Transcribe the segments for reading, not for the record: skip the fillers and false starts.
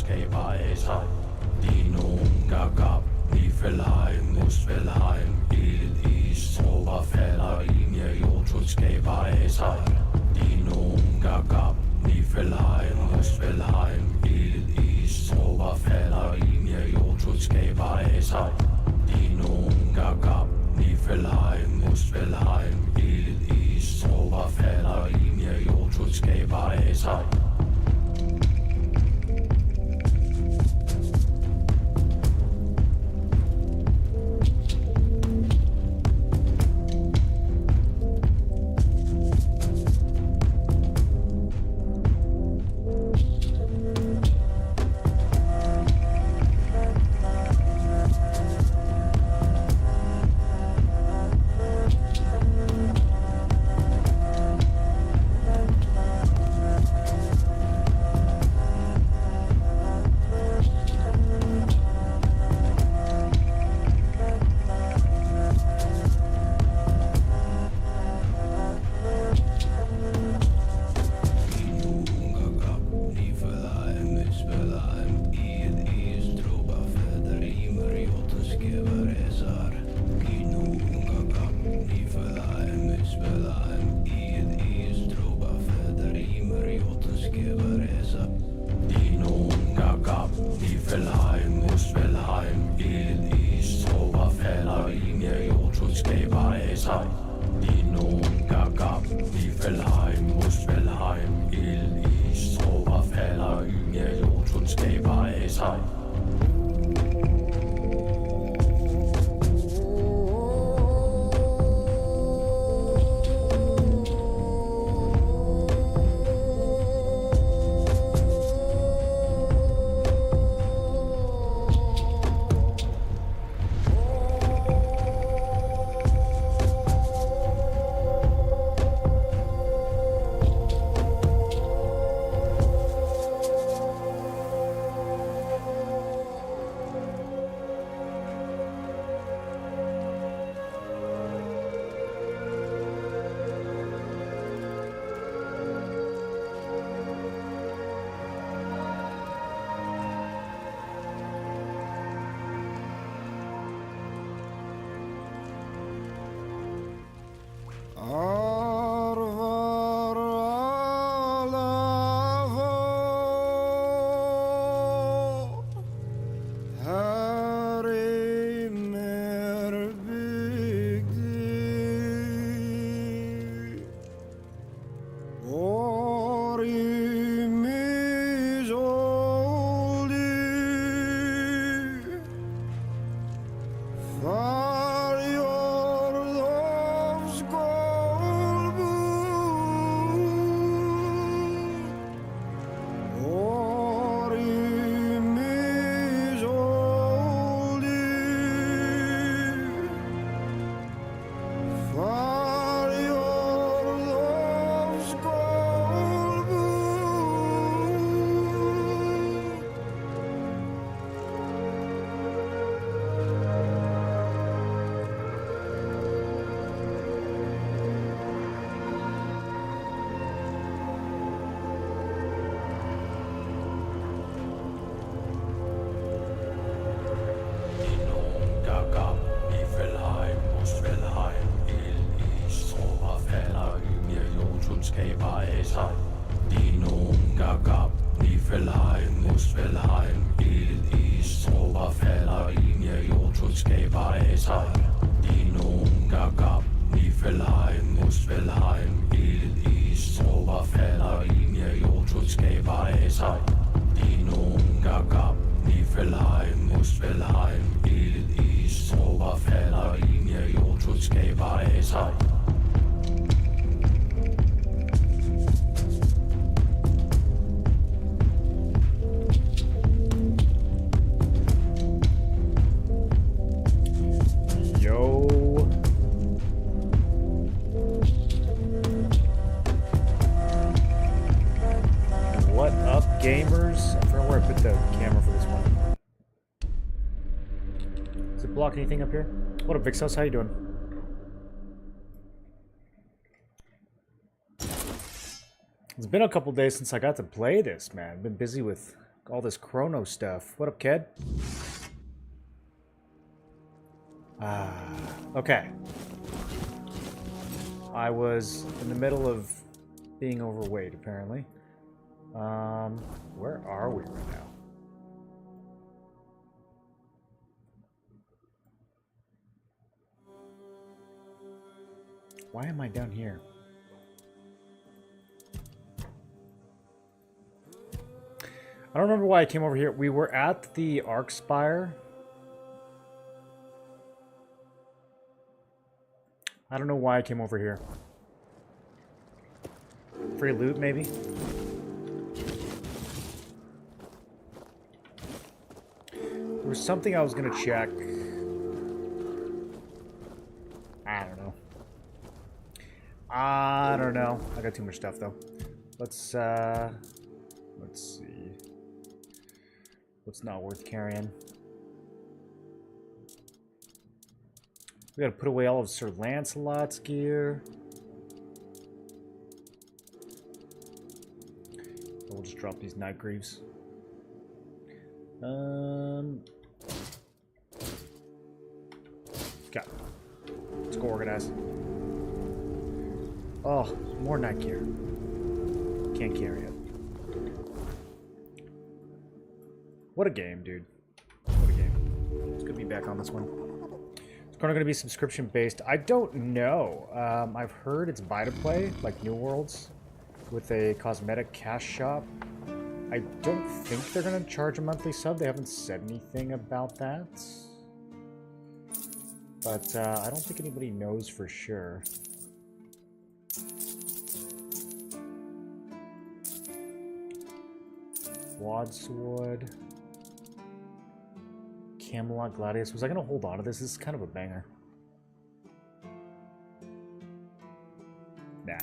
skaber sig. De nogen gab, Niflheim, Muspelheim, ild, is, tropper falder ind i Jotun skaber sig. De nogen gab, Niflheim, Muspelheim, ild, is, tropper falder ind i Jotun skaber sig. De nogen gab, Niflheim, Muspelheim, ild, is, tropper falder ind i Jotun skaber sig. Anything up here? What up, Vixos? How you doing? It's been a couple days since I got to play this, man. I've been busy with all this chrono stuff. What up, kid? Okay. I was in the middle of being overweight, apparently. Where are we right now? Why am I down here? I don't remember why I came over here. We were at the Arc Spire. I don't know why I came over here. Free loot, maybe? There was something I was gonna check. I don't know. I got too much stuff, though. Let's see. What's not worth carrying? We gotta put away all of Sir Lancelot's gear. We'll just drop these Night Greaves. Okay. Let's go organize. Oh, more night gear. Can't carry it. What a game, dude. What a game. It's good to be back on this one. It's going to be subscription based. I don't know. I've heard it's buy to play, like New Worlds, with a cosmetic cash shop. I don't think they're going to charge a monthly sub. They haven't said anything about that. But I don't think anybody knows for sure. Wadsword. Camelot Gladius. Was I going to hold on to this? This is kind of a banger. Nah.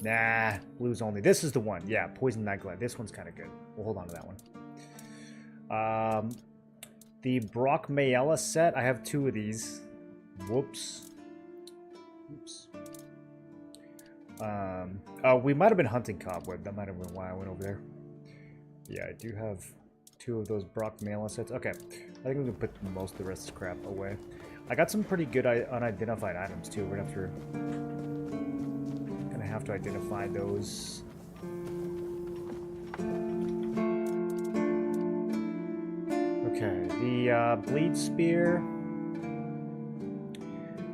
Nah. Blues only. This is the one. Yeah, Poison Night Glad. This one's kind of good. We'll hold on to that one. The Brock Mayella set. I have 2 of these. Whoops. Oops. Oh, we might have been hunting Cobweb. That might have been why I went over there. Yeah, I do have 2 of those Brock Mayella sets. Okay. I think we can put most of the rest of the crap away. I got some pretty good unidentified items, too. We're gonna have to identify those. Okay, the Bleed Spear.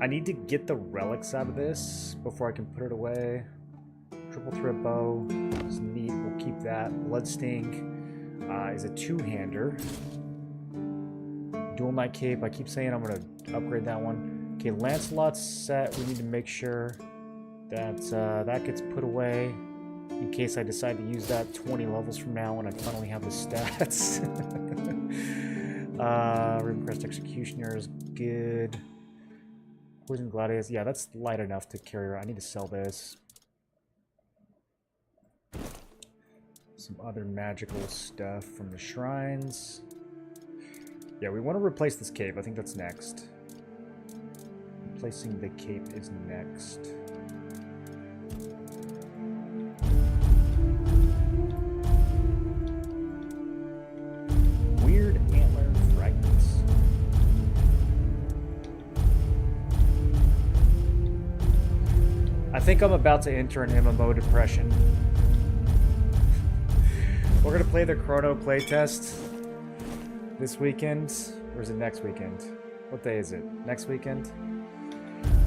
I need to get the relics out of this before I can put it away. Triple thread bow is neat. We'll keep that. Blood Sting is a 2-hander. Dual Knight Cape. I keep saying I'm going to upgrade that one. Okay, Lancelot's set. We need to make sure that that gets put away in case I decide to use that 20 levels from now when I finally have the stats. Rimcrest Executioner is good. Poison Gladius. Yeah, that's light enough to carry around. I need to sell this. Some other magical stuff from the shrines. Yeah, we want to replace this cape. I think that's next. Replacing the cape is next. Weird antler fragments. I think I'm about to enter an MMO depression. We're going to play the Chrono playtest this weekend. Or is it next weekend? What day is it? Next weekend?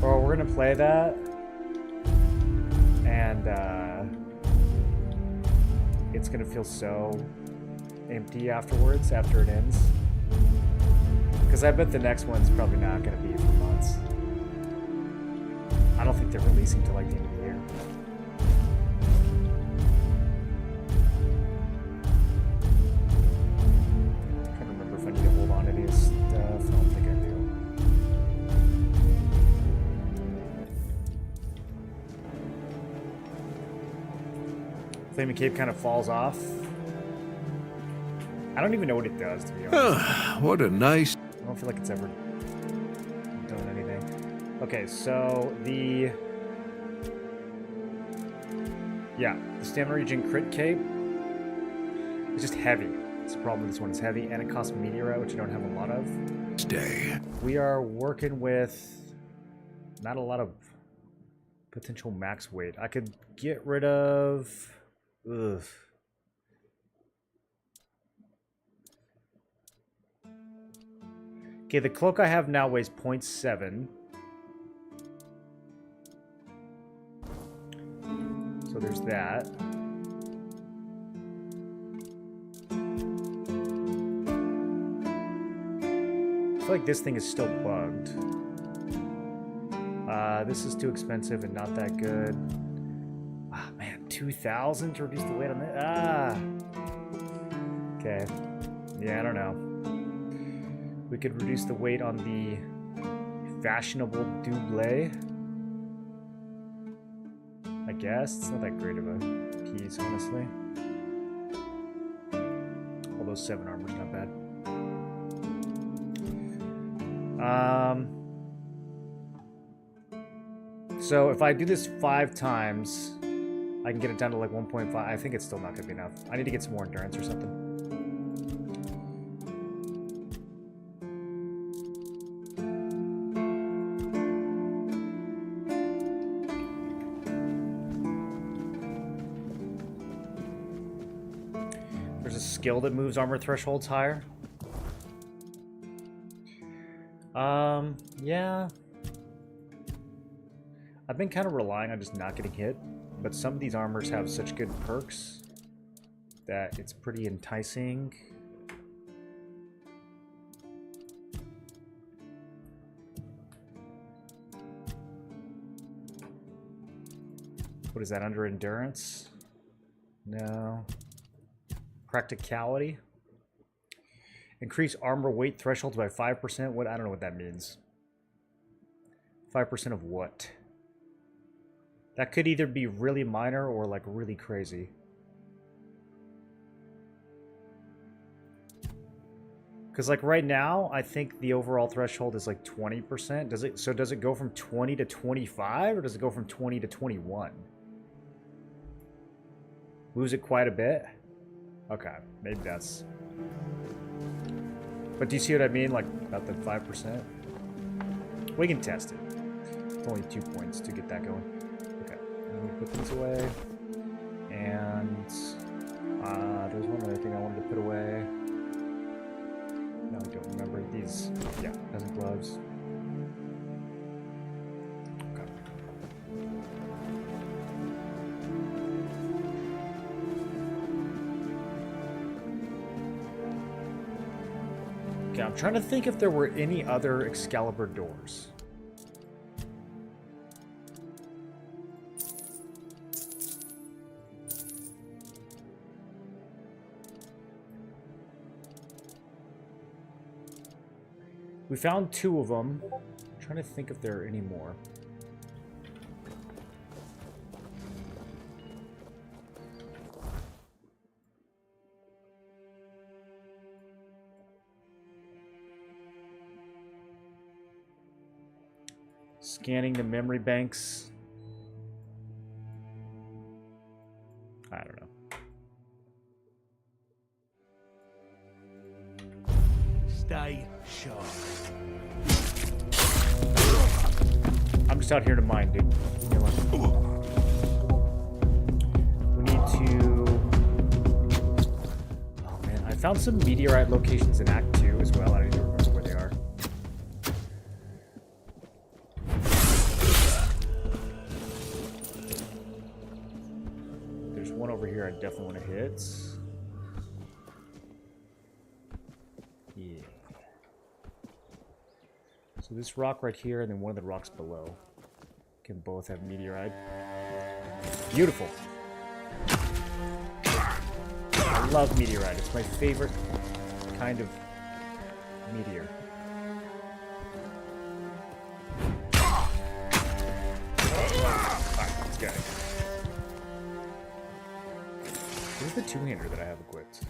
Or we're going to play that. And it's going to feel so empty afterwards, after it ends. Because I bet the next one's probably not going to be for months. I don't think they're releasing till like the end of the year. I'm trying to remember if I need to hold on to any of this stuff. I don't think I do. Flaming Cape kind of falls off. I don't even know what it does, to be honest. What a nice... I don't feel like it's ever done anything. Okay, so the Stamina Regen Crit Cape It's just heavy. It's the problem with this one. It's heavy, and it costs meteorite, which I don't have a lot of. Stay. We are working with not a lot of potential max weight. I could get rid of... Ugh. Okay, the cloak I have now weighs 0.7. So there's that. I feel like this thing is still bugged. This is too expensive and not that good. Ah, man, 2,000 to reduce the weight on this? Ah! Okay. Yeah, I don't know. We could reduce the weight on the fashionable double. I guess. It's not that great of a piece, honestly. Although 7 armor's not bad. So if I do this 5 times, I can get it down to like 1.5. I think it's still not going to be enough. I need to get some more endurance or something. There's a skill that moves armor thresholds higher. Yeah. I've been kind of relying on just not getting hit, but some of these armors have such good perks that it's pretty enticing. What is that, under endurance? No. Practicality. Increase armor weight thresholds by 5%. What? I don't know what that means. 5% of what? That could either be really minor or like really crazy. Because like right now, I think the overall threshold is like 20%. Does it go from 20 to 25 or does it go from 20 to 21? Moves it quite a bit? Okay, maybe that's... But do you see what I mean? Like about the 5%? We can test it. It's only 2 points to get that going. Let me put these away. And there's one other thing I wanted to put away. No, I don't remember. These, yeah, peasant gloves. Okay. Okay, I'm trying to think if there were any other Excalibur doors. We found 2 of them. I'm trying to think if there are any more. Scanning the memory banks. I don't know. Stay sharp. I'm just out here to mine, dude. We need to... Oh, man. I found some meteorite locations in Act 2 as well. I don't even remember where they are. There's one over here I definitely want to hit. Yeah. So this rock right here and then one of the rocks below can both have meteorite. Beautiful. I love meteorite. It's my favorite kind of meteor. Alright, let's go. Where's the two-hander that I have equipped?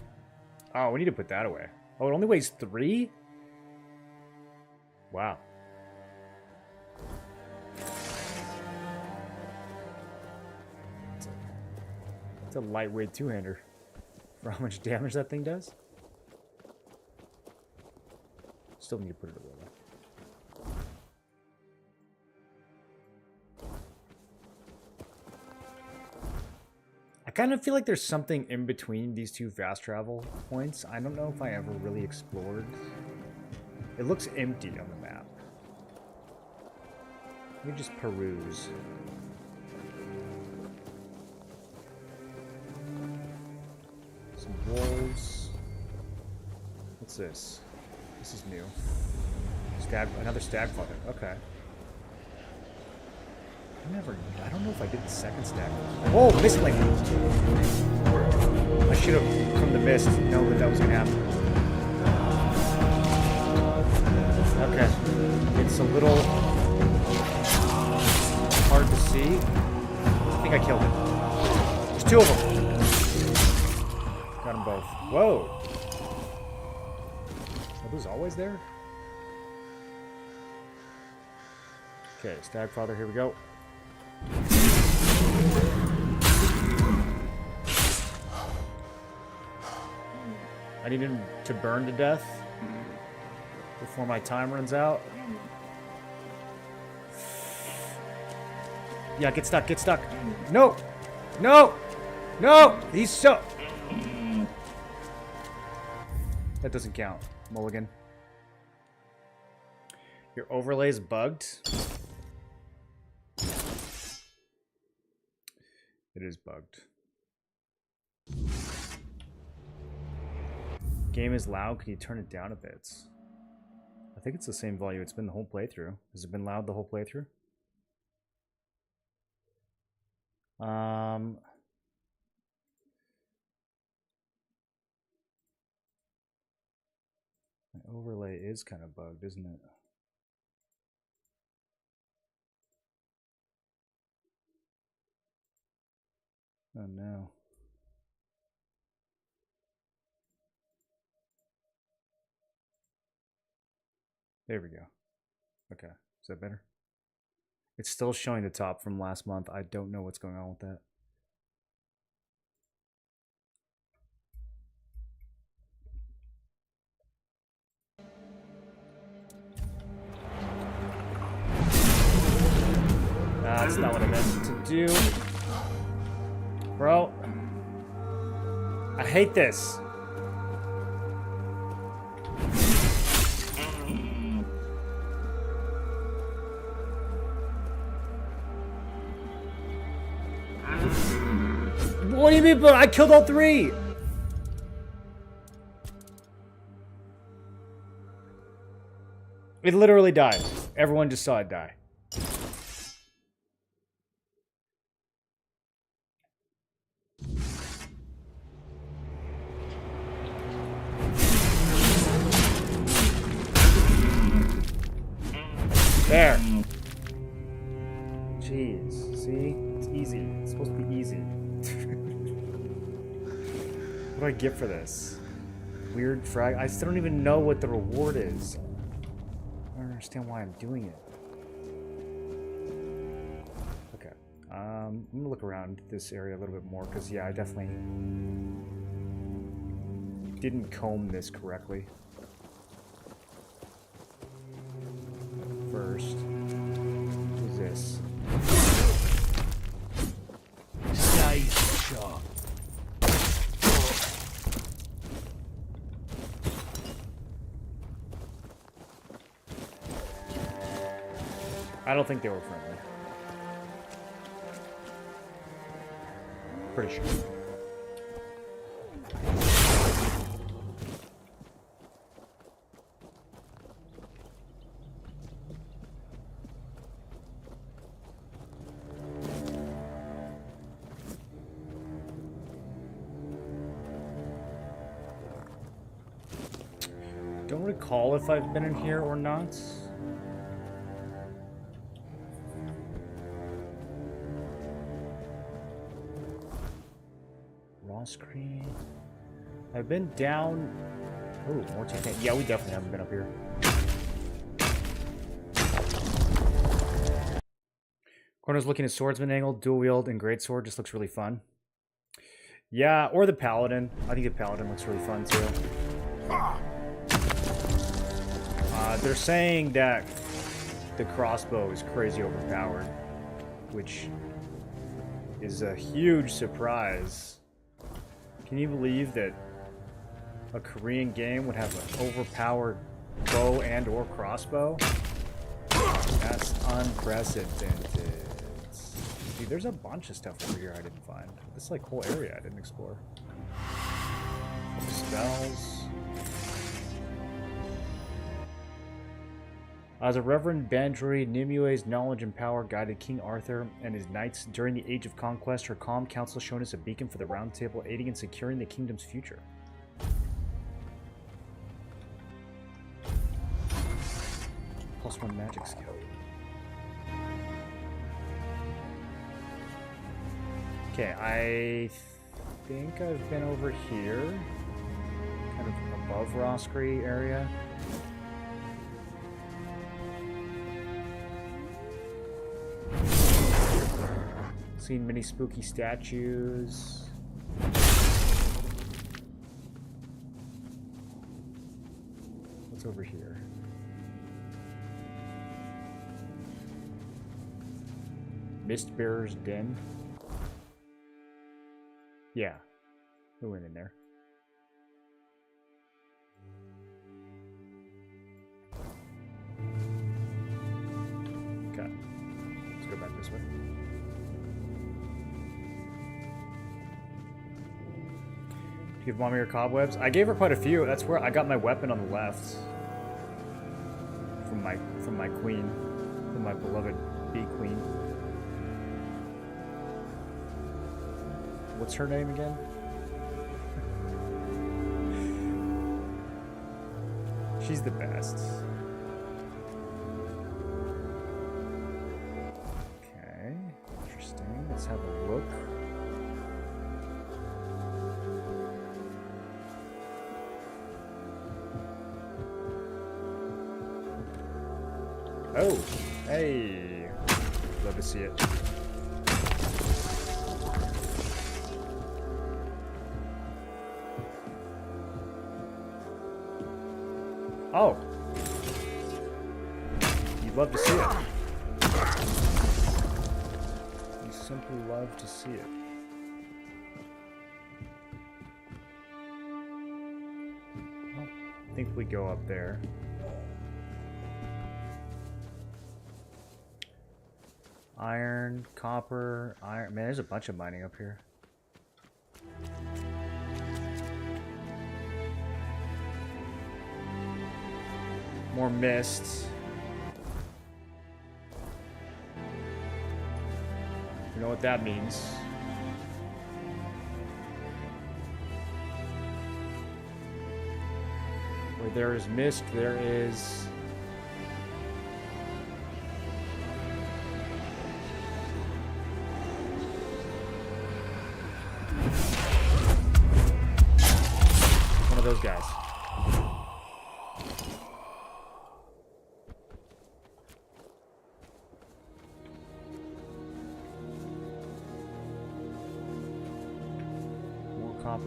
Oh, we need to put that away. Oh, it only weighs 3? Wow. It's a lightweight two-hander. for how much damage that thing does. Still need to put it away. I kind of feel like there's something in between these two fast travel points. I don't know if I ever really explored. It looks empty on the map. Let me just peruse. Some wolves. What's this? This is new. Another stag father. Okay. I don't know if I did the second stag. Whoa, mist link. I should have, from the mist, known that that was going to happen. Okay. It's a little hard to see. I think I killed it. There's two of them. Got them both. Whoa. Are those always there? Okay, Stagfather, here we go. I need him to burn to death before my time runs out. Yeah, get stuck, get stuck. No! No! No! He's so... That doesn't count. Mulligan. Your overlay's bugged. It is bugged. Game is loud. Can you turn it down a bit? I think it's the same volume it's been the whole playthrough. Has it been loud the whole playthrough? My overlay is kind of bugged, isn't it? Oh no. There we go. Okay. Is that better? It's still showing the top from last month. I don't know what's going on with that. That's not what I meant to do. Bro. I hate this. What do you mean, but I killed all three? It literally died. Everyone just saw it die. There. Jeez. See? It's easy. It's supposed to be easy. What do I get for this? Weird frag. I still don't even know what the reward is. I don't understand why I'm doing it. Okay. I'm gonna look around this area a little bit more because, yeah, I definitely didn't comb this correctly. First, who's this? Stay sharp. I don't think they were friendly. Pretty sure. Don't recall if I've been in here or not. Raw screen. I've been down. Oh, more Tainted. Yeah, we definitely haven't been up here. Corner's looking at swordsman angle, dual wield, and greatsword. Just looks really fun. Yeah, or the Paladin. I think the Paladin looks really fun too. They're saying that the crossbow is crazy overpowered, which is a huge surprise. Can you believe that a Korean game would have an overpowered bow and or crossbow? That's unprecedented. Dude, there's a bunch of stuff over here I didn't find. This like whole area I didn't explore. Spells. As a Reverend Bandry, Nimue's knowledge and power guided King Arthur and his knights during the Age of Conquest. Her calm counsel shown us a beacon for the Round Table, aiding in securing the kingdom's future. +1 magic skill. Okay, I think I've been over here, kind of above Roscree area. Seen many spooky statues. What's over here? Mistbearer's Den. Yeah, we went in there. Okay, let's go back this way. Do you give mommy her cobwebs? I gave her quite a few. That's where I got my weapon on the left. From my queen, from my beloved bee queen. What's her name again? She's the best. Okay, interesting. Let's have a look. Oh, hey. Love to see it. Oh. You'd love to see it. You simply love to see it. Well, I think we go up there. Iron, copper, iron. Man, there's a bunch of mining up here. More mist. You know what that means. Where there is mist, there is... one of those guys.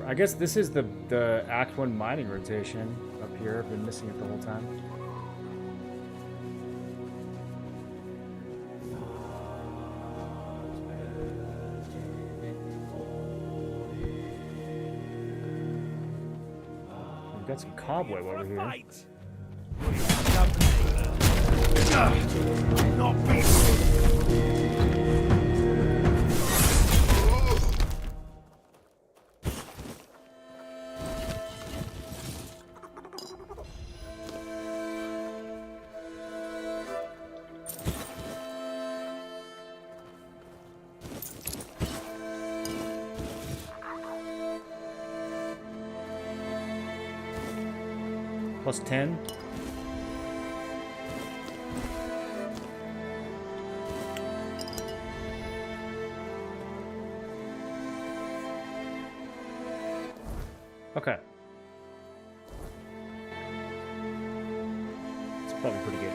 I guess this is the Act 1 mining rotation up here. I've been missing it the whole time. We've got some cobweb over here. Not people. Plus 10. Okay. It's probably pretty good.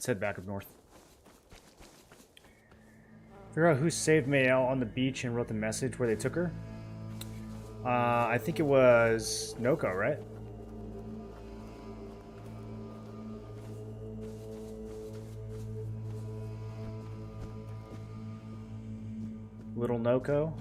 Let's head back up north. Figure out who saved Mayel on the beach and wrote the message where they took her. I think it was Noko, right? Little Noko.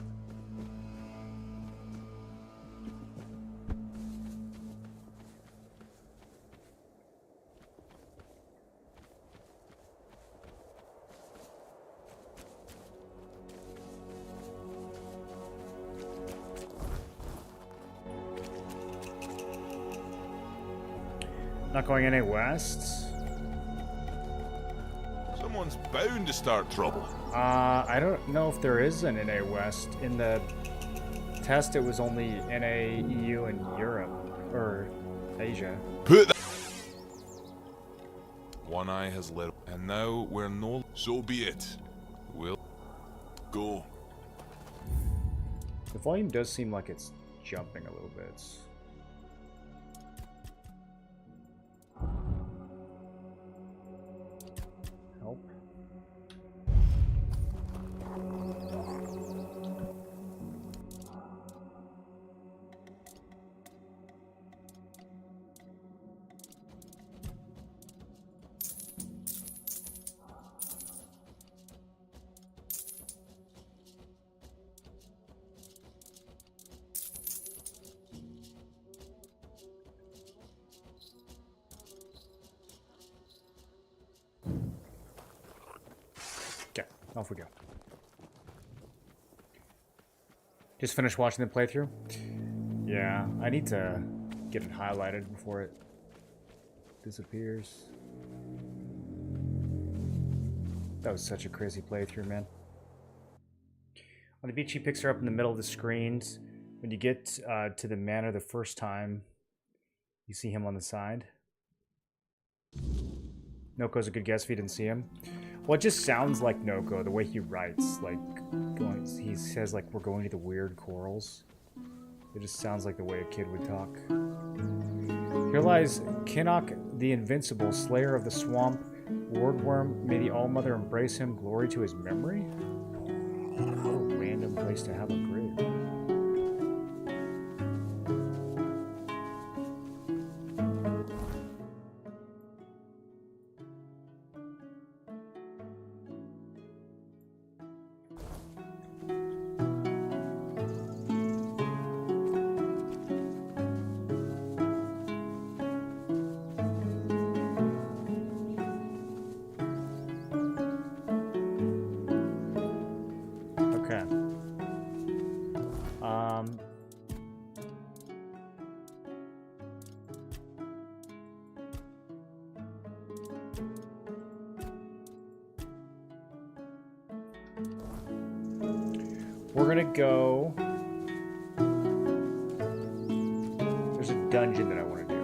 Not going any west. Someone's bound to start trouble. I don't know if there is an NA West. In the test, it was only NA, EU, and Europe. Or Asia. Put that. One eye has lit, and now we're no. So be it. We'll go. The volume does seem like it's jumping a little bit. Help. Okay, off we go. Just finished watching the playthrough. Yeah, I need to get it highlighted before it disappears. That was such a crazy playthrough, man. On the beach, he picks her up in the middle of the screens. When you get to the manor the first time, you see him on the side. Noko's a good guess if you didn't see him. Well, it just sounds like Noko, the way he writes. Like, he says, like, we're going to the weird corals. It just sounds like the way a kid would talk. Here lies Kinnock the Invincible, Slayer of the Swamp, Wardworm. May the All-Mother embrace him. Glory to his memory? What a random place to have a grave. We're gonna go. There's a dungeon that I want to do.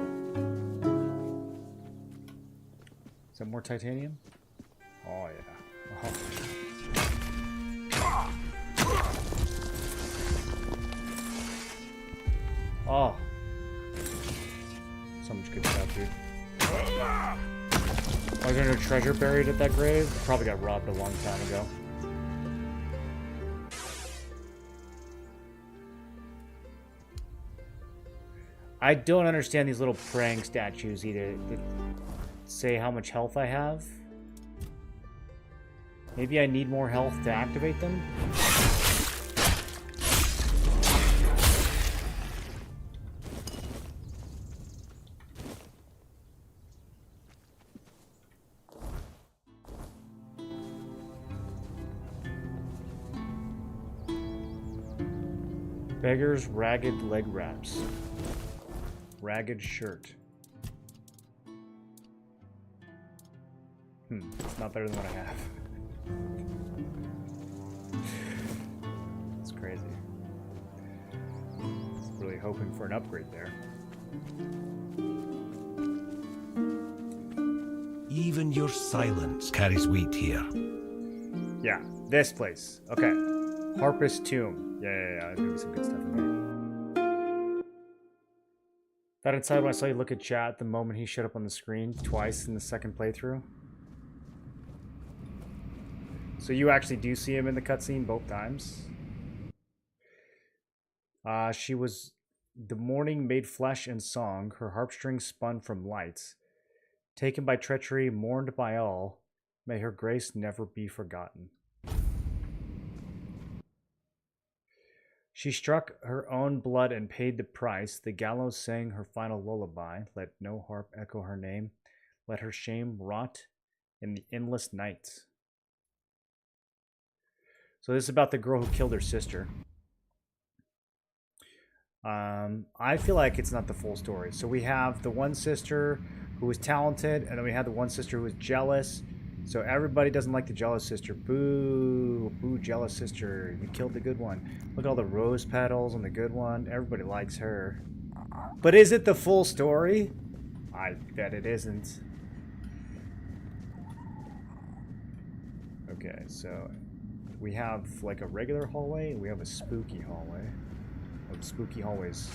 Is that more titanium? Oh yeah. Oh. So much good stuff, dude. Was there no treasure buried at that grave? Probably got robbed a long time ago. I don't understand these little praying statues either. They say how much health I have. Maybe I need more health to activate them? Beggar's ragged leg wraps. Ragged shirt. It's not better than what I have. It's crazy. Really hoping for an upgrade there. Even your silence carries weight here. Yeah, this place. Okay. Harpist Tomb. Yeah. There's gonna be some good stuff in there. Got inside when I saw you look at chat the moment he showed up on the screen twice in the second playthrough. So you actually do see him in the cutscene both times? She was the morning made flesh and song, her harpstrings spun from lights. Taken by treachery, mourned by all, may her grace never be forgotten. She struck her own blood and paid the price. The gallows sang her final lullaby. Let no harp echo her name. Let her shame rot in the endless nights. So this is about the girl who killed her sister. I feel like it's not the full story. So we have the one sister who was talented, and then we have the one sister who was jealous. So everybody doesn't like the jealous sister. Boo, boo, jealous sister. You killed the good one. Look at all the rose petals on the good one. Everybody likes her. But is it the full story? I bet it isn't. Okay, so we have like a regular hallway, and we have a spooky hallway. The spooky hallways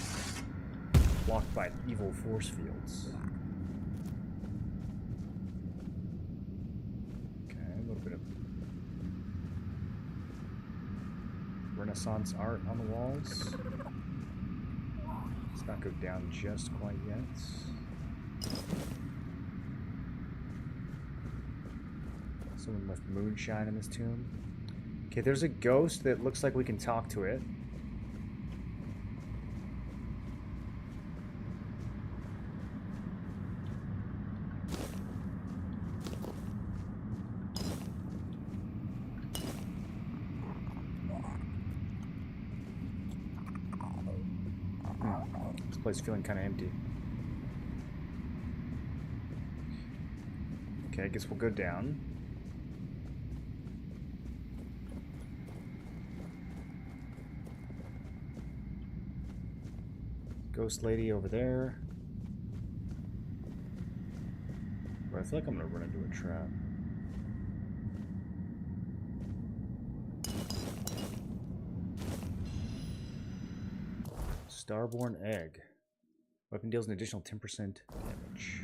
blocked by evil force fields. Renaissance art on the walls. Let's not go down just quite yet. Someone left moonshine in this tomb. Okay, there's a ghost that looks like we can talk to it. Place feeling kind of empty. Okay, I guess we'll go down. Ghost lady over there. But I feel like I'm gonna run into a trap. Starborn egg. Weapon deals an additional 10% damage.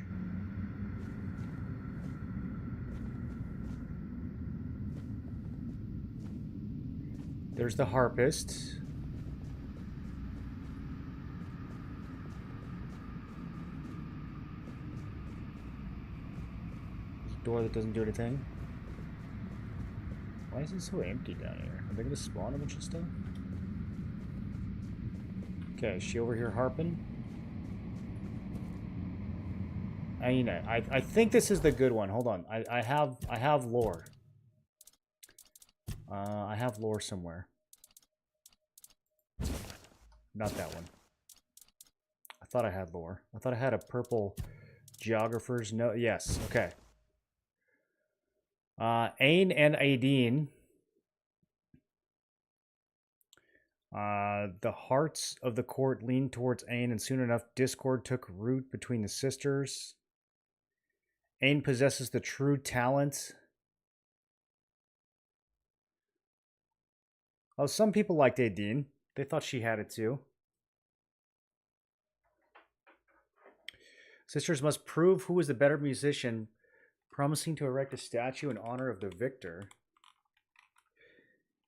There's the harpist. There's a door that doesn't do anything. Why is it so empty down here? Are they gonna spawn a bunch of stuff? Okay, is she over here harping? I think this is the good one. Hold on. I have lore. I have lore somewhere. Not that one. I thought I had lore. I thought I had a purple geographer's note. Yes, okay. Ain and Aideen. The hearts of the court leaned towards Ain, and soon enough discord took root between the sisters. Ain possesses the true talent. Oh, some people liked Aideen. They thought she had it too. Sisters must prove who is the better musician, promising to erect a statue in honor of the victor.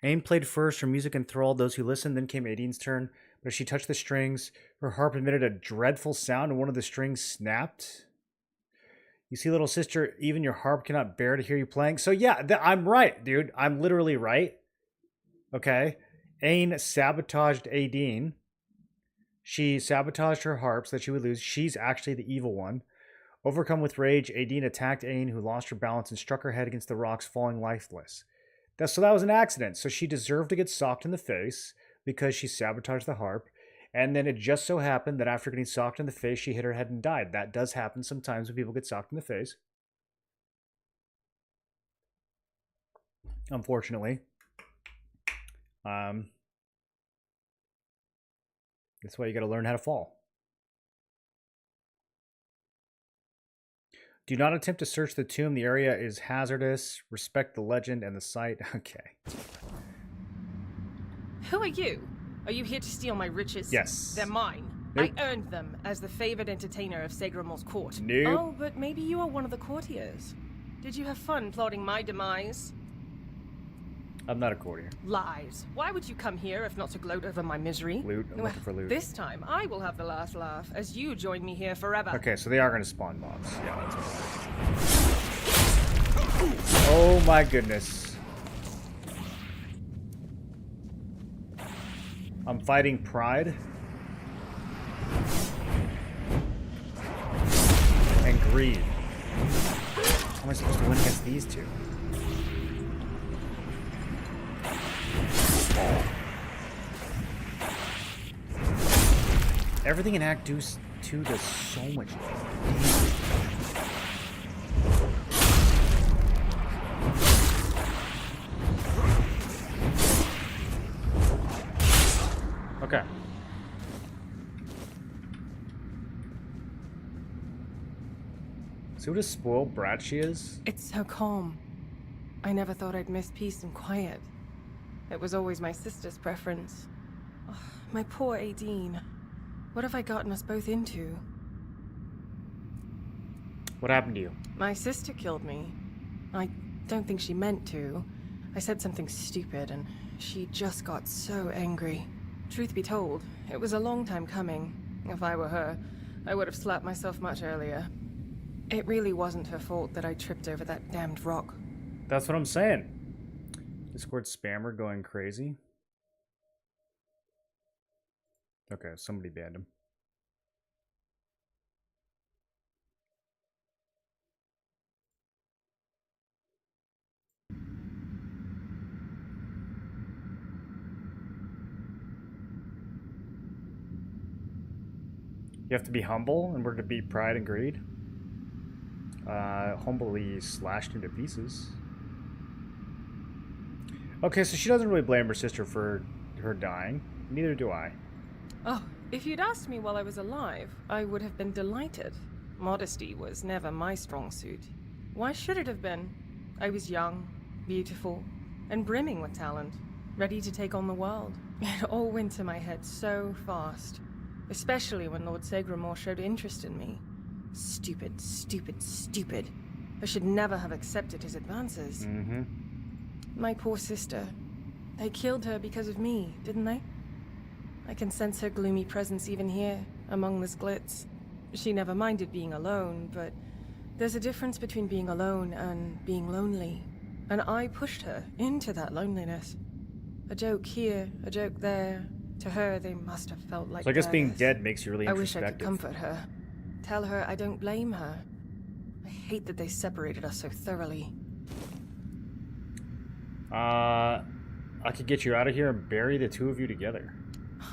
Ain played first, her music enthralled those who listened. Then came Aideen's turn, but as she touched the strings, her harp emitted a dreadful sound, and one of the strings snapped. You see, little sister, even your harp cannot bear to hear you playing. So yeah, I'm right, dude. I'm literally right. Okay. Ain sabotaged Aideen. She sabotaged her harp so that she would lose. She's actually the evil one. Overcome with rage, Aideen attacked Ain, who lost her balance and struck her head against the rocks, falling lifeless. So that was an accident. So she deserved to get socked in the face because she sabotaged the harp. And then it just so happened that after getting socked in the face, she hit her head and died. That does happen sometimes when people get socked in the face. Unfortunately. That's why you got to learn how to fall. Do not attempt to search the tomb. The area is hazardous. Respect the legend and the site. Okay. Who are you? Are you here to steal my riches? Yes. They're mine. Nope. I earned them as the favored entertainer of Segramor's court. Nope. Oh, but maybe you are one of the courtiers. Did you have fun plotting my demise? I'm not a courtier. Lies. Why would you come here if not to gloat over my misery? Loot. I'm looking for loot. This time, I will have the last laugh, as you join me here forever. Okay, so they are going to spawn mobs. Yeah, that's what. Oh my goodness. I'm fighting pride. And greed. How am I supposed to win against these two? Everything in Act 2 does so much damage. Okay. See what a spoiled brat she is? It's so calm. I never thought I'd miss peace and quiet. It was always my sister's preference. Oh, my poor Aideen. What have I gotten us both into? What happened to you? My sister killed me. I don't think she meant to. I said something stupid and she just got so angry. Truth be told, it was a long time coming. If I were her, I would have slapped myself much earlier. It really wasn't her fault that I tripped over that damned rock. That's what I'm saying. Discord spammer going crazy. Okay, somebody banned him. You have to be humble in order to beat pride and greed. Humbly slashed into pieces. Okay, so she doesn't really blame her sister for her dying. Neither do I. Oh, if you'd asked me while I was alive, I would have been delighted. Modesty was never my strong suit. Why should it have been? I was young, beautiful, and brimming with talent, ready to take on the world. It all went to my head so fast, especially when Lord Segramore showed interest in me. Stupid, stupid, stupid. I should never have accepted his advances. Mm-hmm. My poor sister. They killed her because of me, didn't they? I can sense her gloomy presence even here, among this glitz. She never minded being alone, but there's a difference between being alone and being lonely. And I pushed her into that loneliness. A joke here, a joke there. To her, they must have felt like So I guess being daggers. dead makes you really I wish I introspective. could comfort her. Tell her I don't blame her. I hate that they separated us so thoroughly. I could get you out of here and bury the two of you together.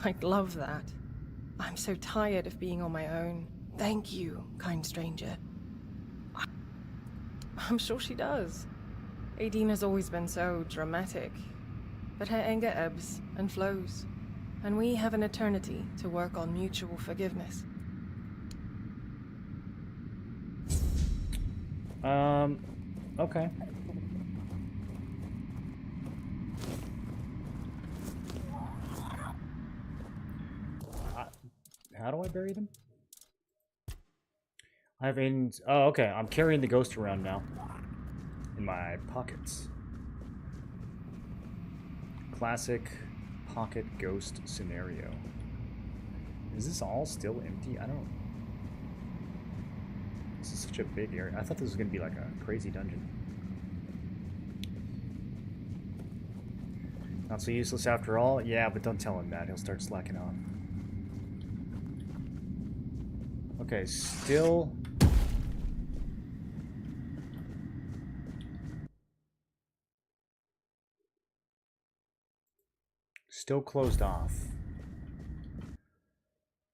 I'd love that. I'm so tired of being on my own. Thank you, kind stranger. I'm sure she does. Aideen has always been so dramatic. But her anger ebbs and flows. And we have an eternity to work on mutual forgiveness. Okay. How do I bury them? I have in... Oh, okay. I'm carrying the ghost around now. In my pockets. Classic pocket ghost scenario. Is this all still empty? I don't... This is such a big area. I thought this was going to be like a crazy dungeon. Not so useless after all? Yeah, but don't tell him that. He'll start slacking off. Okay, still... Still closed off.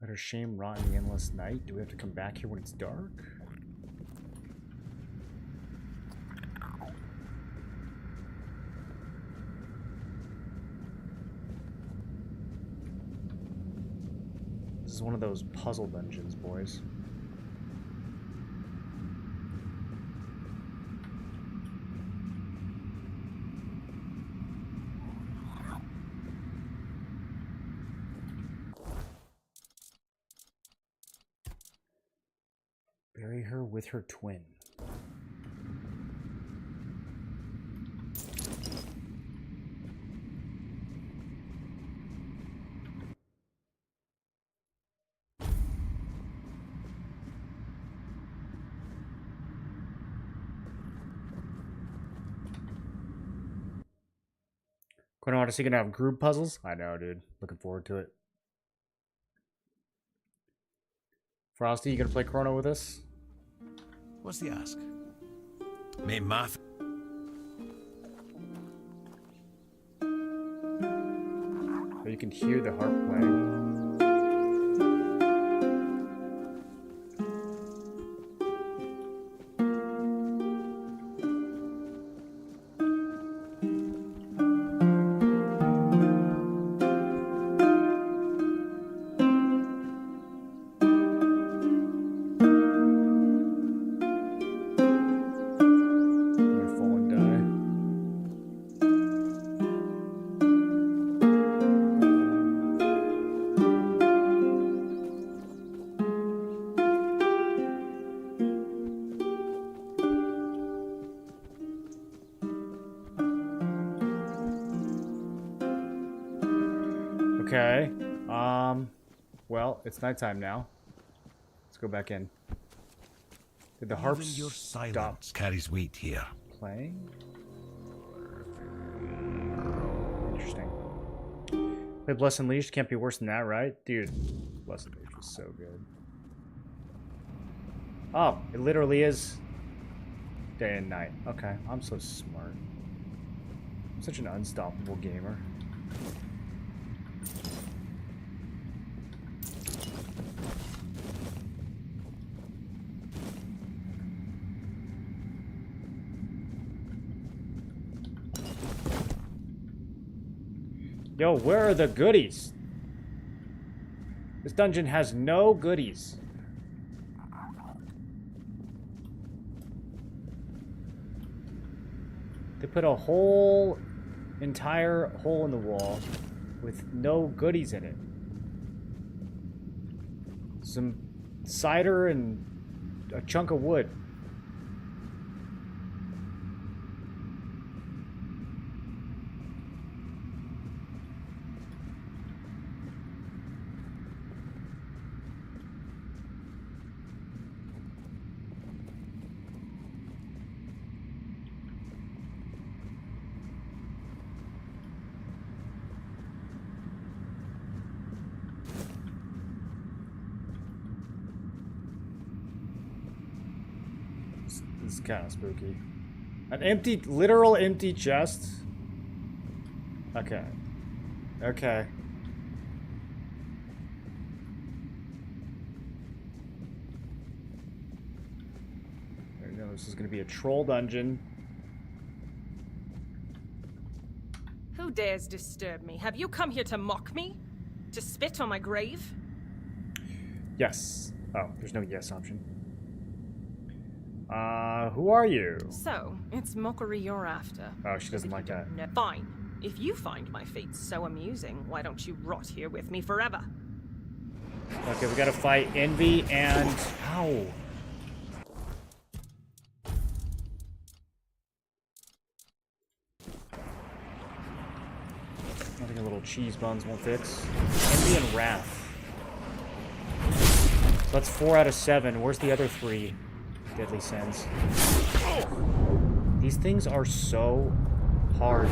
Let her shame rot in the endless night. Do we have to come back here when it's dark? This is one of those puzzle dungeons, boys. Bury her with her twin. Quinn Odyssey gonna have group puzzles? I know, dude. Looking forward to it. Frosty, you gonna play Chrono with us? What's the ask? May math. Oh, you can hear the harp playing. Okay. Well, it's nighttime now. Let's go back in. Did the harp Even your stop silence carries weight here. playing? Interesting. Play Bless Unleashed can't be worse than that, right? Dude, Bless Unleashed was so good. Oh, it literally is day and night. Okay, I'm so smart. I'm such an unstoppable gamer. Yo, where are the goodies? This dungeon has no goodies. They put a whole entire hole in the wall with no goodies in it. Some cider and a chunk of wood. This is kind of spooky. An empty, literal empty chest? Okay. Okay. There we go. This is going to be a troll dungeon. Who dares disturb me? Have you come here to mock me? To spit on my grave? Yes. Oh, there's no yes option. Who are you? So, it's mockery you're after. Oh, she doesn't like that. No. Fine. If you find my fate so amusing, why don't you rot here with me forever? Okay, we gotta fight Envy and... Ow! I think a little cheese buns won't fix. Envy and Wrath. So that's 4 out of 7. Where's the other 3? Deadly Sins. These things are so hard.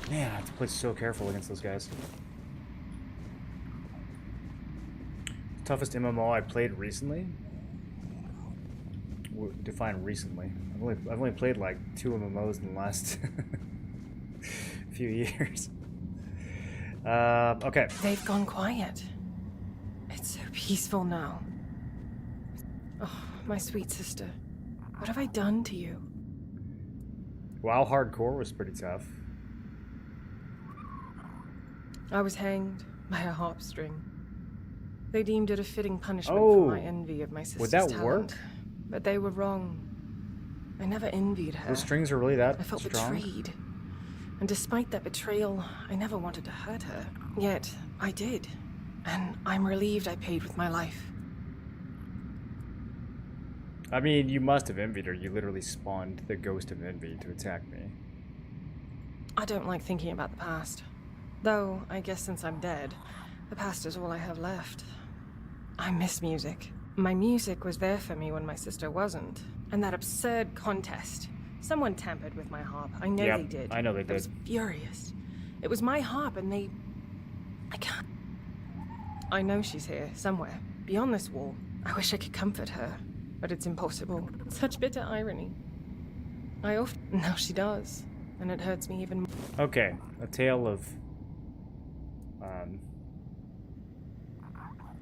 Man, I have to play so careful against those guys. Toughest MMO I played recently? Define recently. I've only played like 2 MMOs in the last few years. Okay. They've gone quiet. It's so peaceful now. Oh, my sweet sister. What have I done to you? WoW Hardcore was pretty tough. I was hanged by a harp string. They deemed it a fitting punishment Oh, for my envy of my sister's would that talent. work? But they were wrong. I never envied her. Those strings are really that I felt strong? betrayed. And despite that betrayal, I never wanted to hurt her. Yet, I did. And I'm relieved I paid with my life. I mean, you must have envied her. You literally spawned the ghost of envy to attack me. I don't like thinking about the past. Though, I guess since I'm dead, the past is all I have left. I miss music. My music was there for me when my sister wasn't. And that absurd contest. Someone tampered with my harp. I know they did. I know they I was did. furious. It was my harp and they... I can't... I know she's here, somewhere, beyond this wall. I wish I could comfort her, but it's impossible. Such bitter irony. I often... Now she does, and it hurts me even more. Okay, a tale of...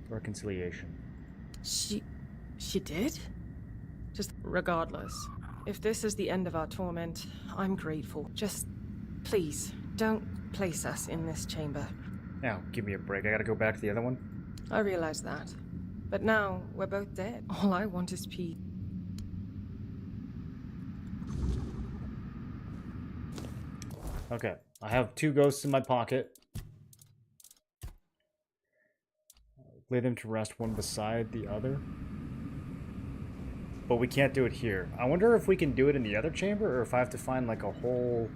reconciliation. She did? Just regardless. If this is the end of our torment, I'm grateful. Just, please, don't place us in this chamber. Now, give me a break. I gotta go back to the other one. I realize that. But now, we're both dead. All I want is peace. Okay, I have 2 ghosts in my pocket. Lay them to rest one beside the other. But we can't do it here. I wonder if we can do it in the other chamber, or if I have to find like a whole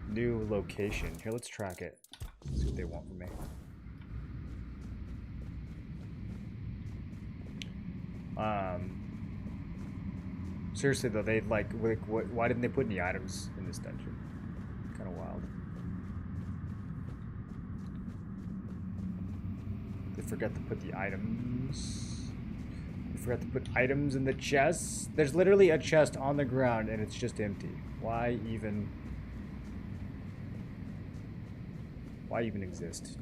new location. Here, let's track it. See what they want from me. Seriously though, they like why didn't they put any items in this dungeon? Kind of wild. They forgot to put the items. They forgot to put items in the chest. There's literally a chest on the ground and it's just empty. Why even exist?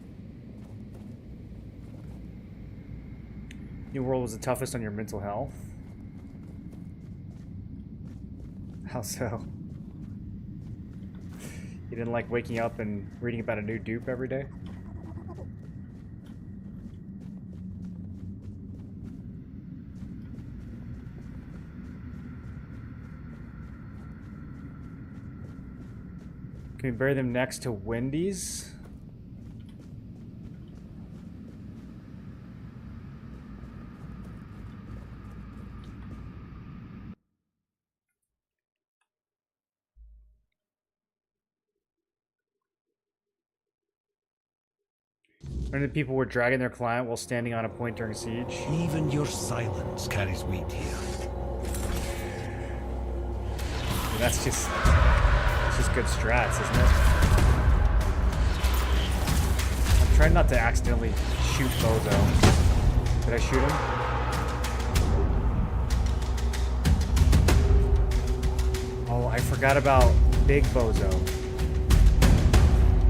New World was the toughest on your mental health. How so? You didn't like waking up and reading about a new dupe every day? Can we bury them next to Wendy's? Many people were dragging their client while standing on a point during siege. Even your silence carries weight here. That's just good strats, isn't it? I'm trying not to accidentally shoot Bozo. Did I shoot him? Oh, I forgot about Big Bozo.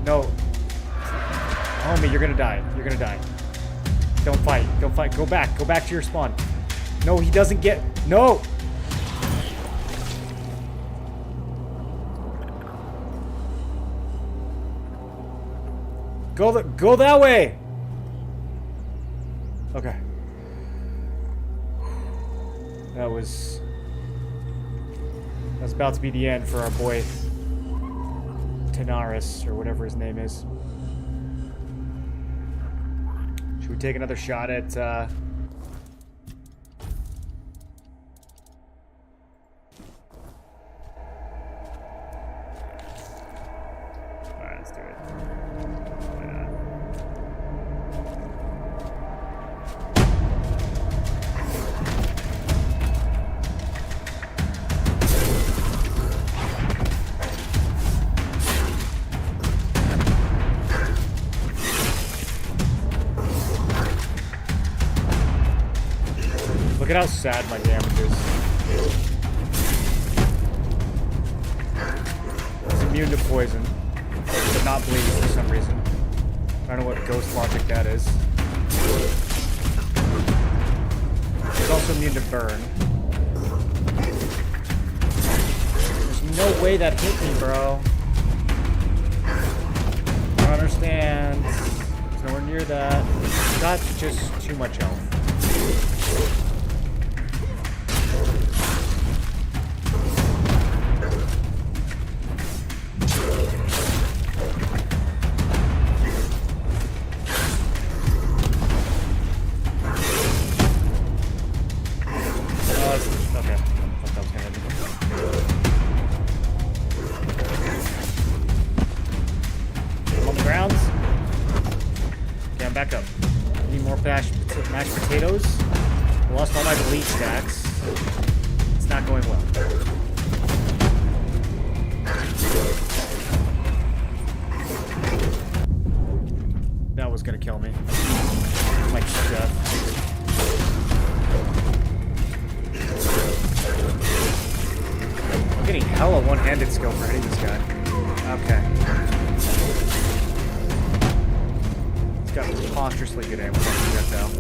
No. Homie, you're gonna die. You're gonna die. Don't fight. Don't fight. Go back. Go back to your spawn. No, he doesn't get... No! Go that way! Okay. That was about to be the end for our boy Tenaris, or whatever his name is. Should we take another shot at alright, let's do it. Why not? Look at how sad my damage is. It's immune to poison, but not bleed for some reason. I don't know what ghost logic that is. It's also immune to burn. There's no way that hit me, bro. I don't understand. It's nowhere near that. That's just too much health. mashed potatoes. I lost all my bleach stacks. It's not going well. That was gonna kill me. Like stuff. I'm getting hella one-handed skill for hitting this guy. Okay. He's got preposterously good aim with that projectile.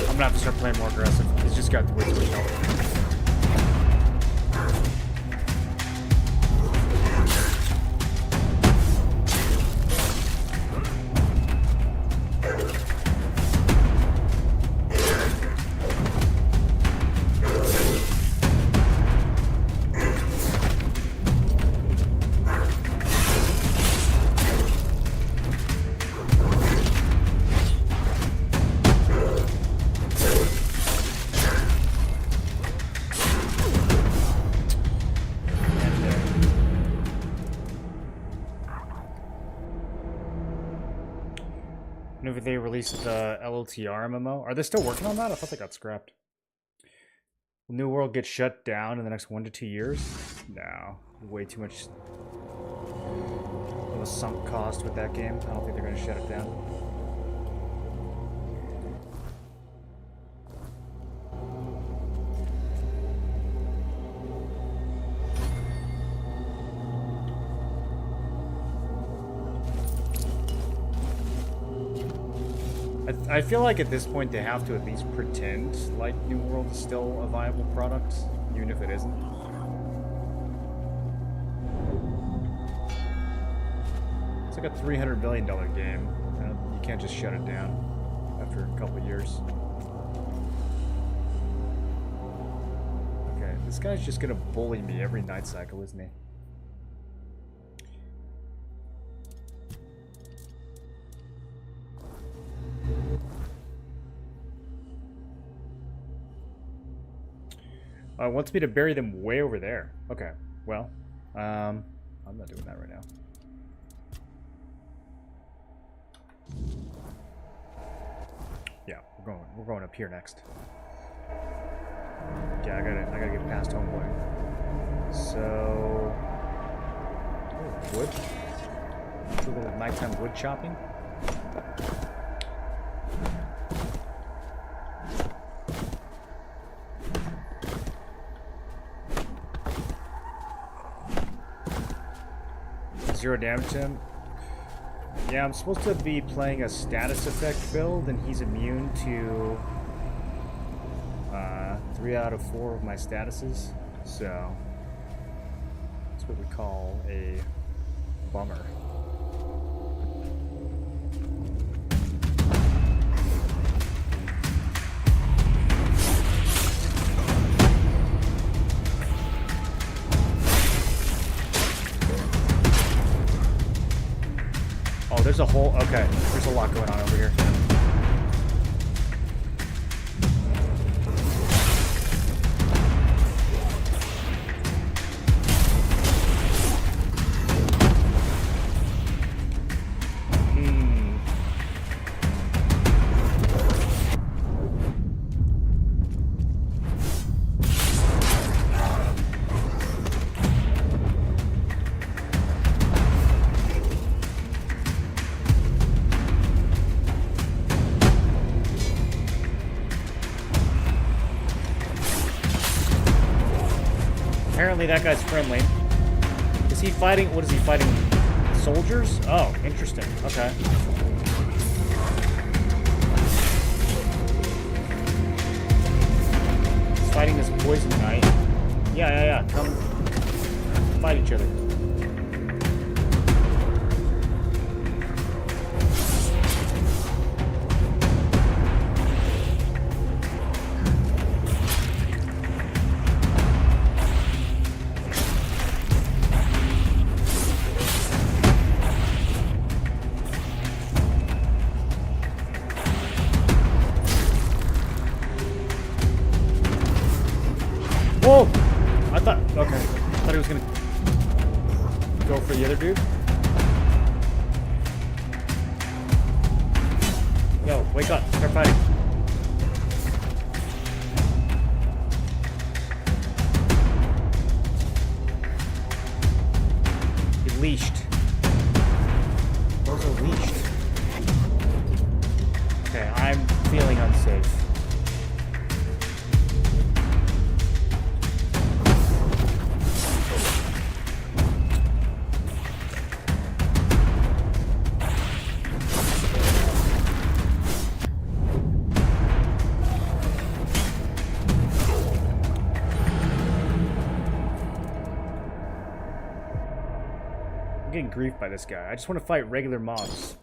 I'm gonna have to start playing more aggressive. He's just got way too much health. Whenever they released the LLTR MMO. Are they still working on that? I thought they got scrapped. Will New World get shut down in the next 1 to 2 years? No. Way too much of a sunk cost with that game. I don't think they're going to shut it down. I feel like at this point they have to at least pretend like New World is still a viable product, even if it isn't. It's like a $300 billion game. You can't just shut it down after a couple of years. Okay, this guy's just gonna bully me every night cycle, isn't he? Wants me to bury them way over there. Okay, well, I'm not doing that right now. Yeah, we're going up here next. Yeah, I gotta get past homeboy. So, oh, wood. A little bit of nighttime wood chopping. Zero damage to him. Yeah, I'm supposed to be playing a status effect build, and he's immune to 3 out of 4 of my statuses. So that's what we call a bummer. Oh, there's a whole... Okay, there's a lot going on over here. Apparently that guy's friendly. Is he fighting? What is he fighting? Soldiers? Oh, interesting. Okay. He's fighting this poison knight. Yeah. Come fight each other. Wake up. Start fighting. He leashed. Those are leashed. Okay, I'm feeling unsafe. I'm getting griefed by this guy. I just want to fight regular mobs.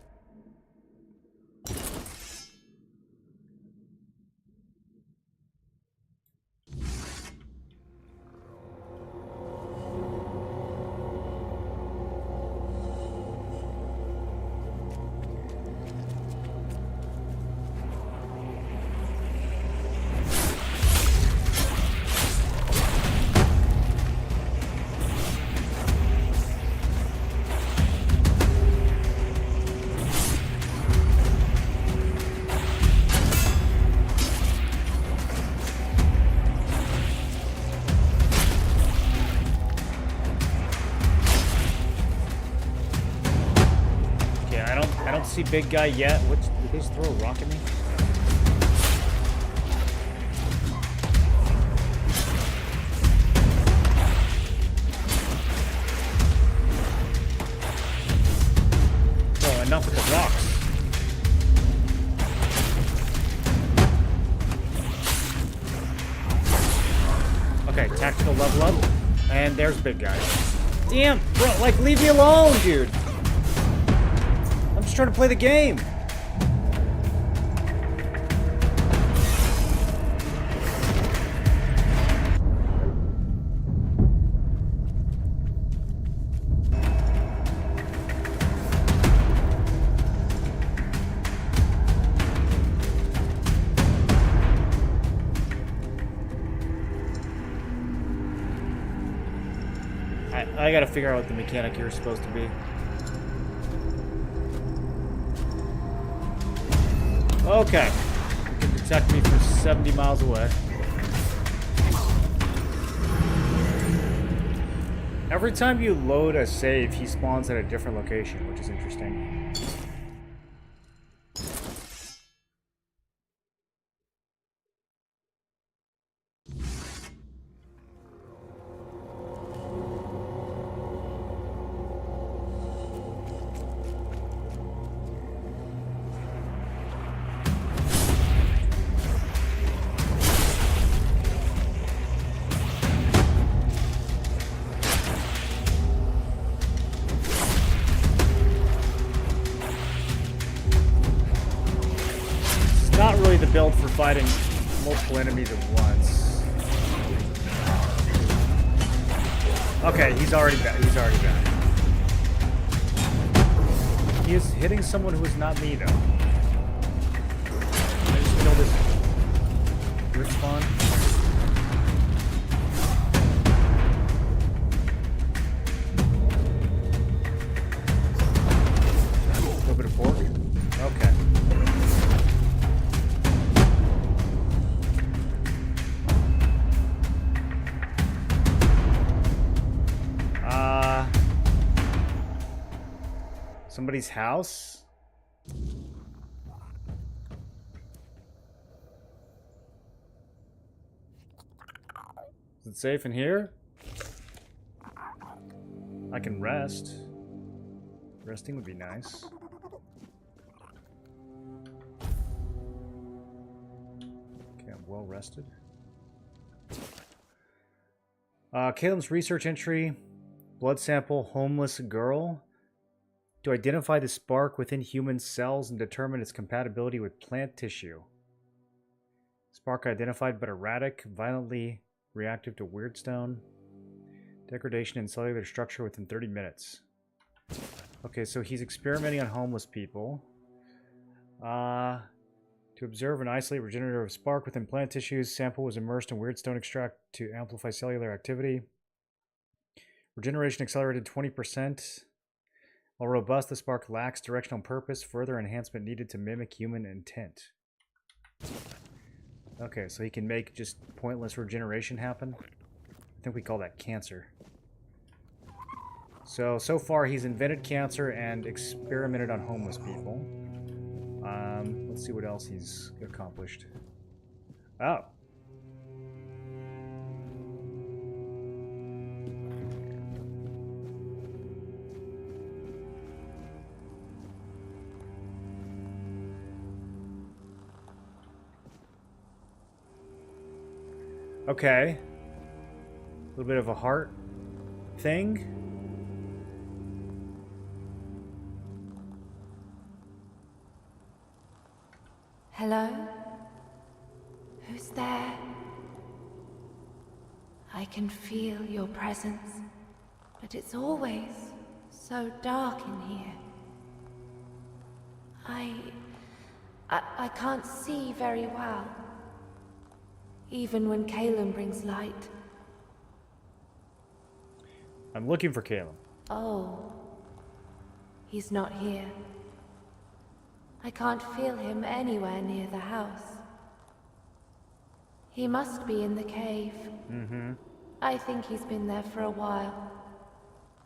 See big guy yet? What? Did they just throw a rock at me? Oh, enough with the rocks. Okay, tactical level up, and there's big guy. Damn, bro! Like, leave me alone, dude. I'm just trying to play the game. I gotta figure out what the mechanic here is supposed to be. Okay. You can detect me from 70 miles away. Every time you load a save, he spawns at a different location, which is interesting. Not really the build for fighting multiple enemies at once. Okay, he's already back. He's already back. He is hitting someone who is not me, though. I just killed this brick spawn. A little bit of pork. Okay. Somebody's house? Is it safe in here? I can rest. Resting would be nice. Okay, I'm well rested. Caleb's research entry. Blood sample, homeless girl. To identify the spark within human cells and determine its compatibility with plant tissue. Spark identified but erratic, violently reactive to weirdstone. Degradation in cellular structure within 30 minutes. Okay, so he's experimenting on homeless people. To observe and isolate regenerative spark within plant tissues, sample was immersed in weirdstone extract to amplify cellular activity. Regeneration accelerated 20%. While robust, the spark lacks directional purpose, further enhancement needed to mimic human intent. Okay, so he can make just pointless regeneration happen. I think we call that cancer. So far he's invented cancer and experimented on homeless people. Let's see what else he's accomplished. Oh. Okay. A little bit of a heart thing. Hello? Who's there? I can feel your presence, but it's always so dark in here. I can't see very well, even when Caleb brings light. I'm looking for Caleb. Oh, he's not here. I can't feel him anywhere near the house. He must be in the cave. Mm-hmm. I think he's been there for a while,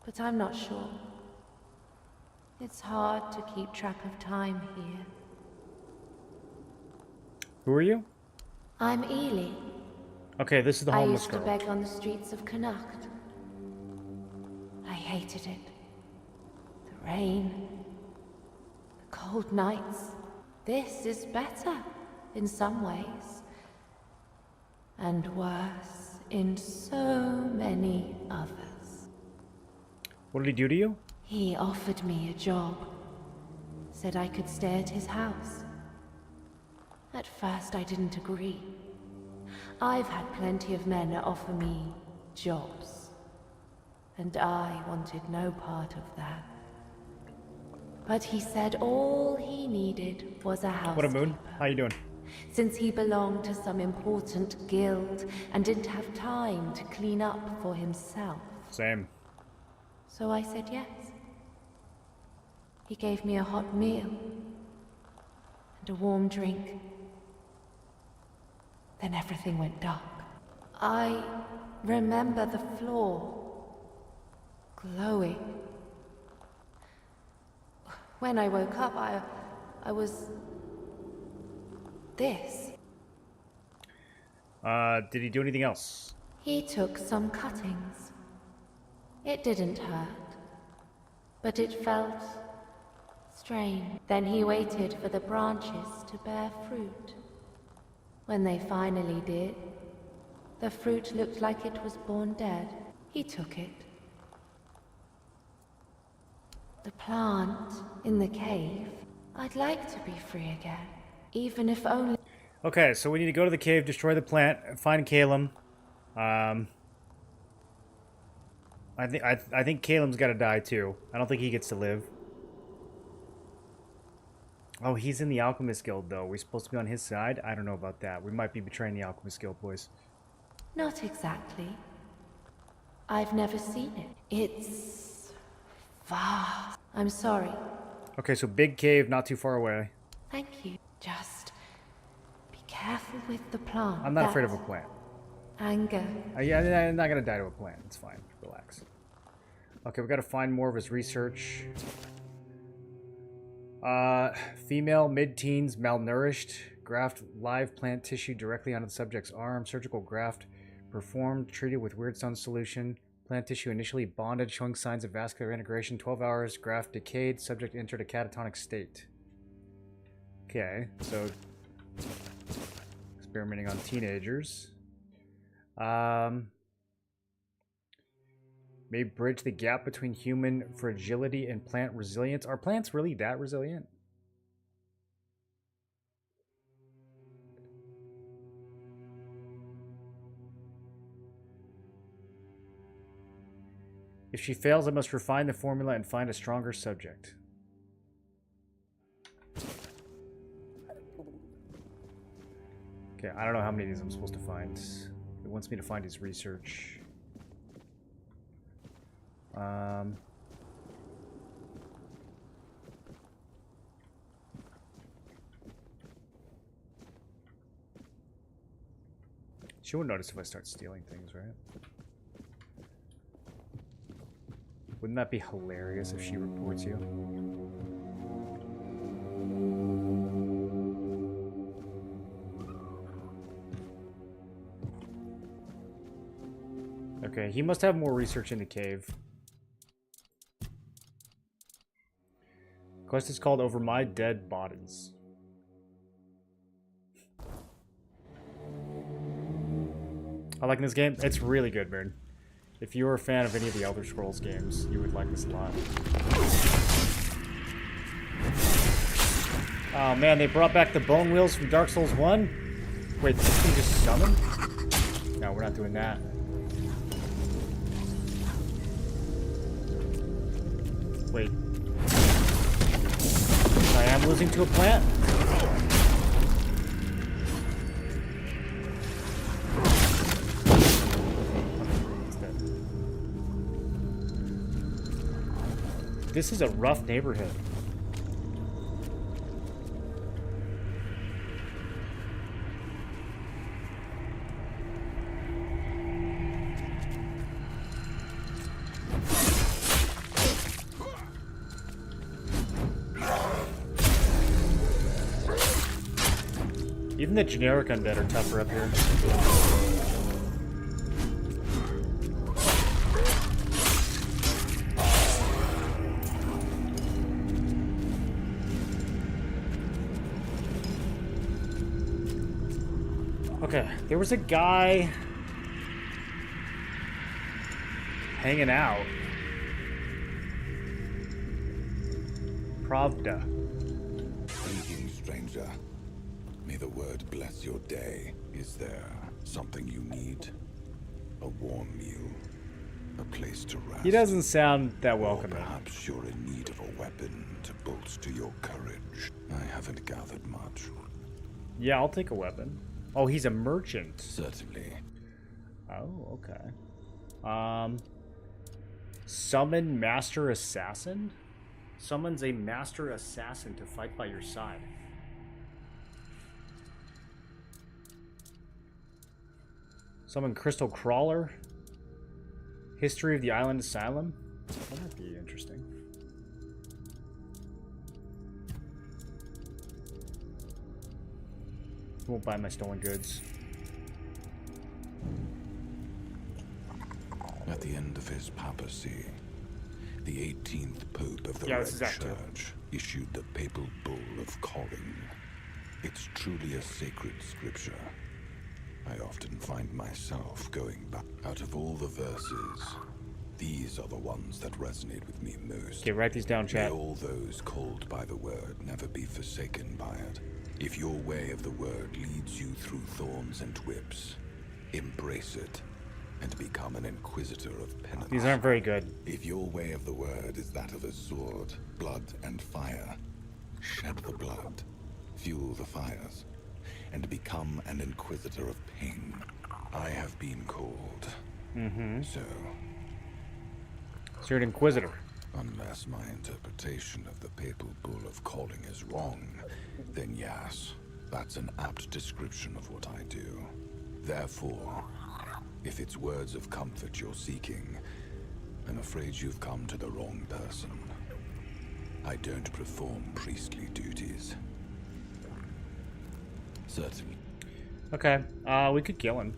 but I'm not sure. It's hard to keep track of time here. Who are you? I'm Ely. Okay, this is the I homeless used to girl. beg on the streets of Connacht. I hated it. The rain, the cold nights. This is better in some ways, and worse in so many others. What did he do to you? He offered me a job. Said I could stay at his house. At first I didn't agree. I've had plenty of men offer me jobs, and I wanted no part of that. But he said all he needed was a housekeeper. What a moon. How you doing? Since he belonged to some important guild and didn't have time to clean up for himself. Same. So I said yes. He gave me a hot meal and a warm drink. Then everything went dark. I remember the floor glowing. When I woke up, I was this. Did he do anything else? He took some cuttings. It didn't hurt, but it felt strange. Then he waited for the branches to bear fruit. When they finally did, the fruit looked like it was born dead. He took it. The plant in the cave. I'd like to be free again, even if only... Okay, so we need to go to the cave, destroy the plant, find Caleb. I think Caleb's got to die too. I don't think he gets to live. Oh, he's in the Alchemist Guild though. We're supposed to be on his side? I don't know about that. We might be betraying the Alchemist Guild, boys. Not exactly. I've never seen it. It's vast. I'm sorry. Okay, so big cave, not too far away. Thank you. Just be careful with the plant. I'm not afraid of a plant. Anger. Yeah, I'm not gonna die to a plant. It's fine. Relax. Okay, we gotta find more of his research. Female, mid-teens, malnourished. Graft live plant tissue directly onto the subject's arm. Surgical graft performed, treated with weirdstone solution. Plant tissue initially bonded, showing signs of vascular integration. 12 hours, graft decayed. Subject entered a catatonic state. Okay, so experimenting on teenagers. May bridge the gap between human fragility and plant resilience. Are plants really that resilient? If she fails, I must refine the formula and find a stronger subject. Okay, I don't know how many of these I'm supposed to find. It wants me to find his research. She won't notice if I start stealing things, right? Wouldn't that be hilarious if she reports you? Okay, he must have more research in the cave. Quest is called Over My Dead Bodies. I like this game. It's really good, Baron. If you're a fan of any of the Elder Scrolls games, you would like this a lot. Oh man, they brought back the bone wheels from Dark Souls 1? Wait, this thing just summoned? No, we're not doing that. Wait. I am losing to a plant? This is a rough neighborhood. Even the generic undead are tougher up here. Okay, there was a guy hanging out. Pravda. Greetings, stranger. May the word bless your day. Is there something you need? A warm meal? A place to rest? He doesn't sound that Or welcoming. perhaps you're in need of a weapon to bolster your courage. I haven't gathered much. Yeah, I'll take a weapon. Oh, he's a merchant. Certainly. Oh, okay. Summon Master Assassin? Summons a Master Assassin to fight by your side. Summon Crystal Crawler. History of the Island Asylum. That might be interesting. Won't buy my stolen goods. At the end of his papacy, the 18th Pope of the Yeah, Red this is Act 2. Church issued the Papal Bull of Calling. It's truly a sacred scripture. I often find myself going back. Out of all the verses, these are the ones that resonate with me most. Okay, write these down, May chat. all those called by the word never be forsaken by it. If your way of the word leads you through thorns and whips, embrace it and become an inquisitor of penance. These aren't very good. If your way of the word is that of a sword, blood, and fire, shed the blood, fuel the fires, and become an inquisitor of pain. I have been called. So you're an inquisitor. unless my interpretation of the Papal Bull of Calling is wrong, then yes, that's an apt description of what I do. Therefore, if it's words of comfort you're seeking, I'm afraid you've come to the wrong person. I don't perform priestly duties. Certainly. Okay, we could kill him.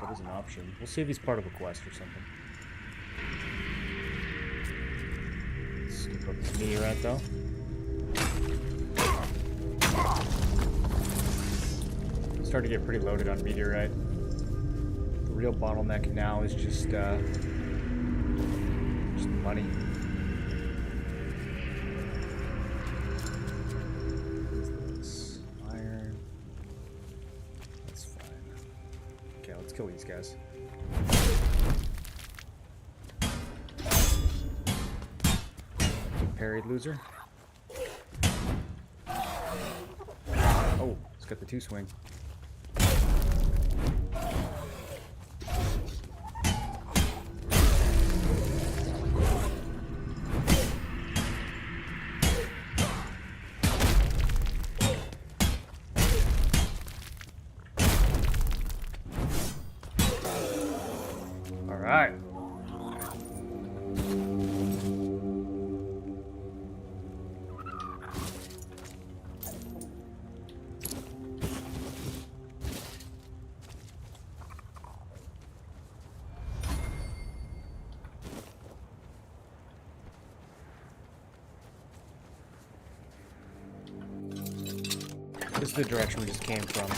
That is an option. We'll see if he's part of a quest or something. Skip up this meteorite, though. Starting to get pretty loaded on meteorite. The real bottleneck now is just money. What is this? Iron. That's fine. Okay, let's kill these guys. Parried, loser. Oh, it's got the two swing. This is the direction we just came from.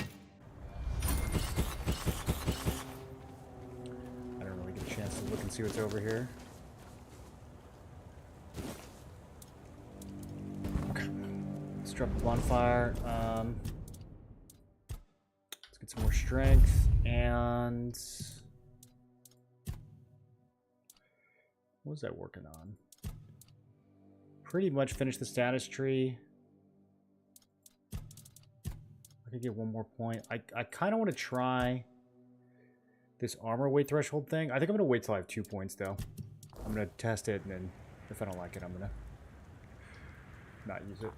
I don't really get a chance to look and see what's over here. Okay. Let's drop the bonfire. Let's get some more strength and... What was I working on? Pretty much finished the status tree. I could get one more point. I kind of want to try this armor weight threshold thing. I think I'm going to wait till I have 2 points, though. I'm going to test it, and then if I don't like it, I'm going to not use it.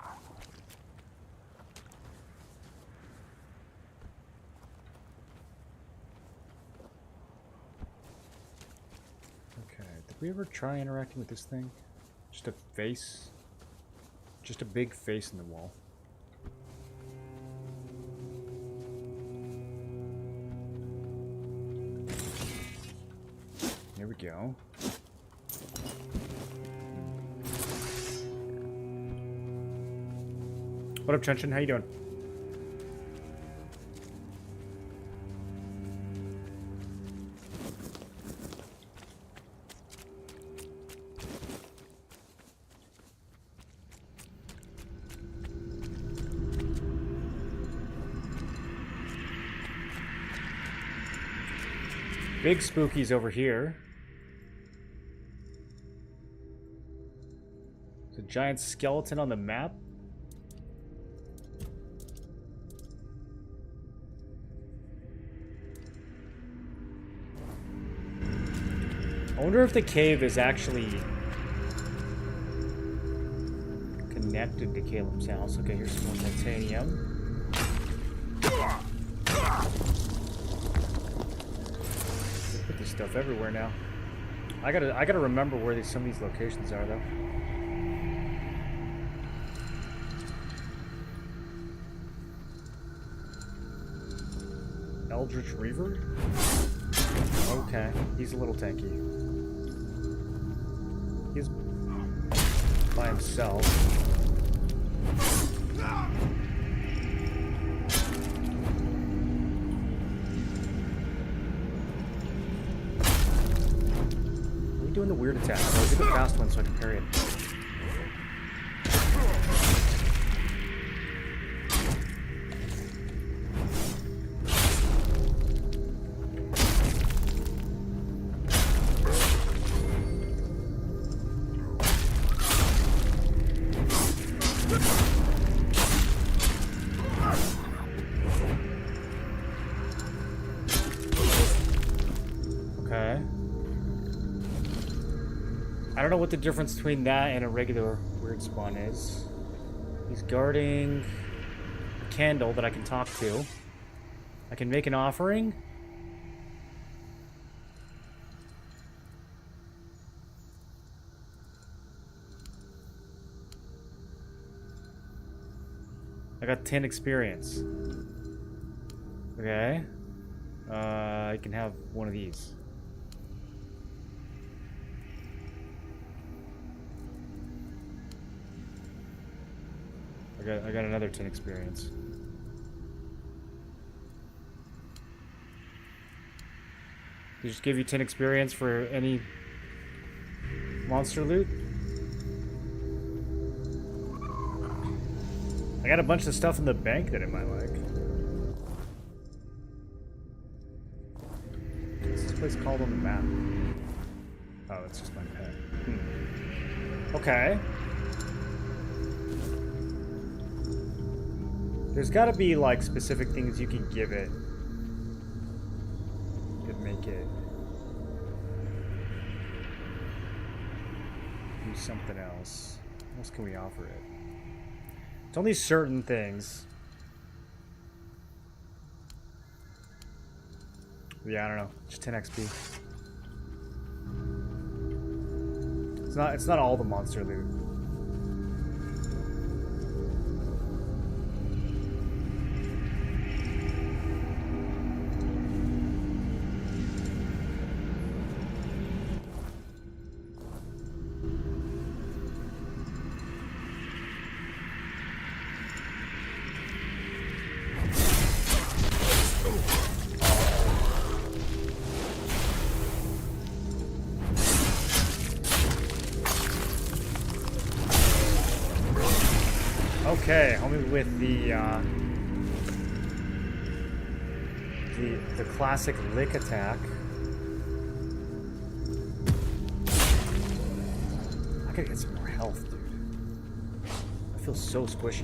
Okay, did we ever try interacting with this thing? Just a face? Just a big face in the wall. There we go. What up, Chunchin? How you doing? Big spookies over here. There's a giant skeleton on the map. I wonder if the cave is actually connected to Caleb's house. Okay, here's some more titanium. Put this stuff everywhere now. I gotta remember where some of these locations are, though. Eldritch Reaver? Okay, he's a little tanky. He's by himself. Are we doing the weird attack? Oh, do the fast one so I can parry it. I don't know what the difference between that and a regular weird spawn is. He's guarding a candle that I can talk to. I can make an offering. I got 10 experience. Okay. I can have one of these. I got another 10 experience. They just give you 10 experience for any monster loot? I got a bunch of stuff in the bank that I might like. What's this place called on the map? Oh, it's just my pet. Okay. There's gotta be, like, specific things you can give it. Could make it do something else. What else can we offer it? It's only certain things. Yeah, I don't know. Just 10 XP. It's not all the monster loot. Okay, homie with the classic lick attack. I gotta get some more health, dude. I feel so squishy.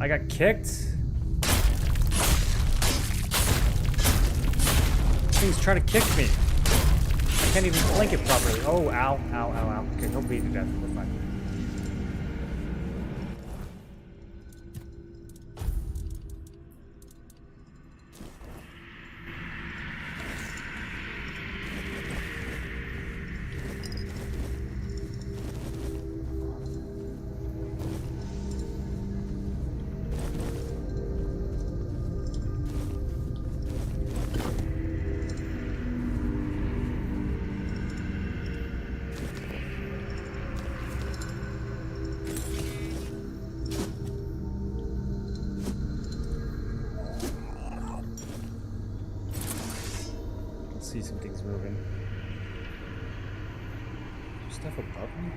I got kicked. This thing's trying to kick me. I can't even blink it properly. Oh, ow, ow, ow, ow. Okay, he'll bleed to death. We're fine. See some things moving. There's stuff above me?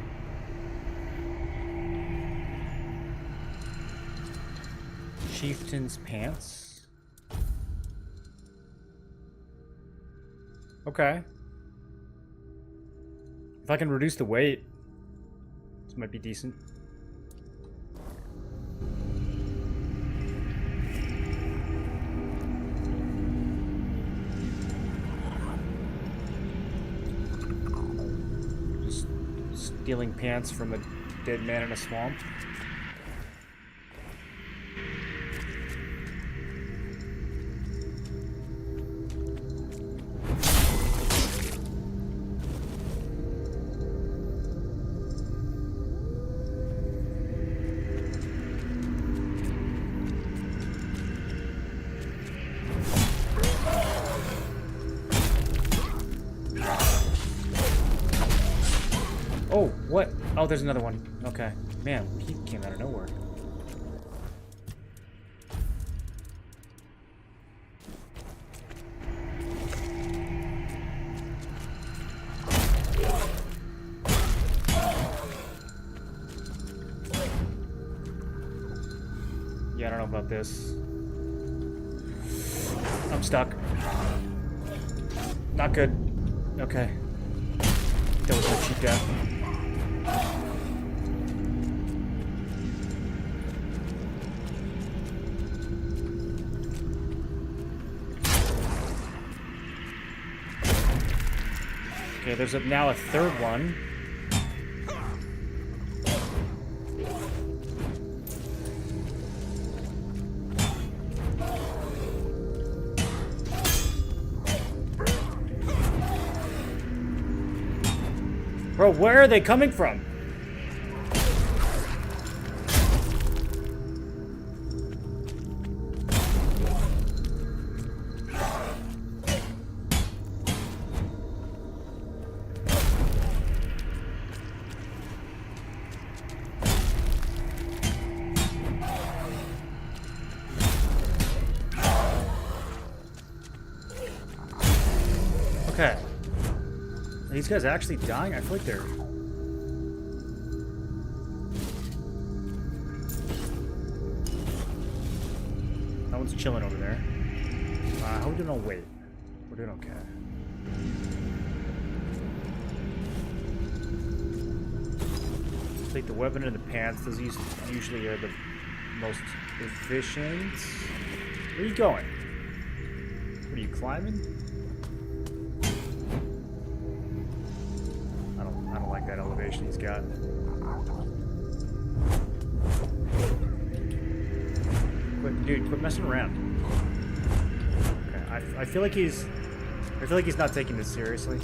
Chieftain's pants? Okay. If I can reduce the weight, this might be decent. Stealing pants from a dead man in a swamp. Oh, what? Oh, there's another one. Okay. Man, he came out of nowhere. Yeah, I don't know about this. I'm stuck. Not good. Okay. That was a cheap death. Okay, there's now a third one. Bro, where are they coming from? Okay. Are these guys actually dying? I feel like they're... That one's chilling over there. How are we doing on weight? We're doing okay. Take the weapon and the pants. Those usually are the most efficient. Where are you going? What are you climbing? I don't like that elevation he's got. Quit messing around. Okay, I feel like he's not taking this seriously.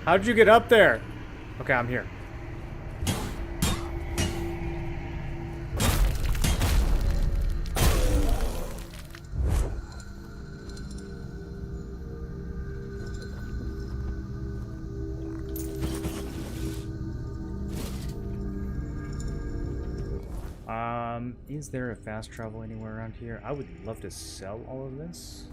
How'd you get up there? Okay, I'm here. Is there a fast travel anywhere around here? I would love to sell all of this.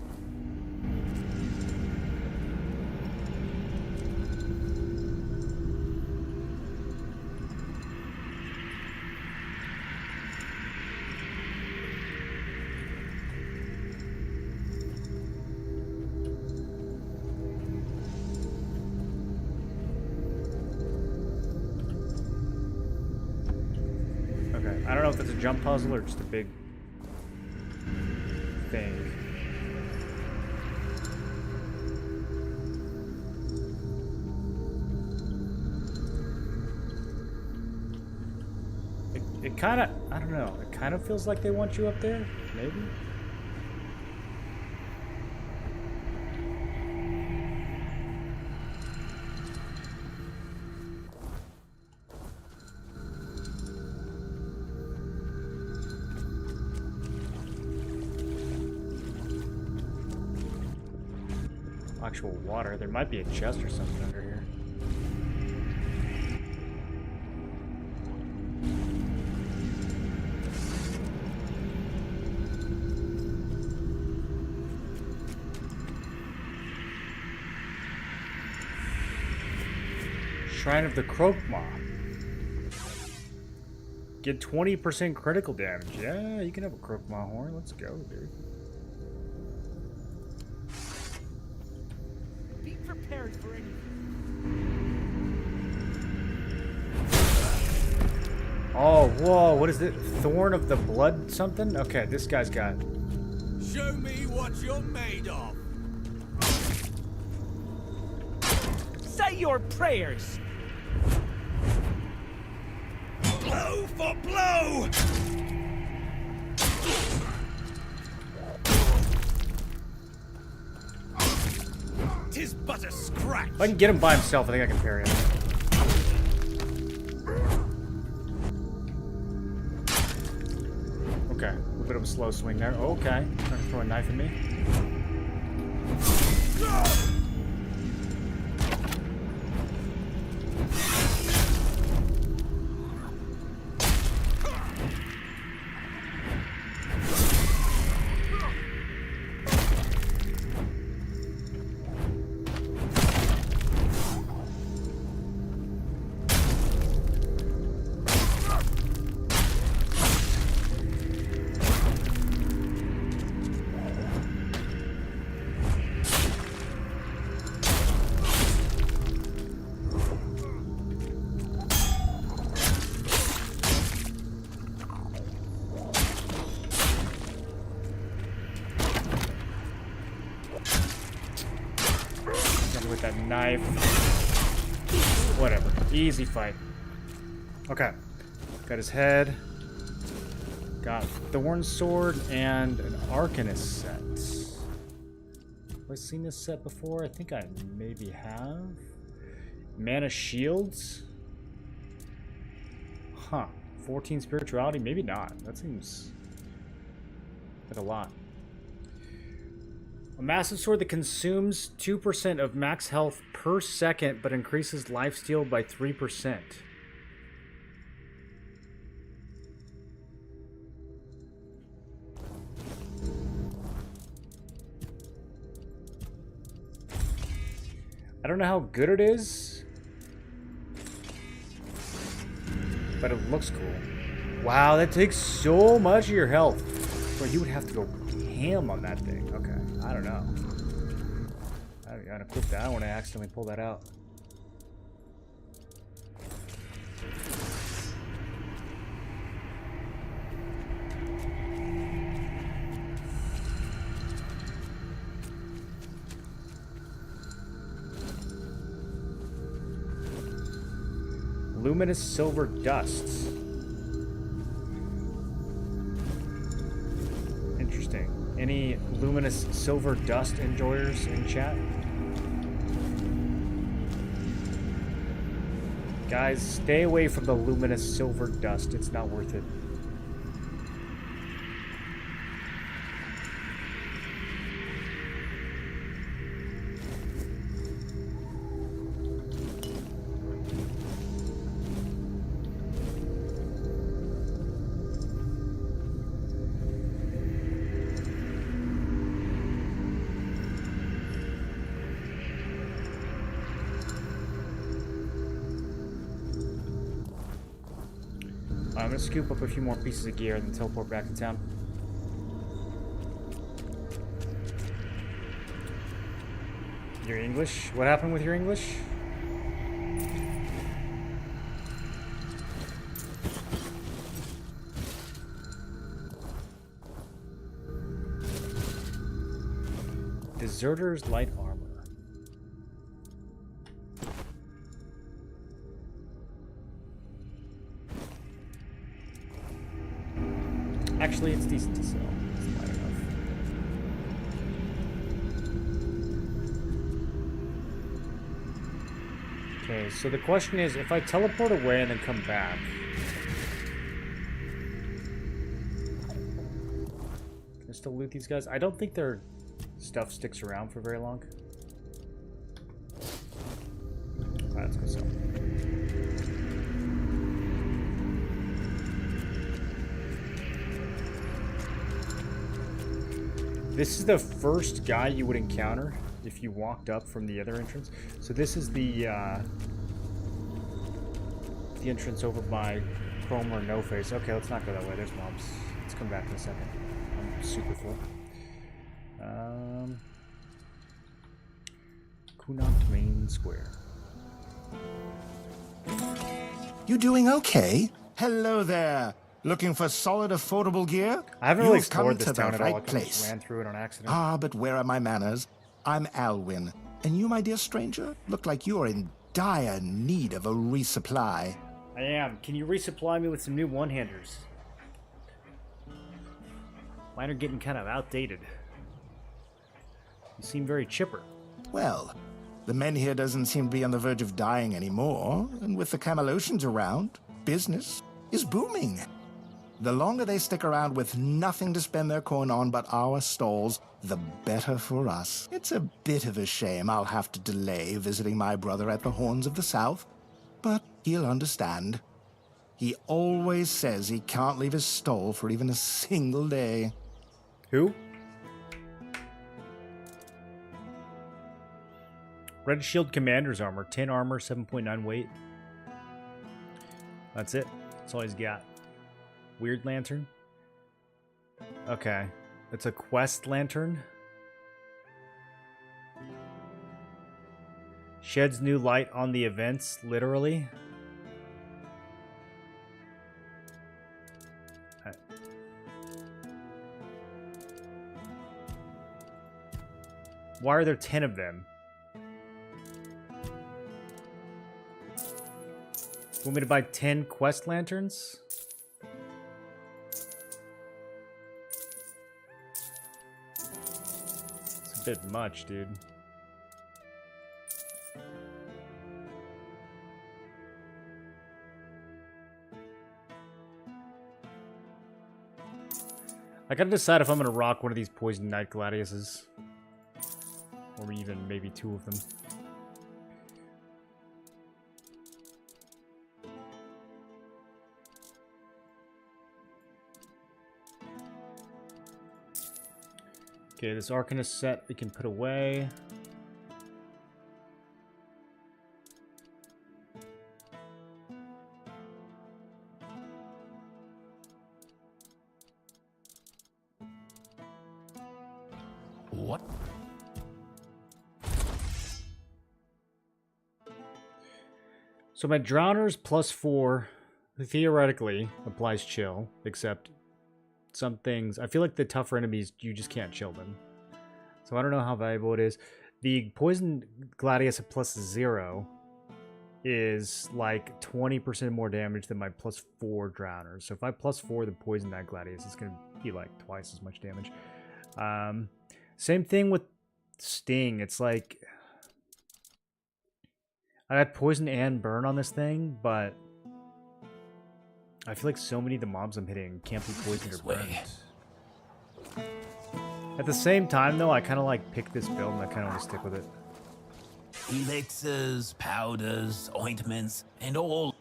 I don't know if it's a jump puzzle or just a big thing. It kind of, I don't know, it kind of feels like they want you up there, maybe? Actual water. There might be a chest or something under here. Shrine of the Krokma. Get 20% critical damage. Yeah, you can have a Krokma horn. Let's go, dude. Prepared for anything. Oh, whoa, what is it? Thorn of the Blood something? Okay, this guy's got... Show me what you're made of. Say your prayers. Blow for blow. Tis but a scratch. If I can get him by himself, I think I can parry him. Okay, a little bit of a slow swing there. Okay, trying to throw a knife at me. With that knife. Whatever. Easy fight. Okay. Got his head. Got Thorn Sword and an Arcanist set. Have I seen this set before? I think I maybe have. Mana Shields? Huh. 14 Spirituality? Maybe not. That seems like a lot. A massive sword that consumes 2% of max health per second, but increases lifesteal by 3%. I don't know how good it is, but it looks cool. Wow, that takes so much of your health. Bro, you would have to go ham on that thing. Okay. I don't know. I gotta equip that. I don't want to accidentally pull that out. Luminous silver dusts. Interesting. Any luminous silver dust enjoyers in chat? Guys, stay away from the luminous silver dust. It's not worth it. gonna scoop up a few more pieces of gear and then teleport back to town. Your English? What happened with your English? Deserter's light armor. Actually, it's decent to sell. It's light enough. Okay, so the question is, if I teleport away and then come back, can I still loot these guys? I don't think their stuff sticks around for very long. Alright, let's go sell. This is the first guy you would encounter if you walked up from the other entrance. So this is the entrance over by Chrome or No Face. Okay, let's not go that way. There's mobs. Let's come back in a second. I'm super full. Kunat Main Square. You doing okay? Hello there. Looking for solid, affordable gear? I haven't really You've come explored this to the town at all. I right kind of place. ran through it on accident. Ah, but where are my manners? I'm Alwyn. And you, my dear stranger, look like you are in dire need of a resupply. I am. Can you resupply me with some new one-handers? Mine are getting kind of outdated. You seem very chipper. Well, the men here doesn't seem to be on the verge of dying anymore, and with the Camelosians around, business is booming. The longer they stick around with nothing to spend their coin on but our stalls, the better for us. It's a bit of a shame I'll have to delay visiting my brother at the Horns of the South, but he'll understand. He always says he can't leave his stall for even a single day. Who? Red Shield Commander's armor. 10 armor, 7.9 weight. That's it. That's all he's got. Weird lantern. Okay. It's a quest lantern. Sheds new light on the events, literally. Why are there 10 of them? Want me to buy 10 quest lanterns? It's a bit much, dude. I gotta decide if I'm gonna rock one of these Poison Knight Gladiuses. Or even maybe 2 of them. Okay, this Arcanist set we can put away. What? So my Drowners +4 theoretically applies chill, except some things, I feel like the tougher enemies, you just can't chill them. So I don't know how valuable it is. The Poison Gladius at +0 is like 20% more damage than my +4 Drowners. So if I +4 the Poison Knight Gladius, it's going to be like twice as much damage. Same thing with Sting. It's like I got Poison and Burn on this thing, but I feel like so many of the mobs I'm hitting can't be poisoned or burned. At the same time, though, I kind of like pick this build and I kind of want to stick with it. Elixirs, powders, ointments, and all.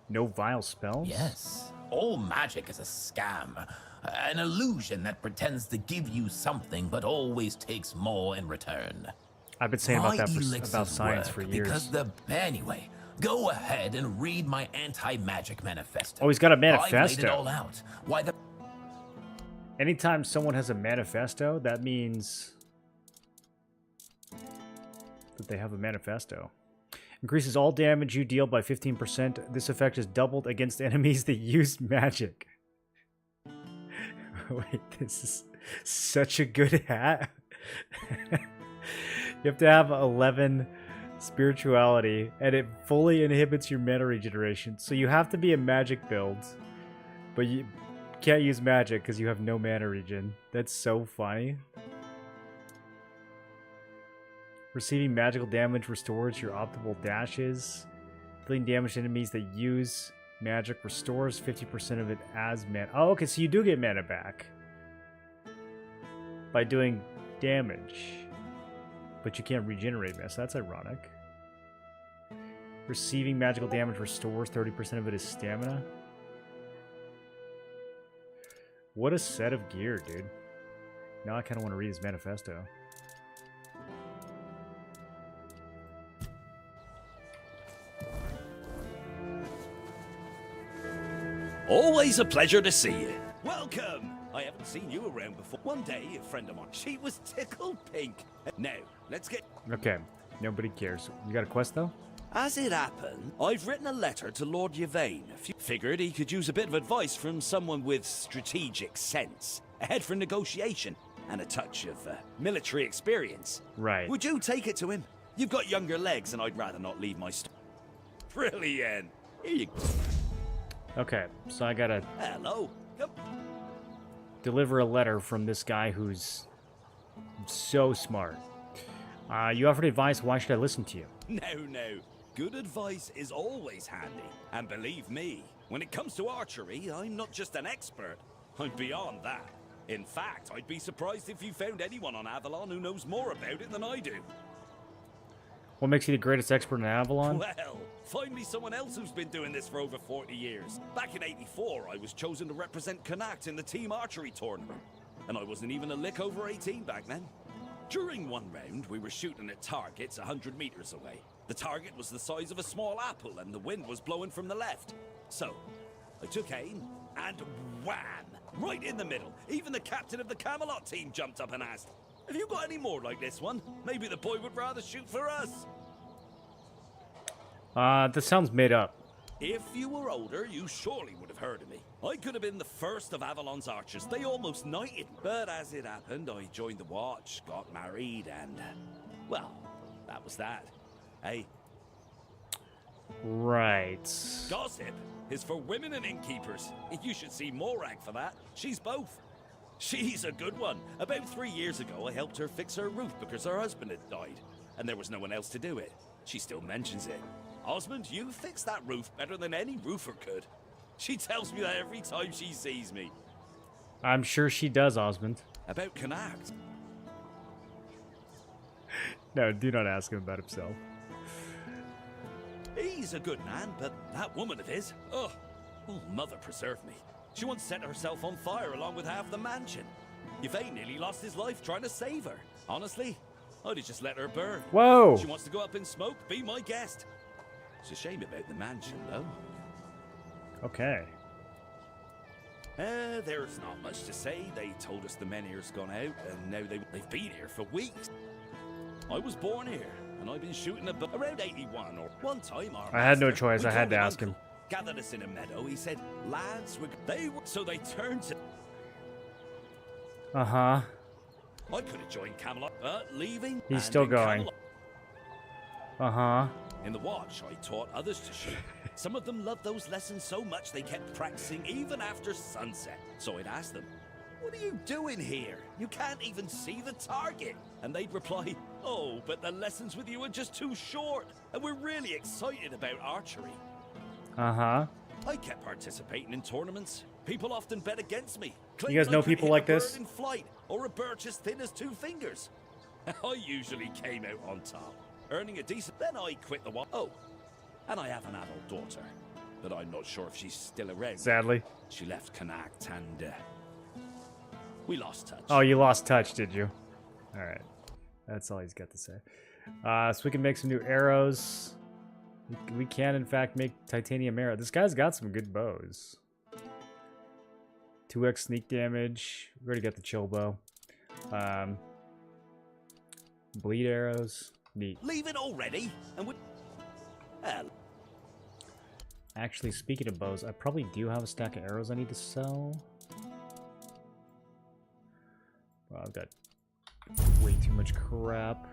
No vile spells? Yes. All magic is a scam. An illusion that pretends to give you something but always takes more in return. I've been saying about that Elixirs about science work for years. Because anyway, Go ahead and read my anti-magic manifesto. Oh, he's got a I've laid it manifesto. all out. Why the... Anytime someone has a manifesto, that means that they have a manifesto. Increases all damage you deal by 15%. This effect is doubled against enemies that use magic. Wait, this is such a good hat. You have to have 11 spirituality, and it fully inhibits your mana regeneration. So you have to be a magic build, but you can't use magic because you have no mana regen. That's so funny. Receiving magical damage restores your optimal dashes. Dealing damage to enemies that use magic restores 50% of it as mana. Oh, okay, so you do get mana back by doing damage, but you can't regenerate mana, so that's ironic. Receiving magical damage restores 30% of it as stamina. What a set of gear, dude. Now I kind of want to read his manifesto. Always a pleasure to see you. Welcome. I haven't seen you around before. One day, a friend of mine, she was tickled pink. Now, let's get... Okay, nobody cares. You got a quest, though? As it happened, I've written a letter to Lord Yvain. Figured he could use a bit of advice from someone with strategic sense. A head for negotiation and a touch of military experience. Right. Would you take it to him? You've got younger legs and I'd rather not leave my... Brilliant. Here you go. Okay, so I gotta Hello. Come. deliver a letter from this guy who's so smart. You offered advice, why should I listen to you? No. Good advice is always handy. And believe me, when it comes to archery, I'm not just an expert. I'm beyond that. In fact, I'd be surprised if you found anyone on Avalon who knows more about it than I do. What makes you the greatest expert in Avalon? Well, find me someone else who's been doing this for over 40 years. Back in '84, I was chosen to represent Connacht in the team archery tournament. And I wasn't even a lick over 18 back then. During one round, we were shooting at targets 100 meters away. The target was the size of a small apple and the wind was blowing from the left. So, I took aim and wham! Right in the middle. Even the captain of the Camelot team jumped up and asked, "Have you got any more like this one? Maybe the boy would rather shoot for us." This sounds made up. If you were older, you surely would have heard of me. I could have been the first of Avalon's archers. They almost knighted me. But as it happened, I joined the watch, got married, and... well, that was that. Hey? Right. Gossip is for women and innkeepers. You should see Morag for that. She's both. She's a good one. About 3 years ago, I helped her fix her roof because her husband had died. And there was no one else to do it. She still mentions it. "Osmond, you fixed that roof better than any roofer could." She tells me that every time she sees me. I'm sure she does, Osmond. About Connacht. No, do not ask him about himself. He's a good man, but that woman of his, oh, mother preserve me. She once set herself on fire along with half the mansion. Yvain nearly lost his life trying to save her. Honestly, I'd have just let her burn. Whoa! She wants to go up in smoke, be my guest. It's a shame about the mansion, though. Okay. There's not much to say. They told us the men here's gone out, and now they've been here for weeks. I was born here, and I've been shooting around 81 or one time. I had no choice. I had to ask him. Gathered us in a meadow. He said, "Lads, so they turned to." Uh-huh. I could have joined Camelot, but leaving. He's still going. Camelot. Uh-huh. In the watch, I taught others to shoot. Some of them loved those lessons so much they kept practicing even after sunset. So I'd ask them, "What are you doing here? You can't even see the target." And they'd reply, "Oh, but the lessons with you are just too short, and we're really excited about archery." Uh-huh. I kept participating in tournaments. People often bet against me. You guys know people like this? In flight, or a birch as thin as 2 fingers. I usually came out on top, earning a decent. Then I quit the watch. Oh, and I have an adult daughter, but I'm not sure if she's still around. Sadly. She left Connacht and we lost touch. Oh, you lost touch, did you? All right. That's all he's got to say. So we can make some new arrows. We can, in fact, make titanium arrow. This guy's got some good bows. 2x sneak damage. We already got the chill bow. Bleed arrows. Neat. Leave it already, and we. Actually, speaking of bows, I probably do have a stack of arrows I need to sell. Well, I've got way too much crap.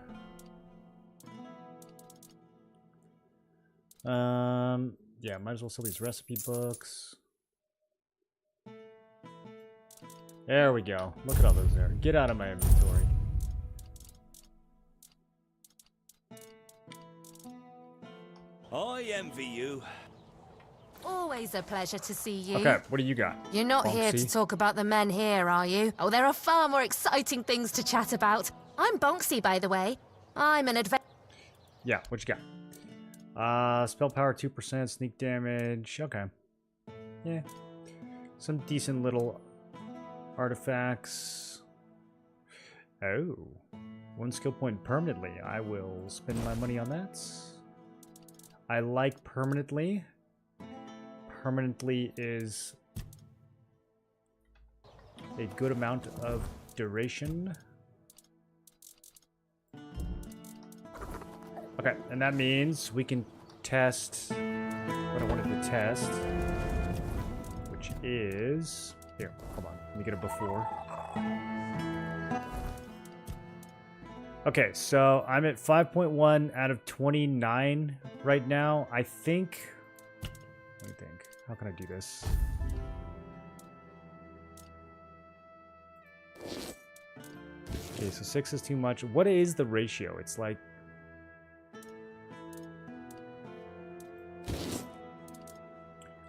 Yeah, might as well sell these recipe books. There we go. Look at all those there. Get out of my inventory. I envy you. Always a pleasure to see you. Okay, what do you got? You're not here to Bonksy? talk about the men here, are you? Oh, there are far more exciting things to chat about. I'm Bonksy, by the way. I'm an adventurer. Yeah, what you got? Spell power 2%, sneak damage. Okay. Yeah. Some decent little artifacts. Oh. 1 skill point permanently. I will spend my money on that. I like permanently. Permanently is a good amount of duration. Okay, and that means we can test what I wanted to test, which is... Here, hold on. Let me get it before. Okay, so I'm at 5.1 out of 29 right now. I think... Let me think. How can I do this? Okay, so 6 is too much. What is the ratio? It's like...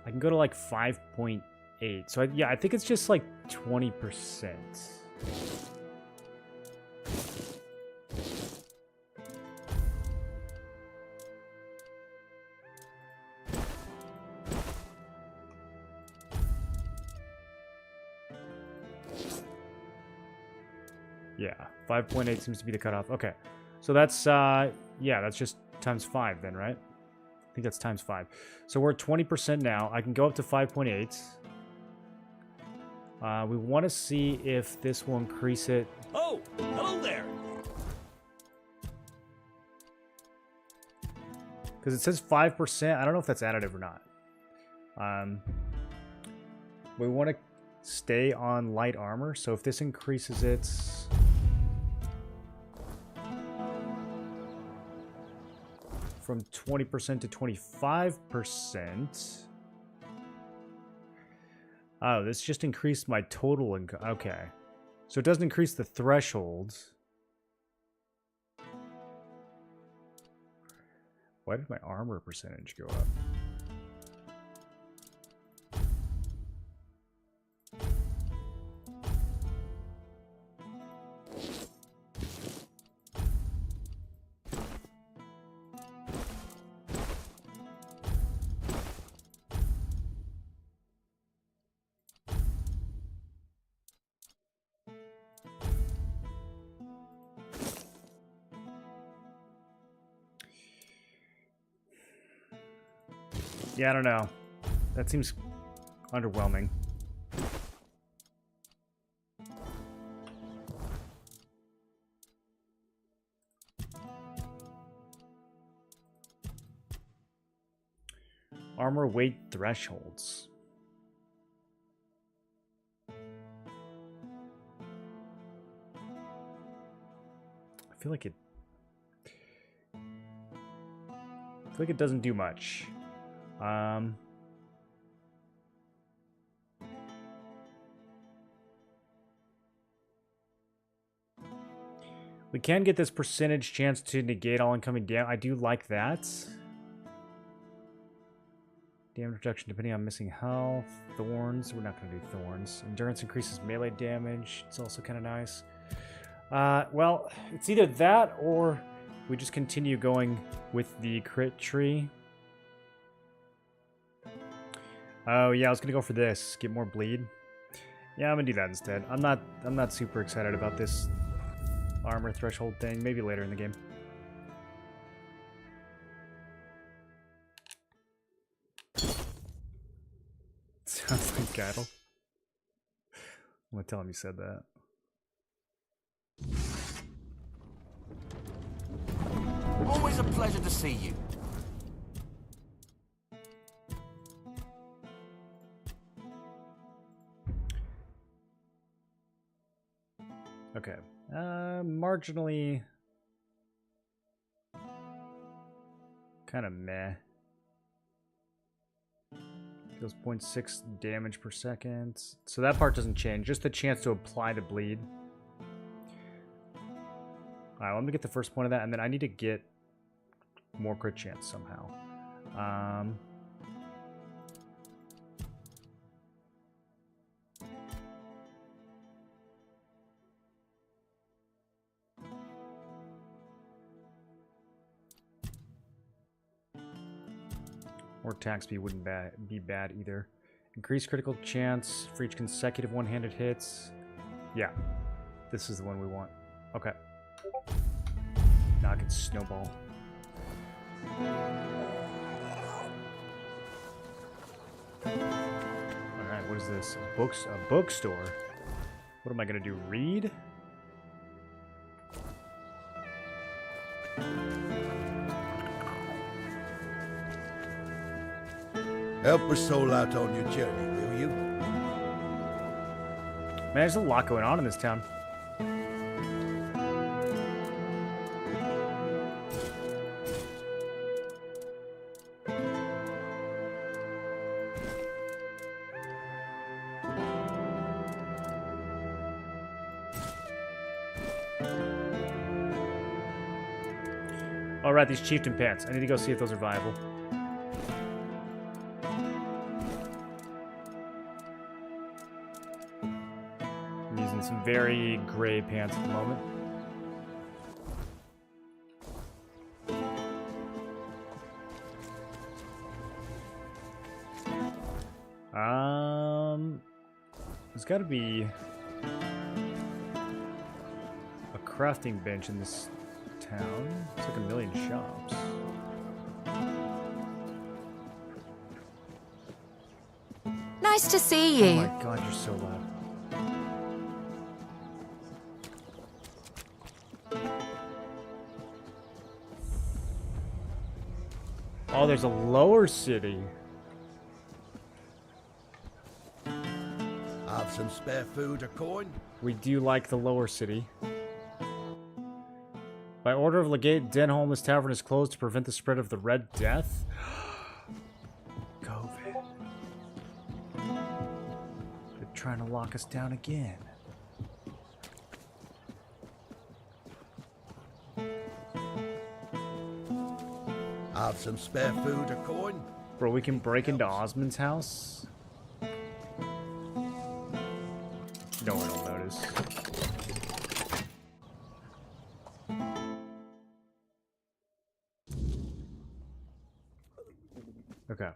I can go to like 5.8. So yeah, I think it's just like 20%. Yeah, 5.8 seems to be the cutoff. Okay, so that's, yeah, that's just times 5 then, right? I think that's times 5. So we're at 20% now. I can go up to 5.8. We want to see if this will increase it. Oh, hello there. Because it says 5%. I don't know if that's additive or not. We want to stay on light armor. So if this increases it... from 20% to 25%. Oh, this just increased my total income. Okay. So it doesn't increase the threshold. Why did my armor percentage go up? Yeah, I don't know. That seems underwhelming. Armor weight thresholds. I feel like it doesn't do much. We can get this percentage chance to negate all incoming damage. I do like that. Damage reduction depending on missing health. Thorns. We're not going to do thorns. Endurance increases melee damage. It's also kind of nice. Well, it's either that or we just continue going with the crit tree. Oh yeah, I was gonna go for this. Get more bleed. Yeah, I'm gonna do that instead. I'm not super excited about this armor threshold thing. Maybe later in the game. Sounds like cattle. I'm gonna tell him you said that. Always a pleasure to see you. Okay. Marginally kind of meh. Deals 0.6 damage per second. So that part doesn't change. Just the chance to apply the bleed. Alright, let me get the first point of that, and then I need to get more crit chance somehow. Or attack speed wouldn't be bad either. Increased critical chance for each consecutive one-handed hits. Yeah, this is the one we want. Okay. Now I can snowball. Alright, what is this? A bookstore? What am I gonna do? Read? Help a soul out on your journey, will you? Man, there's a lot going on in this town. Alright, these chieftain pants. I need to go see if those are viable. I'm using some very gray pants at the moment. There's got to be a crafting bench in this town. It's like a million shops. Nice to see you. Oh my god, you're so loud. Oh, there's a lower city. Have some spare food or coin? We do like the lower city. By order of Legate Denholm, this tavern is closed to prevent the spread of the Red Death. COVID. They're trying to lock us down again. Have some spare food or coin? Bro, we can break into Osmond's house? No one will notice. Okay.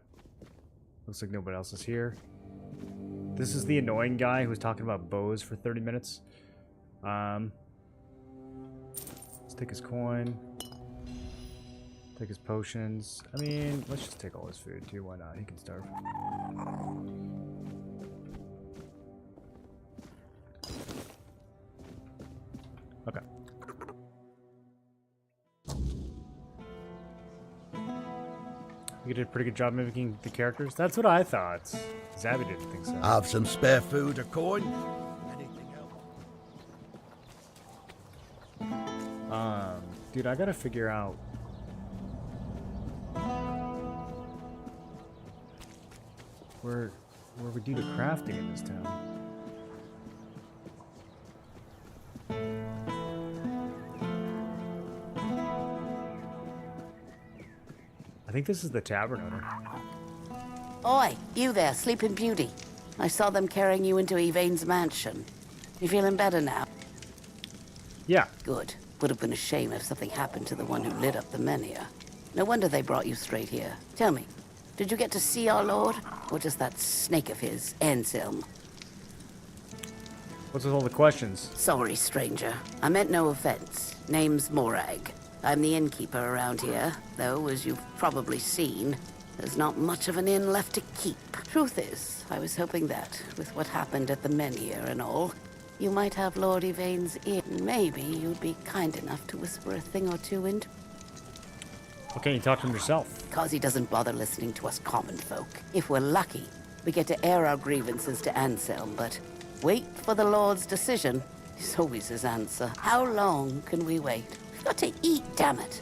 Looks like nobody else is here. This is the annoying guy who was talking about bows for 30 minutes. Let's take his coin. Take his potions. I mean, let's just take all his food too. Why not? He can starve. Okay. You did a pretty good job mimicking the characters. That's what I thought. Zabby didn't think so. Have some spare food or coin? Anything else? Dude, I gotta figure out where we do the crafting in this town. I think this is the tavern owner. Oi, you there, Sleeping Beauty. I saw them carrying you into Yvain's mansion. You feeling better now? Yeah. Good. Would have been a shame if something happened to the one who lit up the Menhir. No wonder they brought you straight here. Tell me, did you get to see our lord? Or just that snake of his, Anselm? What's with all the questions? Sorry, stranger. I meant no offense. Name's Morag. I'm the innkeeper around here, though, as you've probably seen, there's not much of an inn left to keep. Truth is, I was hoping that, with what happened at the Menhir and all, you might have Lord Yvain's ear. Maybe you'd be kind enough to whisper a thing or two into... Okay, you talk to him yourself. Because he doesn't bother listening to us common folk. If we're lucky, we get to air our grievances to Anselm, but wait for the Lord's decision is always his answer. How long can we wait? We've got to eat, damn it.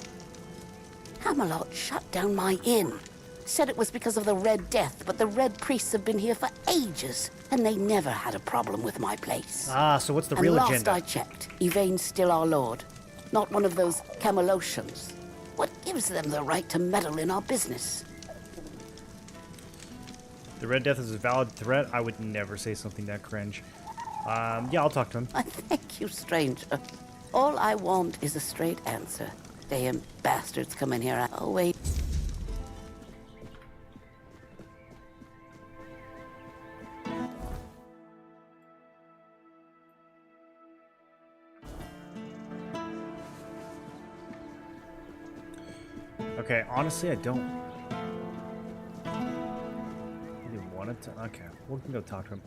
Camelot shut down my inn. Said it was because of the Red Death, but the Red Priests have been here for ages, and they never had a problem with my place. Ah, so what's the real agenda? And last I checked, Yvain's still our lord. Not one of those Camelocians. What gives them the right to meddle in our business? The Red Death is a valid threat. I would never say something that cringe. Yeah, I'll talk to him. Thank you, stranger. All I want is a straight answer. Damn bastards come in here. I'll wait. Okay, honestly, I don't really want to. Okay, we can go talk to him.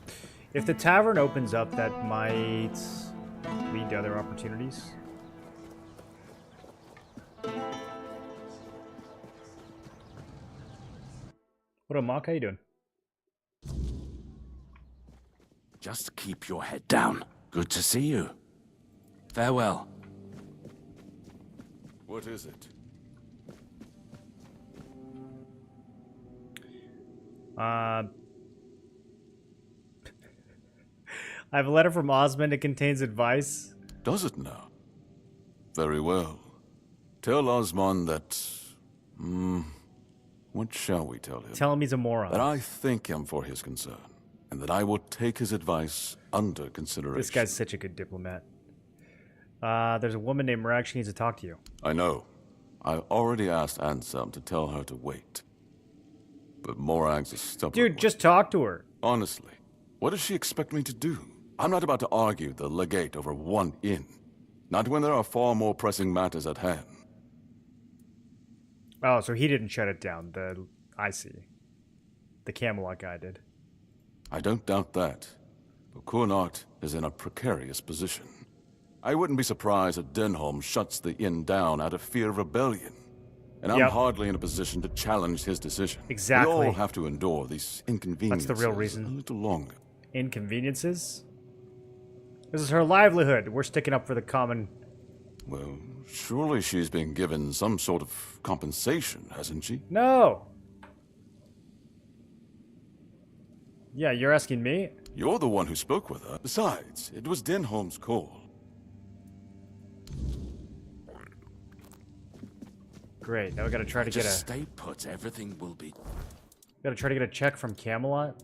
If the tavern opens up, that might lead to other opportunities. What up, Mark? How you doing? Just keep your head down. Good to see you. Farewell. What is it? I have a letter from Osmond. It contains advice. Does it now? Very well. Tell Osmond that... what shall we tell him? Tell him he's a moron. That I thank him for his concern, and that I will take his advice under consideration. This guy's such a good diplomat. There's a woman named Rag. She needs to talk to you. I know. I already asked Anselm to tell her to wait. But Morag's a stubborn Dude, just talk to her. Honestly, what does she expect me to do? I'm not about to argue the legate over one inn. Not when there are far more pressing matters at hand. Oh, so he didn't shut it down. I see. The Camelot guy did. I don't doubt that. But Cournart is in a precarious position. I wouldn't be surprised if Denholm shuts the inn down out of fear of rebellion. And I'm hardly in a position to challenge his decision. Exactly. We all have to endure these inconveniences. That's the real reason. A little longer. Inconveniences? This is her livelihood. We're sticking up for the common... Well, surely she's been given some sort of compensation, hasn't she? No! Yeah, you're asking me? You're the one who spoke with her. Besides, it was Denholm's call. Great. Now we gotta try to get a... Just stay put. Everything will be... Gotta try to get a check from Camelot.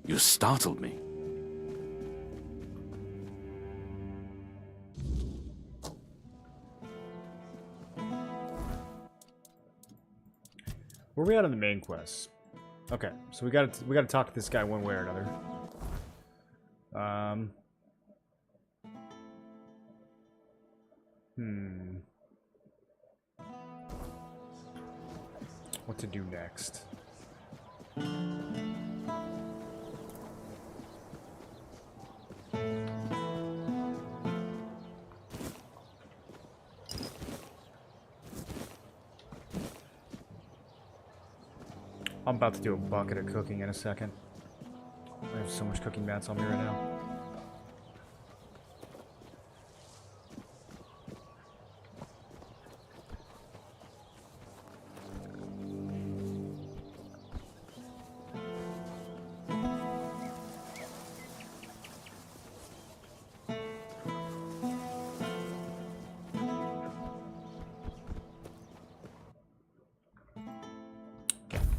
You startled me. Where are we at on the main quest? Okay, so we gotta talk to this guy one way or another. What to do next? I'm about to do a bucket of cooking in a second. I have so much cooking mats on me right now.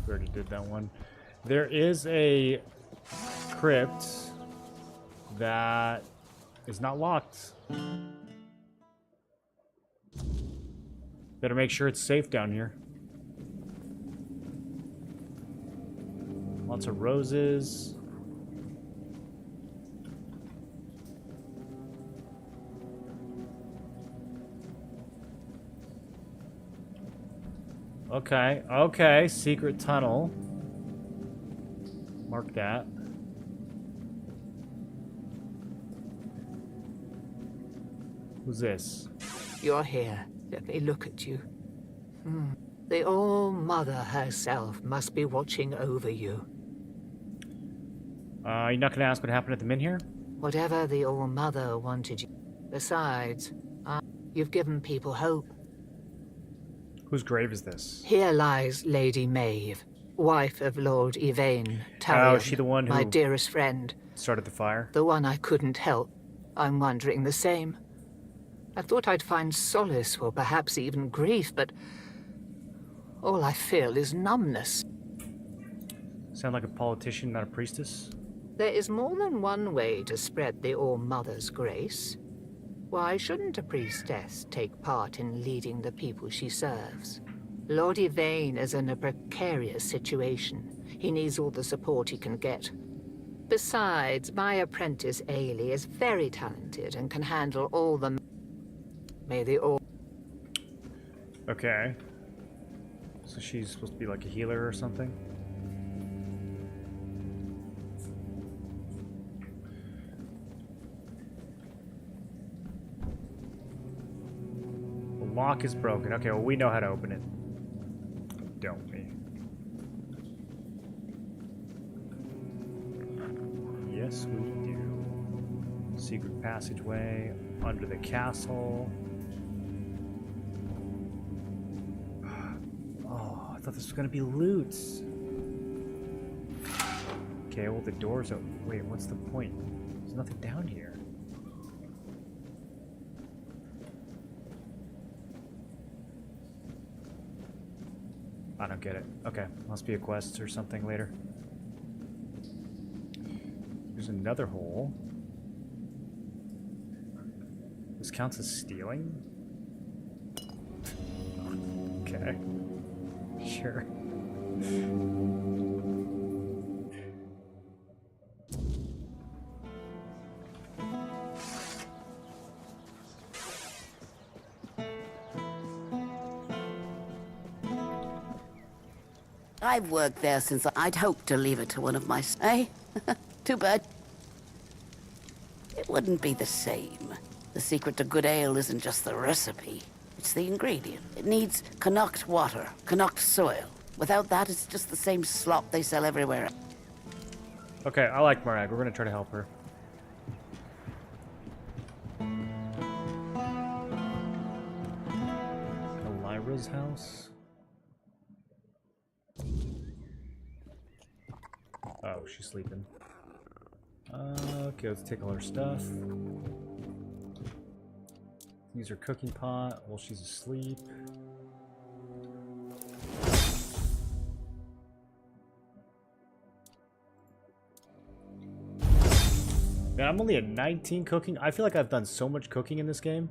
Already did that one. There is a crypt that is not locked. Better make sure it's safe down here. Lots of roses. Okay, okay, secret tunnel. Mark that. Who's this? You're here. Let me look at you. The All-Mother herself must be watching over you. You're not gonna ask what happened at the Min here? Whatever the All-Mother wanted you. Besides, you've given people hope. Whose grave is this? Here lies Lady Maeve, wife of Lord Yvain Tarrion, Oh, is she the one who my dearest friend. started the fire? The one I couldn't help. I'm wondering the same. I thought I'd find solace or perhaps even grief, but all I feel is numbness. Sound like a politician, not a priestess? There is more than one way to spread the All-Mother's grace. Why shouldn't a priestess take part in leading the people she serves? Lord Yvain is in a precarious situation. He needs all the support he can get. Besides, my apprentice Ailey is very talented and can handle all the... May the all... Okay. So she's supposed to be like a healer or something? The lock is broken. Okay, well we know how to open it. Don't we? Yes, we do. Secret passageway under the castle. Oh, I thought this was gonna be loot. Okay, well the door's open. Wait, what's the point? There's nothing down here. I don't get it. Okay, must be a quest or something later. There's another hole. This counts as stealing? Okay. Sure. I've worked there since I'd hoped to leave it to one of my... Eh? Too bad. It wouldn't be the same. The secret to good ale isn't just the recipe. It's the ingredient. It needs Connacht water, Connacht soil. Without that, it's just the same slop they sell everywhere. Okay, I like Marag. We're gonna try to help her. Elira's house? Oh, she's sleeping. Okay, let's take all her stuff. Use her cooking pot while she's asleep. Man, I'm only at 19 cooking. I feel like I've done so much cooking in this game.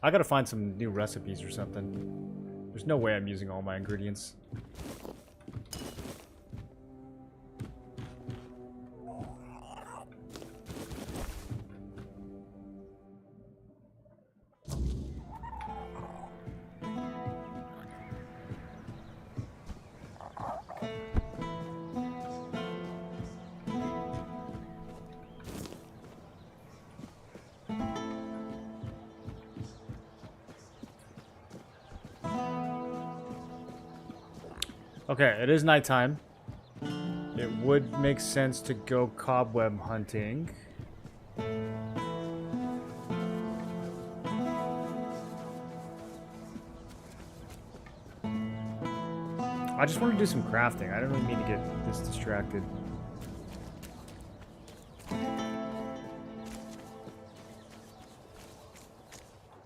I gotta find some new recipes or something. There's no way I'm using all my ingredients. Okay, it is nighttime. It would make sense to go cobweb hunting. I just want to do some crafting. I don't really mean to get this distracted.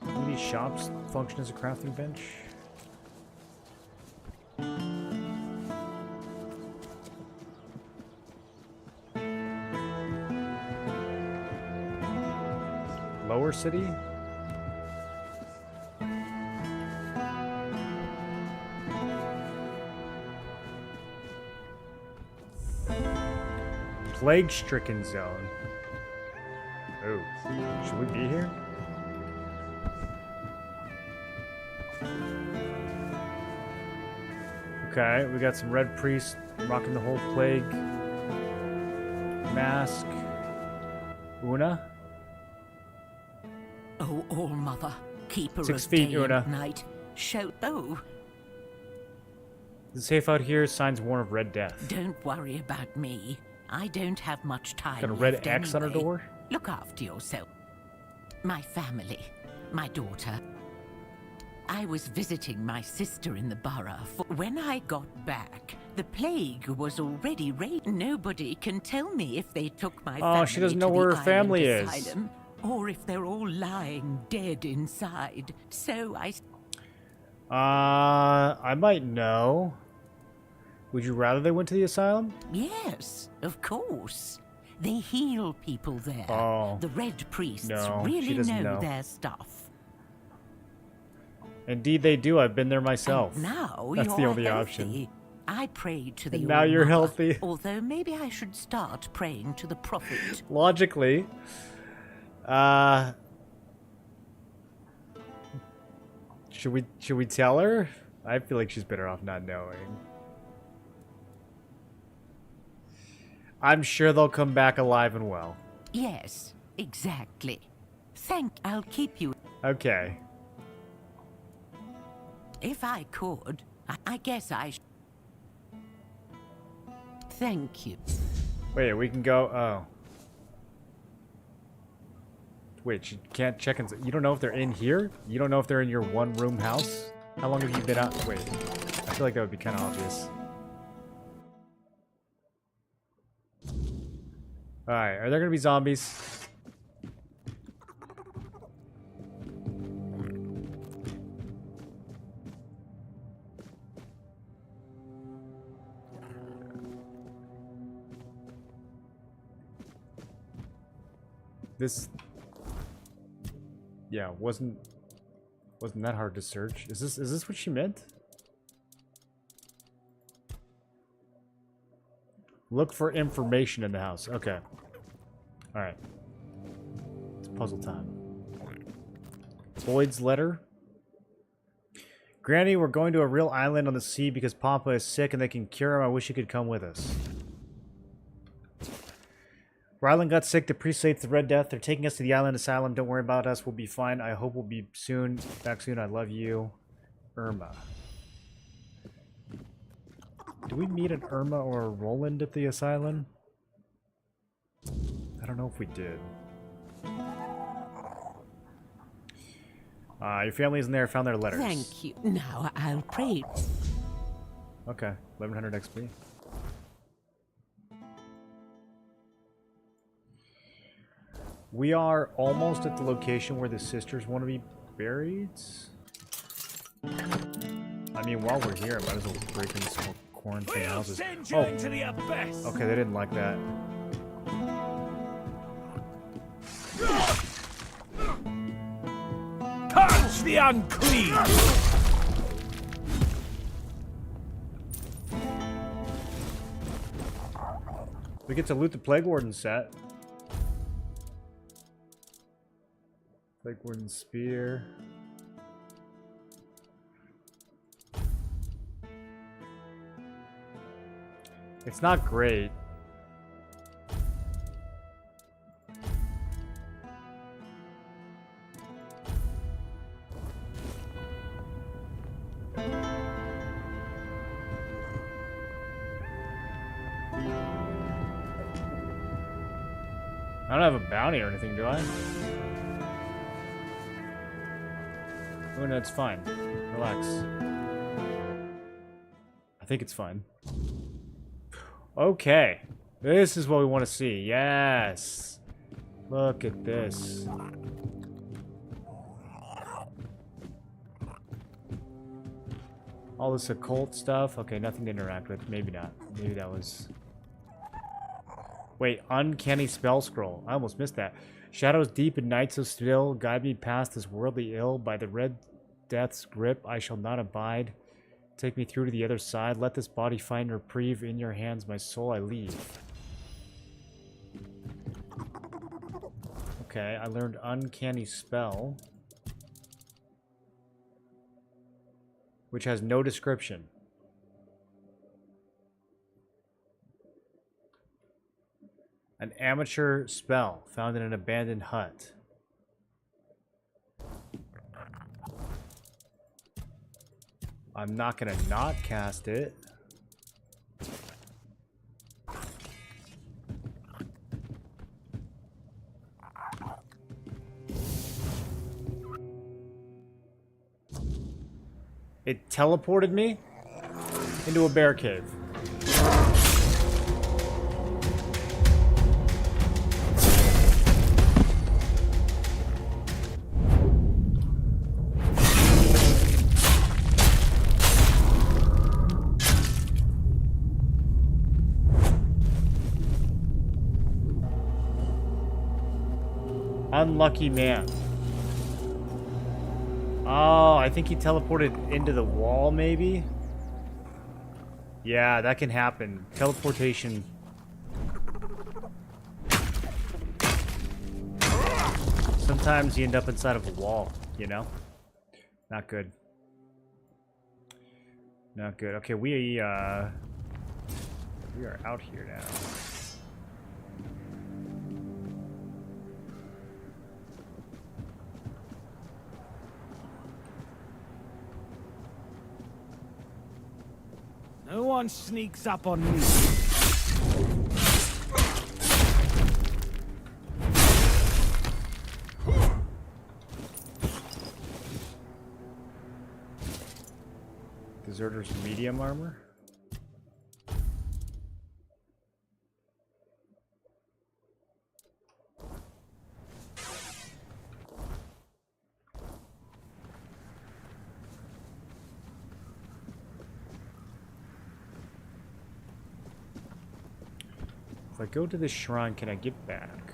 Do these shops function as a crafting bench? Door City. Plague-stricken zone. Oh, should we be here? Okay, we got some red priests rocking the whole plague mask. Una? Oh, All-Mother, keeper 6 of feet, day Una. and night, show... Oh, The safe out here, signs warn of red death. don't worry about me. I don't have much time Got a red left X on her anyway. door? Look after yourself. My family, my daughter. I was visiting my sister in the borough. When I got back, the plague was already raging. Nobody can tell me if they took my family she doesn't know to where the her family island is. asylum, or if they're all lying dead inside. So I might know. Would you rather they went to the asylum? Yes, of course. They heal people there. Oh. The Red Priests No, she really doesn't know know. their stuff. Indeed they do. I've been there myself. And now That's you're the only healthy. option. I prayed to the And now you're All-Mother, healthy. Although maybe I should start praying to the Prophet. Logically. Should we tell her? I feel like she's better off not knowing. I'm sure they'll come back alive and well. Yes, exactly. I'll keep you. Okay. If I could, I guess I should. Thank you. Wait, we can go. Oh. Wait, you can't check in. You don't know if they're in here? You don't know if they're in your one-room house? How long have you been out? Wait. I feel like that would be kind of obvious. Alright, are there going to be zombies? This... Yeah, wasn't that hard to search. Is this what she meant? Look for information in the house. Okay. Alright. It's puzzle time. Boyd's letter. Granny, we're going to a real island on the sea because Papa is sick and they can cure him. I wish you could come with us. Rylan got sick. The priest said it's the Red Death. They're taking us to the island asylum. Don't worry about us. We'll be fine. I hope we'll be back soon. I love you. Irma. Do we meet an Irma or a Roland at the asylum? I don't know if we did. Your family isn't there. Found their letters. Thank you. Now I'll pray. Okay. 1100 XP. We are almost at the location where the sisters want to be buried. I mean, while we're here, I might as well break into some more quarantine houses. Oh, into the abyss. Okay, they didn't like that. Catch the unclean. We get to loot the Plague Warden set. Plague Warden Spear. It's not great. I don't have a bounty or anything, do I? Oh no, it's fine. Relax. I think it's fine. Okay. This is what we want to see. Yes. Look at this. All this occult stuff. Okay, nothing to interact with. Maybe not. Maybe that was... Wait, uncanny spell scroll. I almost missed that. Shadows deep and night so still, guide me past this worldly ill. By the red death's grip I shall not abide. Take me through to the other side. Let this body find reprieve. In your hands my soul I leave. Okay, I learned Uncanny Spell, which has no description. An amateur spell found in an abandoned hut. I'm not gonna not cast it. It teleported me into a bear cave. Unlucky man. Oh, I think he teleported into the wall, maybe? Yeah, that can happen. Teleportation. Sometimes you end up inside of a wall, you know? Not good. Not good. Okay, we are out here now. No one sneaks up on me. Deserter's medium armor. If I go to this shrine, can I get back?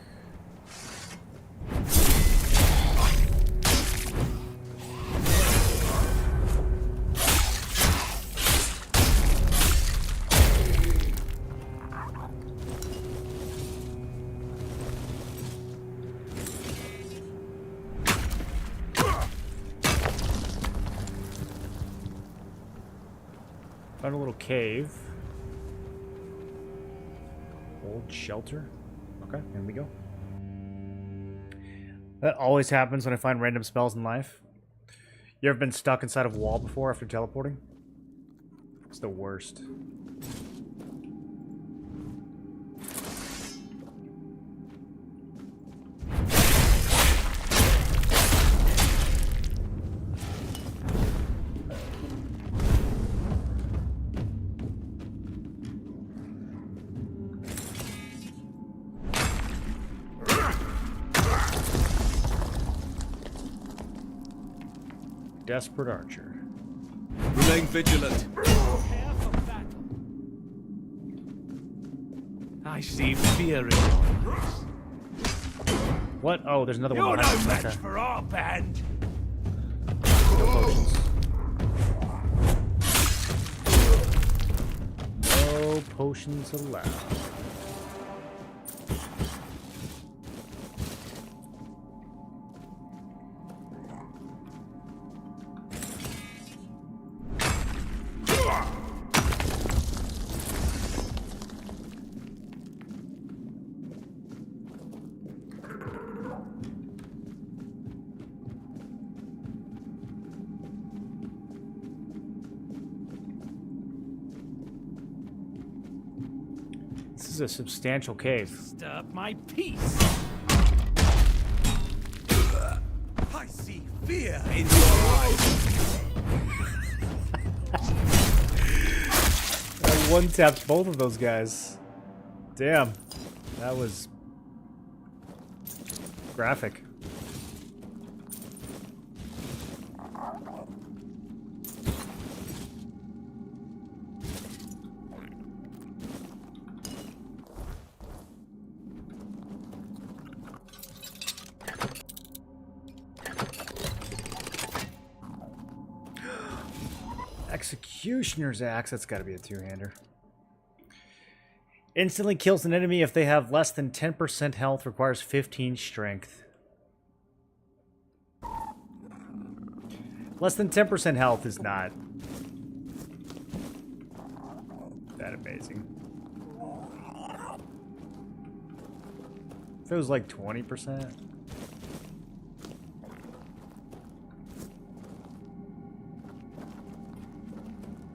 Found a little cave. Old shelter. Okay, here we go. That always happens when I find random spells in life. You ever been stuck inside of a wall before after teleporting? It's the worst. Desperate archer. Remain vigilant. I see fear in your eyes. What? Oh, there's another You're one. no behind match for our band. No potions. No potions allowed. This is a substantial cave. Disturb my peace. I see fear in your eyes. I one-tapped both of those guys. Damn. That was graphic. Executioner's Axe. That's got to be a two-hander. Instantly kills an enemy if they have less than 10% health. Requires 15 strength. Less than 10% health is not that amazing. If it was like 20%.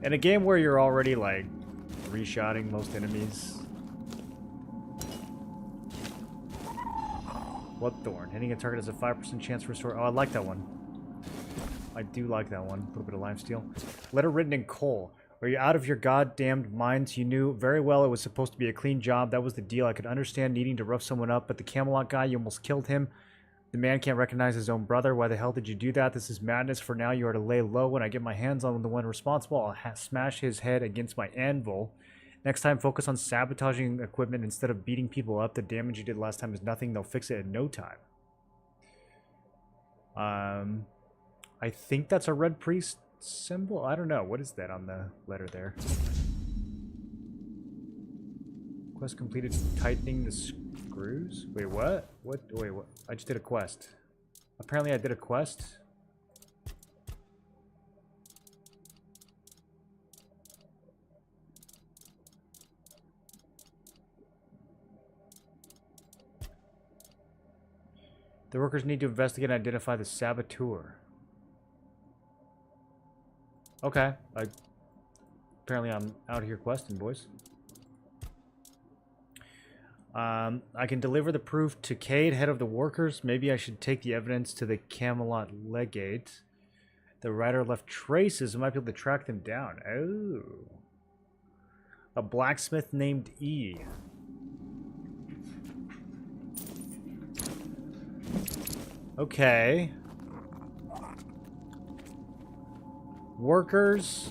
In a game where you're already like three-shotting most enemies. What thorn? Hitting a target has a 5% chance to restore. Oh, I like that one. I do like that one. A little bit of lifesteal. Letter written in coal. Are you out of your goddamned minds? You knew very well it was supposed to be a clean job. That was the deal. I could understand needing to rough someone up, but the Camelot guy, you almost killed him. The man can't recognize his own brother. Why the hell did you do that? This is madness. For now, you are to lay low. When I get my hands on the one responsible, I'll smash his head against my anvil. Next time, focus on sabotaging equipment instead of beating people up. The damage you did last time is nothing. They'll fix it in no time. I think that's a red priest symbol. I don't know. What is that on the letter there? Quest completed. Tightening the screws? Wait, what? Wait, what? I just did a quest. Apparently I did a quest. The workers need to investigate and identify the saboteur. Okay. Apparently I'm out here questing, boys. I can deliver the proof to Cade, head of the workers. Maybe I should take the evidence to the Camelot legate. The writer left traces. I might be able to track them down. Oh. A blacksmith named E. Okay. Workers,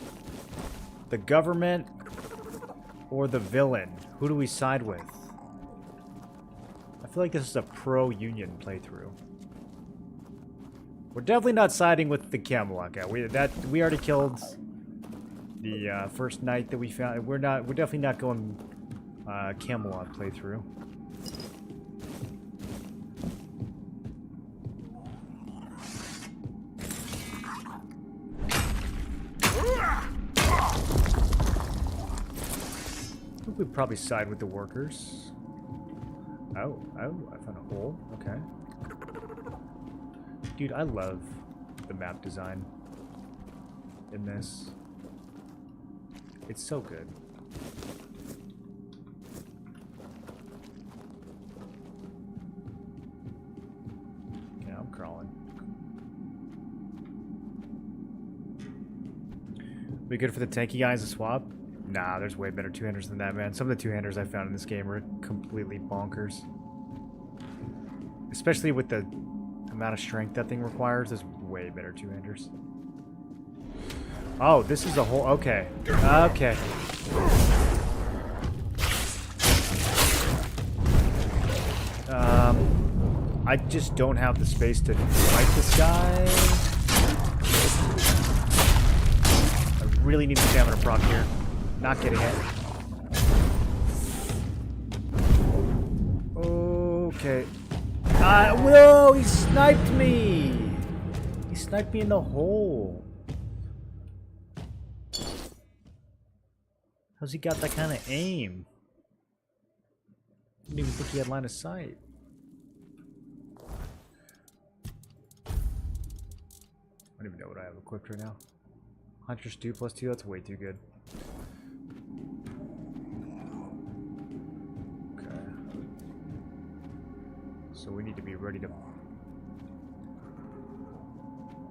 the government, or the villain? Who do we side with? I feel like this is a pro-union playthrough. We're definitely not siding with the Camelot guy. We already killed the first knight that we found. We're definitely not going Camelot playthrough. I think we'd probably side with the workers. Oh, I found a hole. Okay. Dude, I love the map design in this. It's so good. Yeah, I'm crawling. We good for the tanky guys to swap? Nah, there's way better two-handers than that, man. Some of the two-handers I found in this game are completely bonkers. Especially with the amount of strength that thing requires, there's way better two-handers. Oh, this is a whole... Okay. Okay. I just don't have the space to fight this guy. I really need the stamina proc here. Not getting it. Okay. Whoa! He sniped me! He sniped me in the hole. How's he got that kind of aim? I didn't even think he had line of sight. I don't even know what I have equipped right now. Hunter's 2 plus 2, that's way too good. So we need to be ready to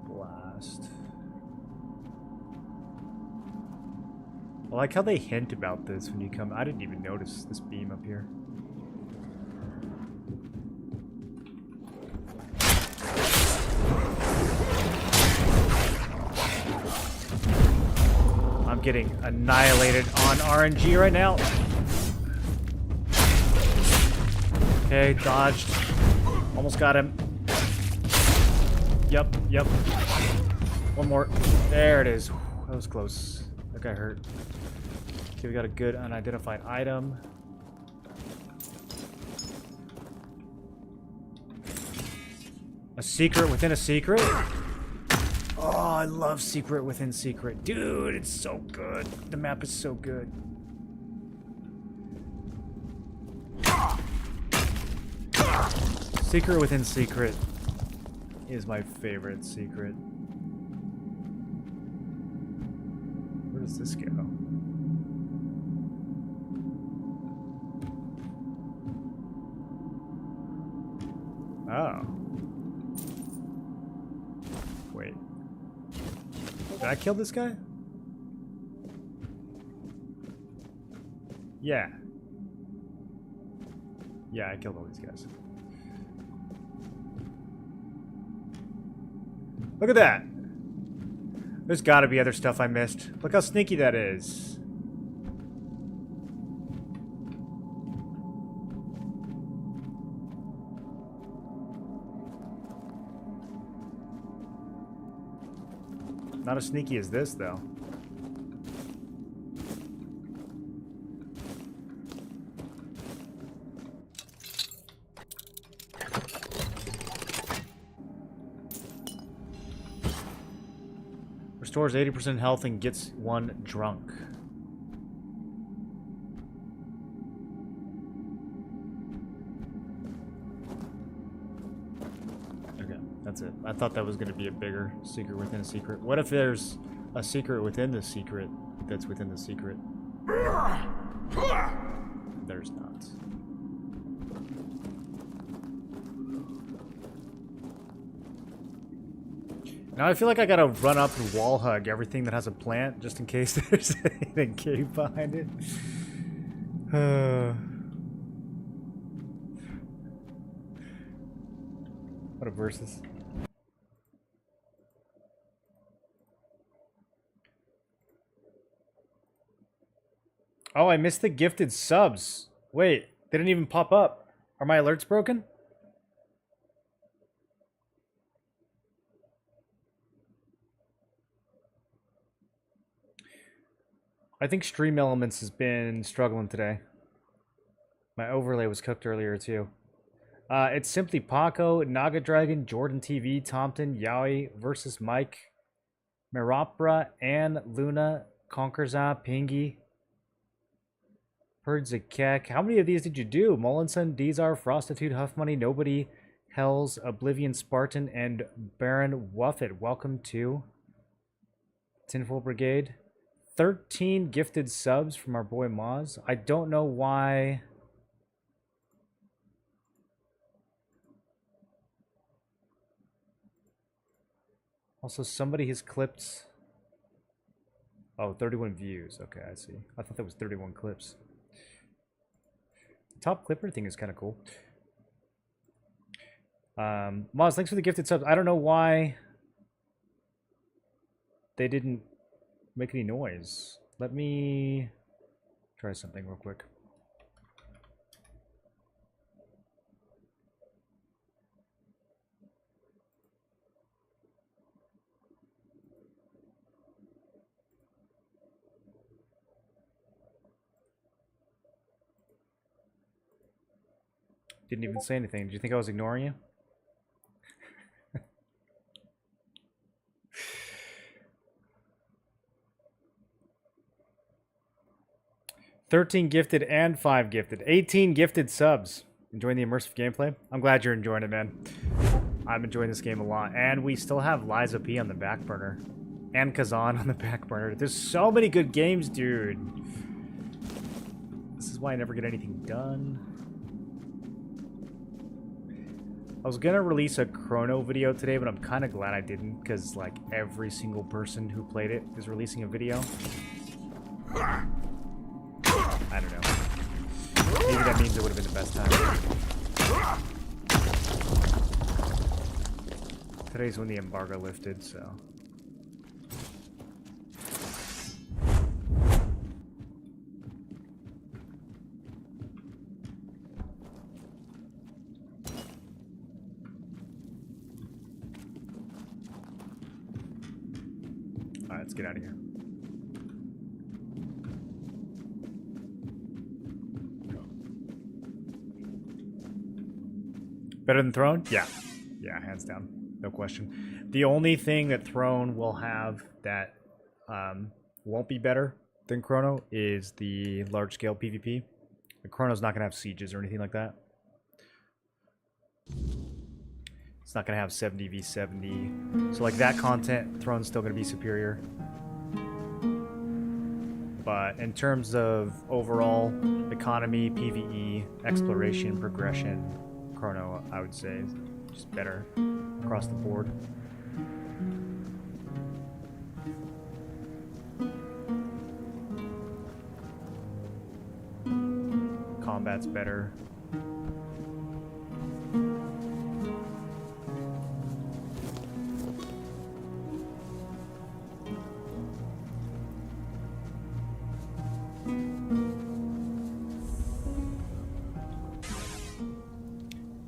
blast. I like how they hint about this when you come. I didn't even notice this beam up here. I'm getting annihilated on RNG right now. Okay, dodged. Almost got him. Yep. One more. There it is. that was close. That guy hurt. Okay, we got a good unidentified item. A secret within a secret? Oh, I love secret within secret. Dude, it's so good. The map is so good. Secret within secret is my favorite secret. Where does this go? Oh. Wait. Did I kill this guy? Yeah. Yeah, I killed all these guys. Look at that! There's gotta be other stuff I missed. Look how sneaky that is. Not as sneaky as this, though. Restores 80% health and gets one drunk. Okay, that's it. I thought that was going to be a bigger secret within a secret. What if there's a secret within the secret that's within the secret? There's not. Now I feel like I gotta run up and wall hug everything that has a plant just in case there's anything cave behind it. What a versus. Oh, I missed the gifted subs. Wait, they didn't even pop up. Are my alerts broken? I think Stream Elements has been struggling today. My overlay was cooked earlier too. It's simply Paco, Naga Dragon, Jordan TV, Tompton, Yaoi versus Mike, Meropra, Ann, Luna, Conquerza, Pingy, Perdzakek. How many of these did you do? Mullinson, Dizar, Frostitude, Huffmoney, Nobody, Hells, Oblivion, Spartan, and Baron Wuffet. Welcome to Tinfoil Brigade. 13 gifted subs from our boy Moz. I don't know why. Also, somebody has clipped. Oh, 31 views. Okay, I see. I thought that was 31 clips. Top clipper thing is kind of cool. Moz, thanks for the gifted subs. I don't know why they didn't make any noise. Let me try something real quick. Didn't even say anything. Did you think I was ignoring you? 13 gifted and 5 gifted. 18 gifted subs. Enjoying the immersive gameplay? I'm glad you're enjoying it, man. I'm enjoying this game a lot. And we still have Liza P on the back burner. And Kazan on the back burner. There's so many good games, dude. This is why I never get anything done. I was gonna release a Chrono video today, but I'm kind of glad I didn't, because like every single person who played it is releasing a video. I don't know. Maybe that means it would have been the best time. Today's when the embargo lifted, so. Alright, let's get out of here. Better than Throne? Yeah. Yeah, hands down. No question. The only thing that Throne will have that won't be better than Chrono is the large-scale PvP. The Chrono's not going to have sieges or anything like that. It's not going to have 70v70. So like that content, Throne's still going to be superior. But in terms of overall economy, PvE, exploration, progression, Chrono, I would say, is just better across the board. Combat's better.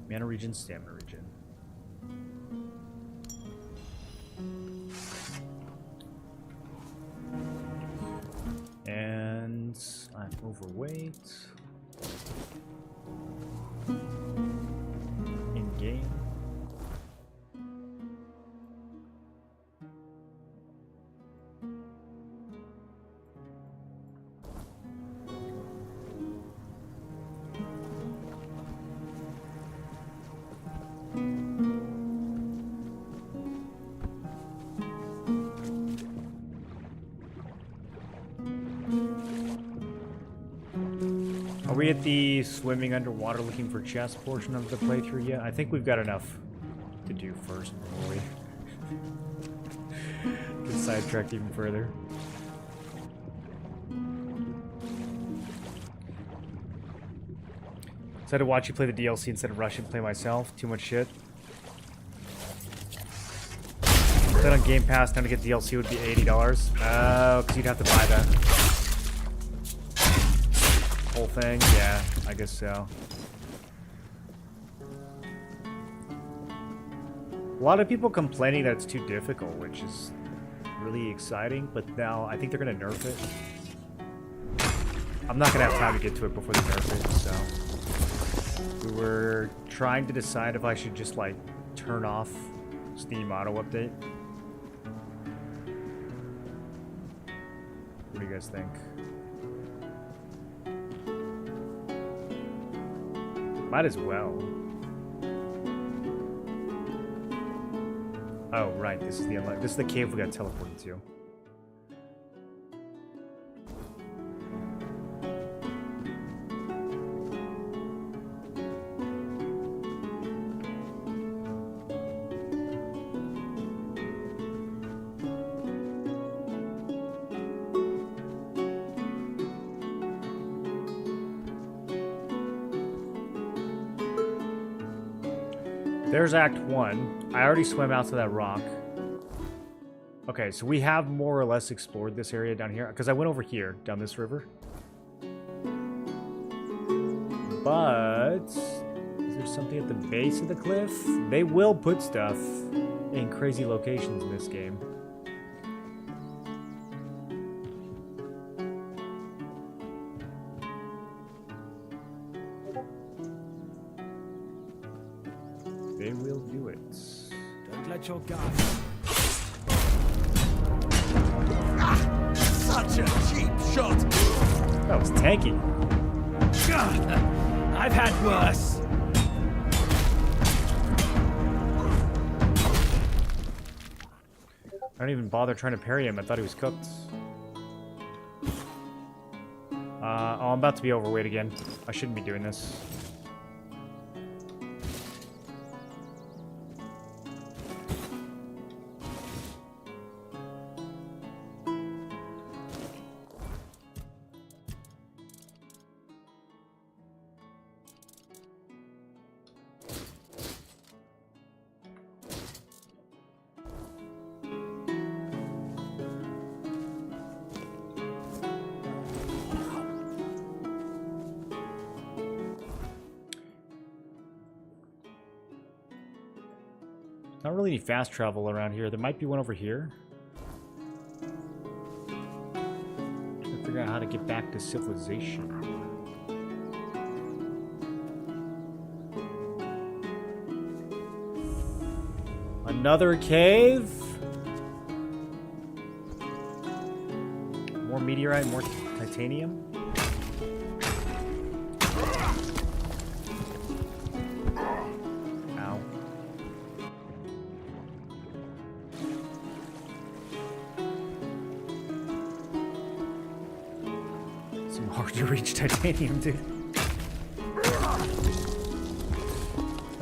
Mana regen, stamina regen. And I'm overweight. In game. Are we at the swimming underwater looking for chests portion of the playthrough yet? I think we've got enough to do first before we get sidetracked even further. So I had to watch you play the DLC instead of rush and play myself. Too much shit. Then on Game Pass, time to get DLC would be $80. Oh, because you'd have to buy the whole thing? Yeah, I guess so. A lot of people complaining that it's too difficult, which is really exciting, but now I think they're going to nerf it. I'm not going to have time to get to it before they nerf it, so... We were trying to decide if I should just, like, turn off Steam Auto Update. What do you guys think? Might as well. Oh, right. This is the cave we got teleported to. There's Act 1. I already swam out to that rock. Okay, so we have more or less explored this area down here. Because I went over here, down this river. But... is there something at the base of the cliff? They will put stuff in crazy locations in this game. They will do it. Don't let your guard. Ah, such a cheap shot. That was tanky. God, I've had worse. I don't even bother trying to parry him. I thought he was cooked. Oh, I'm about to be overweight again. I shouldn't be doing this. Not really any fast travel around here. There might be one over here. Trying to figure out how to get back to civilization. Another cave. More meteorite, more titanium. Ow. Some hard to reach titanium, dude.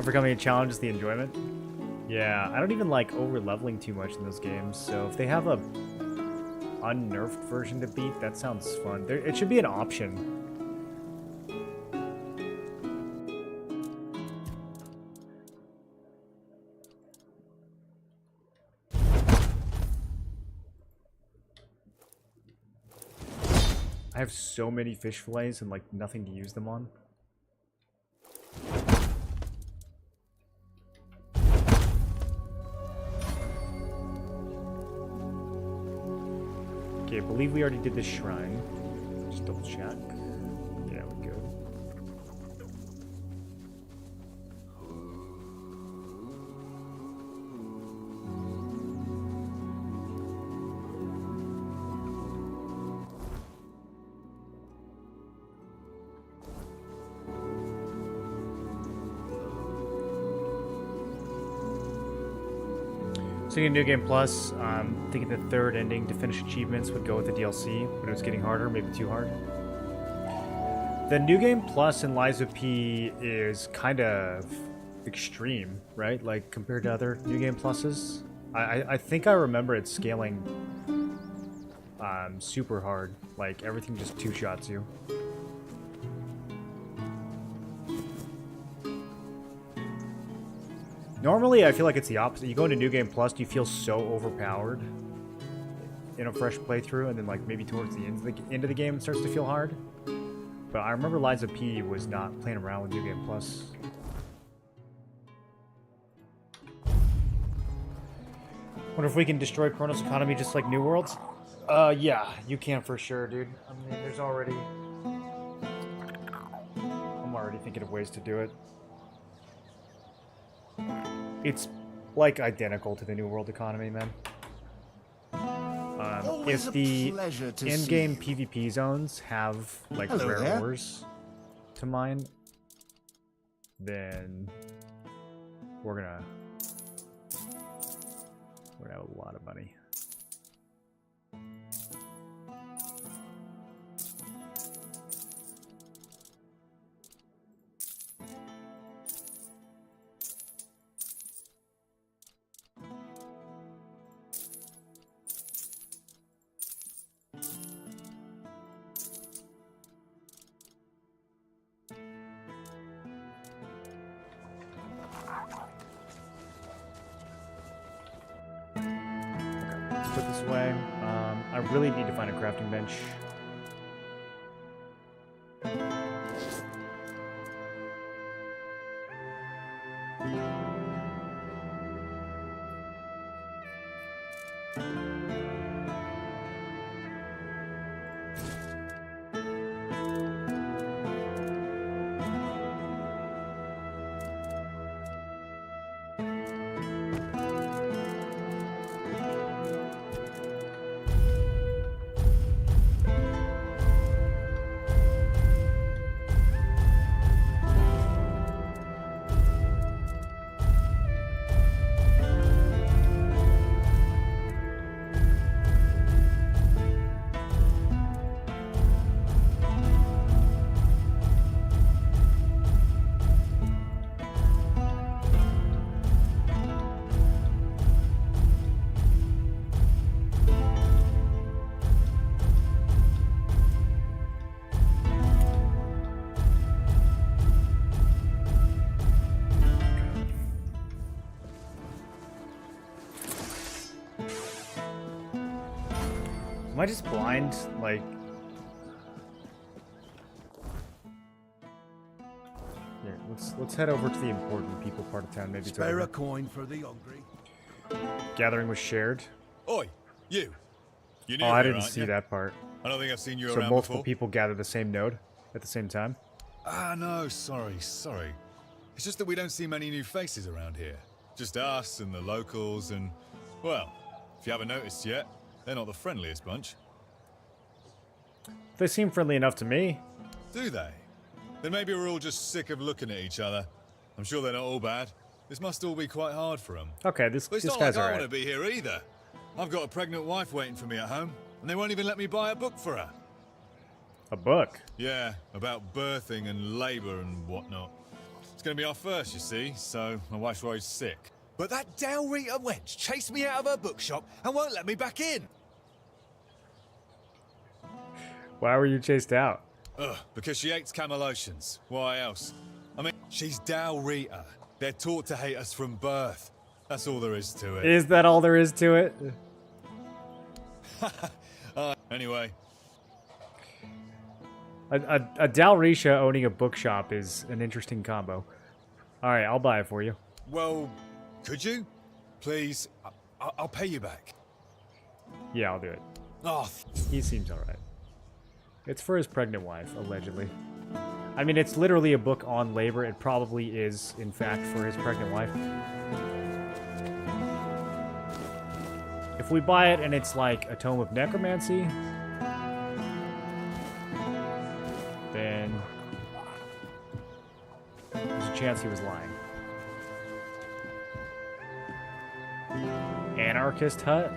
Overcoming a challenge is the enjoyment. Yeah, I don't even like over-leveling too much in those games, so if they have a unnerfed version to beat, that sounds fun. It should be an option. I have so many fish fillets and like nothing to use them on. Okay, I believe we already did this shrine. Just double check. Yeah, we go. So New Game Plus, thinking the third ending to finish achievements would go with the DLC, but it was getting harder, maybe too hard. The New Game Plus in Lies of P is kind of extreme, right? Like, compared to other New Game Pluses. I think I remember it scaling super hard. Like, everything just two-shots you. Normally, I feel like it's the opposite. You go into New Game Plus, you feel so overpowered in a fresh playthrough, and then like maybe towards the end of the game, it starts to feel hard. But I remember Lies of P was not playing around with New Game Plus. Wonder if we can destroy Chronos Economy just like New Worlds? Yeah, you can for sure, dude. I mean, there's already... I'm already thinking of ways to do it. It's, like, identical to the New World economy, man. If the in-game PvP zones have, like, rare ores to mine, then we're gonna have a lot of money. Put this away. I really need to find a crafting bench. Am I just blind? Like... Here, let's head over to the important people part of town. Maybe spare a coin for the hungry. Gathering was shared. Oi, you. You knew I didn't see that part. I don't think I've seen you so around multiple before. people gather the same node at the same time? Ah, no, sorry. It's just that we don't see many new faces around here. Just us and the locals and, well, if you haven't noticed yet, they're not the friendliest bunch. They seem friendly enough to me. Do they? Then maybe we're all just sick of looking at each other. I'm sure they're not all bad. This must all be quite hard for them. Okay, this But it's not guy's like I alright. want to be here either. I've got a pregnant wife waiting for me at home, and they won't even let me buy a book for her. A book? Yeah, about birthing and labour and whatnot. It's going to be our first, you see, so my wife's worried sick. But that Dalrita wench chased me out of her bookshop and won't let me back in. Why were you chased out? Ugh, because she hates Camelotians. Why else? I mean, she's Dalrita. They're taught to hate us from birth. That's all there is to it. Is that all there is to it? Anyway. A Dalritia owning a bookshop is an interesting combo. Alright, I'll buy it for you. Well, could you? Please, I'll pay you back. Yeah, I'll do it. Oh, he seems alright. It's for his pregnant wife, allegedly. I mean, it's literally a book on labor. It probably is, in fact, for his pregnant wife. If we buy it and it's like a tome of necromancy, then there's a chance he was lying. Anarchist hut?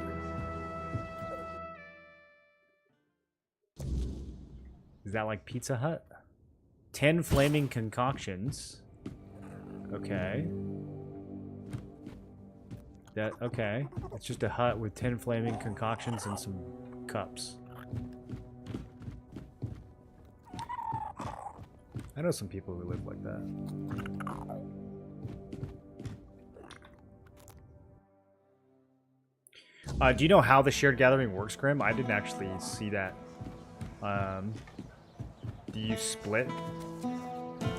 Is that like Pizza Hut? 10 flaming concoctions. Okay. Okay. It's just a hut with 10 flaming concoctions and some cups. I know some people who live like that. Do you know how the shared gathering works, Grim? I didn't actually see that. Do you split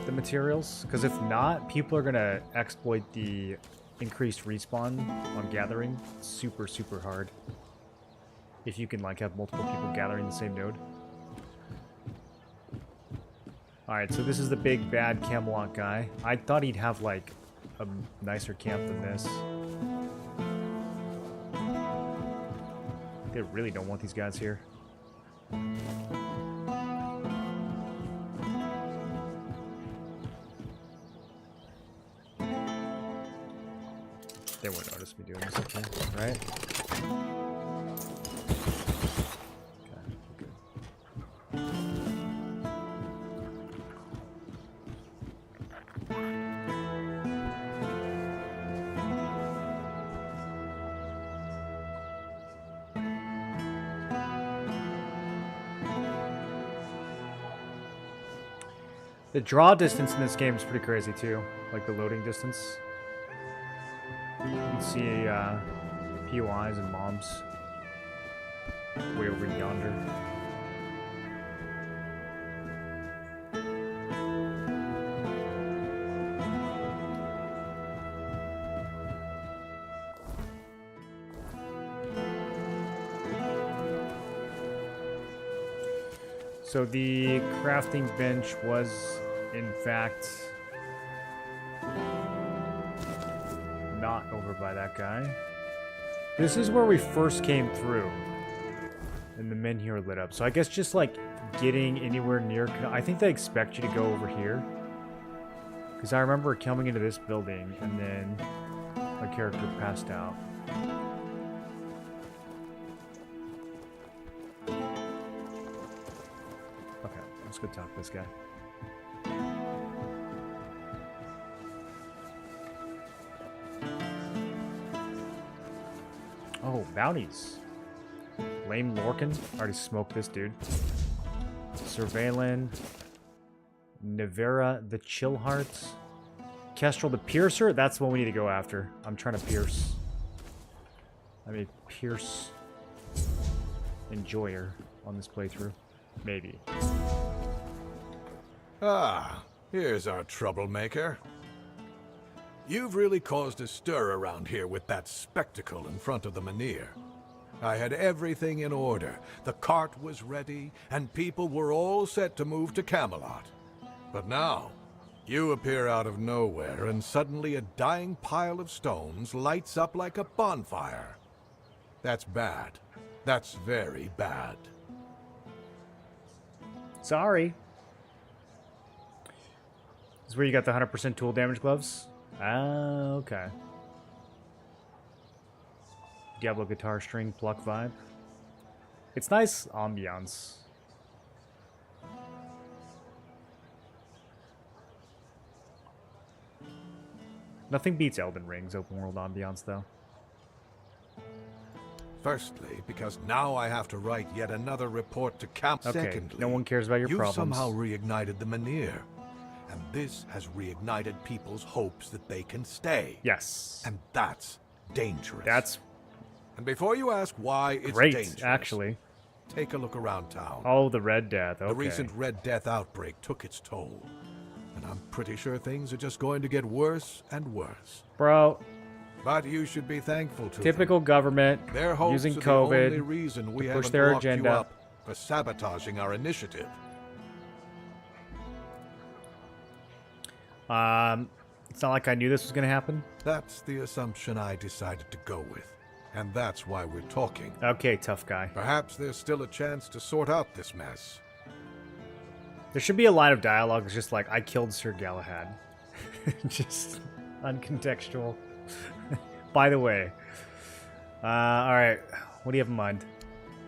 the materials? Because if not, people are gonna exploit the increased respawn on gathering super, super hard. If you can like have multiple people gathering the same node. Alright, so this is the big bad Camelot guy. I thought he'd have like a nicer camp than this. They really don't want these guys here. They won't notice me doing this, okay? Right? Okay, good. The draw distance in this game is pretty crazy too, like the loading distance. You can see POIs and mobs way over yonder. So the crafting bench was, in fact, not over by that guy. This is where we first came through. And the men here are lit up. So I guess just like getting anywhere near... I think they expect you to go over here. Because I remember coming into this building and then my character passed out. Okay, let's go talk to this guy. Oh, bounties. Lame Lorcan. Already smoked this dude. Surveillance. Nivera the Chillheart. Kestrel the Piercer. That's the one we need to go after. I'm trying to pierce. I mean, pierce enjoyer on this playthrough. Maybe. Ah, here's our troublemaker. You've really caused a stir around here with that spectacle in front of the Menhir. I had everything in order. The cart was ready, and people were all set to move to Camelot. But now, You appear out of nowhere, and suddenly a dying pile of stones lights up like a bonfire. That's bad. That's very bad. Sorry. This is where you got the 100% tool damage gloves? Ah, okay. Diablo guitar string pluck vibe. It's nice ambiance. Nothing beats Elden Ring's open world ambiance, though. Firstly, because now I have to write yet another report to camp. Okay, Secondly, no one cares about your you problems. somehow reignited the Menhir. And this has reignited people's hopes that they can stay. Yes. And that's dangerous. That's... And before you ask why it's great, dangerous, actually. Take a look around town. Oh, the Red Death, okay. The recent Red Death outbreak took its toll. And I'm pretty sure things are just going to get worse and worse. Bro. But you should be thankful to typical them. government Their hopes using are COVID the only reason we to push haven't their locked you agenda. up for sabotaging our initiative. It's not like I knew this was going to happen. That's the assumption I decided to go with. And that's why we're talking. Okay, tough guy. Perhaps there's still a chance to sort out this mess. There should be a line of dialogue that's just like, I killed Sir Galahad. Just uncontextual. By the way. Alright. What do you have in mind?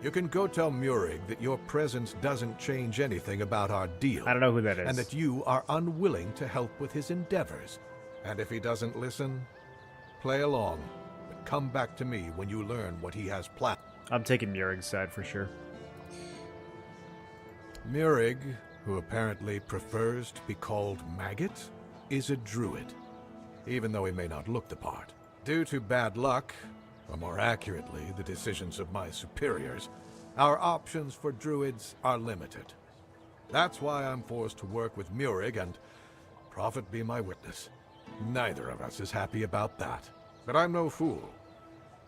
You can go tell Murig that your presence doesn't change anything about our deal. I don't know who that is. And that you are unwilling to help with his endeavors. And if he doesn't listen, play along. But come back to me when you learn what he has planned. I'm taking Murig's side for sure. Murig, who apparently prefers to be called Maggot, is a druid, even though he may not look the part. Due to bad luck, or more accurately, the decisions of my superiors, our options for druids are limited. That's why I'm forced to work with Murig, and Prophet be my witness. Neither of us is happy about that. But I'm no fool.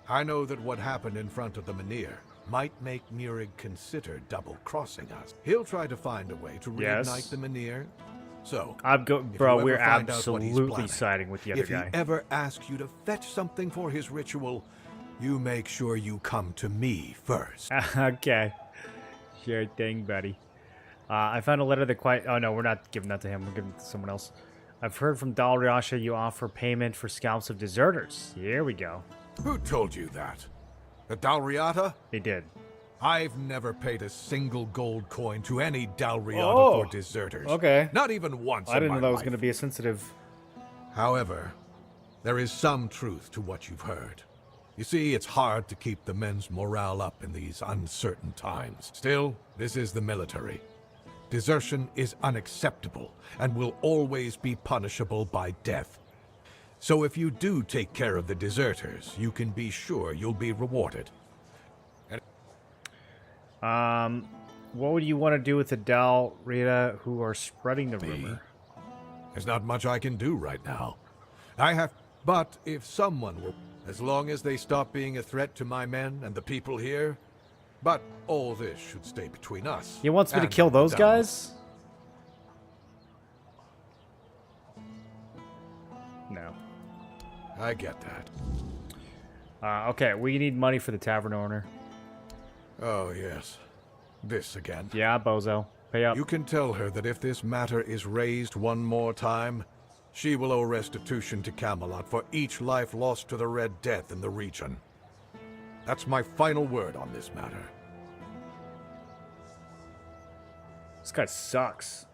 I know that what happened in front of the Menhir might make Murig consider double-crossing us. He'll try to find a way to reignite the Menhir. So, bro, we're absolutely siding with the other guy. guy. If he ever asks you to fetch something for his ritual, you make sure you come to me first. Okay. Sure thing, buddy. I found a letter that Oh, no, we're not giving that to him. We're giving it to someone else. I've heard from Dalriasha you offer payment for scalps of deserters. Here we go. Who told you that? The Dalriata? They did. I've never paid a single gold coin to any Dalriata for deserters. Okay. Not even once. I didn't know that was going to be a sensitive. However, there is some truth to what you've heard. You see, it's hard to keep the men's morale up in these uncertain times. Still, this is the military. Desertion is unacceptable and will always be punishable by death. So if you do take care of the deserters, you can be sure you'll be rewarded. What would you want to do with the Dalriata who are spreading the rumor? There's not much I can do right now. But if someone will, as long as they stop being a threat to my men and the people here, but all this should stay between us. He wants me to kill those guys? No. I get that. Okay, we need money for the tavern owner. Oh, yes. This again. Yeah, bozo. Pay up. You can tell her that if this matter is raised one more time, she will owe restitution to Camelot for each life lost to the Red Death in the region. That's my final word on this matter. This guy sucks.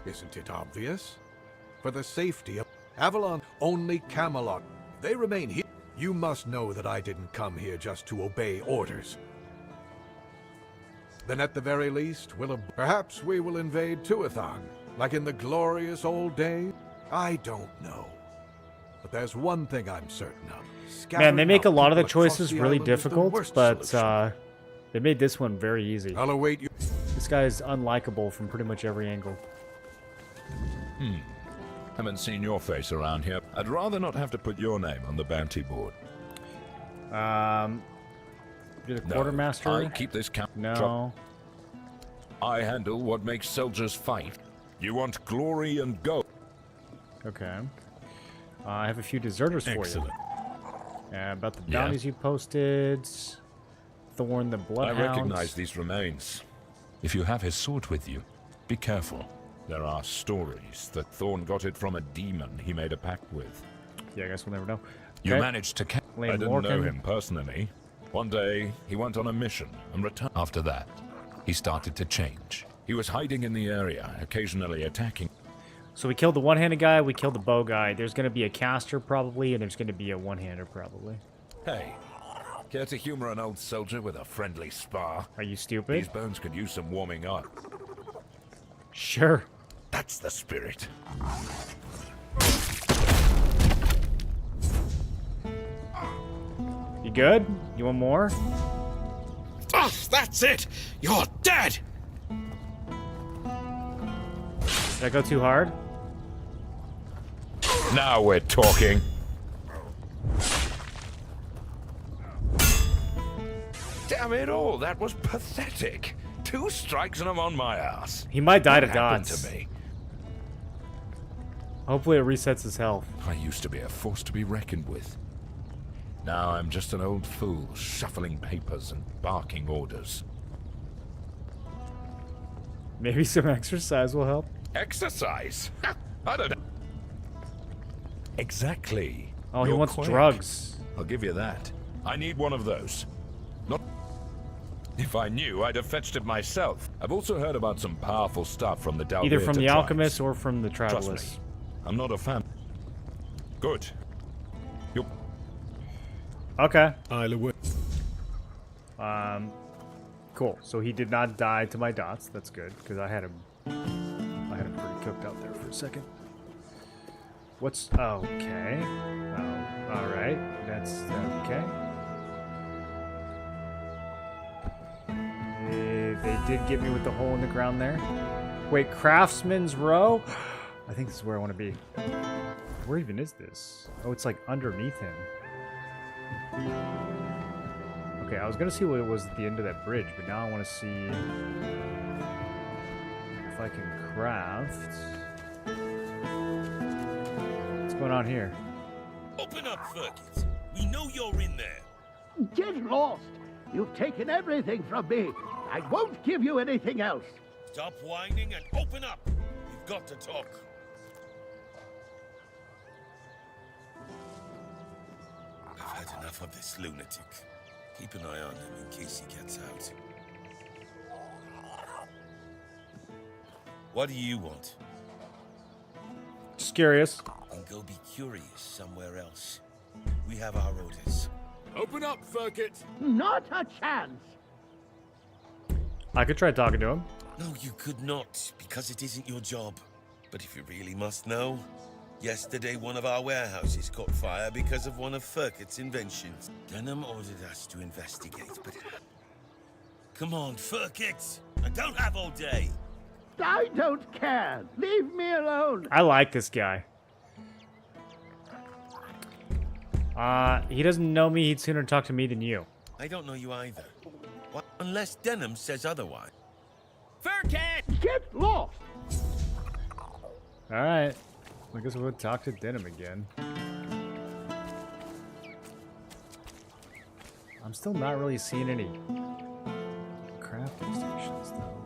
Isn't it obvious? For the safety of Avalon, only Camelot. They remain here. You must know that I didn't come here just to obey orders. Then at the very least, perhaps we will invade Tuathan, like in the glorious old days? I don't know. But there's one thing I'm certain of. Man, they make a lot of the choices really difficult, but they made this one very easy. I'll await you. This guy is unlikable from pretty much every angle. Haven't seen your face around here. I'd rather not have to put your name on the bounty board. You're the No, quartermaster? I keep this camp. No. I handle what makes soldiers fight. You want glory and go. Okay. I have a few deserters for Excellent. you. About the bounties you posted. Thorn the I Bloodhound. recognize these remains. If you have his sword with you, be careful. There are stories that Thorn got it from a demon he made a pact with. Yeah, I guess we'll never know. You Okay. managed to catch. I Lane didn't know Lorcan. him personally. One day, he went on a mission and returned. After that, he started to change. He was hiding in the area, occasionally attacking. So we killed the one-handed guy, we killed the bow guy. There's going to be a caster probably, and there's going to be a one-hander probably. Hey, care to humor an old soldier with a friendly spar? Are you stupid? These bones could use some warming up. Sure. That's the spirit. You good? You want more? Oh, that's it! You're dead! Did I go too hard? Now we're talking. Damn it all, that was pathetic. 2 strikes and I'm on my ass. He might die What to happened dots. to me? Hopefully it resets his health. I used to be a force to be reckoned with. Now I'm just an old fool, shuffling papers and barking orders. Maybe some exercise will help. Exercise? I don't know. Exactly. Oh, he You're wants quick. drugs. I'll give you that. I need one of those. Not... If I knew, I'd have fetched it myself. I've also heard about some powerful stuff from the Dalrita Either from the tribes. Alchemist or from the Trust Travelers. me, I'm not a fan. Good. You're... Okay. I'll away. Cool. So he did not die to my dots. That's good, because I had him pretty cooked out there for a second. What's okay? Oh, all right. That's okay. They did get me with the hole in the ground there. Wait, Craftsman's Row? I think this is where I want to be. Where even is this? Oh, it's like underneath him. Okay, I was gonna see what it was at the end of that bridge, but now I want to see if I can craft. What's going on here? Open up, Ferkit. We know you're in there. Get lost! You've taken everything from me. I won't give you anything else. Stop whining and open up. We've got to talk. I've had enough of this lunatic. Keep an eye on him in case he gets out. What do you want? Just curious. And go be curious somewhere else. We have our orders. Open up, Ferkit! Not a chance! I could try talking to him. No, you could not, because it isn't your job. But if you really must know, yesterday one of our warehouses caught fire because of one of Ferkit's inventions. Denham ordered us to investigate, but... Come on, Ferkit! I don't have all day! I don't care! Leave me alone! I like this guy. He doesn't know me. He'd sooner talk to me than you. I don't know you either. What? Unless Denham says otherwise. Ferkit! Get lost! Alright. I guess we'll talk to Denham again. I'm still not really seeing any crafting stations, though.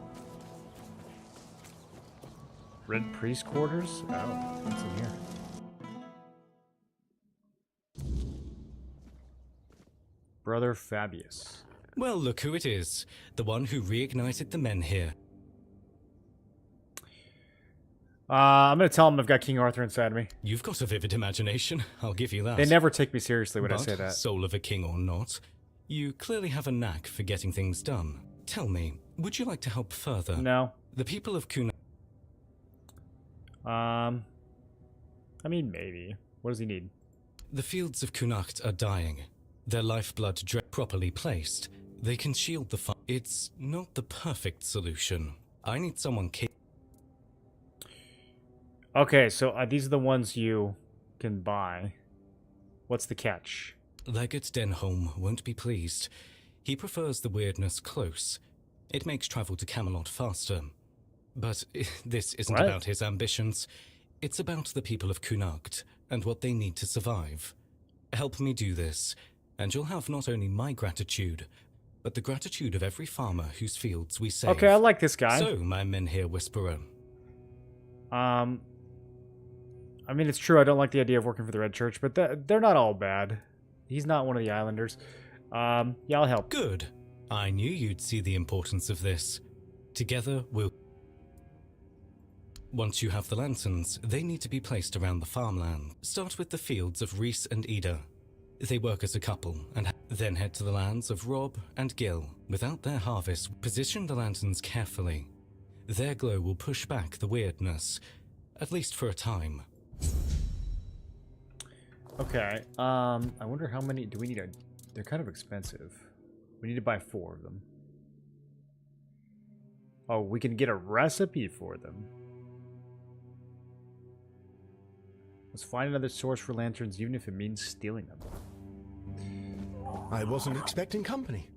Red Priest Quarters? Oh, what's in here? Brother Fabius. Well, look who it is. The one who reignited the men here. I'm gonna tell him I've got King Arthur inside of me. You've got a vivid imagination, I'll give you that. They never take me seriously when I say But, that. soul of a king or not, you clearly have a knack for getting things done. Tell me, would you like to help further? No. The people of Kuna... I mean, maybe. What does he need? The fields of Kunacht are dying. Their lifeblood properly placed. They can shield the fire. It's not the perfect solution. I need someone Okay, so these are the ones you can buy. What's the catch? Legate Denholm won't be pleased. He prefers the weirdness close. It makes travel to Camelot faster. But this isn't What? about his ambitions. It's about the people of Connacht and what they need to survive. Help me do this, and you'll have not only my gratitude, but the gratitude of every farmer whose fields we save. Okay, I like this guy. So, my Menhir Whisperer. I mean, it's true I don't like the idea of working for the Red Church, but they're not all bad. He's not one of the Islanders. Yeah, I'll help. Good. I knew you'd see the importance of this. Together, we'll... Once you have the lanterns, they need to be placed around the farmland. Start with the fields of Rhys and Ida. They work as a couple, and then head to the lands of Rob and Gil. Without their harvest, position the lanterns carefully. Their glow will push back the weirdness, at least for a time. Okay, I wonder how many... Do we need a... They're kind of expensive. We need to buy 4 of them. Oh, we can get a recipe for them. Let's find another source for lanterns, even if it means stealing them. I wasn't expecting company.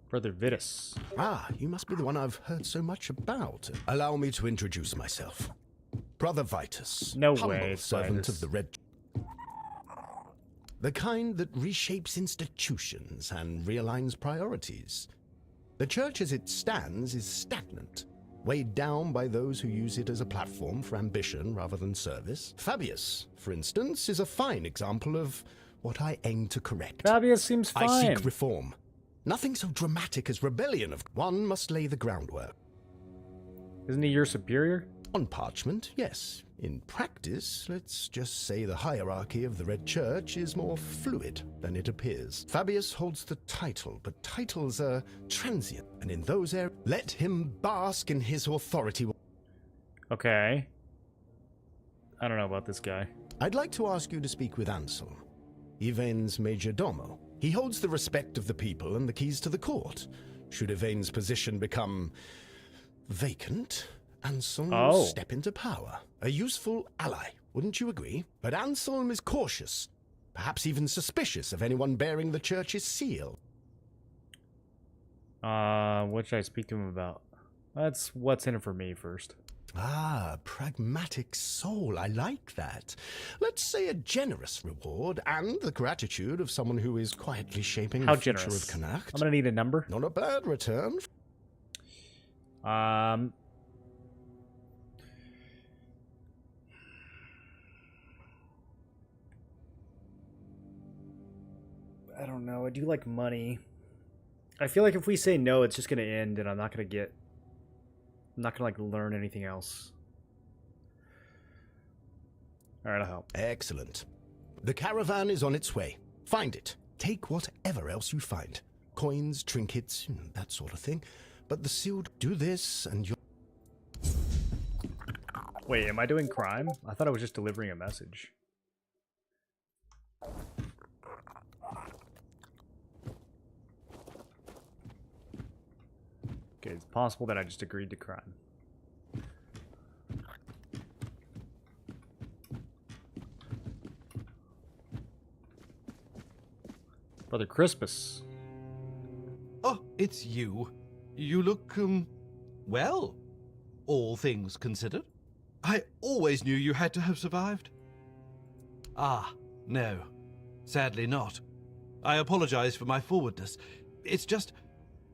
Brother Vitus. Ah, you must be the one I've heard so much about. Allow me to introduce myself. Brother Vitus. No humble way, servant Vitus. of the Red... The kind that reshapes institutions and realigns priorities. The church as it stands is stagnant, weighed down by those who use it as a platform for ambition rather than service. Fabius, for instance, is a fine example of what I aim to correct. Fabius seems fine. I seek reform. Nothing so dramatic as rebellion. One must lay the groundwork. Isn't he your superior? On parchment, yes. In practice, let's just say the hierarchy of the Red Church is more fluid than it appears. Fabius holds the title, but titles are transient, and in those areas, let him bask in his authority. Okay. I don't know about this guy. I'd like to ask you to speak with Ansel, Yvain's major domo. He holds the respect of the people and the keys to the court. Should Yvain's position become vacant, Anselm will step into power. A useful ally, wouldn't you agree? But Anselm is cautious, perhaps even suspicious of anyone bearing the church's seal. What should I speak to him about? That's what's in it for me first. Ah, pragmatic soul, I like that. Let's say a generous reward and the gratitude of someone who is quietly shaping How the future generous? of Connacht. I'm gonna need a number. Not a bad return. I don't know. I do like money. I feel like if we say no, it's just gonna end, and I'm not gonna like learn anything else. All right, I'll help. Excellent. The caravan is on its way. Find it. Take whatever else you find. Coins, trinkets, that sort of thing. But the sealed... Do this and you'll... Wait, am I doing crime? I thought I was just delivering a message. Okay, it's possible that I just agreed to crime. Brother Crispus. Oh, it's you. You look, well, all things considered. I always knew you had to have survived. Ah, no. Sadly not. I apologize for my forwardness. It's just,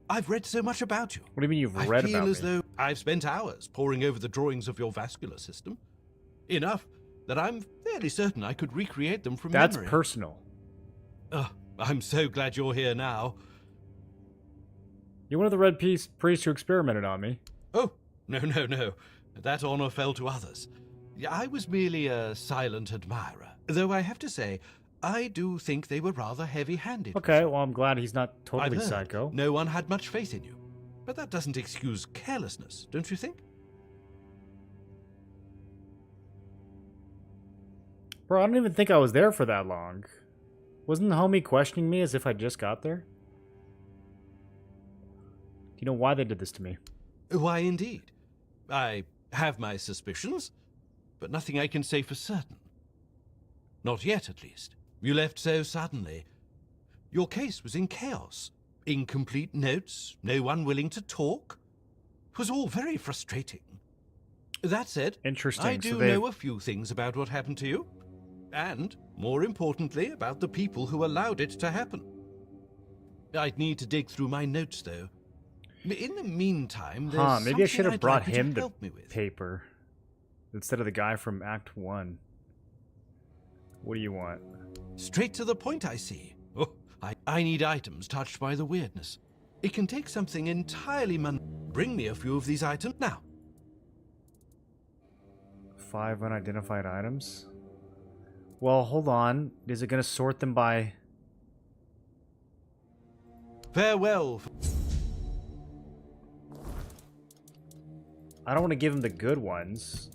I've read so much about you. What do you mean you've read I feel about as me? though I've spent hours poring over the drawings of your vascular system. Enough that I'm fairly certain I could recreate them from That's memory. personal. I'm so glad you're here now. You're one of the Red Priests who experimented on me. Oh, no. That honor fell to others. I was merely a silent admirer. Though I have to say, I do think they were rather heavy-handed. Okay, well, I'm glad he's not totally I've heard psycho. no one had much faith in you. But that doesn't excuse carelessness, don't you think? Bro, I don't even think I was there for that long. Wasn't the homie questioning me as if I just got there? Do you know why they did this to me? Why, indeed. I have my suspicions, but nothing I can say for certain. Not yet, at least. You left so suddenly. Your case was in chaos. Incomplete notes, no one willing to talk. It was all very frustrating. That said, interesting. I do know a few things about what happened to you. And, more importantly, about the people who allowed it to happen. I'd need to dig through my notes, though. In the meantime, there's maybe I should have brought like him the paper instead of the guy from Act 1. What do you want? Straight to the point, I see. Oh, I need items touched by the weirdness. It can take something entirely Bring me a few of these items now. 5 unidentified items? Well, hold on. Is it going to sort them by... Farewell. I don't want to give him the good ones.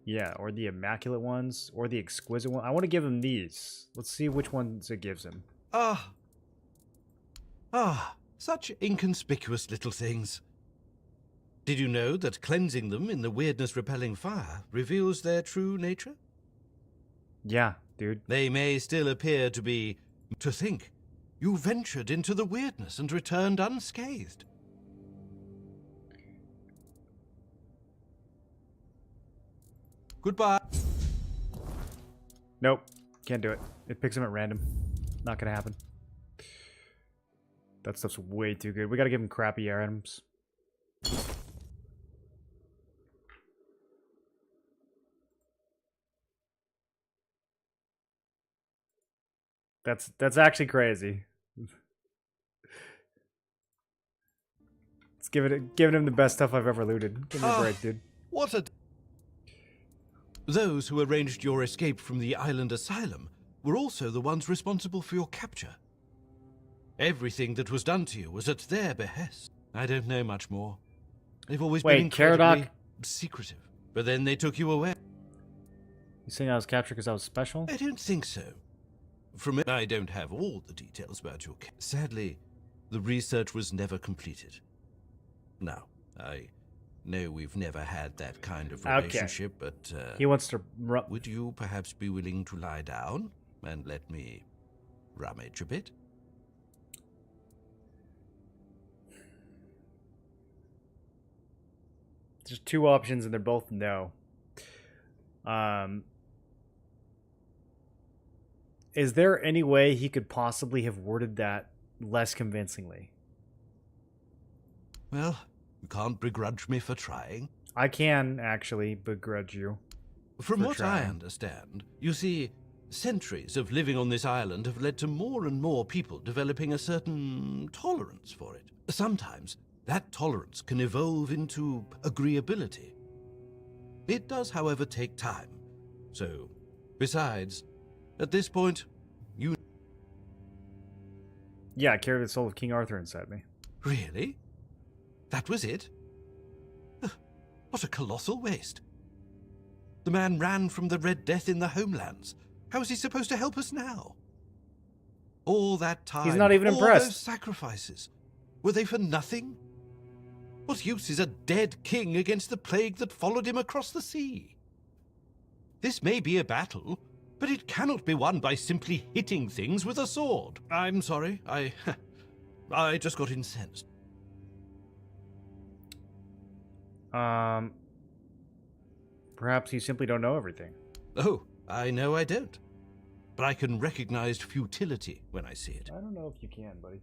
Yeah, or the immaculate ones, or the exquisite one. I want to give him these. Let's see which ones it gives him. Such inconspicuous little things. Did you know that cleansing them in the weirdness-repelling fire reveals their true nature? Yeah, dude. They may still appear to be... To think, you ventured into the weirdness and returned unscathed. Goodbye. Nope. Can't do it. It picks him at random. Not gonna happen. That stuff's way too good. We gotta give him crappy items. That's actually crazy. It's giving him the best stuff I've ever looted. Give me a break, dude. What a... Those who arranged your escape from the island asylum were also the ones responsible for your capture. Everything that was done to you was at their behest. I don't know much more. They've always been incredibly secretive, but then they took you away. You saying I was captured because I was special? I don't think so. From it, I don't have all the details about your case. Sadly, the research was never completed. Now, I know we've never had that kind of relationship, but... he wants to... Would you perhaps be willing to lie down and let me rummage a bit? There's 2 options and they're both no. Is there any way he could possibly have worded that less convincingly? Well, you can't begrudge me for trying. I can actually begrudge you. From what I understand, you see, centuries of living on this island have led to more and more people developing a certain tolerance for it. Sometimes that tolerance can evolve into agreeability. It does, however, take time. So, besides, at this point, you... Yeah, I carry the soul of King Arthur inside me. Really? That was it? What a colossal waste. The man ran from the Red Death in the homelands. How is he supposed to help us now? All that time, he's not even impressed. All those sacrifices, were they for nothing? What use is a dead king against the plague that followed him across the sea? This may be a battle, but it cannot be won by simply hitting things with a sword. I'm sorry, I just got incensed. Perhaps you simply don't know everything. Oh, I know I don't. But I can recognize futility when I see it. I don't know if you can, buddy.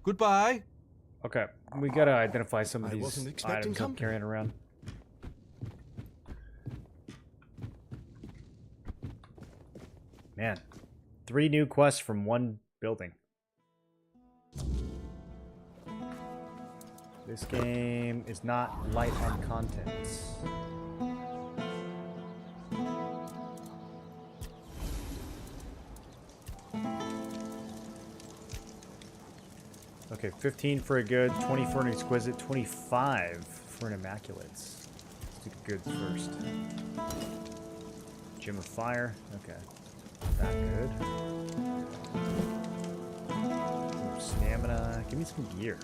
Goodbye. Okay, we gotta identify some of these items I'm carrying around. Man, 3 new quests from 1 building. This game is not light on content. Okay, 15 for a good, 20 for an exquisite, 25 for an immaculate. Let's do the goods first. Gem of Fire, okay. That good. Ooh, stamina. Give me some gear.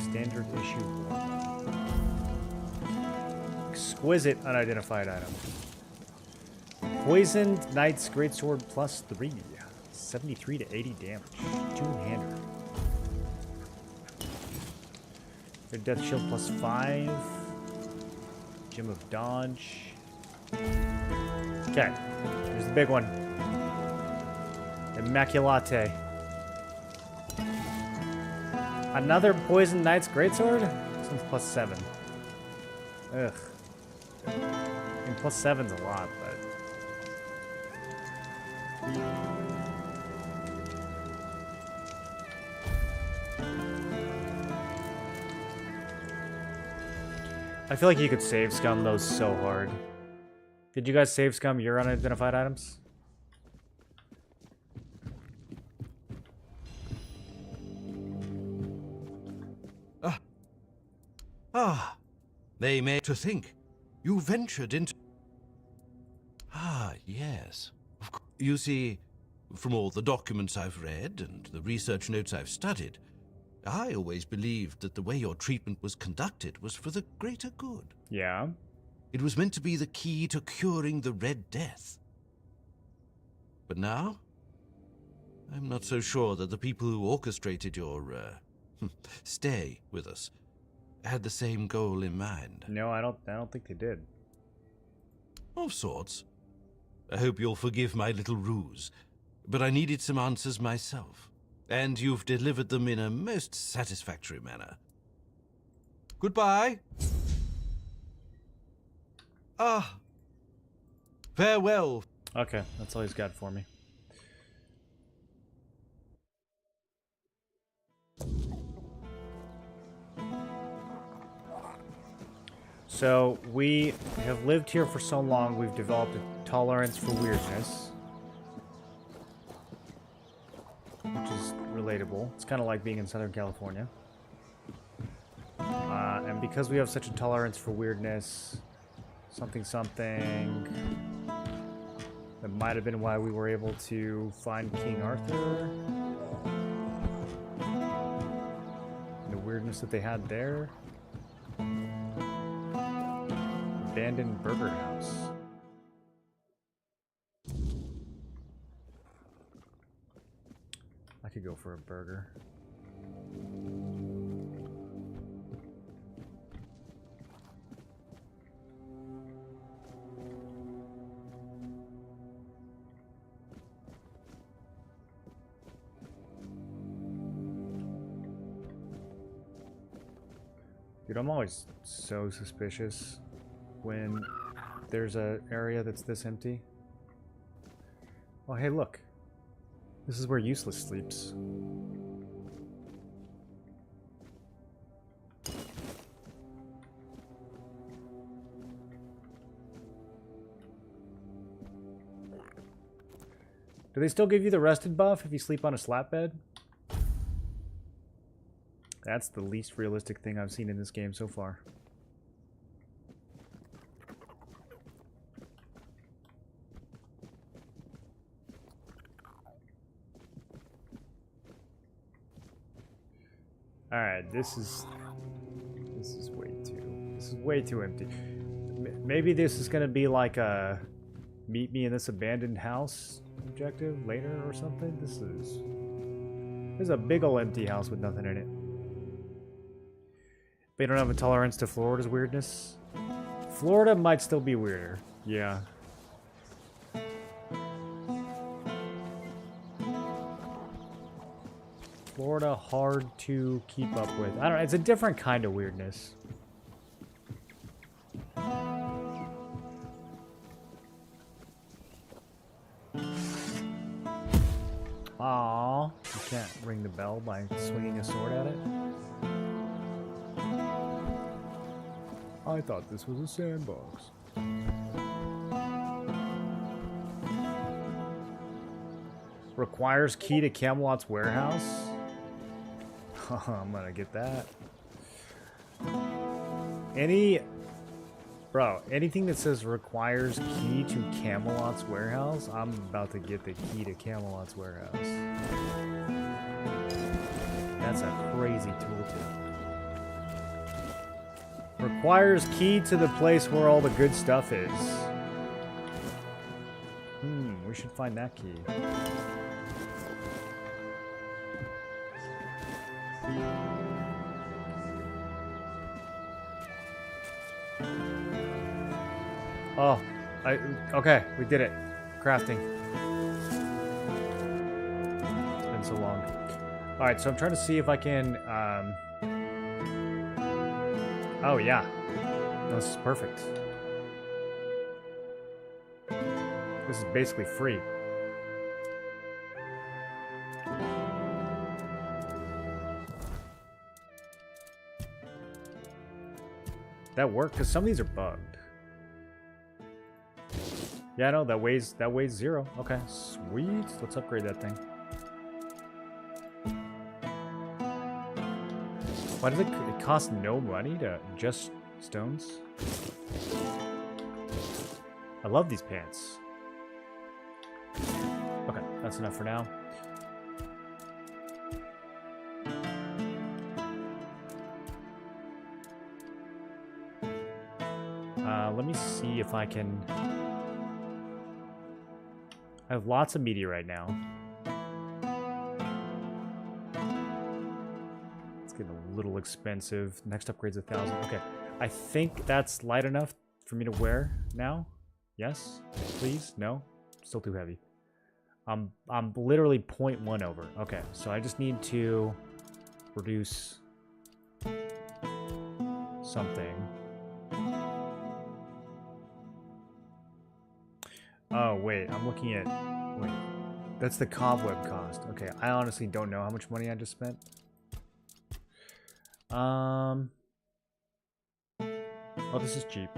Standard issue 1. Exquisite unidentified item. Poisoned Knight's Greatsword plus 3. 73 to 80 damage. Two-hander. Their death shield plus 5. Gem of Dodge. Okay. Here's the big one. Immaculate. Another Poison Knight's Greatsword? This one's plus 7. Ugh. I mean, plus 7's a lot, but... I feel like you could save scum those so hard. Did you guys save scum your unidentified items? They made to think. You ventured into... Ah, yes. Of course. You see, from all the documents I've read and the research notes I've studied, I always believed that the way your treatment was conducted was for the greater good. Yeah? It was meant to be the key to curing the Red Death. But now, I'm not so sure that the people who orchestrated your, stay with us had the same goal in mind. No, I don't think they did. Of sorts. I hope you'll forgive my little ruse, but I needed some answers myself, and you've delivered them in a most satisfactory manner. Goodbye. Farewell. Okay, that's all he's got for me. So, we have lived here for so long, we've developed a tolerance for weirdness. Which is relatable. It's kind of like being in Southern California. And because we have such a tolerance for weirdness, something, that might have been why we were able to find King Arthur. And the weirdness that they had there. Abandoned burger house. I could go for a burger. Dude, I'm always so suspicious when there's an area that's this empty. Oh, hey, look. This is where Useless sleeps. Do they still give you the rested buff if you sleep on a slap bed? That's the least realistic thing I've seen in this game so far. Alright, this is way too empty. Maybe this is gonna be like a meet me in this abandoned house objective later or something. This is a big ol' empty house with nothing in it. They don't have a tolerance to Florida's weirdness. Florida might still be weirder. Yeah. Florida hard to keep up with. I don't know, it's a different kind of weirdness. Aww. You can't ring the bell by swinging a sword at it. I thought this was a sandbox. Requires key to Camelot's warehouse? I'm gonna get that. Anything that says requires key to Camelot's warehouse, I'm about to get the key to Camelot's warehouse. That's a crazy tooltip. Requires key to the place where all the good stuff is. We should find that key. Oh, okay, we did it. Crafting. It's been so long. Alright, so I'm trying to see if I can, oh, yeah. This is perfect. This is basically free. That worked? Because some of these are bugged. Yeah, no, that weighs 0. Okay, sweet. Let's upgrade that thing. Why does it cost no money to just stones? I love these pants. Okay, that's enough for now. Let me see if I can... I have lots of media right now. It's getting a little expensive. Next upgrade's 1,000. Okay, I think that's light enough for me to wear now. Yes? Please? No? Still too heavy. I'm literally 0.1 over. Okay, so I just need to reduce something. Oh, wait, I'm looking at... Wait, that's the cobweb cost. Okay, I honestly don't know how much money I just spent. Oh, this is cheap.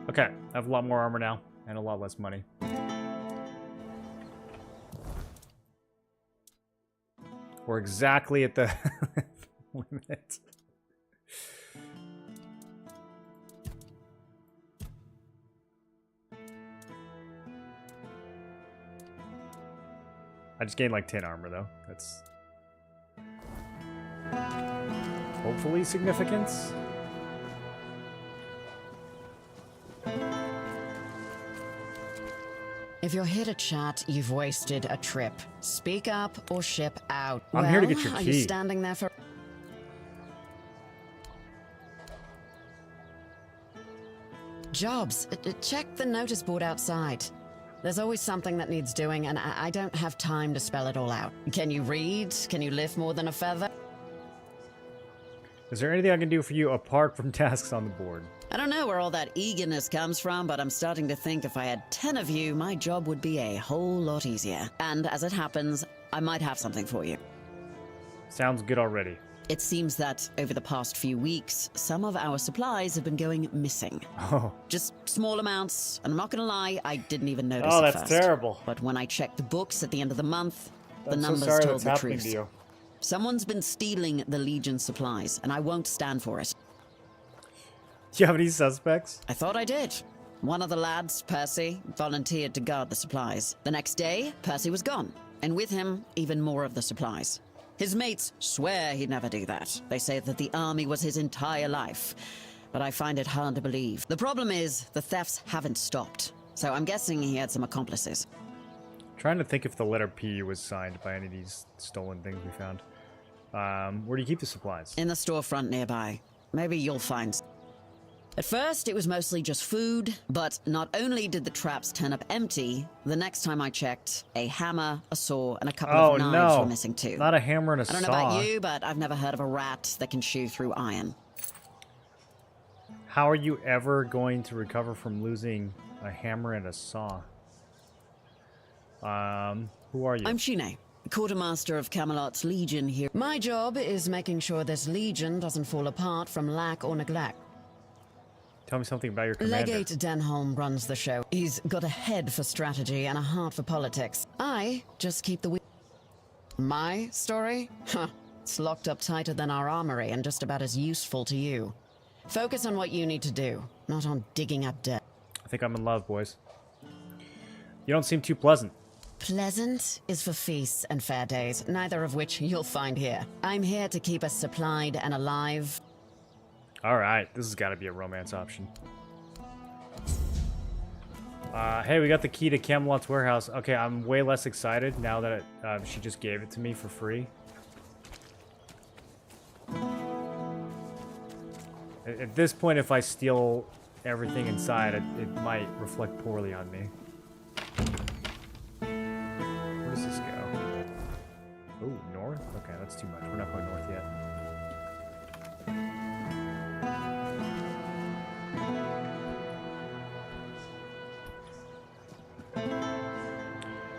Okay, I have a lot more armor now, and a lot less money. We're exactly at the limit. I just gained like 10 armor, though. That's hopefully significance. If you're here to chat, you've wasted a trip. Speak up or ship out. I'm here to get your Are key. you standing there for... Jobs. Check the notice board outside. There's always something that needs doing, and I don't have time to spell it all out. Can you read? Can you lift more than a feather? Is there anything I can do for you apart from tasks on the board? I don't know where all that eagerness comes from, but I'm starting to think if I had 10 of you, my job would be a whole lot easier. And as it happens, I might have something for you. Sounds good already. It seems that over the past few weeks, some of our supplies have been going missing. Oh. Just small amounts, and I'm not gonna lie, I didn't even notice Oh, at that's first. terrible. But when I checked the books at the end of the month, the I'm so numbers sorry told that's the happening truth. to you. Someone's been stealing the Legion supplies, and I won't stand for it. Do you have any suspects? I thought I did. One of the lads, Percy, volunteered to guard the supplies. The next day, Percy was gone, and with him, even more of the supplies. His mates swear he'd never do that. They say that the army was his entire life, but I find it hard to believe. The problem is, the thefts haven't stopped, so I'm guessing he had some accomplices. Trying to think if the letter P was signed by any of these stolen things we found. Where do you keep the supplies? In the storefront nearby. Maybe you'll find... At first, it was mostly just food, but not only did the traps turn up empty, the next time I checked, a hammer, a saw, and a couple of knives were missing too. Not a hammer and a saw. I don't know about you, but I've never heard of a rat that can chew through iron. How are you ever going to recover from losing a hammer and a saw? Who are you? I'm Shine, quartermaster of Camelot's Legion here. My job is making sure this Legion doesn't fall apart from lack or neglect. Tell me something about your commander. Legate Denholm runs the show. He's got a head for strategy and a heart for politics. I just keep the... My story? Huh. It's locked up tighter than our armory and just about as useful to you. Focus on what you need to do, not on digging up debt. I think I'm in love, boys. You don't seem too pleasant. Pleasant is for feasts and fair days, neither of which you'll find here. I'm here to keep us supplied and alive. Alright, this has got to be a romance option. Hey, we got the key to Camelot's warehouse. Okay, I'm way less excited now that she just gave it to me for free. At this point, if I steal everything inside, it might reflect poorly on me. Where does this go? Oh, north? Okay, that's too much. We're not going north yet.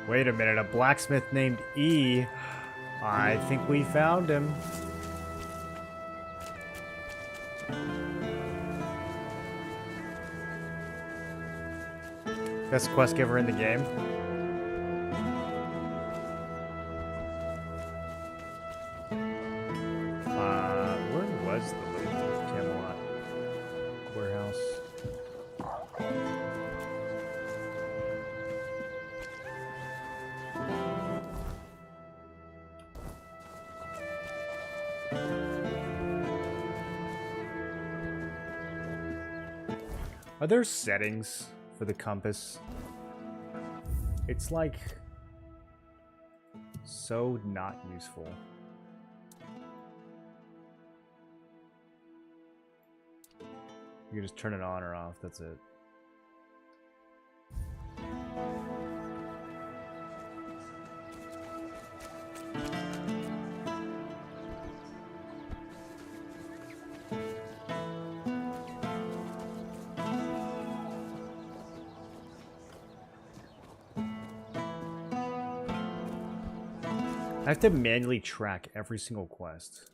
Wait a minute, a blacksmith named E. I think we found him. Best quest giver in the game. Where was the little Camelot warehouse? Are there settings for the compass? It's like so not useful. You can just turn it on or off, that's it. I have to manually track every single quest.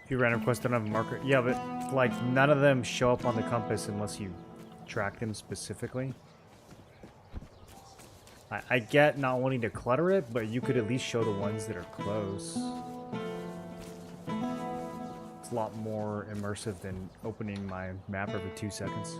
If you random quest don't have a marker. Yeah, but like none of them show up on the compass unless you track them specifically. I get not wanting to clutter it, but you could at least show the ones that are close. It's a lot more immersive than opening my map every 2 seconds.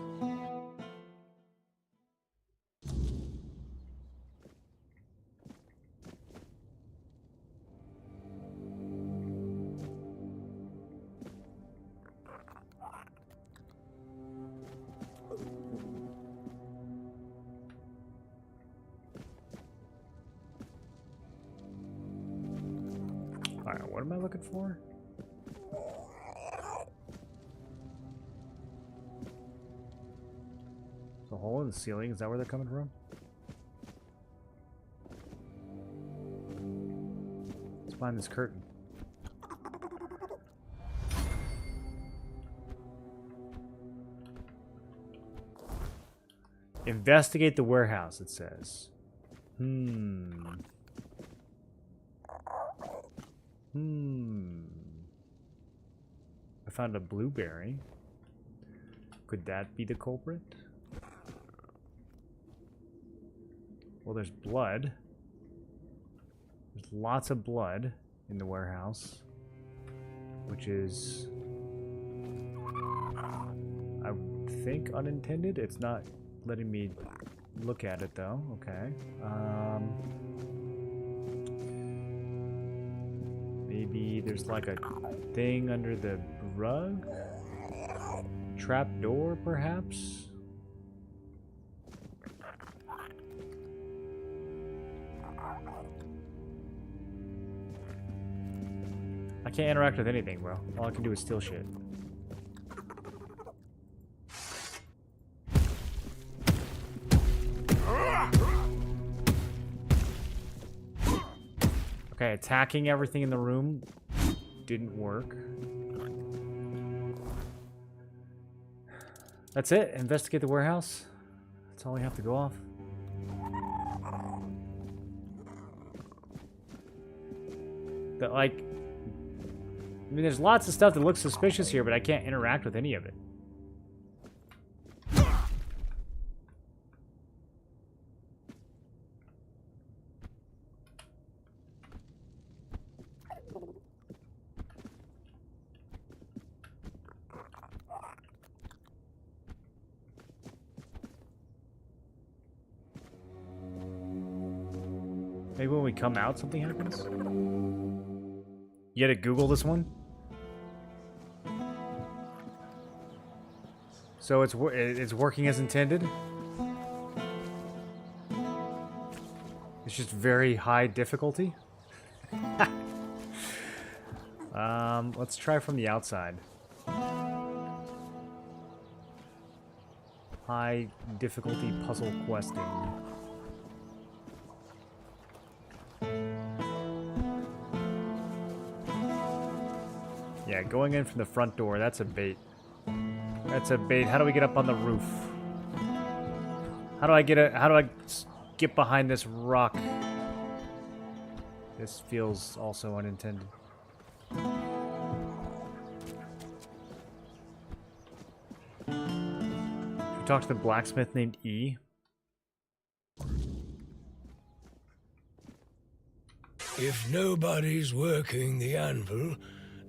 Alright, what am I looking for? The hole in the ceiling, is that where they're coming from? What's behind this curtain? Investigate the warehouse, it says. I found a blueberry. Could that be the culprit? Well, there's blood. There's lots of blood in the warehouse, which is, I think, unintended. It's not letting me look at it though. Okay. Maybe there's like a thing under the rug? Trap door, perhaps? I can't interact with anything, bro. All I can do is steal shit. Okay, attacking everything in the room didn't work. That's it? Investigate the warehouse? That's all we have to go off? That, like... I mean, there's lots of stuff that looks suspicious here, but I can't interact with any of it. Maybe when we come out, something happens? You gotta Google this one? So it's working as intended? It's just very high difficulty? Let's try from the outside. High difficulty puzzle questing. Yeah, going in from the front door, that's a bait. That's a bait. How do we get up on the roof? How do I get behind this rock? This feels also unintended. Should we talk to the blacksmith named E? If nobody's working the anvil,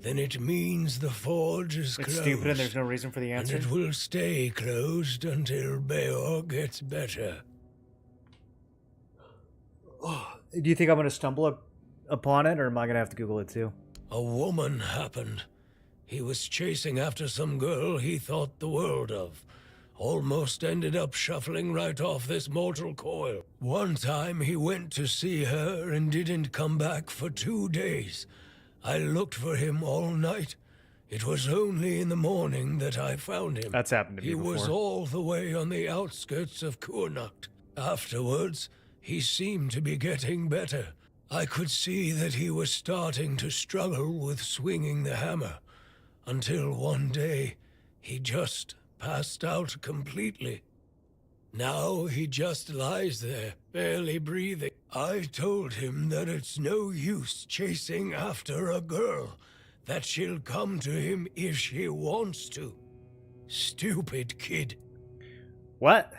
then it means the forge is closed. It's stupid and there's no reason for the answer. And it will stay closed until Beor gets better. Do you think I'm going to stumble upon it, or am I going to have to Google it too? A woman happened. He was chasing after some girl he thought the world of. Almost ended up shuffling right off this mortal coil. One time he went to see her and didn't come back for 2 days. I looked for him all night. It was only in the morning that I found him. That's happened to me before. He was all the way on the outskirts of Kurnacht. Afterwards, he seemed to be getting better. I could see that he was starting to struggle with swinging the hammer, until one day he just passed out completely. Now he just lies there, barely breathing. I told him that it's no use chasing after a girl, that she'll come to him if she wants to. Stupid kid. What?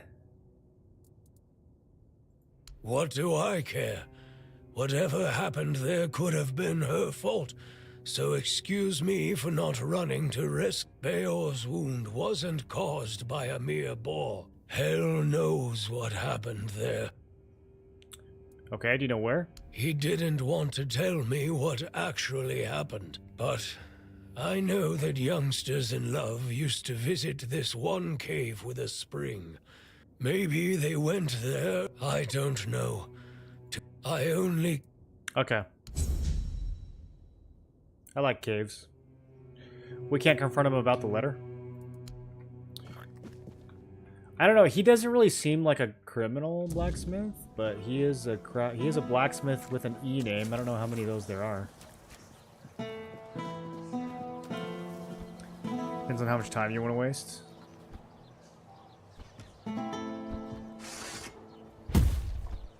What do I care? Whatever happened there could have been her fault, so excuse me for not running to risk. Beor's wound wasn't caused by a mere boar. Hell knows what happened there. Okay, do you know where? He didn't want to tell me what actually happened, but I know that youngsters in love used to visit this one cave with a spring. Maybe they went there, I don't know. I only... Okay. I like caves. We can't confront him about the letter? I don't know, he doesn't really seem like a criminal blacksmith, but he is a blacksmith with an E name. I don't know how many of those there are. Depends on how much time you want to waste.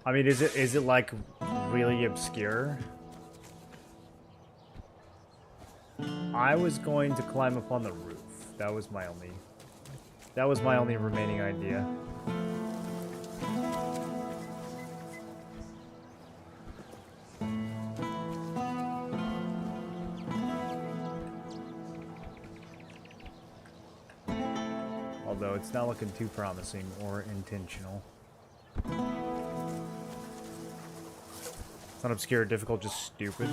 I mean, is it like really obscure? I was going to climb up on the roof. That was my only remaining idea. Although it's not looking too promising or intentional. It's not obscure or difficult, just stupid.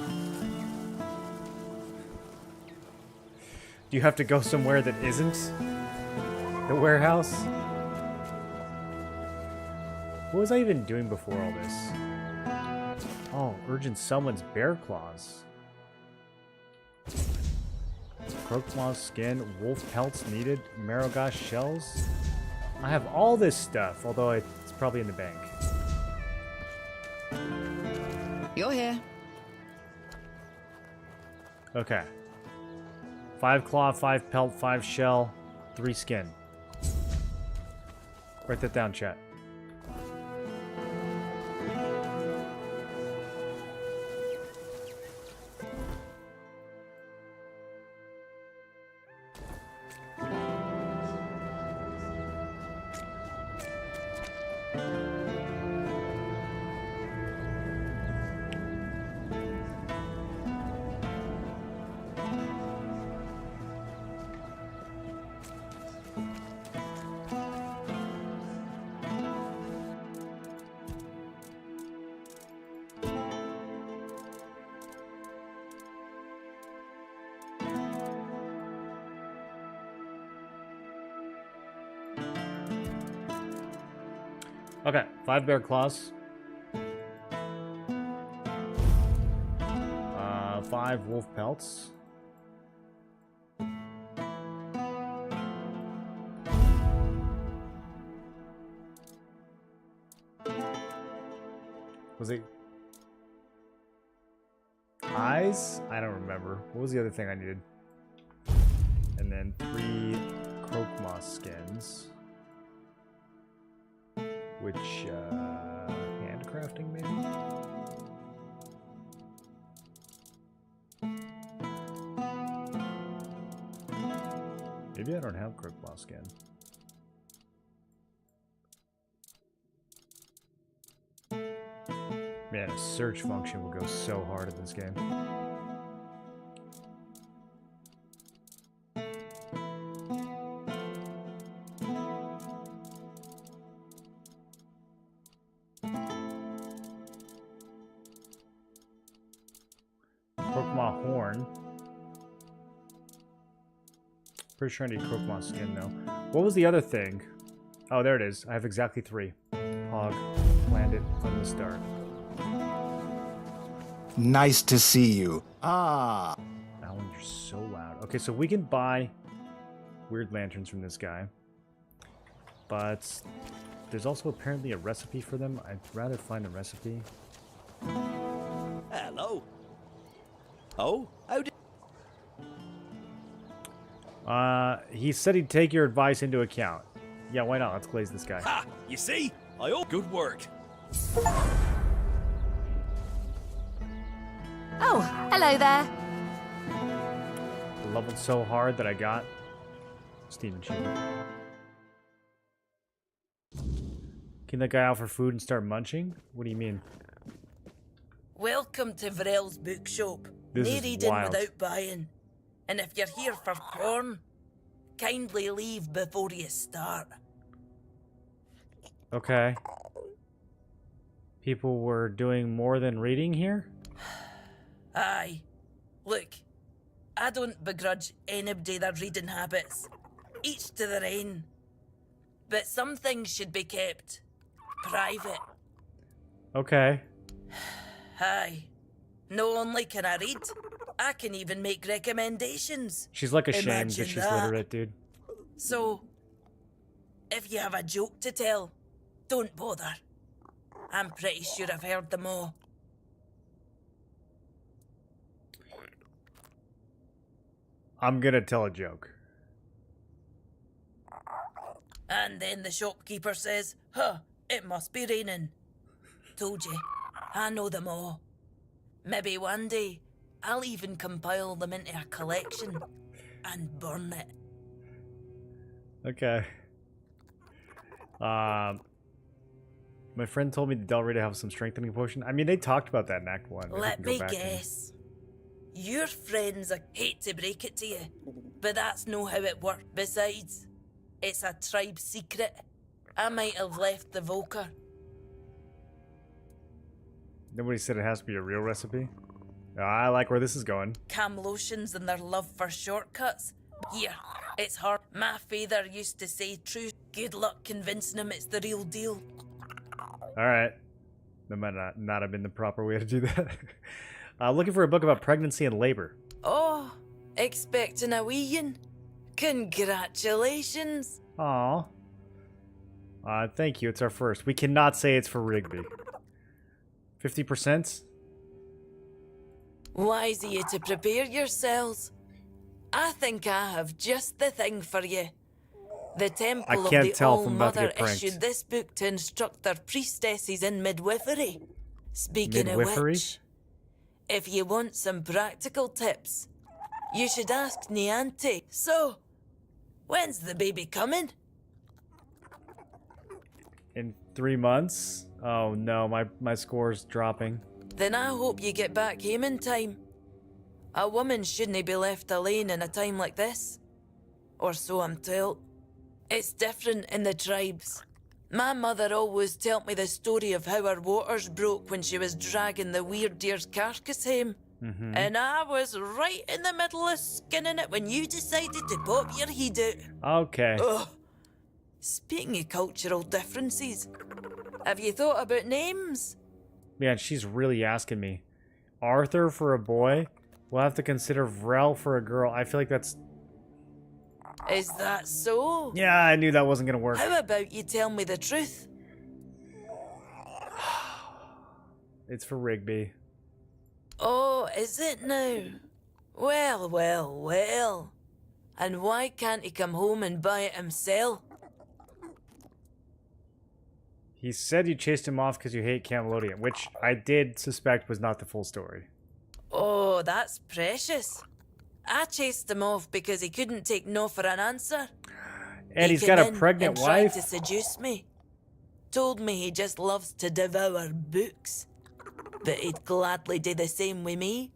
Do you have to go somewhere that isn't the warehouse? What was I even doing before all this? Oh, urgent summons bear claws. Crocmaw skin, wolf pelts needed, Marogosh shells. I have all this stuff, although it's probably in the bank. You're here. Okay. 5 claw, 5 pelt, 5 shell, 3 skin. Write that down, chat. Okay, 5 bear claws. 5 wolf pelts. Was it eyes? I don't remember. What was the other thing I needed? And then 3 Crocmaw skins. Which, handcrafting maybe? Maybe I don't have Crocmaw skin. Man, a search function will go so hard in this game. Crocmaw horn. Pretty sure I need Crocmaw skin though. What was the other thing? Oh, there it is. I have exactly 3. Hog, landed from the start. Nice to see you. Ah. Alan, you're so loud. Okay, so we can buy weird lanterns from this guy. But there's also apparently a recipe for them. I'd rather find a recipe. Hello. Oh, how did... He said he'd take your advice into account. Yeah, why not? Let's glaze this guy. Ha! You see? Good work. Oh, hello there. Leveled so hard that I got Steam achievement. Can that guy out for food and start munching? What do you mean? Welcome to Varel's bookshop. This No is reading wild. without buying. And if you're here for corn, kindly leave before you start. Okay. People were doing more than reading here? Aye. Look, I don't begrudge anybody their reading habits. Each to their own. But some things should be kept private. Okay. Aye. Not only can I read, I can even make recommendations. She's like ashamed Imagine that she's that. literate, dude. So, if you have a joke to tell, don't bother. I'm pretty sure I've heard them all. I'm gonna tell a joke. And then the shopkeeper says, huh, it must be raining. Told you, I know them all. Maybe one day, I'll even compile them into a collection and burn it. Okay. My friend told me that Del Rita have some strengthening potion. I mean, they talked about that in Act 1. Maybe we Let can go me back and- guess. Your friends, I hate to break it to you, but that's no how it worked. Besides, it's a tribe secret. I might have left the Volker. Nobody said it has to be a real recipe. I like where this is going. Camlotions and their love for shortcuts. Here, it's hard. My father used to say true. Good luck convincing him it's the real deal. Alright. That might not have been the proper way to do that. Looking for a book about pregnancy and labor. Oh, Expecting a wee un? Congratulations. Aw. Thank you. It's our first. We cannot say it's for Rigby. 50%? Wise of you to prepare yourselves. I think I have just the thing for you. The Temple of can't the tell if I'm about to All-Mother get pranked. issued this book to instruct their priestesses in midwifery. Speaking of Midwifery? which, if you want some practical tips, you should ask Nianti. So, when's the baby coming? In 3 months? Oh no, my score's dropping. Then I hope you get back home in time. A woman shouldn't be left alone in a time like this. Or so I'm told. It's different in the tribes. My mother always told me the story of how her waters broke when she was dragging the weird deer's carcass home. And I was right in the middle of skinning it when you decided to pop your head out. Okay. Ugh. Speaking of cultural differences, have you thought about names? Man, she's really asking me. Arthur for a boy? We'll have to consider Vrel for a girl. I feel like that's... Is that so? Yeah, I knew that wasn't gonna work. How about you tell me the truth? It's for Rigby. Oh, is it now? Well, well, well. And why can't he come home and buy it himself? He said you chased him off because you hate Camelodian, which I did suspect was not the full story. Oh, that's precious. I chased him off because he couldn't take no for an answer. And he's came got a in pregnant and tried wife? to seduce me. Told me he just loves to devour books. But he'd gladly do the same with me.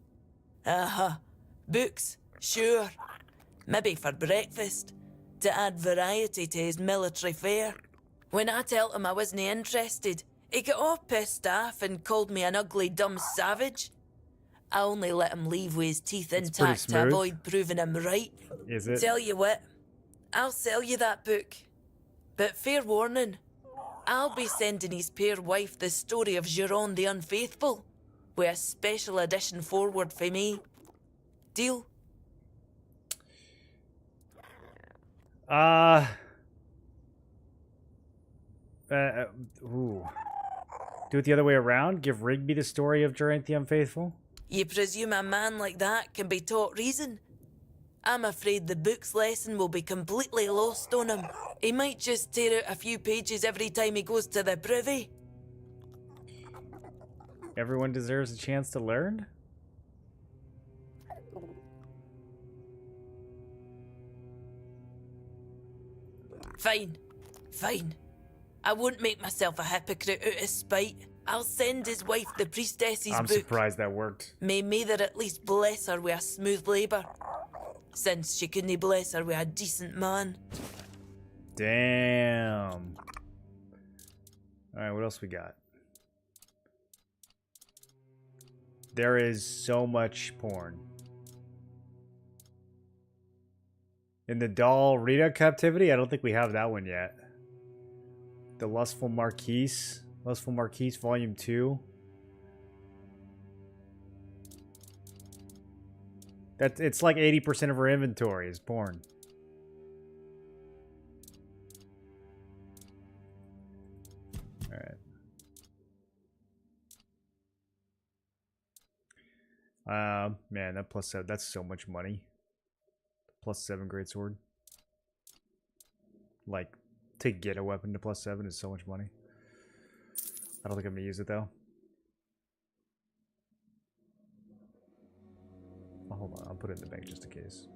Books, sure. Maybe for breakfast, to add variety to his military fare. When I told him I wasn't interested, he got all pissed off and called me an ugly, dumb savage. I only let him leave with his teeth intact to avoid proving him right. Is it? Tell you what, I'll sell you that book. But fair warning, I'll be sending his pure wife the story of Giron the Unfaithful, with a special edition forward for me. Deal? Ooh. Do it the other way around? Give Rigby the story of Geraint the Unfaithful? You presume a man like that can be taught reason? I'm afraid the book's lesson will be completely lost on him. He might just tear out a few pages every time he goes to the privy. Everyone deserves a chance to learn? Fine. Fine. I won't make myself a hypocrite out of spite. I'll send his wife the priestess's I'm book. surprised that worked. May Mather at least bless her with a smooth labour, since she couldn't bless her with a decent man. Damn. Alright, what else we got? There is so much porn. In the doll Rita captivity? I don't think we have that one yet. The Lustful Marquise. Lustful Marquise Volume 2. It's like 80% of our inventory is porn. Alright. Man, that +7, that's so much money. +7 greatsword. Like, to get a weapon to +7 is so much money. I don't think I'm gonna use it though. Oh, hold on, I'll put it in the bank just in case.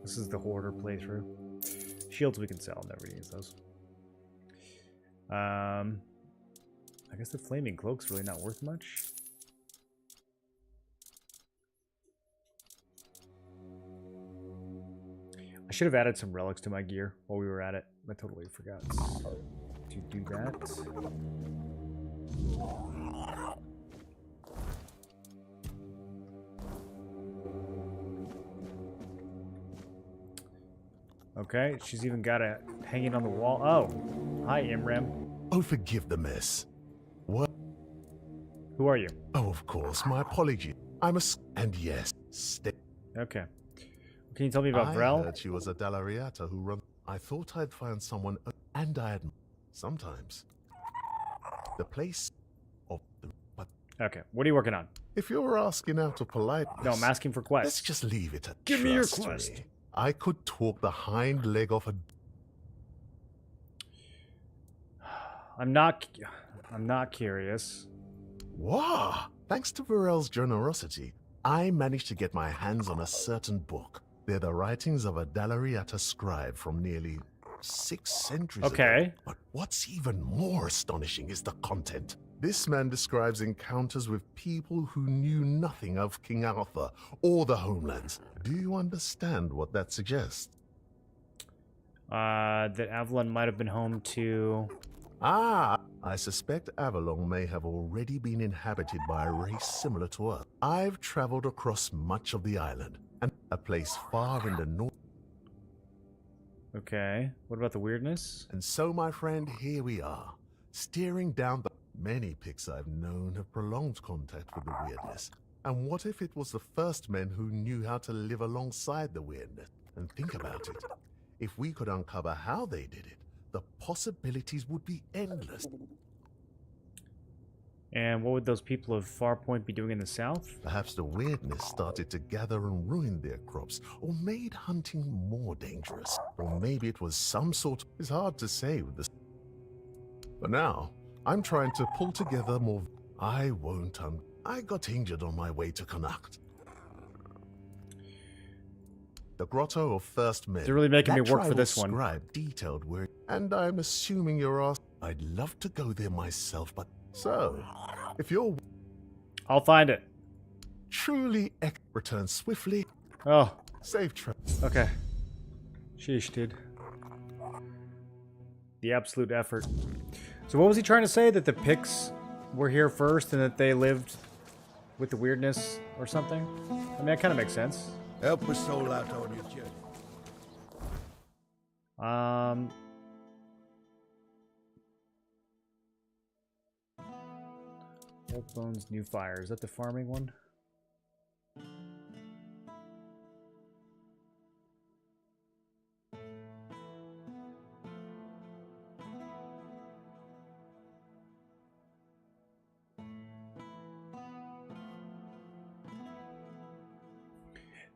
This is the hoarder playthrough. Shields we can sell, never use those. I guess the flaming cloak's really not worth much. I should have added some relics to my gear while we were at it. I totally forgot to do that. Okay, she's even got it hanging on the wall. Oh, hi, Imram. Oh, forgive the mess. What? Who are you? Oh, of course, my apology. I'm a... And yes, Okay. Can you tell me about I Grail? heard she was a Dalariata who run. I thought I'd find someone, and I had sometimes the place of the. But okay, what are you working on? If you're asking out of politeness, No, I'm asking for quests. Let's just leave it at Give me your trustry. quest. I could talk the hind leg off a. I'm not curious. Wow! Thanks to Varel's generosity, I managed to get my hands on a certain book. They're the writings of a Dalariata scribe from nearly 6 centuries ago. But what's even more astonishing is the content. This man describes encounters with people who knew nothing of King Arthur or the homelands. Do you understand what that suggests? That Avalon might have been home to... Ah, I suspect Avalon may have already been inhabited by a race similar to us. I've traveled across much of the island, and a place far in the north. Okay, what about the weirdness? And so, my friend, here we are, staring down the... Many Picts I've known have prolonged contact with the weirdness. And what if it was the first men who knew how to live alongside the weirdness? And think about it. If we could uncover how they did it, the possibilities would be endless. And what would those people of Farpoint be doing in the south? Perhaps the weirdness started to gather and ruin their crops, or made hunting more dangerous. Or maybe it was some sort... It's hard to say with this. But now, I'm trying to pull together more... I won't, I got injured on my way to Connacht. The Grotto of First Men. They're really making me work for this one. Scribe detailed where... And I'm assuming you're asked... I'd love to go there myself, but... So, if you're... I'll find it. Truly return swiftly. Oh. Safe trip. Okay. Sheesh, dude. The absolute effort. So what was he trying to say? That the Picts were here first and that they lived with the weirdness or something? I mean, that kind of makes sense. Help a soul out on your journey. Old Bones, New Fire. Is that the farming one?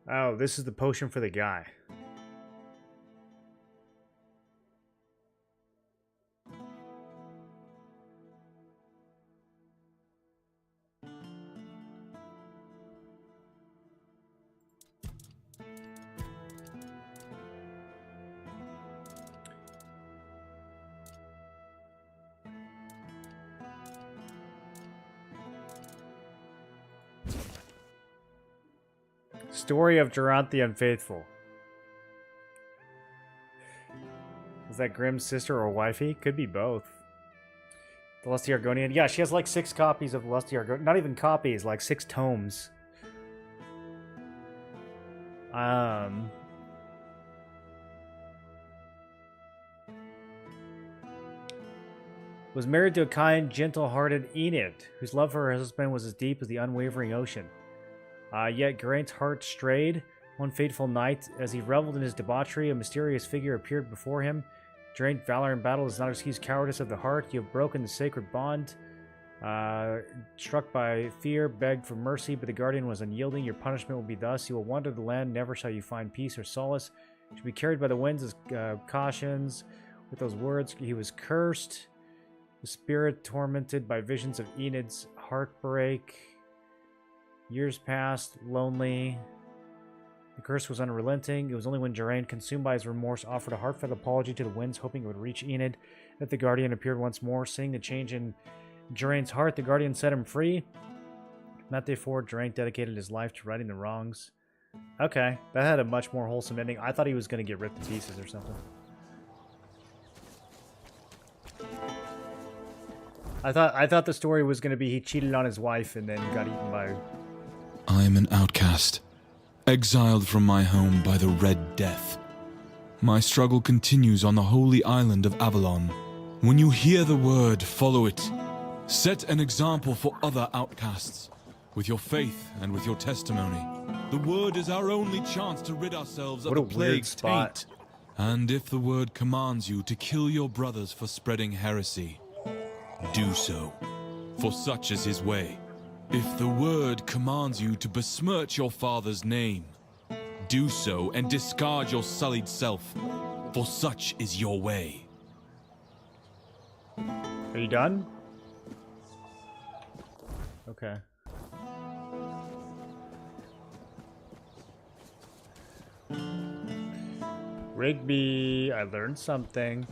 Oh, this is the potion for the guy. Story of Durant the Unfaithful. Is that Grimm's sister or wifey? Could be both. The Lusty Argonian. Yeah, she has like 6 copies of Lusty Argonian. Not even copies, like 6 tomes. Was married to a kind, gentle-hearted Enid, whose love for her husband was as deep as the unwavering ocean. Yet Geraint's heart strayed. One fateful night, as he reveled in his debauchery, a mysterious figure appeared before him. Geraint, valor in battle does not excuse cowardice of the heart. You have broken the sacred bond. Struck by fear, begged for mercy, but the guardian was unyielding. Your punishment will be thus. You will wander the land, never shall you find peace or solace. You shall be carried by the winds as cautions. With those words, he was cursed. The spirit tormented by visions of Enid's heartbreak. Years passed, lonely. The curse was unrelenting. It was only when Geraint, consumed by his remorse, offered a heartfelt apology to the winds, hoping it would reach Enid, that the Guardian appeared once more. Seeing the change in Geraint's heart, the Guardian set him free. That day forward, Geraint dedicated his life to righting the wrongs. Okay, that had a much more wholesome ending. I thought he was going to get ripped to pieces or something. I thought the story was going to be he cheated on his wife and then got eaten by... I am an outcast, exiled from my home by the Red Death. My struggle continues on the holy island of Avalon. When you hear the word, follow it. Set an example for other outcasts, with your faith and with your testimony. The word is our only chance to rid ourselves of What a the weird plague's spot. taint. And if the word commands you to kill your brothers for spreading heresy, do so, for such is his way. If the word commands you to besmirch your father's name, do so and discard your sullied self, for such is your way. Are you done? Okay. Rigby, I learned something.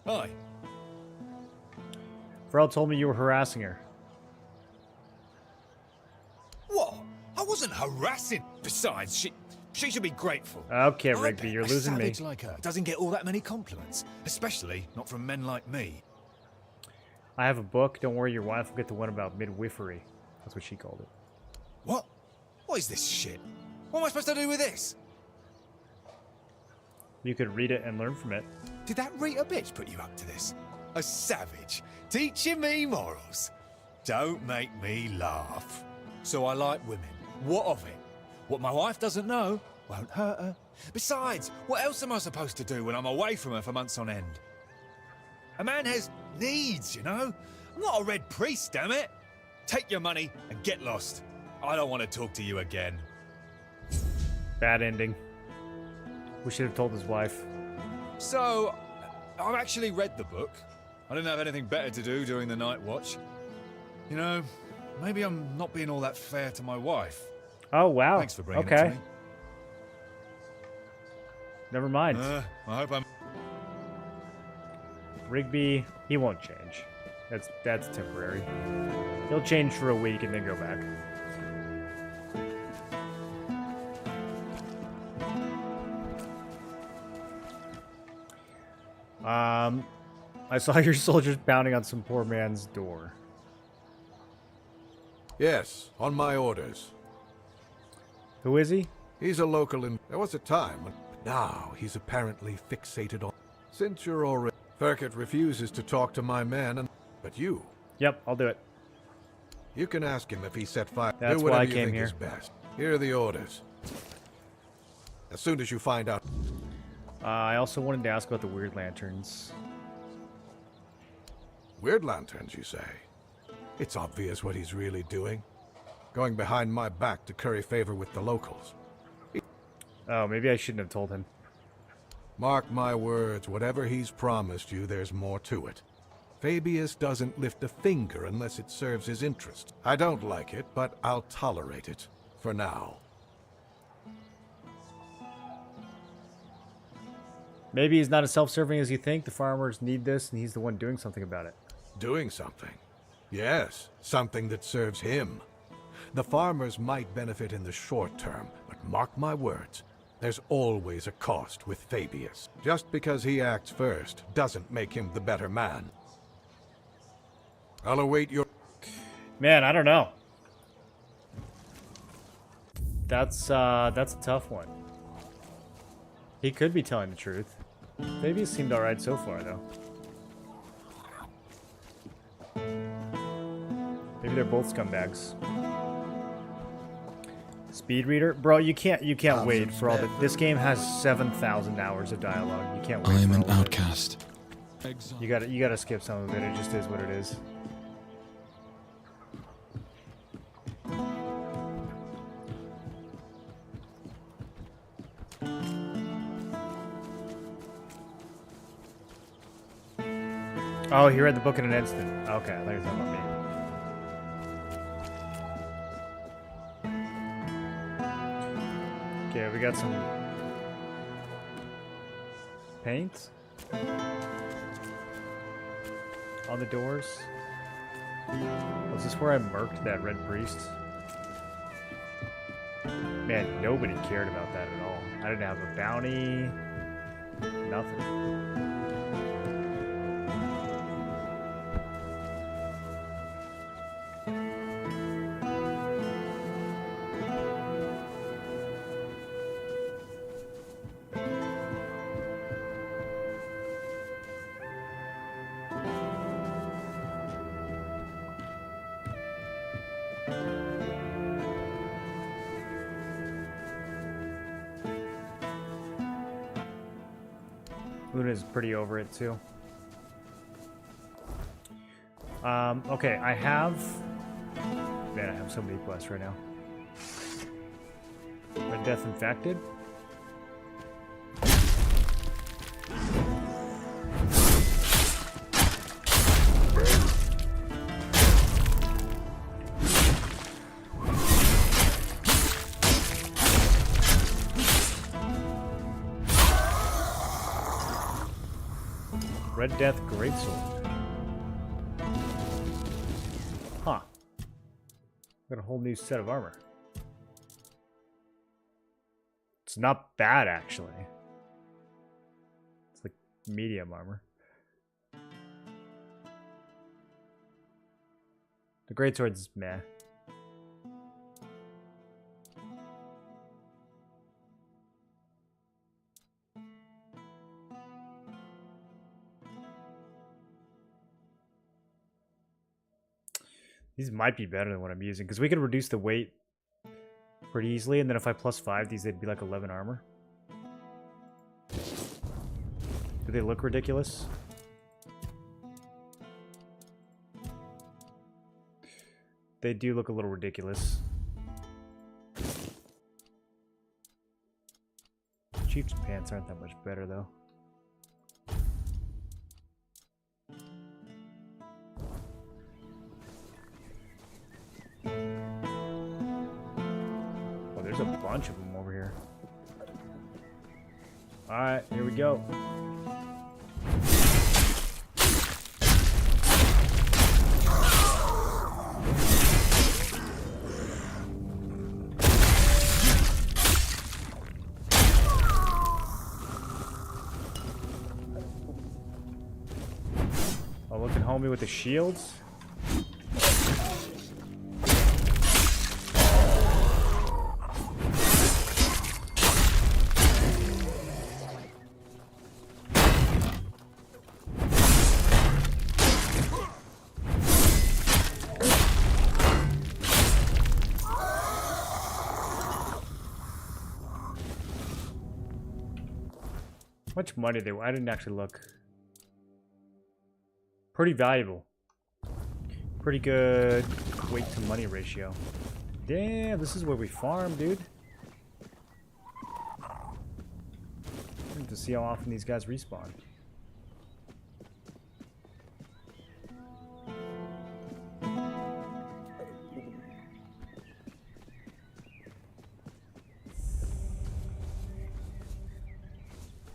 Hi. Pharrell told me you were harassing her. What? I wasn't harassing. Besides, she should be grateful. Okay, I Rigby, bet you're a losing me. savage like her doesn't get all that many compliments, especially not from men like me. I have a book. Don't worry, your wife will get the one about midwifery. That's what she called it. What? What is this shit? What am I supposed to do with this? You could read it and learn from it. Did that Rita bitch put you up to this? A savage, teaching me morals. Don't make me laugh. So I like women. What of it? What my wife doesn't know won't hurt her. Besides, what else am I supposed to do when I'm away from her for months on end? A man has needs, you know? I'm not a red priest, damn it. Take your money and get lost. I don't want to talk to you again. Bad ending. We should have told his wife. So, I've actually read the book. I didn't have anything better to do during the night watch. You know, maybe I'm not being all that fair to my wife. Oh, wow. Thanks for bringing it okay. to me. Never mind. I hope I'm... Rigby, he won't change. That's temporary. He'll change for a week and then go back. I saw your soldiers pounding on some poor man's door. Yes, on my orders. Who is he? He's a local in... There was a time when... Now he's apparently fixated on... Since you're already... Ferkett refuses to talk to my men and... But you... Yep, I'll do it. You can ask him if he set fire... That's do why whatever I you came think here. is best. Here are the orders. As soon as you find out... I also wanted to ask about the weird lanterns. Weird lanterns, you say? It's obvious what he's really doing. Going behind my back to curry favor with the locals. Oh, maybe I shouldn't have told him. Mark my words, whatever he's promised you, there's more to it. Fabius doesn't lift a finger unless it serves his interest. I don't like it, but I'll tolerate it. For now. Maybe he's not as self-serving as you think. The farmers need this, and he's the one doing something about it. Doing something? Yes, something that serves him. The farmers might benefit in the short term, but mark my words, there's always a cost with Fabius. Just because he acts first doesn't make him the better man. I'll await your... Man, I don't know. That's a tough one. He could be telling the truth. Fabius seemed alright so far, though. Maybe they're both scumbags. Speed reader, bro. You can't wait for all the. This game has 7,000 hours of dialogue. You can't wait. I am for an all of it. outcast. You gotta skip some of it. It just is what it is. Oh, he read the book in an instant. Okay, I thought you were talking about me. Okay, we got some paint on the doors. Was this where I murked that red priest? Man, nobody cared about that at all. I didn't have a bounty. Nothing. Luna's pretty over it too. Okay, I have... Man, I have so many quests right now. Red Death Infected. Red Death Greatsword. Huh. Got a whole new set of armor. It's not bad, actually. It's like medium armor. The Greatsword's meh. These might be better than what I'm using, because we could reduce the weight pretty easily, and then if I plus 5 these, they'd be like 11 armor. Do they look ridiculous? They do look a little ridiculous. Chief's pants aren't that much better, though. There's a bunch of them over here. Alright, here we go. Oh, look at homie with the shields. How much money they were? I didn't actually look. Pretty valuable. Pretty good weight to money ratio. Damn, this is where we farm, dude. I need to see how often these guys respawn.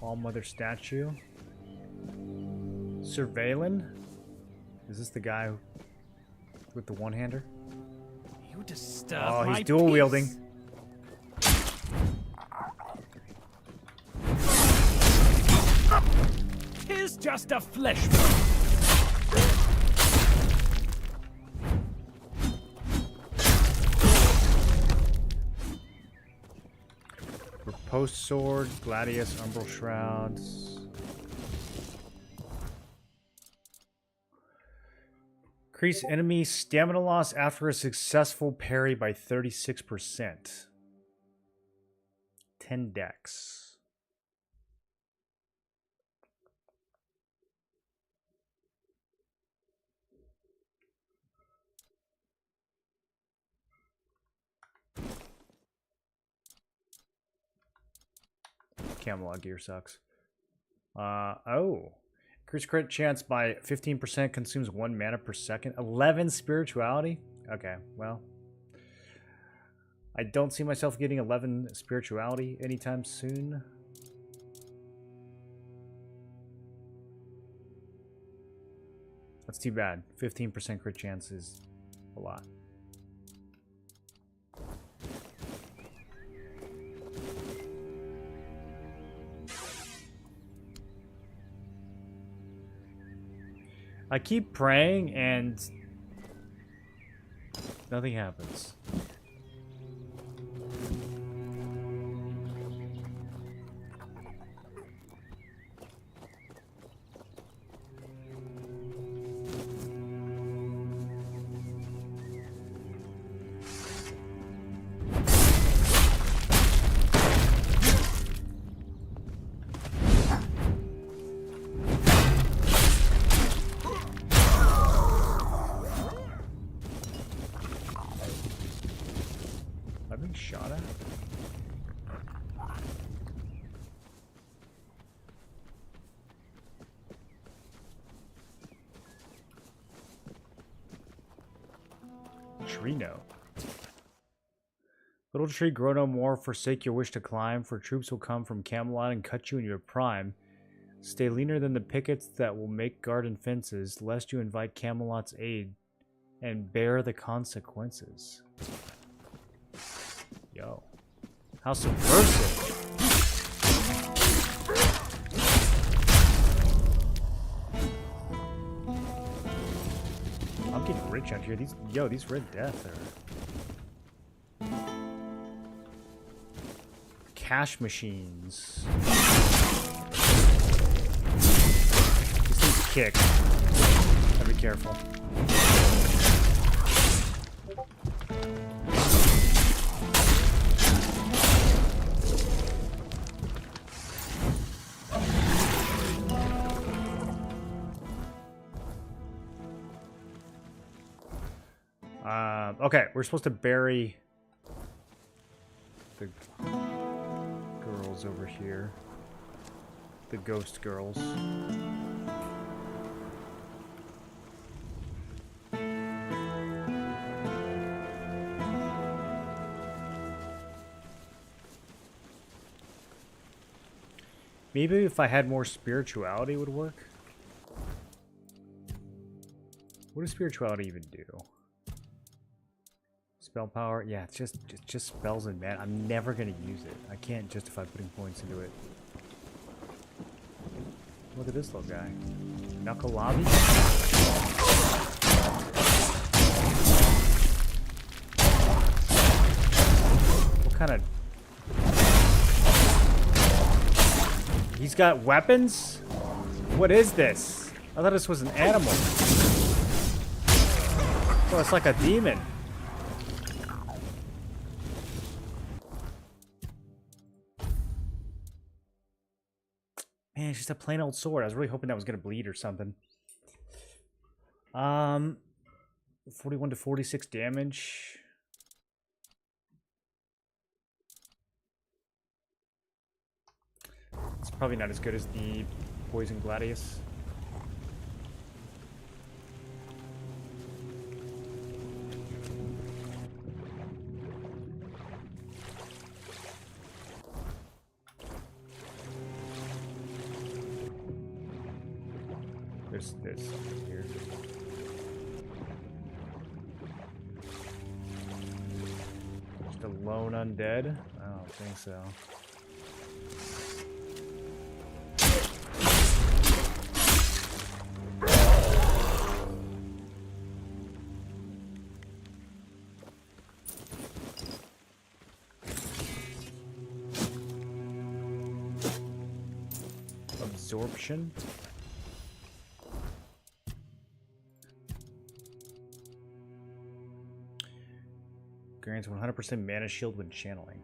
All Mother statue. Surveillance? Is this the guy with the one-hander? You disturb Oh, my he's dual wielding. Here's just a flesh wound. Post sword, gladius, umbral shrouds. Increase enemy stamina loss after a successful parry by 36%. 10 dex. Camelot gear sucks. Oh. Increase crit chance by 15%, consumes 1 mana per second. 11 spirituality? Okay, well. I don't see myself getting 11 spirituality anytime soon. That's too bad. 15% crit chance is a lot. I keep praying and nothing happens. tree note? Little tree, grow no more, forsake your wish to climb, for troops will come from Camelot and cut you in your prime. Stay leaner than the pickets that will make garden fences, lest you invite Camelot's aid and bear the consequences. Yo. How subversive. I'm getting rich out here. These Red Death are cash machines. These things kick. Gotta be careful. Okay, we're supposed to bury the girls over here. The ghost girls. Maybe if I had more spirituality it would work. What does spirituality even do? Spell power? Yeah, it's just spells and mana. I'm never gonna use it. I can't justify putting points into it. Look at this little guy. Knuckle Lobby? What kind of... He's got weapons? What is this? I thought this was an animal. Oh, it's like a demon. Man, it's just a plain old sword. I was really hoping that was gonna bleed or something. 41 to 46 damage. It's probably not as good as the Poison Gladius. There's something here. Just a lone undead? I don't think so. Absorption? Grants 100% mana shield when channeling.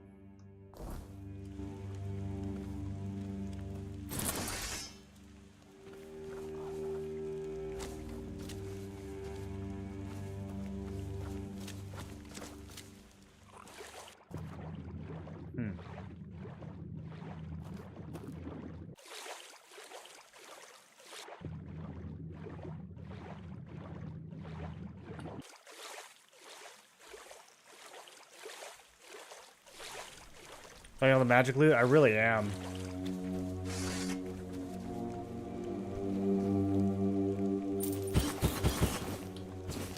Playing on the magic loot? I really am.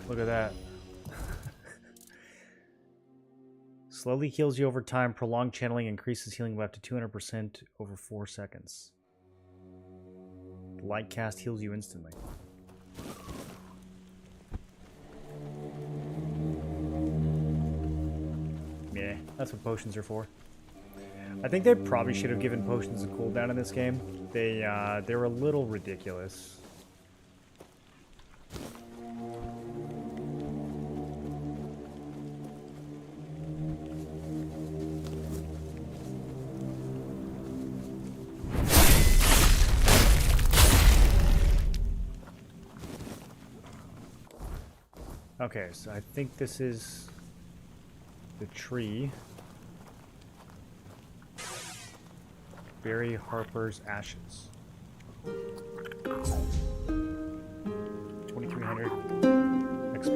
Look at that. Slowly heals you over time. Prolonged channeling increases healing by up to 200% over 4 seconds. Light cast heals you instantly. Yeah, that's what potions are for. I think they probably should have given potions a cooldown in this game. They're a little ridiculous. Okay, so I think this is the tree. Barry Harper's Ashes. 2300 XP.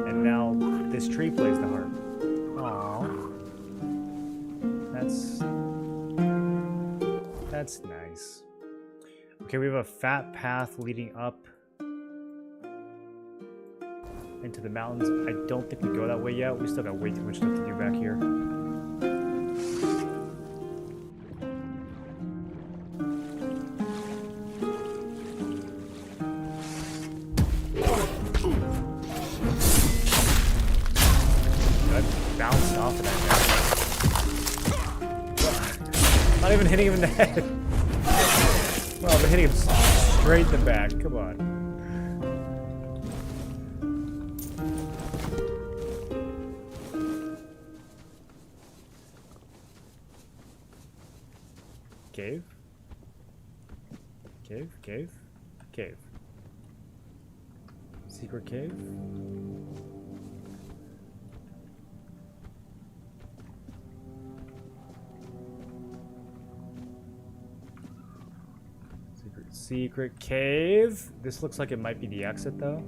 And now This tree plays the harp. Aww. That's nice. Okay, we have a fat path leading up into the mountains. I don't think we go that way yet. We still got way too much stuff to do back here. Bounced off of that guy. Not even hitting him in the head. Well, I've been hitting him straight in the back. Come on. Cave? Cave? Cave? Cave. Secret cave? Secret cave. This looks like it might be the exit, though.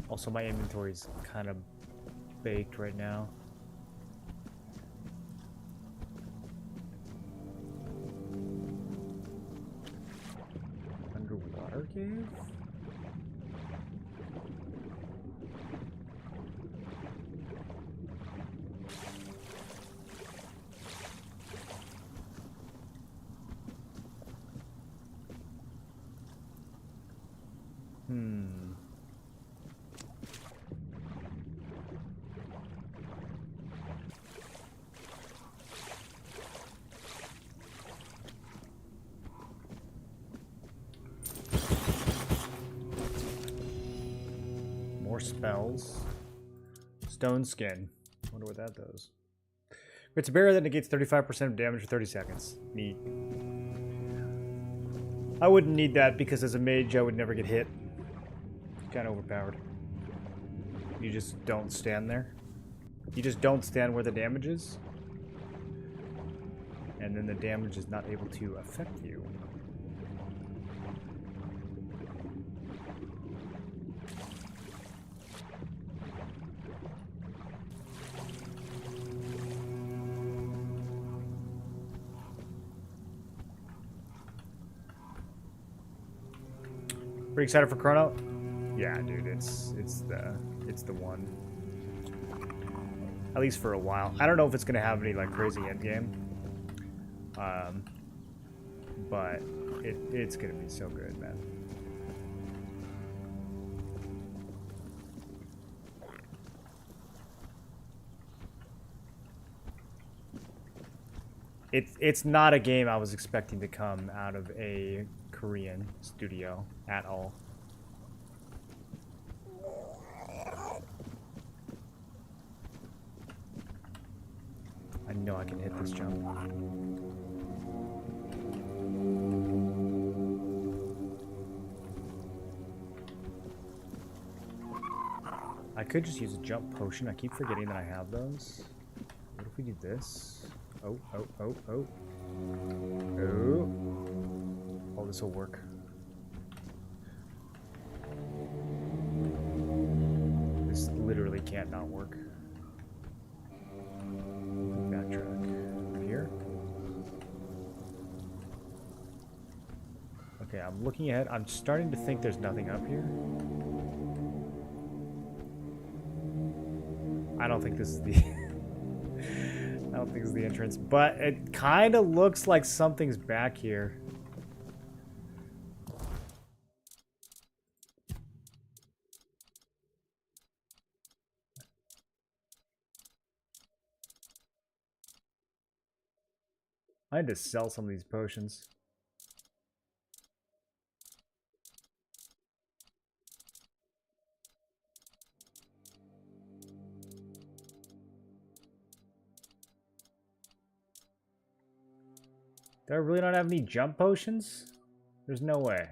Also, my inventory's kind of baked right now. Underwater cave? More spells. Stone skin. Wonder what that does. It's a barrier that negates 35% of damage for 30 seconds. Neat. I wouldn't need that because as a mage I would never get hit. Kind of overpowered. You just don't stand there. You just don't stand where the damage is. And then the damage is not able to affect you. Pretty excited for Chrono? Yeah, dude, it's the one. At least for a while. I don't know if it's gonna have any like crazy end game. But it's gonna be so good, man. It's not a game I was expecting to come out of a Korean studio at all. I know I can hit this jump. I could just use a jump potion. I keep forgetting that I have those. What if we do this? Oh, oh, oh, oh. Oh. Oh, this will work. This literally can't not work. Backtrack. Over here. Okay, I'm looking ahead. I'm starting to think there's nothing up here. I don't think this is the... I don't think this is the entrance, but it kind of looks like something's back here. I had to sell some of these potions. Do I really not have any jump potions? There's no way.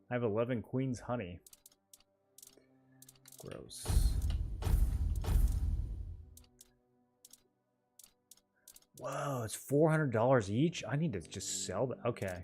I have 11 Queen's Honey. Gross. Whoa, it's $400 each? I need to just sell that. Okay.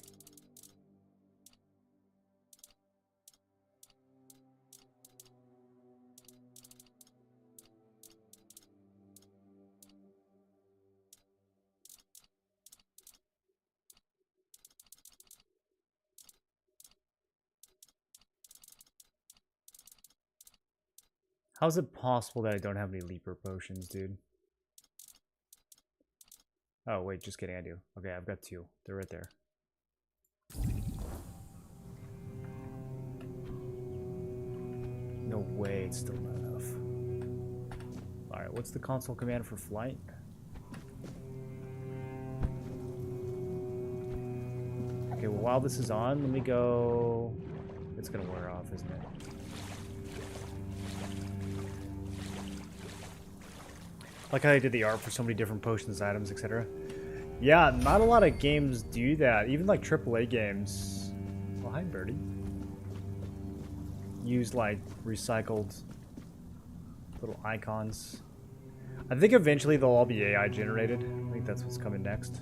How's it possible that I don't have any leaper potions, dude? Oh, wait, just kidding, I do. Okay, I've got 2. They're right there. No way, it's still not enough. Alright, what's the console command for flight? Okay, well, while this is on, let me go... It's gonna wear off, isn't it? Like how they did the art for so many different potions, items, etc. Yeah, not a lot of games do that. Even like AAA games. Well, hi, Birdie. Use like recycled little icons. I think eventually they'll all be AI generated. I think that's what's coming next.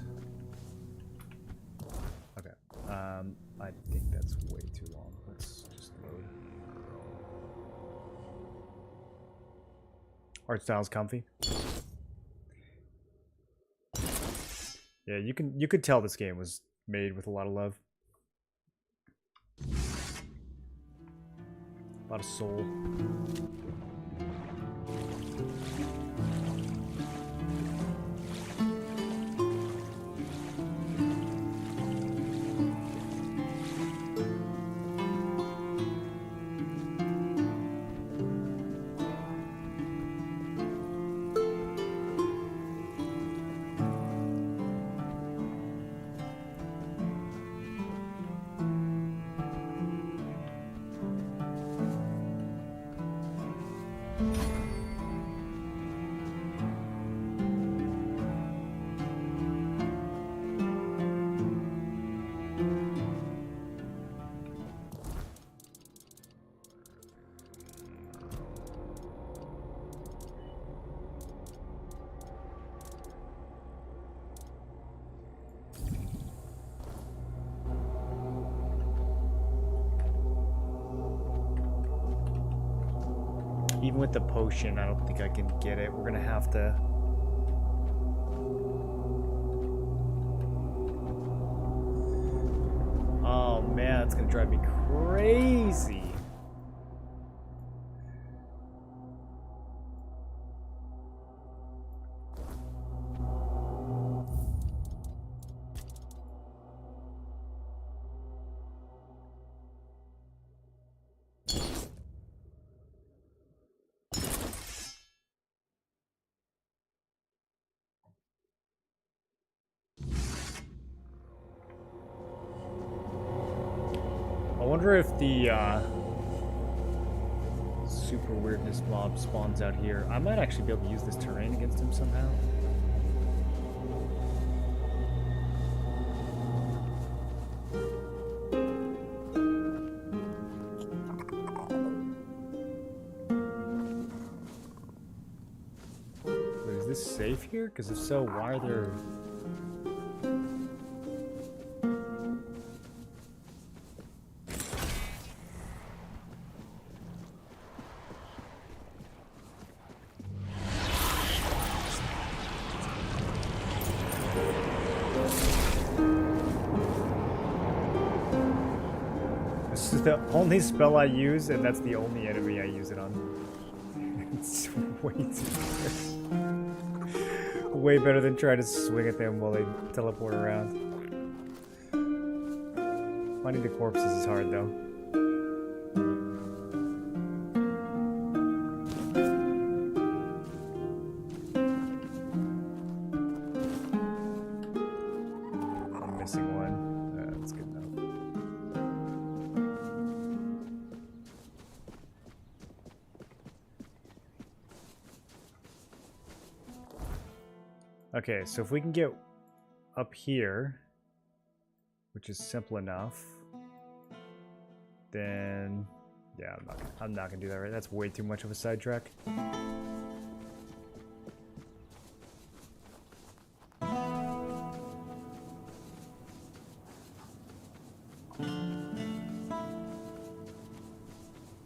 Okay. I think that's way too long. Let's just load. Art style's comfy. Yeah, you could tell this game was made with a lot of love. A lot of soul. Even with the potion, I don't think I can get it. We're gonna have to... Oh man, it's gonna drive me crazy. I wonder if the super weirdness mob spawns out here. I might actually be able to use this terrain against him somehow. Wait, is this safe here? Because if so, why are there... This is the only spell I use, and that's the only enemy I use it on. It's way too good. Way better than trying to swing at them while they teleport around. Finding the corpses is hard, though. I'm missing one. That's good enough. Okay, so if we can get up here, which is simple enough, then yeah, I'm not gonna do that, right? That's way too much of a sidetrack.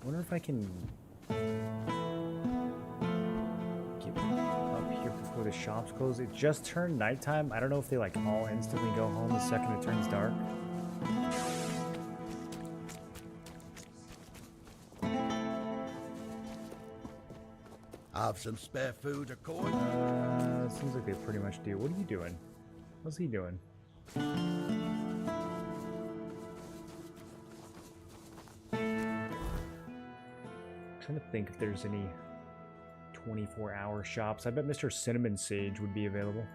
wonder if I can get up here before the shops close. It just turned nighttime. I don't know if they like all instantly go home the second it turns dark. Have some spare food or coin? Seems like they pretty much do. What are you doing? What's he doing? Trying to think if there's any 24-hour shops. I bet Mr. Cinnamon Sage would be available.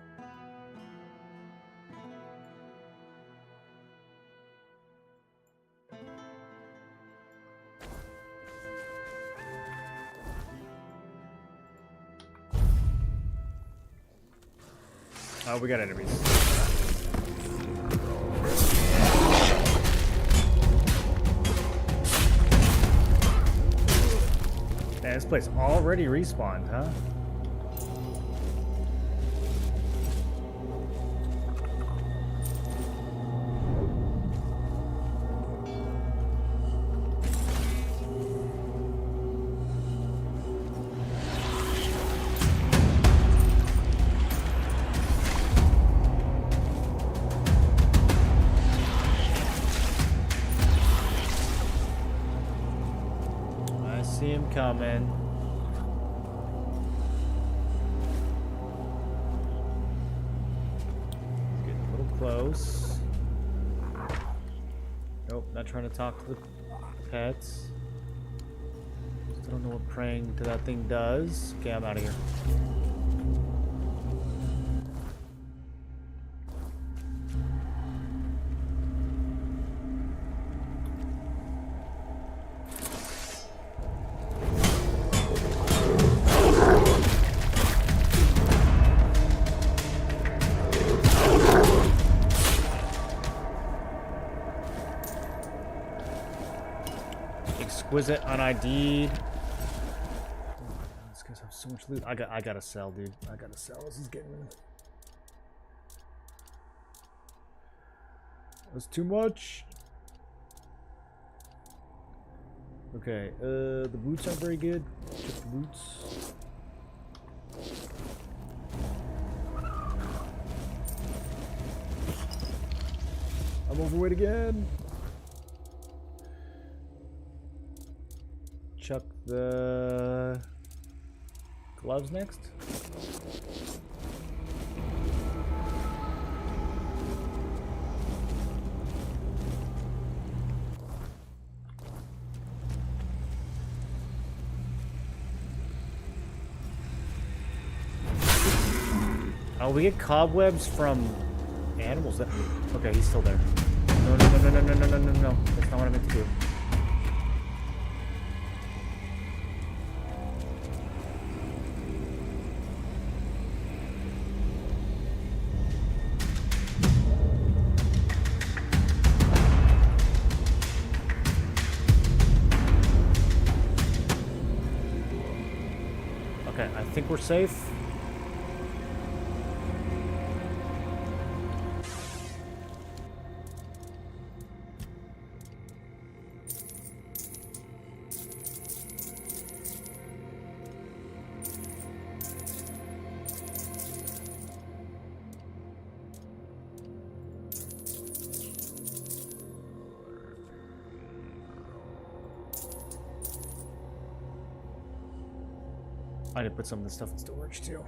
Oh, we got enemies. Man, this place already respawned, huh? See him coming. He's getting a little close. Nope, not trying to talk to the pets. Still don't know what praying to that thing does. Okay, I'm out of here. Exquisite, un-ID'd. These guys have so much loot. I gotta sell, dude. I gotta sell. This is getting... That's too much. Okay, the boots aren't very good. Check the boots. I'm overweight again. Chuck the gloves next. Oh, we get cobwebs from animals. That okay? He's still there. No, no, no, no, no, no, no, no, no. That's not what I meant to do. Okay, I think we're safe. I did put some of this stuff in storage too.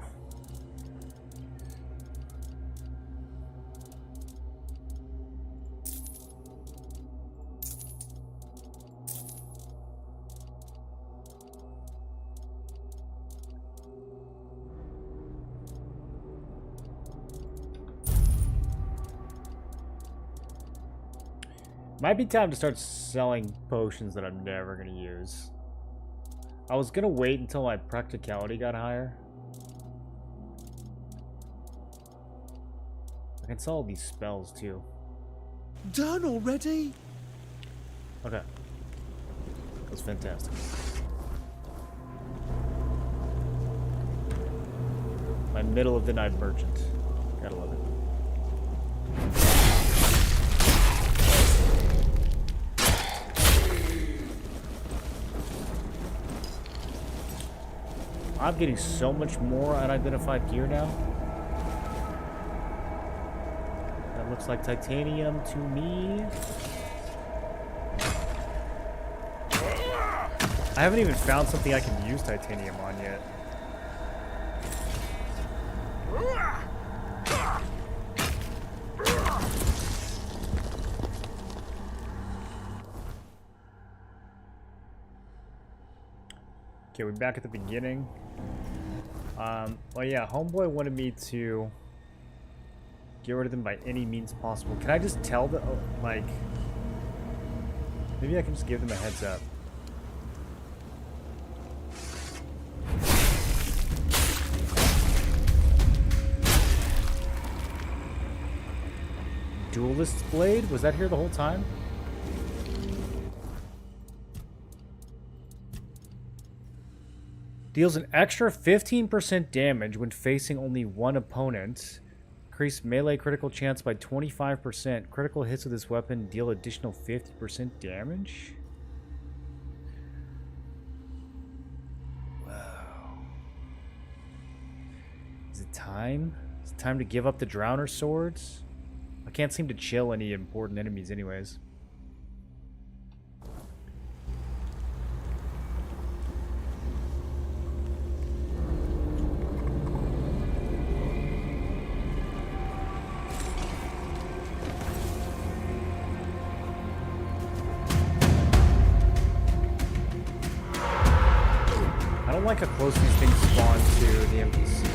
Might be time to start selling potions that I'm never going to use. I was going to wait until my practicality got higher. I can sell all these spells too. Done already? Okay. That's fantastic. My middle of the night merchant. Gotta love it. I'm getting so much more unidentified gear now. That looks like titanium to me. I haven't even found something I can use titanium on yet. Okay, we're back at the beginning. Well, yeah, homeboy wanted me to get rid of them by any means possible. Can I just tell them, like, maybe I can just give them a heads up. Duelist's Blade? Was that here the whole time? Deals an extra 15% damage when facing only one opponent. Increase melee critical chance by 25%. Critical hits with this weapon deal additional 50% damage? Wow. Is it time? Is it time to give up the Drowner Swords? I can't seem to chill any important enemies anyways. I don't like how close these things spawn to the NPC.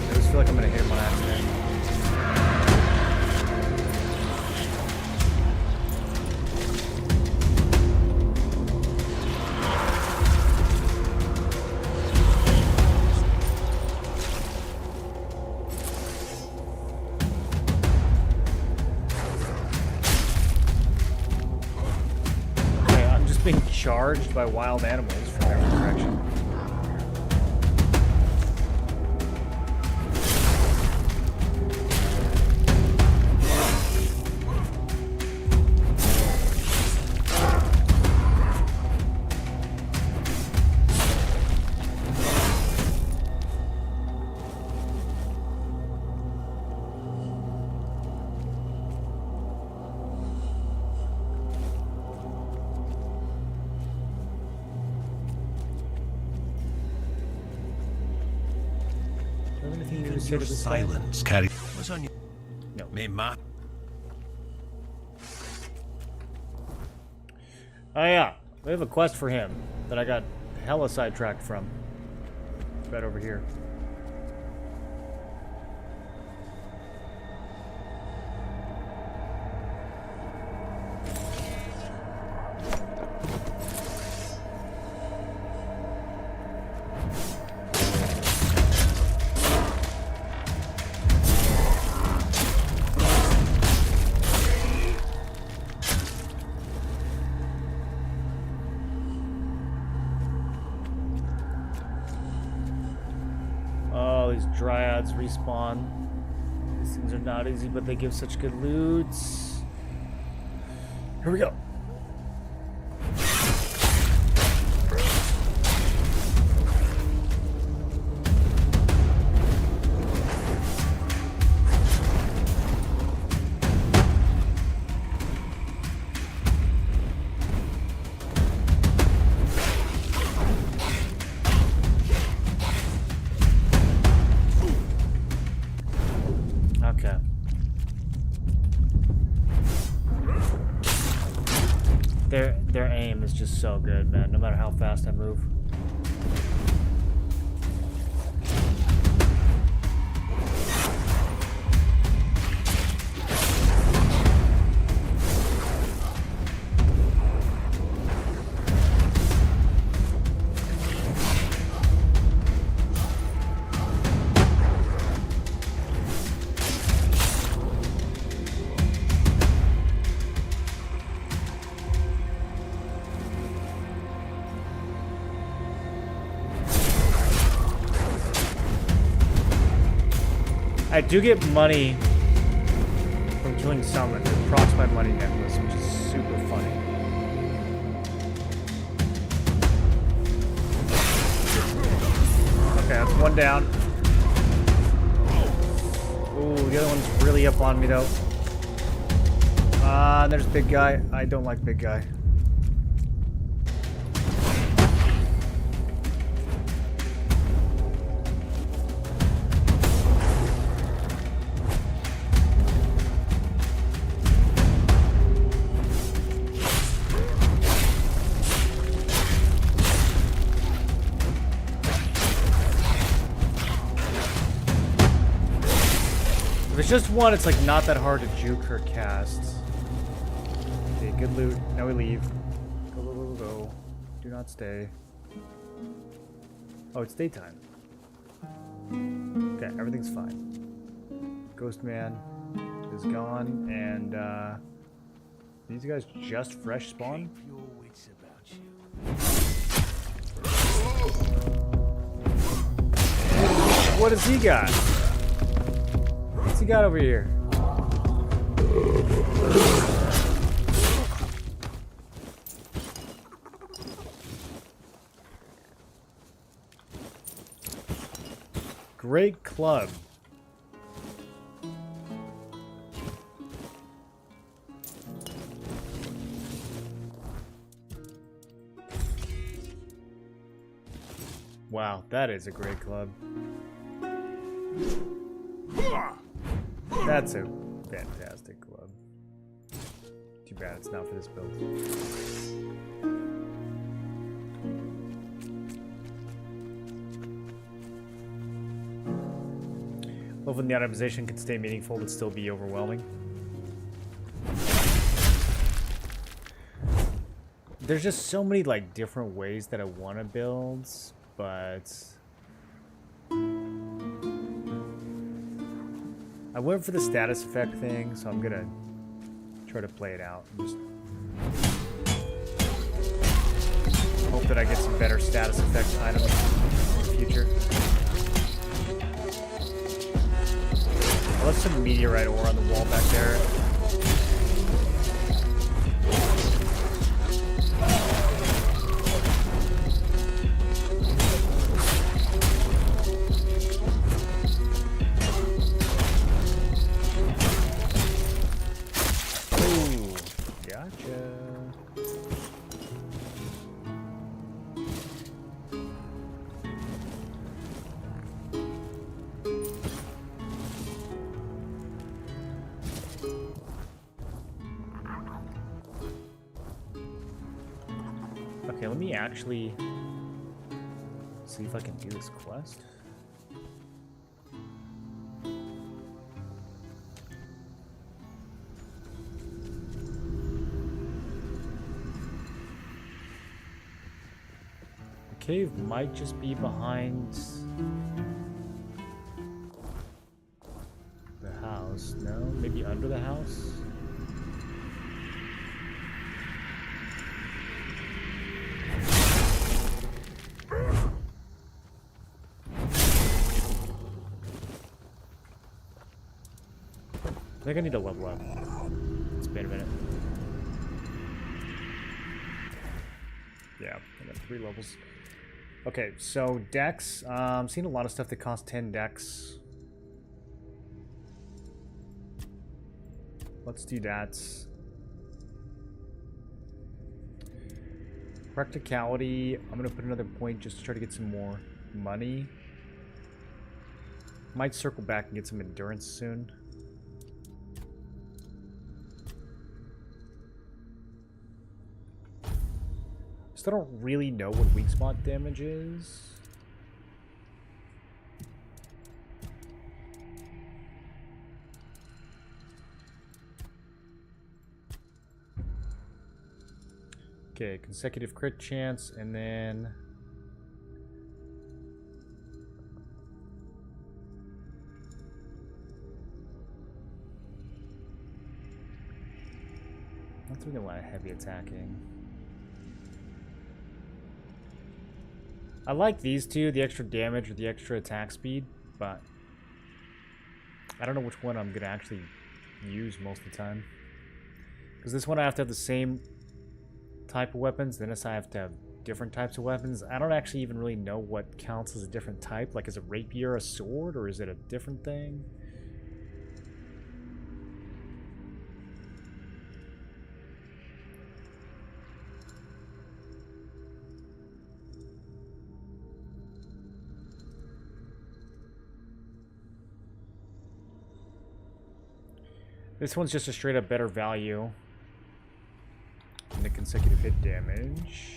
I just feel like I'm gonna hit him on accident. Okay, I'm just being charged by wild animals from every direction. Your silence carry. What's on you? No. Me, ma. Oh yeah, we have a quest for him that I got hella sidetracked from. Right over here. Dryads respawn. These things are not easy, but they give such good loots. Here we go. Their aim is just so good, man, no matter how fast I move. I do get money from killing summons. It procs my money necklace, which is super funny. One down. Ooh, the other one's really up on me though. There's big guy. I don't like big guy. If it's just one, it's like not that hard to juke her cast. Okay, good loot. Now we leave. Go, go, go, go, go. Do not stay. Oh, it's daytime. Okay, everything's fine. Ghost Man is gone, and these guys just fresh spawn. What has he got? What's he got over here? Great club. Wow, that is a great club. That's a fantastic club. Too bad it's not for this build. Love when the itemization can stay meaningful but still be overwhelming. There's just so many like different ways that I want to build, but I went for the status effect thing, so I'm gonna try to play it out. Just hope that I get some better status effect items in the future. I left some meteorite ore on the wall back there. Ooh, gotcha. Okay, let me actually see if I can do this quest. The cave might just be behind the house. No, maybe under the house. I think I need to level up. It's been a minute. Yeah, I got 3 levels. Okay, so dex. I'm seeing a lot of stuff that costs 10 dex. Let's do that. Practicality. I'm gonna put another point just to try to get some more money. Might circle back and get some endurance soon. I don't really know what weak spot damage is. Okay, consecutive crit chance, and then not doing a lot of heavy attacking. I like these two, the extra damage or the extra attack speed, but I don't know which one I'm going to actually use most of the time. Because this one I have to have the same type of weapons, then this I have to have different types of weapons. I don't actually even really know what counts as a different type. Like, is a rapier a sword, or is it a different thing? This one's just a straight up better value. And the consecutive hit damage.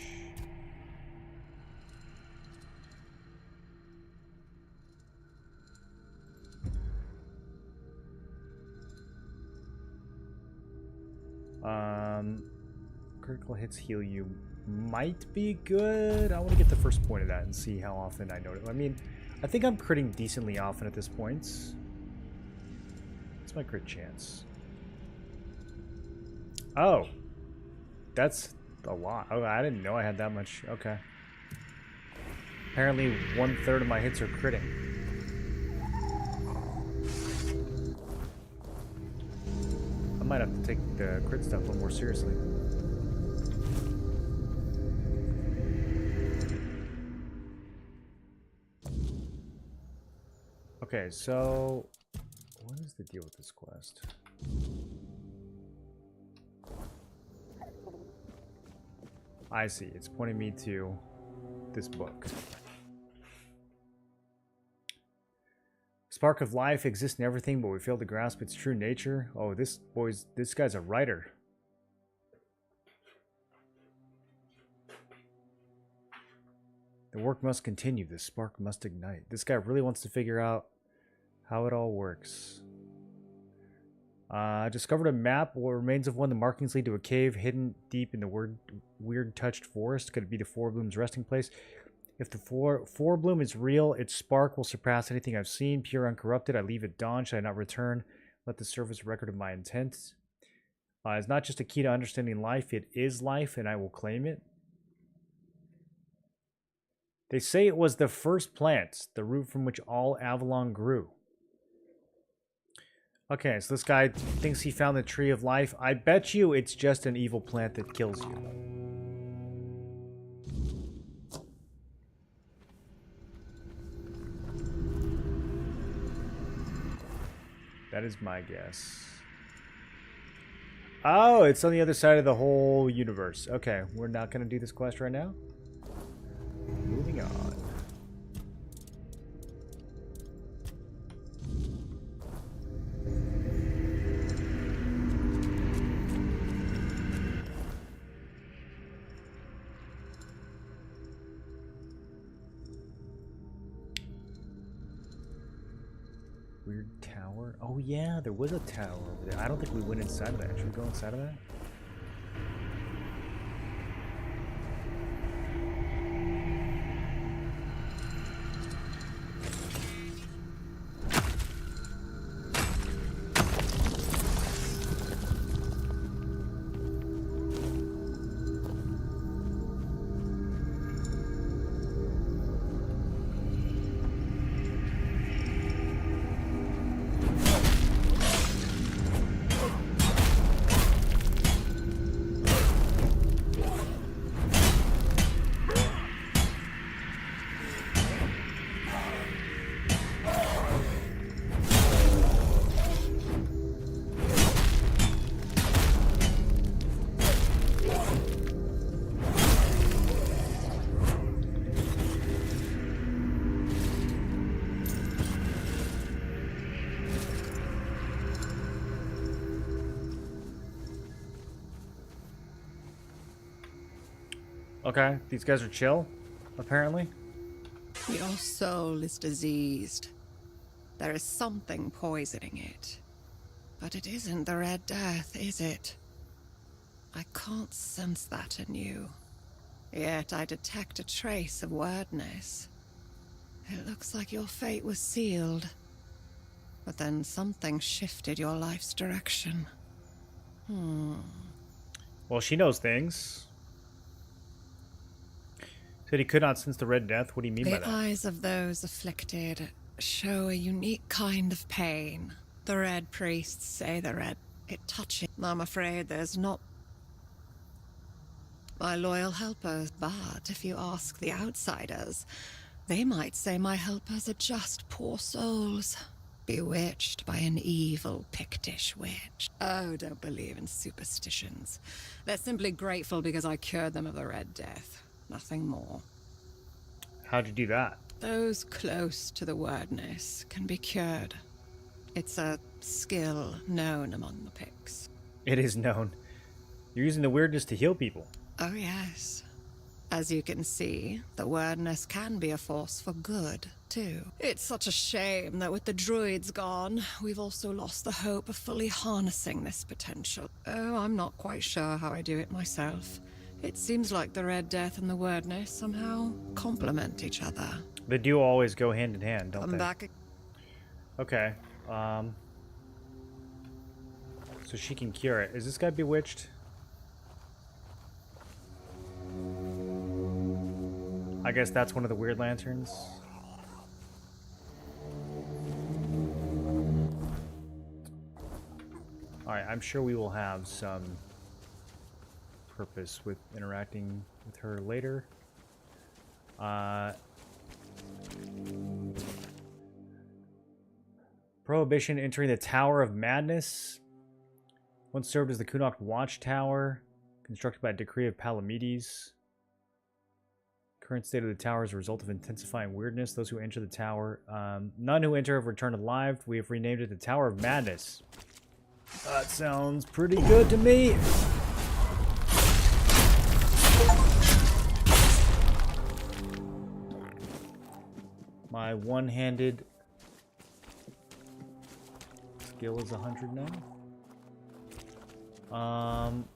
Critical hits heal you might be good. I want to get the first point of that and see how often I notice. I mean, I think I'm critting decently often at this point. What's my crit chance? Oh. That's a lot. Oh, I didn't know I had that much. Okay. Apparently 1/3 of my hits are critting. I might have to take the crit stuff a little more seriously. Okay, so what is the deal with this quest? I see. It's pointing me to this book. Spark of life exists in everything, but we fail to grasp its true nature. Oh, this guy's a writer. The work must continue. The spark must ignite. This guy really wants to figure out how it all works. I discovered a map or remains of one. The markings lead to a cave hidden deep in the weird touched forest. Could it be the Four Bloom's resting place? If the Four Bloom is real, its spark will surpass anything I've seen. Pure, uncorrupted, I leave at dawn. Should I not return? Let this serve as a record of my intent. It's not just a key to understanding life. It is life, and I will claim it. They say it was the first plant, the root from which all Avalon grew. Okay, so this guy thinks he found the tree of life. I bet you it's just an evil plant that kills you. That is my guess. Oh, it's on the other side of the whole universe. Okay, we're not going to do this quest right now. Moving on. Weird tower. Oh yeah, there was a tower over there. I don't think we went inside of that. Should we go inside of that? Okay, these guys are chill, apparently. Your soul is diseased. There is something poisoning it. But it isn't the Red Death, is it? I can't sense that in you. Yet I detect a trace of weirdness. It looks like your fate was sealed. But then something shifted your life's direction. Well, she knows things. Said he could not sense the Red Death. What do you mean by that? The eyes of those afflicted show a unique kind of pain. The Red Priests say it touches. I'm afraid there's not... My loyal helpers, but if you ask the outsiders, they might say my helpers are just poor souls, bewitched by an evil Pictish witch. Oh, don't believe in superstitions. They're simply grateful because I cured them of the Red Death. Nothing more. How'd you do that? Those close to the wordness can be cured. It's a skill known among the Picts. It is known. You're using the weirdness to heal people. Oh, yes. As you can see, the wordness can be a force for good, too. It's such a shame that with the druids gone, we've also lost the hope of fully harnessing this potential. Oh, I'm not quite sure how I do it myself. It seems like the Red Death and the wordness somehow complement each other. They do always go hand in hand, don't I'm they? back. Okay. So she can cure it. Is this guy bewitched? I guess that's one of the weird lanterns. Alright, I'm sure we will have some purpose with interacting with her later. Prohibition entering the Tower of Madness. Once served as the Kunok Watchtower, constructed by a decree of Palamedes. Current state of the tower is a result of intensifying weirdness. Those who enter the tower, none who enter have returned alive. We have renamed it the Tower of Madness. That sounds pretty good to me. My one-handed skill is 100 now.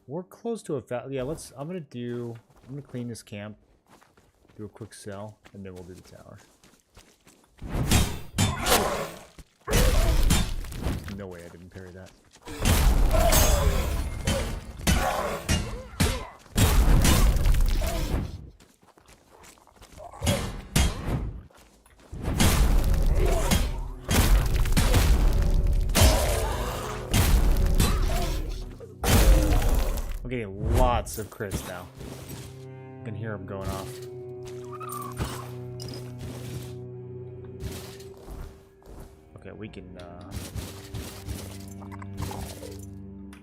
We're close to a yeah. I'm gonna clean this camp. Do a quick sell, and then we'll do the tower. No way I didn't parry that. I'm getting lots of crits now. You can hear them going off. Okay, we can,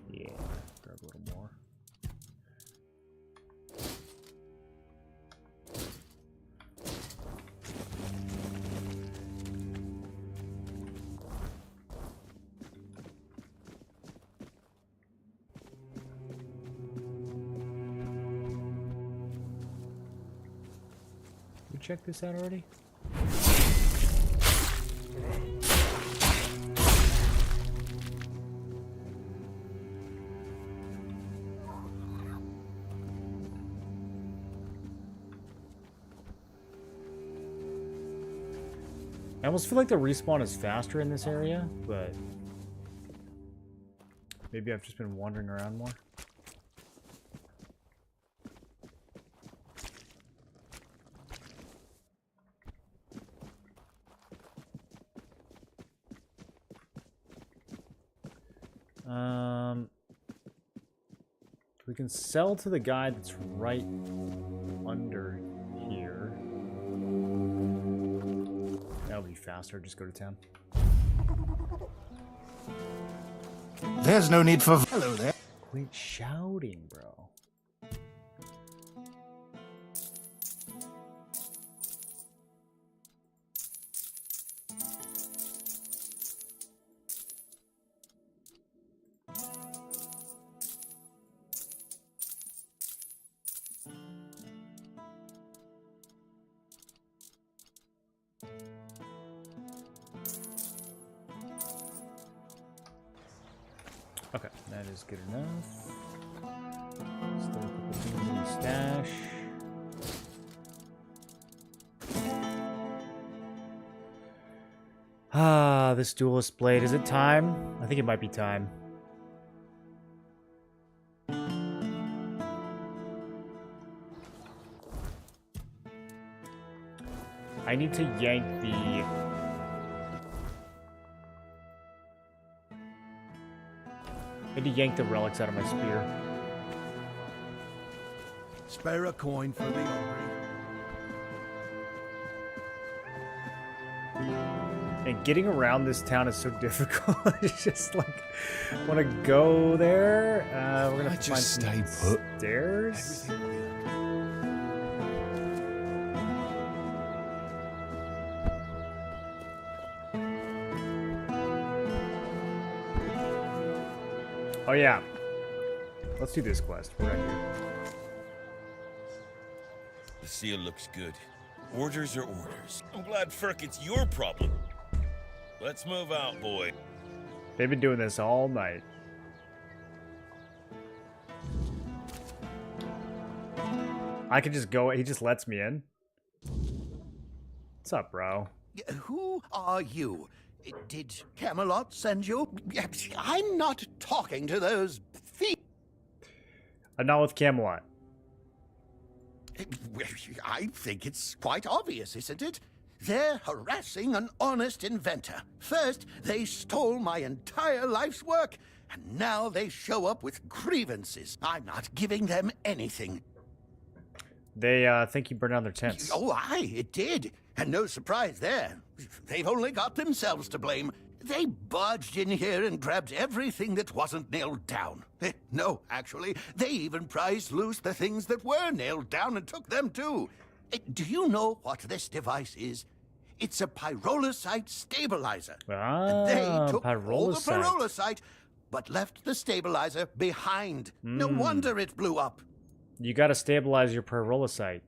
yeah, grab a little more. We checked this out already? I almost feel like the respawn is faster in this area, but maybe I've just been wandering around more. We can sell to the guy that's right under here. That'll be faster. Just go to town. There's no need for... Hello there. Quit shouting, bro. Okay, that is good enough. Still a couple things in the stash. Ah, this duelist blade. Is it time? I think it might be time. I need to yank the... I need to yank the relics out of my spear. Spare a coin for the hungry. And getting around this town is so difficult. It's just like, want to go there. We're gonna have to find some stairs. Oh yeah, let's do this quest. We're right here. The seal looks good. Orders are orders. I'm glad, Ferk, it's your problem. Let's move out, boy. They've been doing this all night. I could just go. He just lets me in. What's up, bro? Who are you? Did Camelot send you? I'm not talking to those thieves. I'm not with Camelot. I think it's quite obvious, isn't it? They're harassing an honest inventor. First, they stole my entire life's work, and now they show up with grievances. I'm not giving them anything. They think you burned down their tents. Oh, aye, it did. And no surprise there. They've only got themselves to blame. They barged in here and grabbed everything that wasn't nailed down. No, actually, they even prized loose the things that were nailed down and took them too. Do you know what this device is? It's a pyrolusite stabilizer. And they took all the pyrolusite, but left the stabilizer behind. No wonder it blew up. You gotta stabilize your pyrolusite.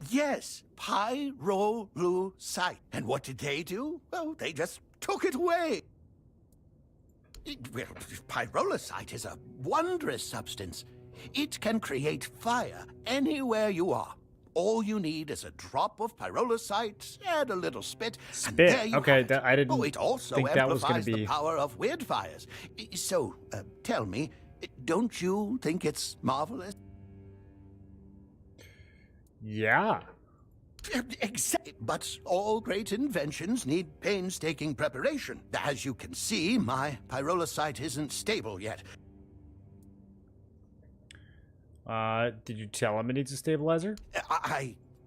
Yes, pyrolusite. And what did they do? Well, they just took it away. Well, pyrolusite is a wondrous substance. It can create fire anywhere you are. All you need is a drop of pyrolusite, add a little spit, and there you okay, have it. I didn't it also think that was going amplifies to be the power of weird fires. So, tell me, don't you think it's marvelous? Yeah. Exactly. But all great inventions need painstaking preparation. As you can see, my pyrolusite isn't stable yet. Did you tell him it needs a stabilizer?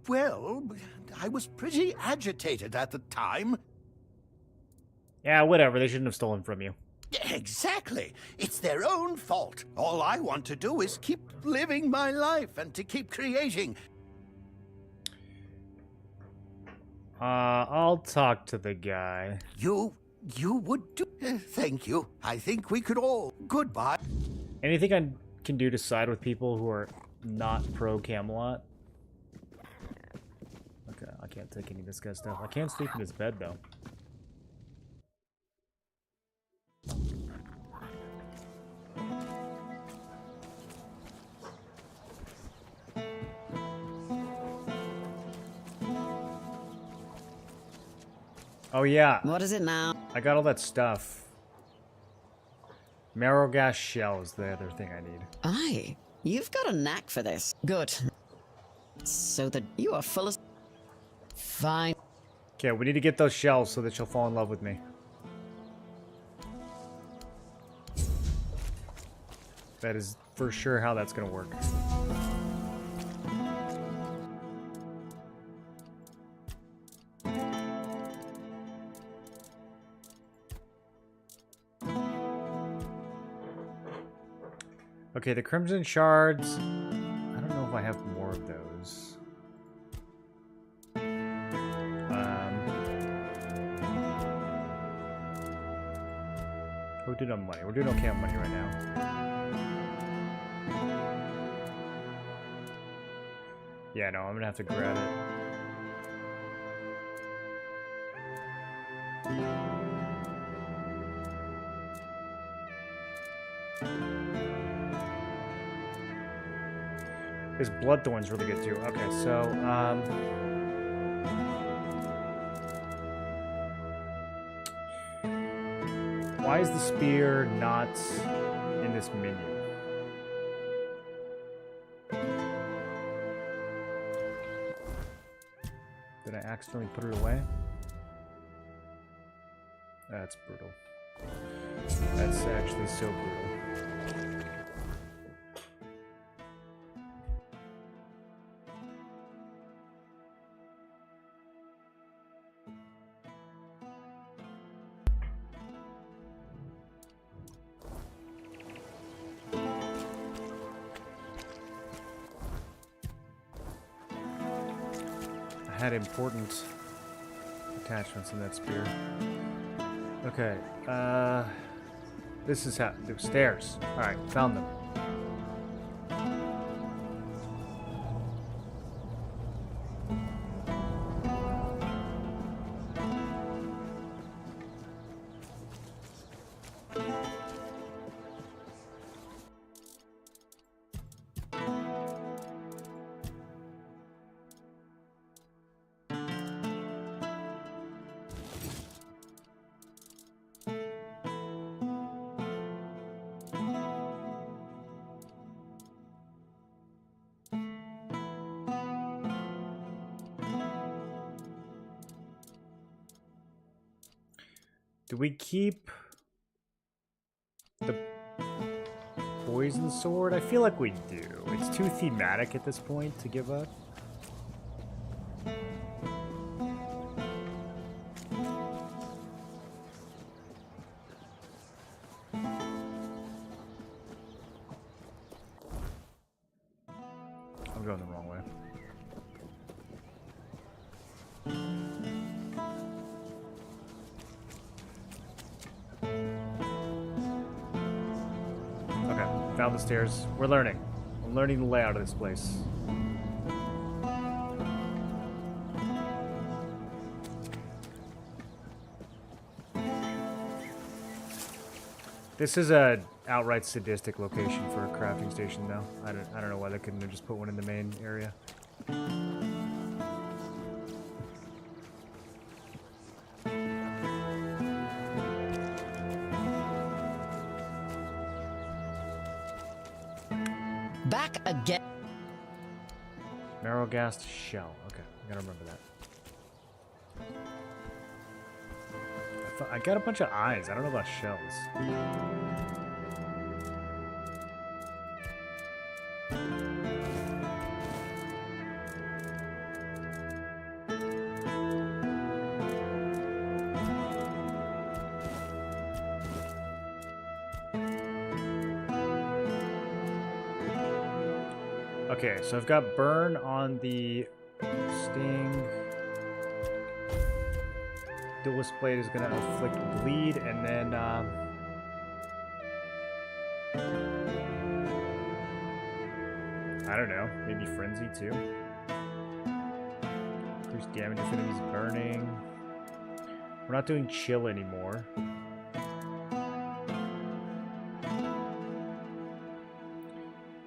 Well, I was pretty agitated at the time. Yeah, whatever. They shouldn't have stolen from you. Exactly. It's their own fault. All I want to do is keep living my life and to keep creating. I'll talk to the guy. You would do... thank you. I think we could all... Goodbye. Anything I can do to side with people who are not pro Camelot? Okay, I can't take any of this guy's stuff. I can't sleep in his bed, though. Oh yeah. What is it now? I got all that stuff. Marrow gas shell is the other thing I need. Aye, you've got a knack for this. Good. So that you are full of... Fine. Okay, we need to get those shells so that she'll fall in love with me. That is for sure how that's gonna work. Okay, the Crimson Shards. I don't know if I have more of those. We're doing on money. We're doing okay on money right now. Yeah, no, I'm gonna have to grab it. This Bloodthorn's really good too. Okay, so, why is the spear not in this menu? Did I accidentally put it away? That's brutal. That's actually so brutal. had important attachments in that spear. Okay, this is how, the stairs. Alright, found them. Do we keep the poison sword? I feel like we do. It's too thematic at this point to give up. I'm going the wrong way. Found the stairs. We're learning. I'm learning the layout of this place. This is a outright sadistic location for a crafting station, though. I don't know why they couldn't have just put one in the main area. Back again. Marrow-gassed shell. Okay, I gotta remember that. I got a bunch of eyes. I don't know about shells. Okay, so I've got burn on the sting. Duelist blade is going to afflict bleed, and then I don't know, maybe frenzy too. Increase damage if enemies burning. We're not doing chill anymore.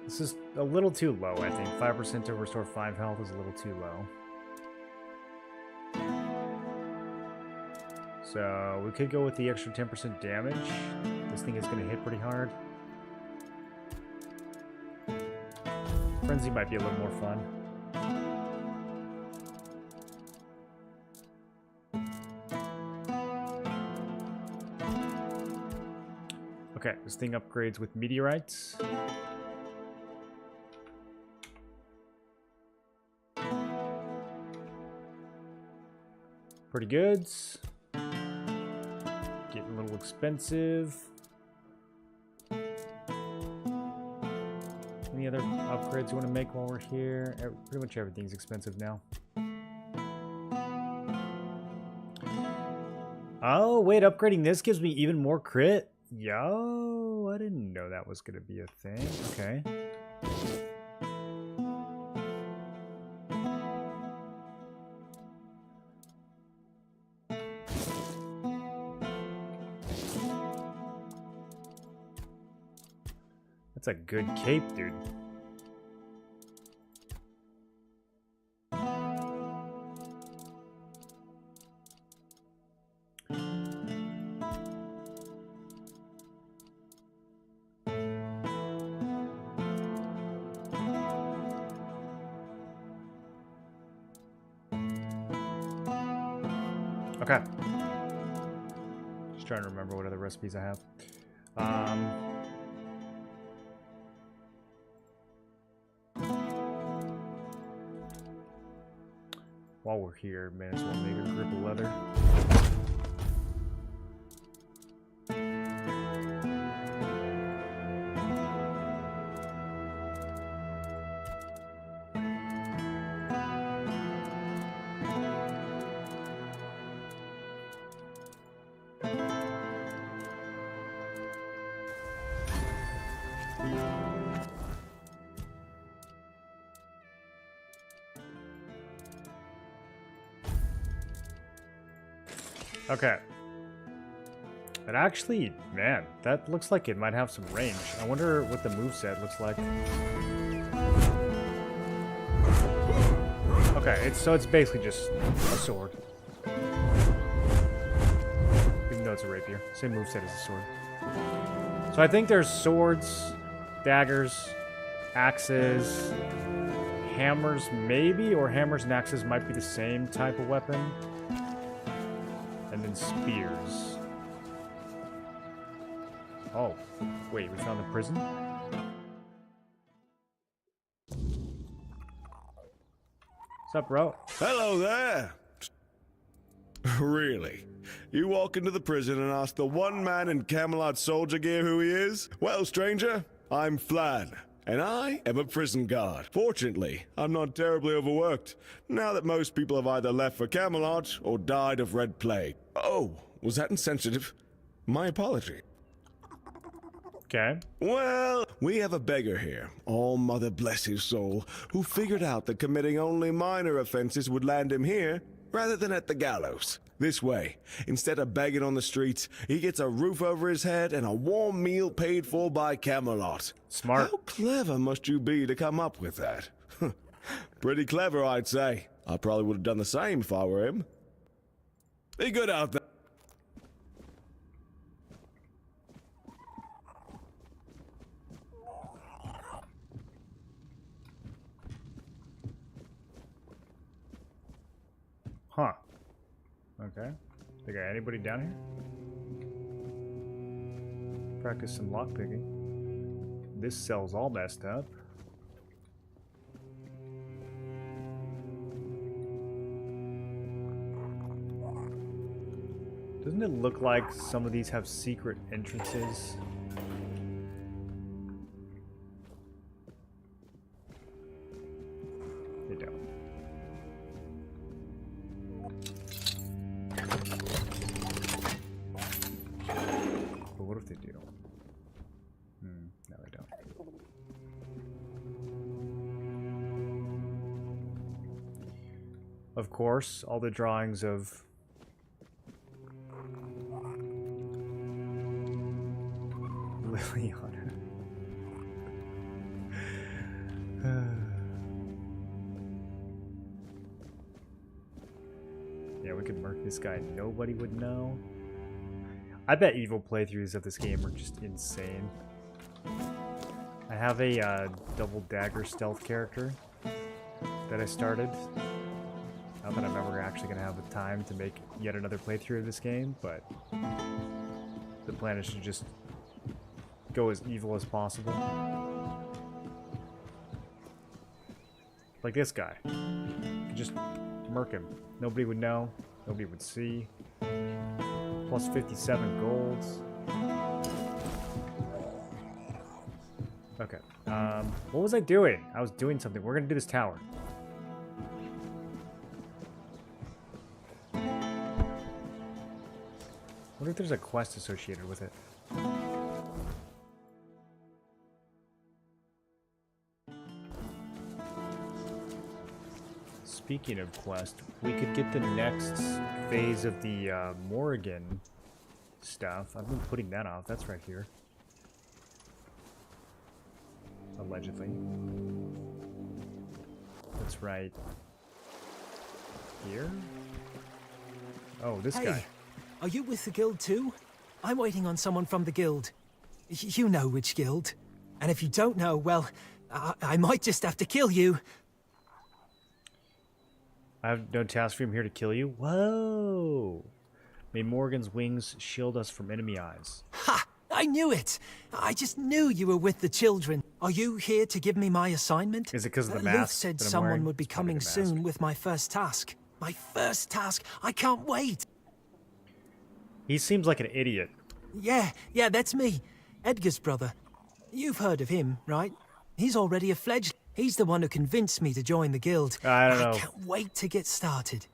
This is a little too low, I think. 5% to restore 5 health is a little too low. So we could go with the extra 10% damage. This thing is going to hit pretty hard. Frenzy might be a little more fun. Okay, this thing upgrades with meteorites. Pretty good. Getting a little expensive. Any other upgrades you want to make while we're here? Pretty much everything's expensive now. Oh, wait, upgrading this gives me even more crit? Yo, I didn't know that was going to be a thing. Okay. That's a good cape, dude. Okay. Just trying to remember what other recipes I have. While we're here, may as well make a grip of leather. Okay. And actually, man, that looks like it might have some range. I wonder what the moveset looks like. Okay, it's basically just a sword. Even though it's a rapier. Same moveset as a sword. So I think there's swords, daggers, axes, hammers maybe, or hammers and axes might be the same type of weapon. And then spears. Oh, wait, we found the prison? What's up, bro? Hello there! Really? You walk into the prison and ask the one man in Camelot soldier gear who he is? Well, stranger, I'm Flan, and I am a prison guard. Fortunately, I'm not terribly overworked, now that most people have either left for Camelot or died of red plague. Oh, was that insensitive? My apology. Okay. Well, we have a beggar here, all mother bless his soul, who figured out that committing only minor offenses would land him here, rather than at the gallows. This way, instead of begging on the streets, he gets a roof over his head and a warm meal paid for by Camelot. Smart. How clever must you be to come up with that? Pretty clever, I'd say. I probably would have done the same if I were him. Be good out there. Huh. Okay. They got anybody down here? Practice some lockpicking. This cell's all messed up. Doesn't it look like some of these have secret entrances? They don't. But what if they do? No, they don't. Of course, all the drawings of Liliana. Yeah, we could murk this guy. Nobody would know. I bet evil playthroughs of this game are just insane. I have a double dagger stealth character that I started. Not that I'm ever actually going to have the time to make yet another playthrough of this game, but the plan is to just go as evil as possible. Like this guy. You could just murk him. Nobody would know. Nobody would see. Plus 57 golds. Okay. What was I doing? I was doing something. We're gonna do this tower. What if there's a quest associated with it? Speaking of quest, we could get the next phase of the Morrigan stuff. I've been putting that off. That's right here. Allegedly. That's right here? Oh, this guy. Are you with the guild too? I'm waiting on someone from the guild. You know which guild. And if you don't know, well, I might just have to kill you. I have no task for him here to kill you. Whoa! May Morgan's wings shield us from enemy eyes. Ha! I knew it! I just knew you were with the children. Are you here to give me my assignment? Is it because of the Luth mask said that I'm someone wearing? would be It's probably coming the mask. soon with my first task. My first task! I can't wait! He seems like an idiot. Yeah, that's me. Edgar's brother. You've heard of him, right? He's already a fledgling. He's the one who convinced me to join the guild. I don't know. I can't wait to get started.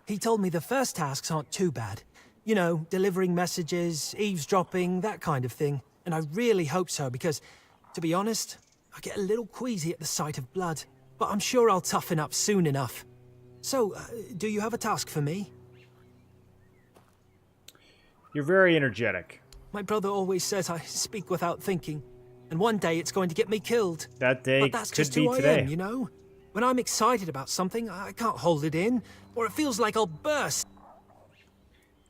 He told me the first tasks aren't too bad. You know, delivering messages, eavesdropping, that kind of thing. And I really hope so, because, to be honest, I get a little queasy at the sight of blood. But I'm sure I'll toughen up soon enough. So, do you have a task for me? You're very energetic. My brother always says I speak without thinking, and one day it's going to get me killed. That day But that's could just be who today. I am, you know? When I'm excited about something, I can't hold it in, or it feels like I'll burst.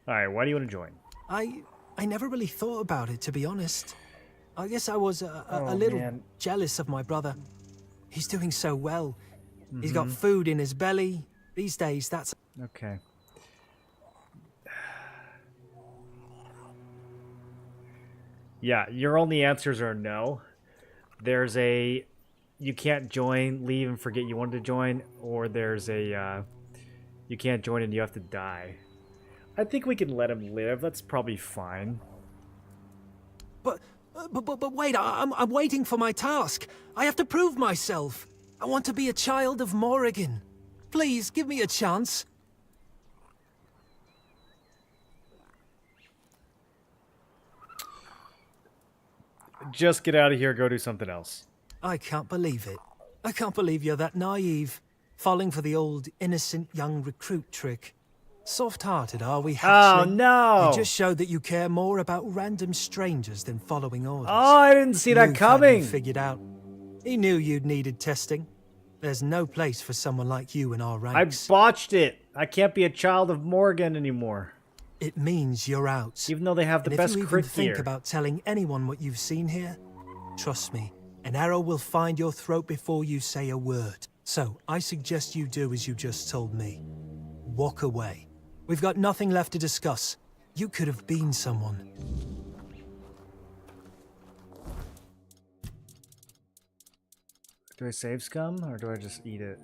Alright, why do you want to join? I never really thought about it, to be honest. I guess I was a Oh, little man. jealous of my brother. He's doing so well. He's got Mhm. food in his belly. These days, that's... Okay. Yeah, your only answers are no. There's a you can't join, leave and forget you wanted to join, or there's a you can't join and you have to die. I think we can let him live. That's probably fine. But wait, I'm waiting for my task. I have to prove myself. I want to be a child of Morrigan. Please, give me a chance. Just get out of here, go do something else. I can't believe it. I can't believe you're that naive. Falling for the old innocent young recruit trick. Soft-hearted, are we, Hatchling? Oh, no! You just showed that you care more about random strangers than following orders. Oh, I didn't see that You've coming! hadn't figured out. He knew you'd needed testing. There's no place for someone like you in our ranks. I botched it. I can't be a child of Morgan anymore. It means you're out. Even though they have the And best if you crit even think gear. about telling anyone what you've seen here, trust me, an arrow will find your throat before you say a word. So, I suggest you do as you just told me. Walk away. We've got nothing left to discuss. You could have been someone. Do I save scum, or do I just eat it?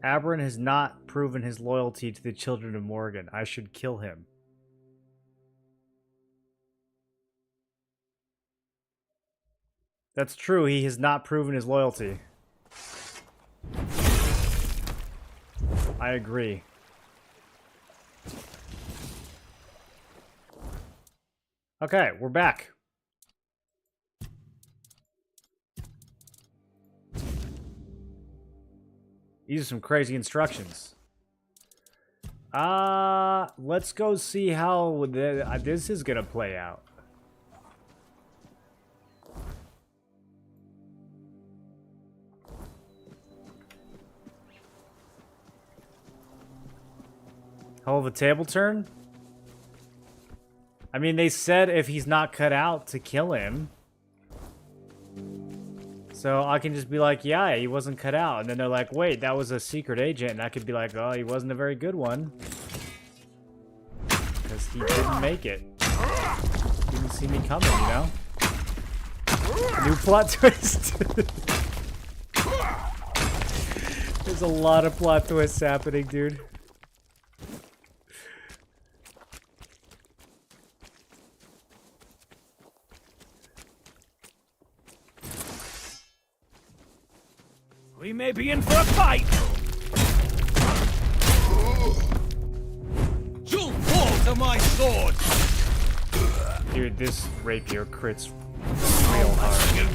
Aberron has not proven his loyalty to the children of Morgan. I should kill him. That's true, he has not proven his loyalty. I agree. Okay, we're back. These are some crazy instructions. Let's go see how this is gonna play out. How will the table turn? I mean, they said if he's not cut out to kill him. So I can just be like, yeah, he wasn't cut out. And then they're like, wait, that was a secret agent. And I could be like, oh, he wasn't a very good one. Because he didn't make it. Didn't see me coming, you know? New plot twist. There's a lot of plot twists happening, dude. We may be in for a fight! You'll fall to my sword! Dude, this rapier crits real hard.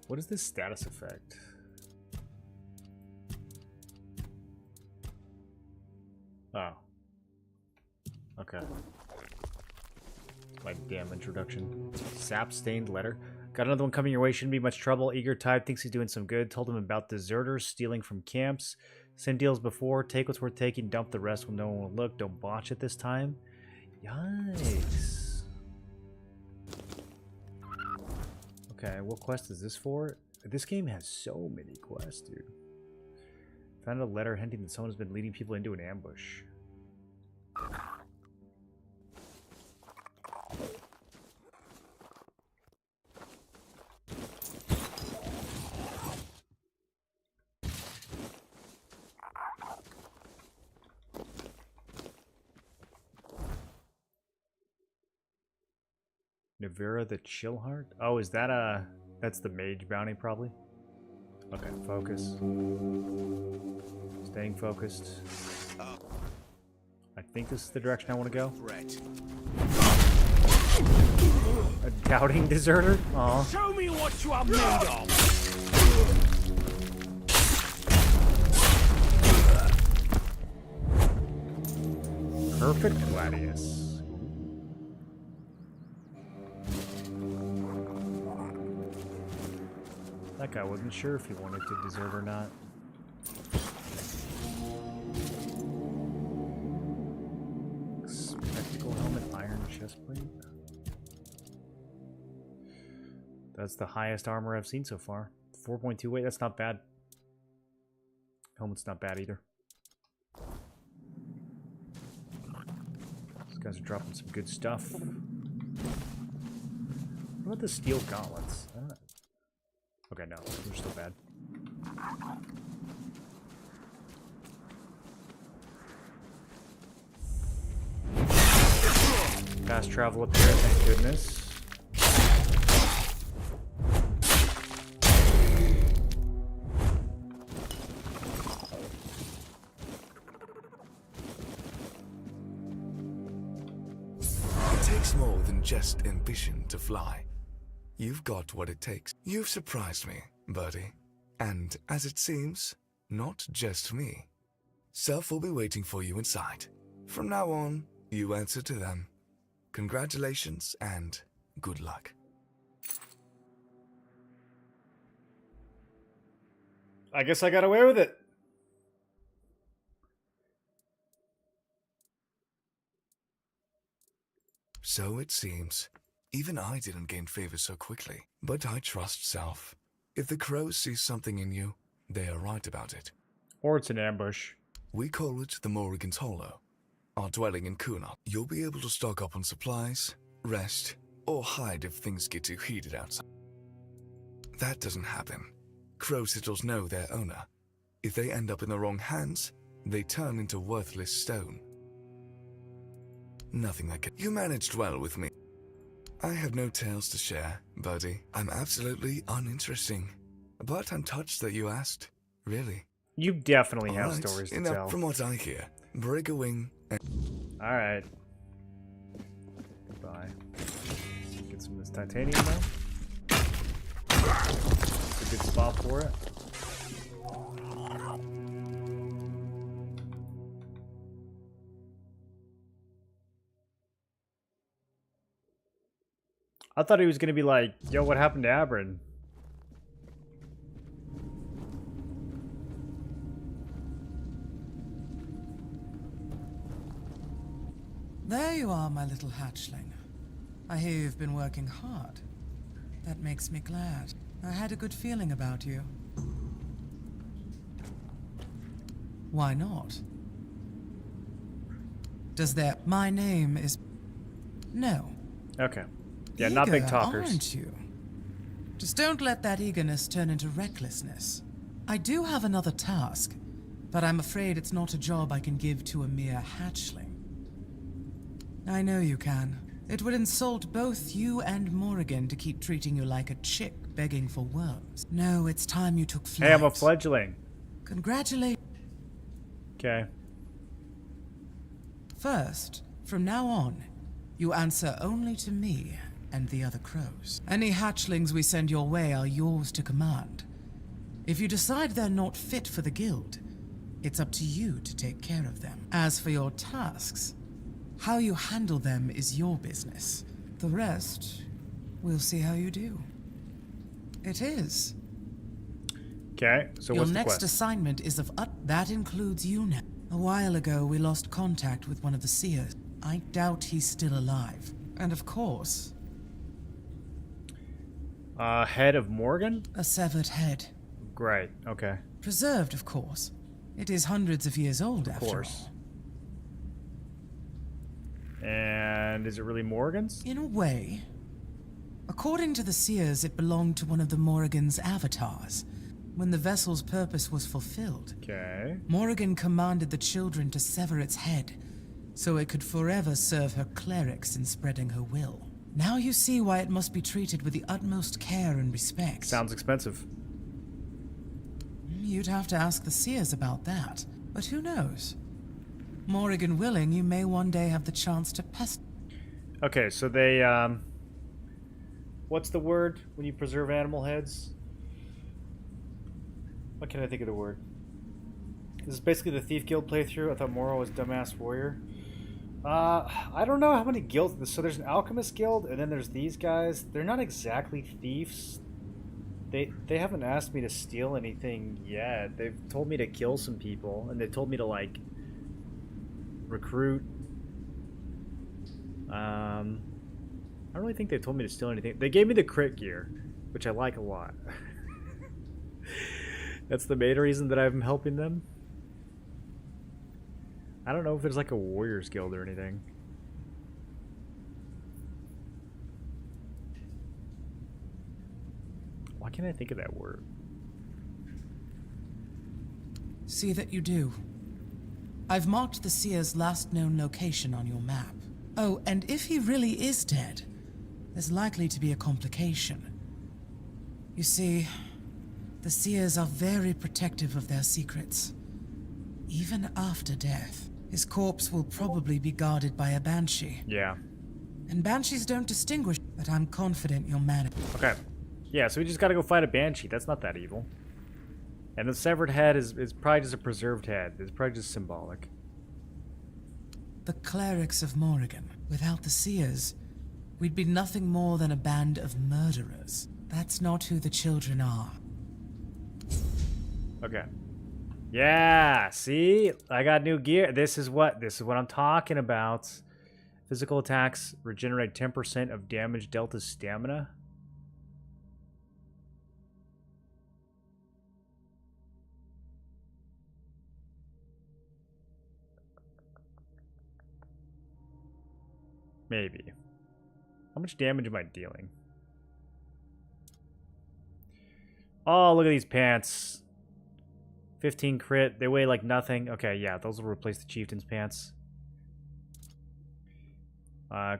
What is this status effect? Oh. Okay. My damn introduction. Sap-stained letter. Got another one coming your way. Shouldn't be much trouble. Eager type. Thinks he's doing some good. Told him about deserters stealing from camps. Same deal as before. Take what's worth taking. Dump the rest when no one will look. Don't botch it this time. Yikes. Okay, what quest is this for? This game has so many quests, dude. Found a letter hinting that someone has been leading people into an ambush. Navira the Chillheart? Oh, is that a... That's the mage bounty, probably? Okay, focus. Staying focused. I think this is the direction I want to go. A doubting deserter? Aw. Show me what you are made of! Perfect Gladius. That guy wasn't sure if he wanted to desert or not. Spectacle helmet, iron chestplate. That's the highest armor I've seen so far. 4.2 weight, that's not bad. Helmet's not bad either. These guys are dropping some good stuff. What about the steel gauntlets? I don't know. Okay, no, they're still bad. Fast travel up here, thank goodness. It takes more than just ambition to fly. You've got what it takes. You've surprised me, Birdie. And, as it seems, not just me. Self will be waiting for you inside. From now on, you answer to them. Congratulations and good luck. I guess I got away with it. So it seems. Even I didn't gain favor so quickly, but I trust Self. If the crows see something in you, they are right about it. Or it's an ambush. We call it the Morrigan's Hollow. Our dwelling in Kunat. You'll be able to stock up on supplies, rest, or hide if things get too heated outside. That doesn't happen. Crow sitters know their owner. If they end up in the wrong hands, they turn into worthless stone. Nothing that can... You managed well with me. I have no tales to share, Birdie. I'm absolutely uninteresting. But I'm touched that you asked. Really. You definitely have Alright, stories to enough tell. From what I hear, break a wing and... Alright. Goodbye. Get some of this titanium now. It's a good spot for it. I thought he was gonna be like, yo, what happened to Abrin? There you are, my little hatchling. I hear you've been working hard. That makes me glad. I had a good feeling about you. Why not? Does there... My name is... No. Okay. Yeah, not big Eager, talkers. aren't you? Just don't let that eagerness turn into recklessness. I do have another task, but I'm afraid it's not a job I can give to a mere hatchling. I know you can. It would insult both you and Morrigan to keep treating you like a chick begging for worms. No, it's time you took flight. Hey, I'm a fledgling. Congratulations. Okay. First, from now on, you answer only to me and the other crows. Any hatchlings we send your way are yours to command. If you decide they're not fit for the guild, it's up to you to take care of them. As for your tasks, how you handle them is your business. The rest, we'll see how you do. It is. Okay, so your what's the next quest? assignment is of that includes you now. A while ago, we lost contact with one of the seers. I doubt he's still alive. And of course... Head of Morgan? A severed head. Great, okay. Preserved, of course. It is hundreds of years old, after all. Of course. And is it really Morgan's? In a way. According to the seers, it belonged to one of the Morrigan's avatars. When the vessel's purpose was fulfilled, Okay. Morrigan commanded the children to sever its head, so it could forever serve her clerics in spreading her will. Now you see why it must be treated with the utmost care and respect. Sounds expensive. You'd have to ask the seers about that, but who knows? Morrigan willing, you may one day have the chance to pest. Okay, so they, what's the word when you preserve animal heads? What can I think of the word? This is basically the Thief Guild playthrough. I thought Moro was Dumbass Warrior. I don't know how many guilds. So there's an Alchemist Guild, and then there's these guys. They're not exactly thieves. They haven't asked me to steal anything yet. They've told me to kill some people, and they've told me to, like, recruit. I don't really think they told me to steal anything. They gave me the crit gear, which I like a lot. That's the main reason that I'm helping them. I don't know if there's like a Warriors Guild or anything. Why can't I think of that word? See that you do. I've marked the seer's last known location on your map. Oh, and if he really is dead, there's likely to be a complication. You see, the seers are very protective of their secrets. Even after death, his corpse will probably be guarded by a banshee. Yeah. And banshees don't distinguish, but I'm confident you'll manage. Okay. Yeah, so we just gotta go fight a banshee. That's not that evil. And the severed head is probably just a preserved head. It's probably just symbolic. The clerics of Morrigan. Without the seers, we'd be nothing more than a band of murderers. That's not who the children are. Okay. Yeah, see? I got new gear. This is what I'm talking about. Physical attacks regenerate 10% of damage dealt to stamina. Maybe. How much damage am I dealing? Oh, look at these pants. 15 crit. They weigh like nothing. Okay, yeah, those will replace the chieftain's pants.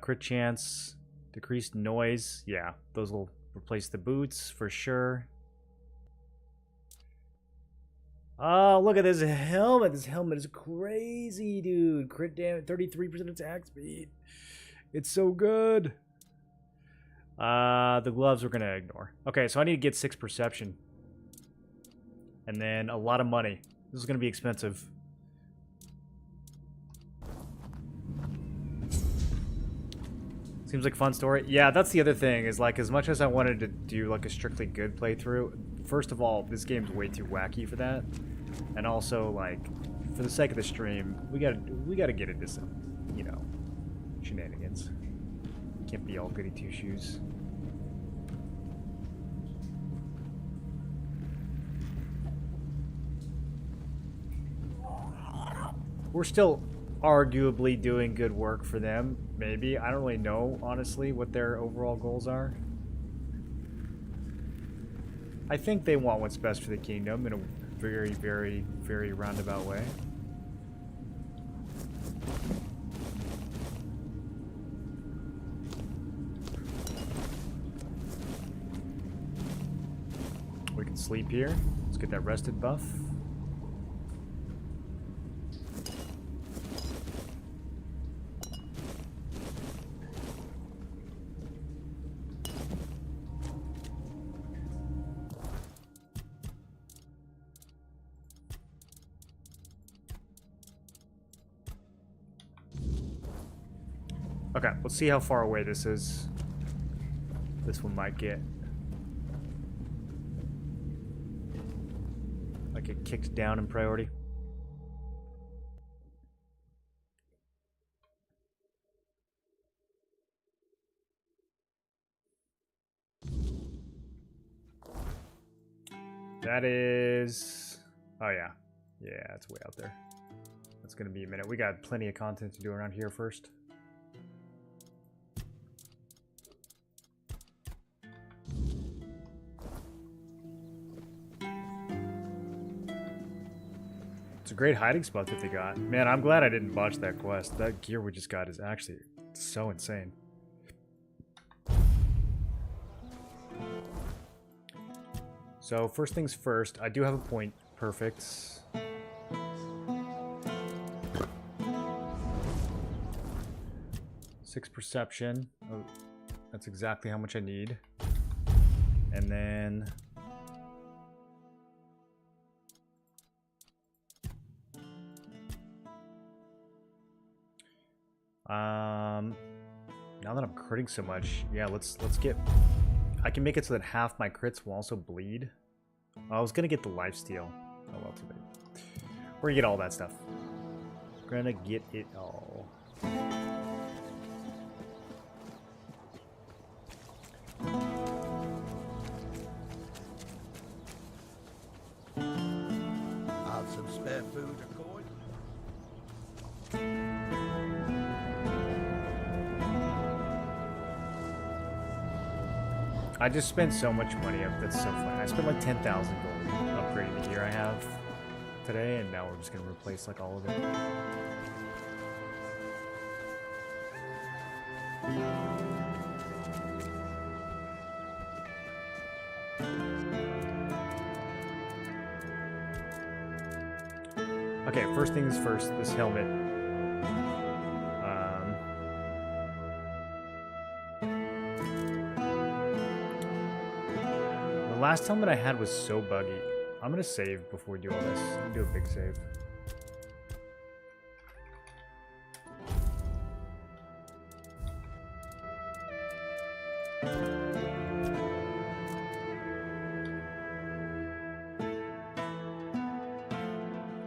Crit chance. Decreased noise. Yeah, those will replace the boots for sure. Oh, look at this helmet. This helmet is crazy, dude. Crit damage, 33% attack speed. It's so good. The gloves we're going to ignore. Okay, so I need to get 6 perception. And then a lot of money. This is going to be expensive. Seems like a fun story. Yeah, that's the other thing, is like, as much as I wanted to do like a strictly good playthrough, first of all, this game's way too wacky for that. And also, like, for the sake of the stream, we gotta get into some, you know, shenanigans. Can't be all goody two-shoes. We're still arguably doing good work for them, maybe. I don't really know, honestly, what their overall goals are. I think they want what's best for the kingdom in a very, very, very roundabout way. We can sleep here. Let's get that rested buff. Okay, let's see how far away this is. This one might get like it kicked down in priority. That is, oh yeah, it's way out there. That's gonna be a minute. We got plenty of content to do around here first. It's a great hiding spot that they got. Man, I'm glad I didn't botch that quest. That gear we just got is actually so insane. So first things first, I do have a point perfect. 6 perception. Oh, that's exactly how much I need. And then... now that I'm critting so much, yeah, let's get... I can make it so that half my crits will also bleed. I was gonna get the lifesteal. Oh well, too bad. We're gonna get all that stuff. Gonna get it all. Have some spare food or coin? I just spent so much money up. That's so funny. I spent like 10,000 gold upgrading the gear I have today, and now we're just gonna replace like all of it. Okay, first things first. This helmet. The last helmet I had was so buggy. I'm gonna save before we do all this. I'm gonna do a big save.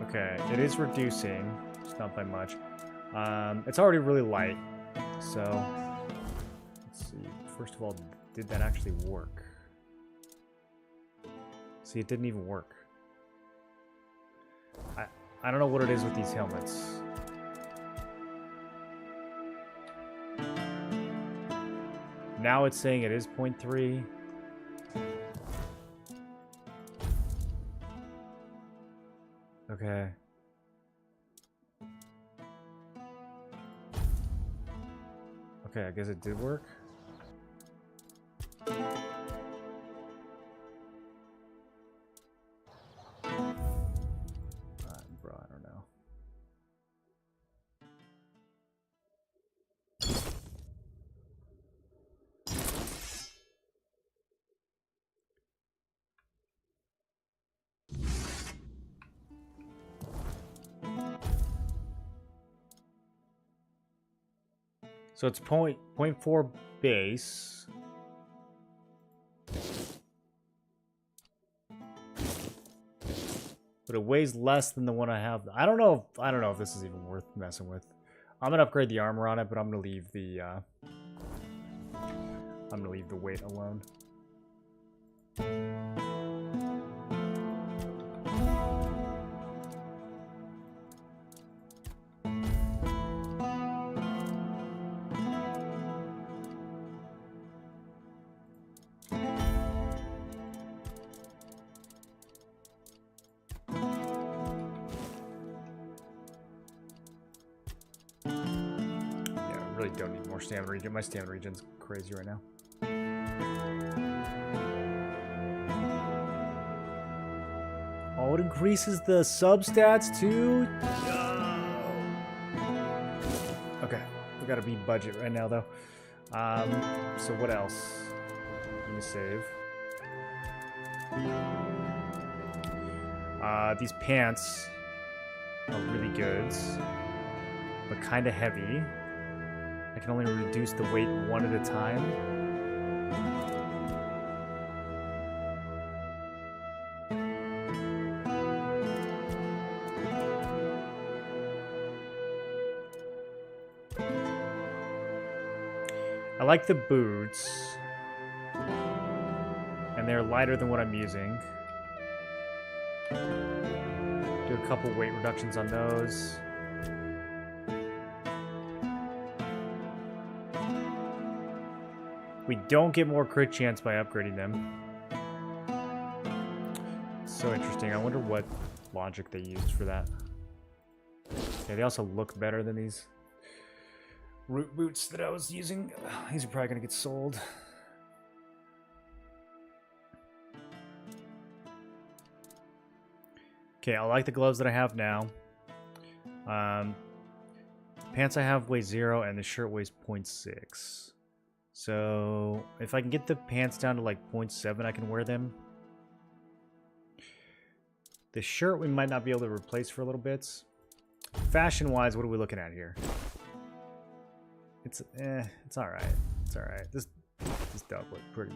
Okay, it is reducing. It's not by much. It's already really light. So, let's see. First of all, did that actually work? See, it didn't even work. I don't know what it is with these helmets. Now it's saying it is 0.3. Okay. Okay, I guess it did work. Bro, I don't know. So it's 0.4 base. But it weighs less than the one I have. I don't know if this is even worth messing with. I'm gonna upgrade the armor on it, but I'm gonna leave the weight alone. Don't need more stamina regen. My stamina regen's crazy right now. Oh, it increases the sub stats too? No. Okay, we gotta be budget right now though. So what else? Let me save. These pants are really good, but kind of heavy. I can only reduce the weight one at a time. I like the boots. And they're lighter than what I'm using. Do a couple weight reductions on those. We don't get more crit chance by upgrading them. So interesting. I wonder what logic they used for that. Yeah, they also look better than these root boots that I was using. These are probably going to get sold. Okay, I like the gloves that I have now. pants I have weigh 0 and the shirt weighs 0.6. So if I can get the pants down to like 0.7, I can wear them. The shirt we might not be able to replace for a little bit. Fashion-wise, what are we looking at here? It's alright. It's alright. This does look pretty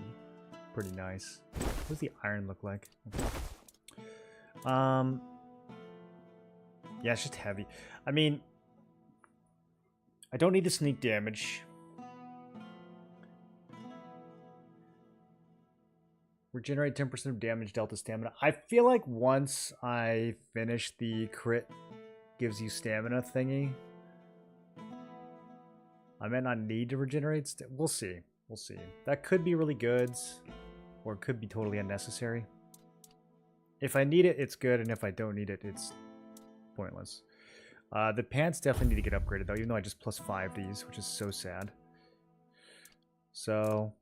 nice. What does the iron look like? Okay. Yeah, it's just heavy. I mean, I don't need the sneak damage. Regenerate 10% of damage dealt to stamina. I feel like once I finish the crit gives you stamina thingy, I might not need to regenerate. We'll see. We'll see. That could be really good, or it could be totally unnecessary. If I need it, it's good, and if I don't need it, it's pointless. The pants definitely need to get upgraded, though, even though I just +5 these, which is so sad. So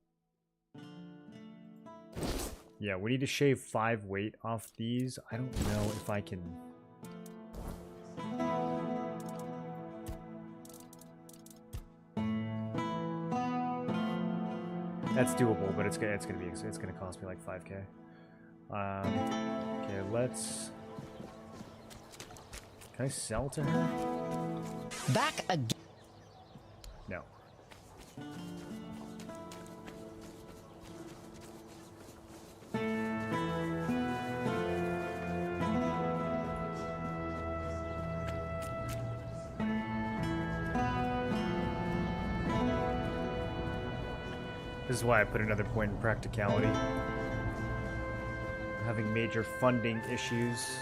yeah, we need to shave 5 weight off these. I don't know if I can. That's doable, but it's gonna cost me like 5k. Okay, let's. Can I sell to her? Back again. No. This is why I put another point in practicality. Having major funding issues.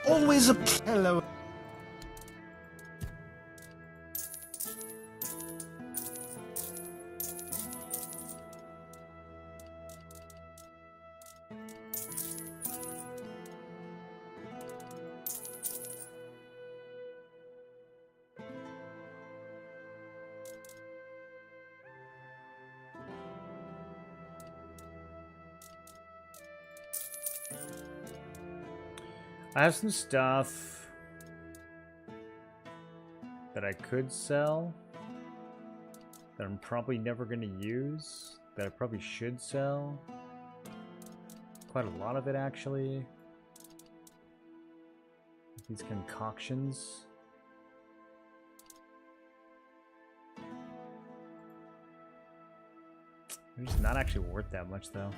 Always a hello. I have some stuff that I could sell that I'm probably never going to use, that I probably should sell. Quite a lot of it, actually. These concoctions. They're just not actually worth that much, though.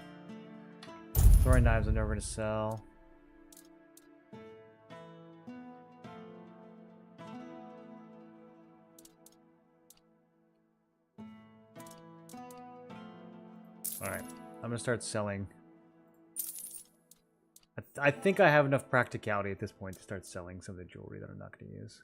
Throwing knives I'm never going to sell. Alright, I'm gonna start selling. I think I have enough practicality at this point to start selling some of the jewelry that I'm not gonna use.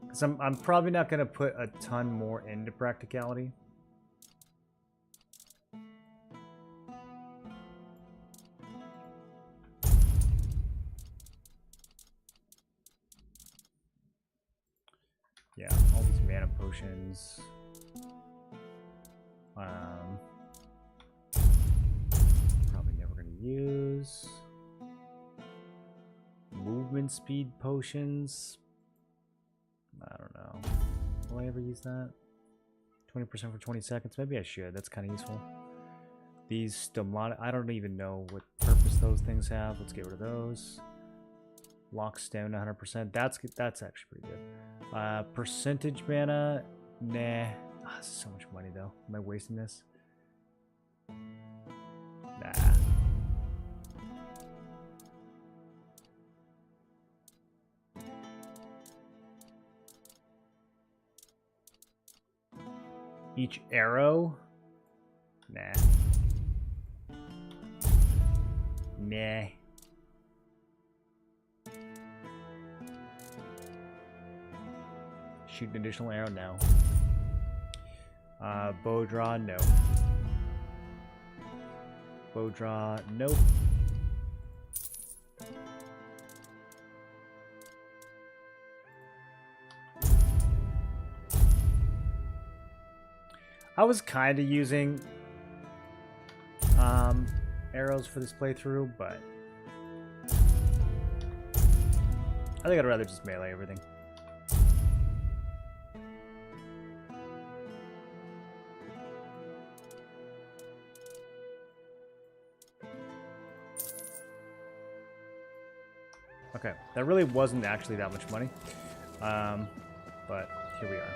Because I'm probably not gonna put a ton more into practicality. Yeah, all these mana potions. Probably never gonna use. Movement speed potions. I don't know. Will I ever use that? 20% for 20 seconds? Maybe I should. That's kind of useful. These stomata, I don't even know what purpose those things have. Let's get rid of those. Lock stone 100%. That's actually pretty good. Percentage mana, nah. Ah, this is so much money though. Am I wasting this? Nah. Each arrow? Nah. Nah. Shoot an additional arrow? No. Bow draw? No. Bow draw? Nope. I was kind of using arrows for this playthrough, but I think I'd rather just melee everything. Okay, that really wasn't actually that much money, but here we are.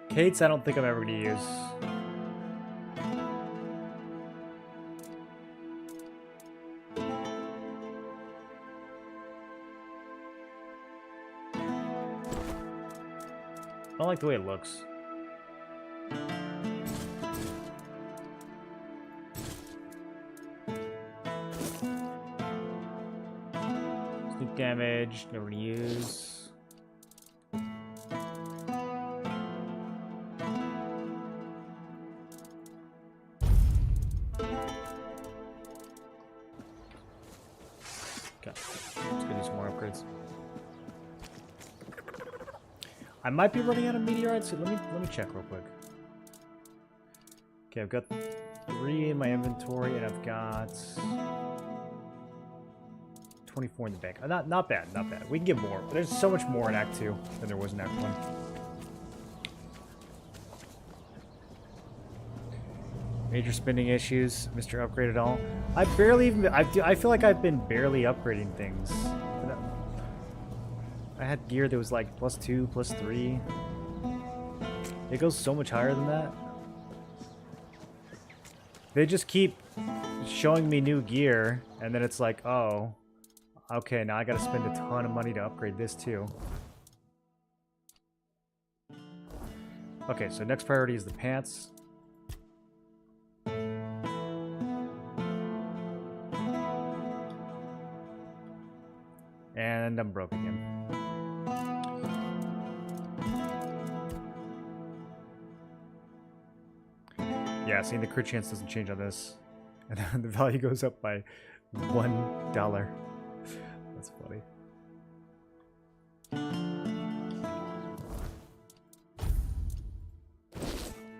Kate's, I don't think I'm ever going to use. I don't like the way it looks. Sneak damage, never gonna use. I might be running out of meteorites. So let me check real quick. Okay, I've got 3 in my inventory, and I've got 24 in the bank. Not bad, not bad. We can get more. There's so much more in Act 2 than there was in Act 1. Major spending issues, Mr. Upgrade at all? I barely even. I feel like I've been barely upgrading things. I had gear that was like +2, +3. It goes so much higher than that. They just keep showing me new gear, and then it's like, oh, okay, now I gotta spend a ton of money to upgrade this too. Okay, so next priority is the pants. And I'm broke again. Yeah, seeing the crit chance doesn't change on this. And then the value goes up by $1. That's funny.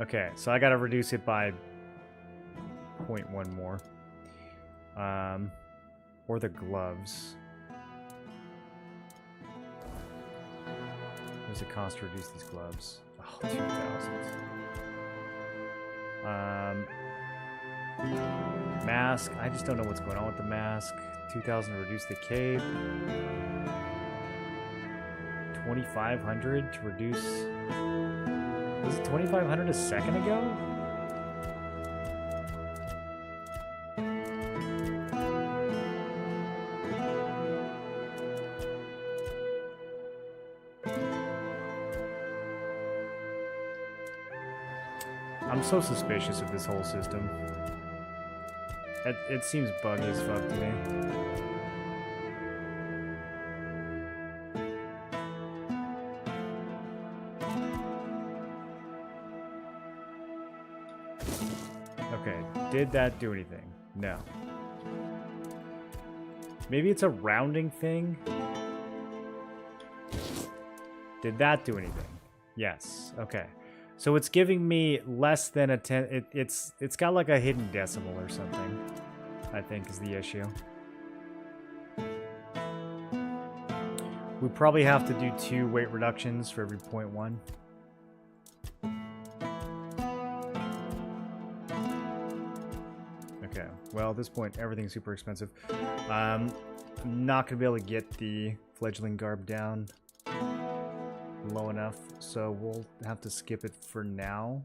Okay, so I gotta reduce it by 0.1 more. Or the gloves. What does it cost to reduce these gloves? Oh, 2,000. Mask. I just don't know what's going on with the mask. 2,000 to reduce the cape. 2,500 to reduce. Was it 2,500 a second ago? I'm so suspicious of this whole system. It seems buggy as fuck to me. Okay, did that do anything? No. Maybe it's a rounding thing? Did that do anything? Yes, okay. So it's giving me less than a 10. It's got like a hidden decimal or something, I think is the issue. We probably have to do 2 weight reductions for every 0.1. Okay, well at this point everything's super expensive. I'm not going to be able to get the fledgling garb down low enough, so we'll have to skip it for now.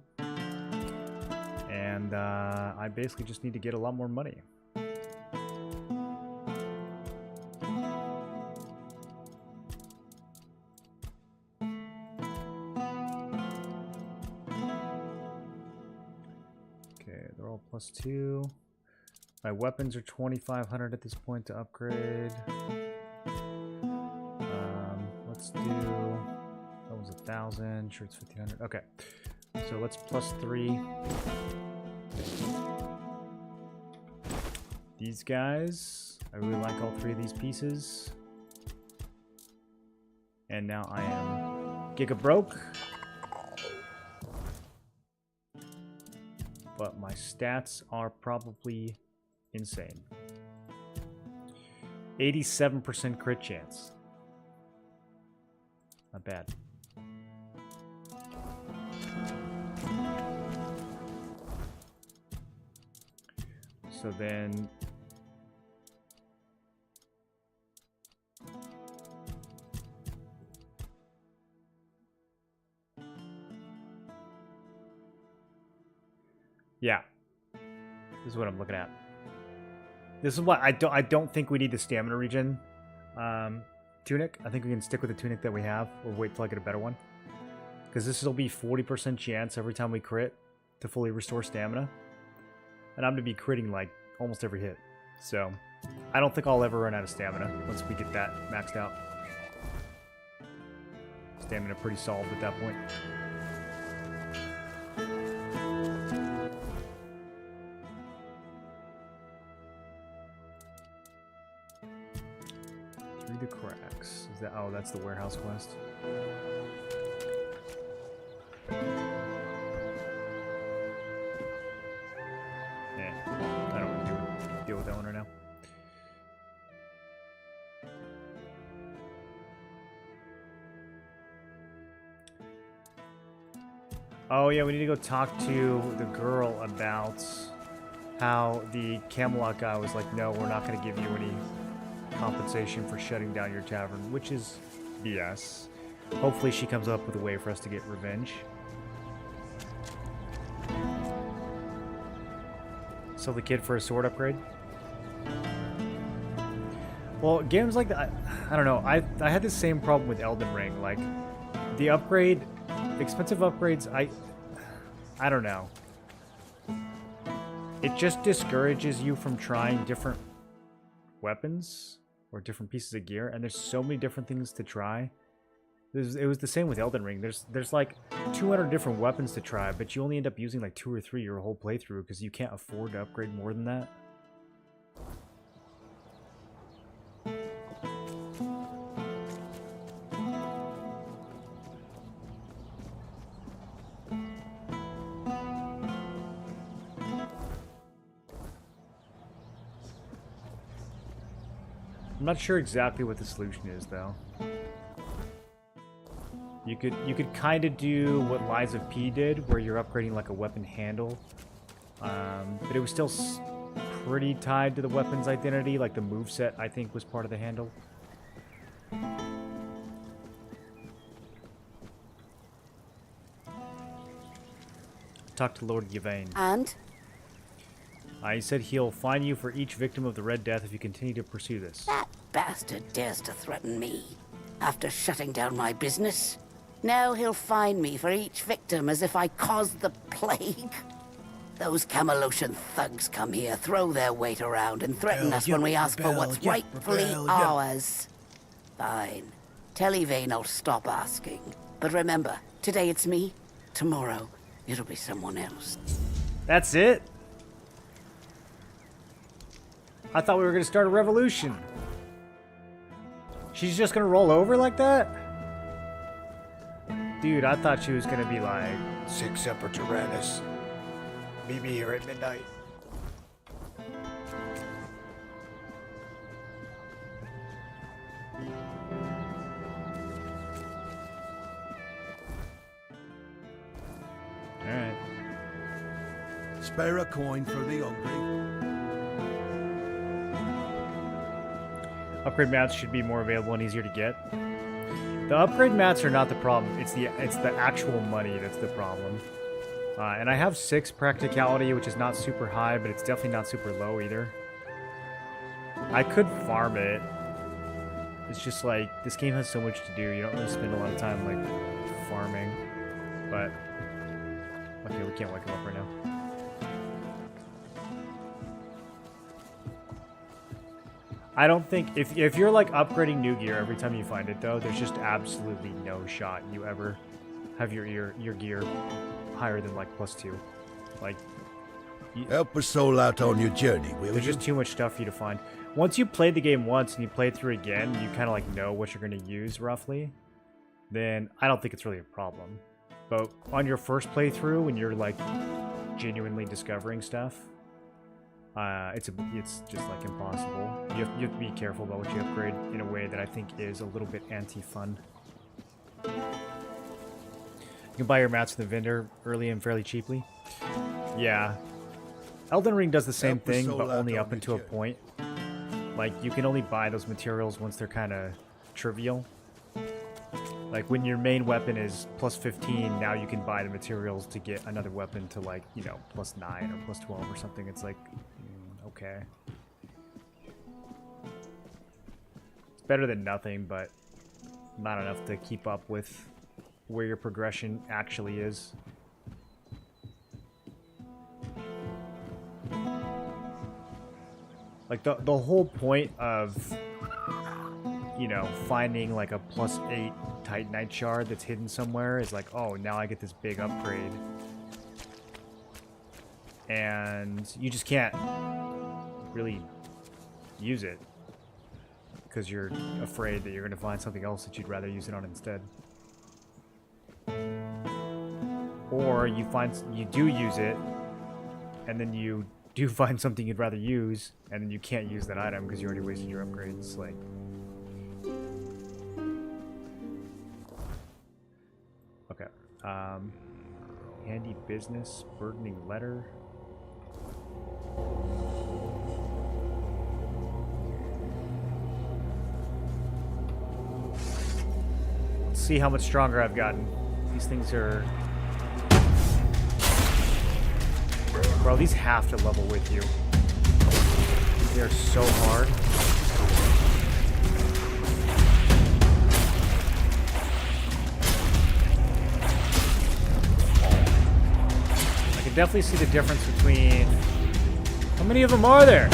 And I basically just need to get a lot more money. Okay, they're all +2. My weapons are 2,500 at this point to upgrade. Let's do... That was 1,000. Sure, it's 1,500. Okay, so let's +3. these guys. I really like all three of these pieces. And now I am giga broke. But my stats are probably insane. 87% crit chance. Not bad. So then... yeah. This is what I'm looking at. This is why I don't think we need the stamina regen tunic. I think we can stick with the tunic that we have, or wait till I get a better one. Because this will be 40% chance every time we crit to fully restore stamina. And I'm going to be critting like almost every hit. So I don't think I'll ever run out of stamina once we get that maxed out. Stamina pretty solid at that point. Through the cracks. Is that? Oh, that's the warehouse quest. I don't want to deal with that one right now. Oh yeah, we need to go talk to the girl about how the Camelot guy was like, no, we're not going to give you any compensation for shutting down your tavern, which is BS. Hopefully she comes up with a way for us to get revenge. Sell the kid for a sword upgrade. Well, games like that, I don't know. I had the same problem with Elden Ring. Like, the upgrade, expensive upgrades, I don't know. It just discourages you from trying different weapons or different pieces of gear, and there's so many different things to try. It was the same with Elden Ring. There's like 200 different weapons to try, but you only end up using like 2 or 3 your whole playthrough because you can't afford to upgrade more than that. I'm not sure exactly what the solution is though. You could kind of do what Lies of P did, where you're upgrading like a weapon handle, but it was still pretty tied to the weapon's identity. Like the moveset, I think, was part of the handle. Talk to Lord Yvain. And? He said he'll fine you for each victim of the Red Death if you continue to pursue this. That bastard dares to threaten me after shutting down my business. Now he'll fine me for each victim as if I caused the plague. Those Camelocian thugs come here, throw their weight around, and threaten us when we ask for what's rightfully ours. Fine. Tell Yvain I'll stop asking. But remember, today it's me, tomorrow it'll be someone else. That's it? I thought we were going to start a revolution. She's just going to roll over like that? Dude, I thought she was going to be like... Six Semper Tyrannis. Meet me here at midnight. Alright. Spare a coin for the hungry. Upgrade mats should be more available and easier to get. The upgrade mats are not the problem. It's the actual money that's the problem. And I have 6 practicality, which is not super high, but it's definitely not super low either. I could farm it. It's just like, this game has so much to do. You don't really spend a lot of time like farming. But okay, we can't wake him up right now. I don't think, if you're like upgrading new gear every time you find it though, there's just absolutely no shot you ever have your gear higher than like +2. Like, Help a soul out on your journey, will There's you? just too much stuff for you to find. Once you play the game once and you play it through again, you kind of like know what you're going to use roughly. Then I don't think it's really a problem. But on your first playthrough, when you're like genuinely discovering stuff, it's just like impossible. You have to be careful about what you upgrade in a way that I think is a little bit anti-fun. You can buy your mats from the vendor early and fairly cheaply. Yeah. Elden Ring does the same thing, but only up until a point. Like, you can only buy those materials once they're kind of trivial. Like, when your main weapon is plus 15, now you can buy the materials to get another weapon to, like, you know, plus 9 or plus 12 or something. It's like, okay. It's better than nothing, but not enough to keep up with where your progression actually is. Like, the whole point of, you know, finding like a plus 8 Titanite shard that's hidden somewhere is like, oh, now I get this big upgrade. And you just can't really use it because you're afraid that you're going to find something else that you'd rather use it on instead. Or you do use it, and then you do find something you'd rather use, and then you can't use that item because you already wasted your upgrades. Like, okay, handy business, burdening letter. Let's see how much stronger I've gotten. These things are... Bro, these have to level with you. They're so hard. I can definitely see the difference between... How many of them are there?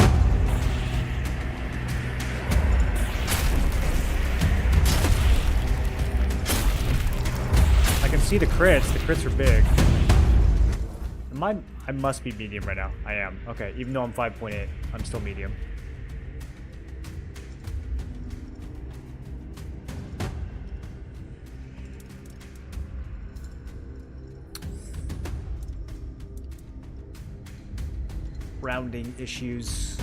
I can see the crits. The crits are big. I must be medium right now. I am. Okay, even though I'm 5.8, I'm still medium. Rounding issues.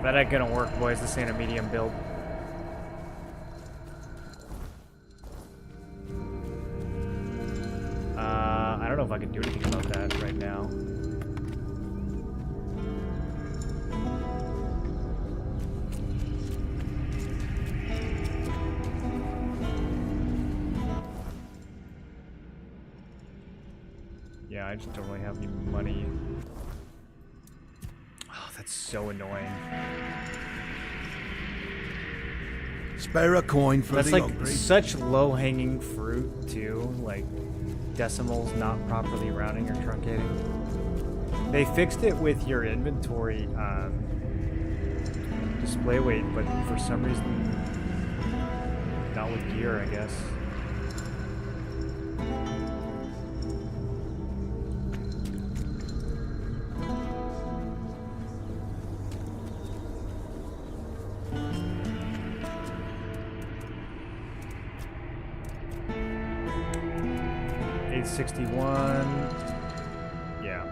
That ain't gonna work, boys. This ain't a medium build. I don't know if I can do anything about that right now. Yeah, I just don't really have any money. Oh, that's so annoying. Spare a coin for that's the like hungry. Such low-hanging fruit too, like decimals not properly rounding or truncating. They fixed it with your inventory display weight, but for some reason not with gear, I guess. Yeah.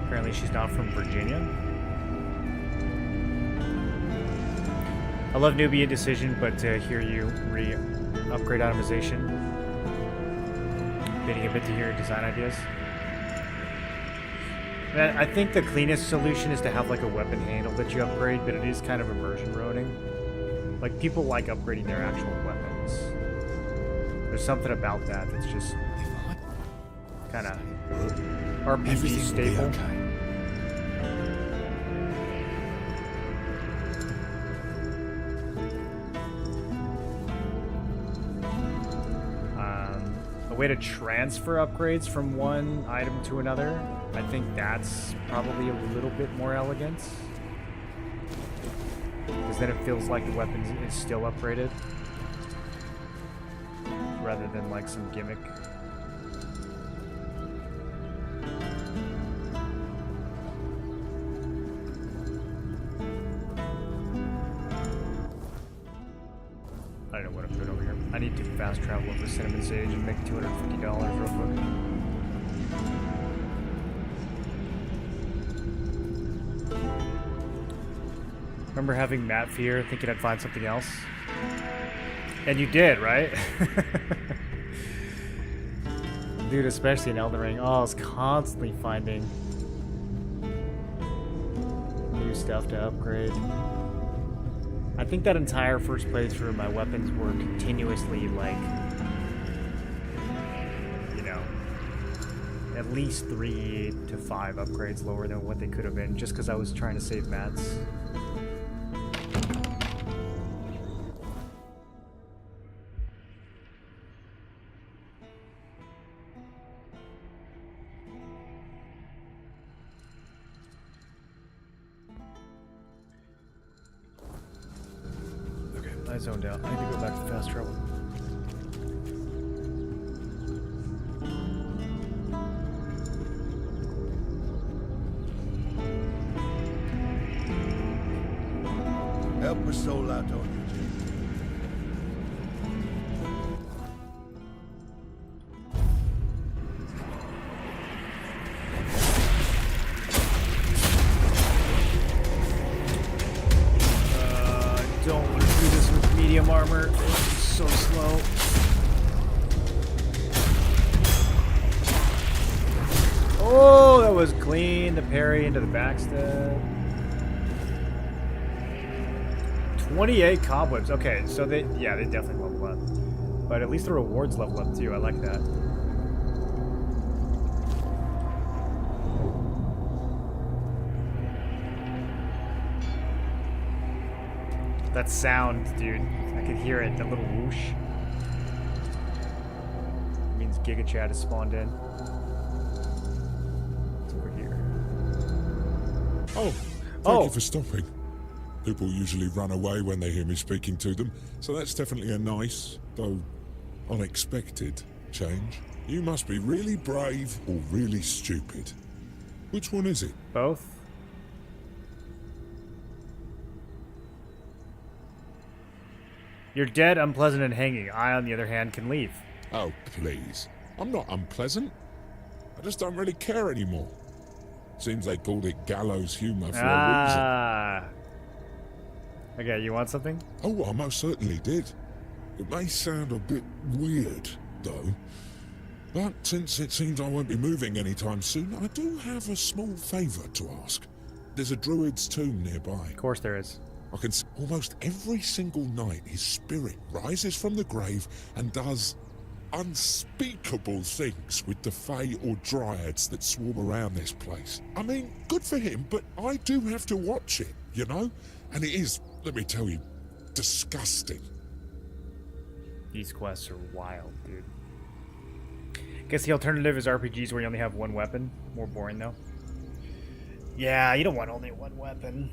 Apparently she's not from Virginia. I love newbie indecision, but to hear you upgrade itemization, bidding a bit to hear design ideas. Man, I think the cleanest solution is to have like a weapon handle that you upgrade, but it is kind of immersion roading. Like, people like upgrading their actual weapons. There's something about that that's just kind of RPG staple. Okay. a way to transfer upgrades from one item to another. I think that's probably a little bit more elegant. Because then it feels like the weapon is still upgraded. Rather than like some gimmick. I don't know what I'm doing over here. I need to fast travel over Cinnamon Sage and make $250 real quick. Remember having Matt fear, thinking I'd find something else? And you did, right? Dude, especially in Elden Ring. Oh, I was constantly finding new stuff to upgrade. I think that entire first playthrough, my weapons were continuously, like, you know, at least 3 to 5 upgrades lower than what they could have been, just because I was trying to save mats. I zoned out. I need to go back to fast travel. Help a soul out on you, Don't want to do this with medium armor. It's so slow. Oh, that was clean. The parry into the backstab. 28 cobwebs. Okay, so they definitely level up. But at least the rewards level up too. I like that. That sound, dude. I could hear it, that little whoosh. It means Giga Chat has spawned in. It's over here. Oh, thank you for stopping. People usually run away when they hear me speaking to them, so that's definitely a nice, though unexpected, change. You must be really brave or really stupid. Which one is it? Both. You're dead, unpleasant, and hanging. I, on the other hand, can leave. Oh, please. I'm not unpleasant. I just don't really care anymore. Seems they called it gallows humor for a reason. Okay, you want something? Oh, I most certainly did. It may sound a bit weird, though. But since it seems I won't be moving anytime soon, I do have a small favour to ask. There's a druid's tomb nearby. Of course there is. I can see almost every single night his spirit rises from the grave and does unspeakable things with the Fae or Dryads that swarm around this place. I mean, good for him, but I do have to watch it, you know? And it is, let me tell you, disgusting. These quests are wild, dude. Guess the alternative is RPGs where you only have one weapon. More boring, though. Yeah, you don't want only one weapon.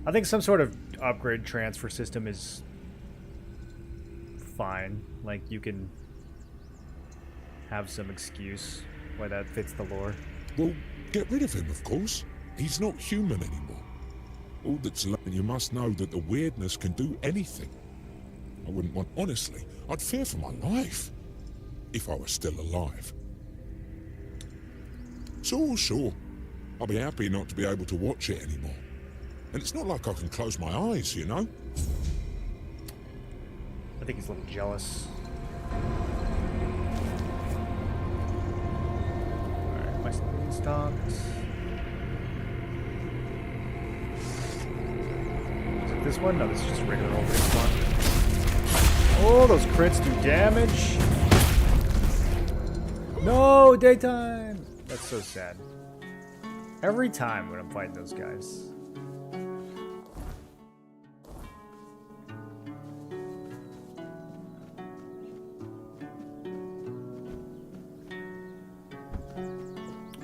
I think some sort of upgrade transfer system is fine. Like, you can have some excuse why that fits the lore. Well, get rid of him, of course. He's not human anymore. All that's left, and you must know that the weirdness can do anything. I wouldn't want, honestly, I'd fear for my life. If I was still alive. Sure. I'll be happy not to be able to watch it anymore. And it's not like I can close my eyes, you know? I think he's a little jealous. Alright, my stocks. Is it this one? No, this is just a regular old race one. Oh, those crits do damage. No, daytime. That's so sad. Every time when I'm fighting those guys.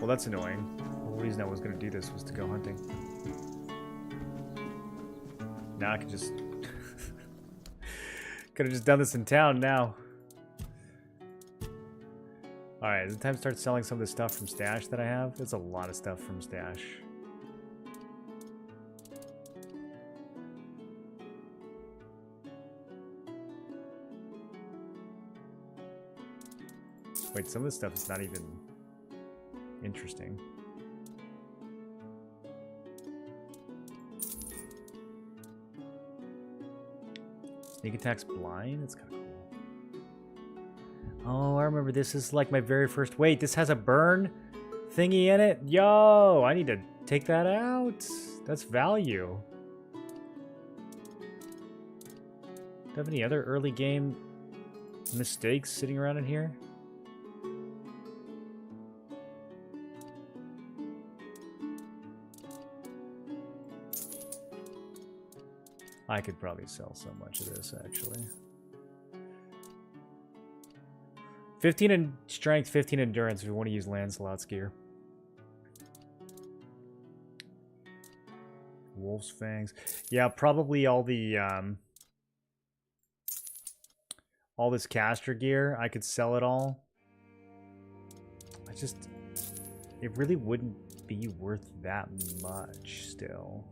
Well, that's annoying. The whole reason I was going to do this was to go hunting. Now I can just... Could have just done this in town now. Alright, is it time to start selling some of the stuff from Stash that I have? There's a lot of stuff from Stash. Wait, some of this stuff is not even interesting. Sneak attacks blind? That's kind of cool. Oh, I remember this. This is like my very first... Wait, this has a burn thingy in it? Yo, I need to take that out. That's value. Do you have any other early game mistakes sitting around in here? I could probably sell so much of this, actually. 15 in strength, 15 endurance if we want to use Lancelot's gear. Wolf's fangs. Yeah, probably all the all this caster gear. I could sell it all. It really wouldn't be worth that much still.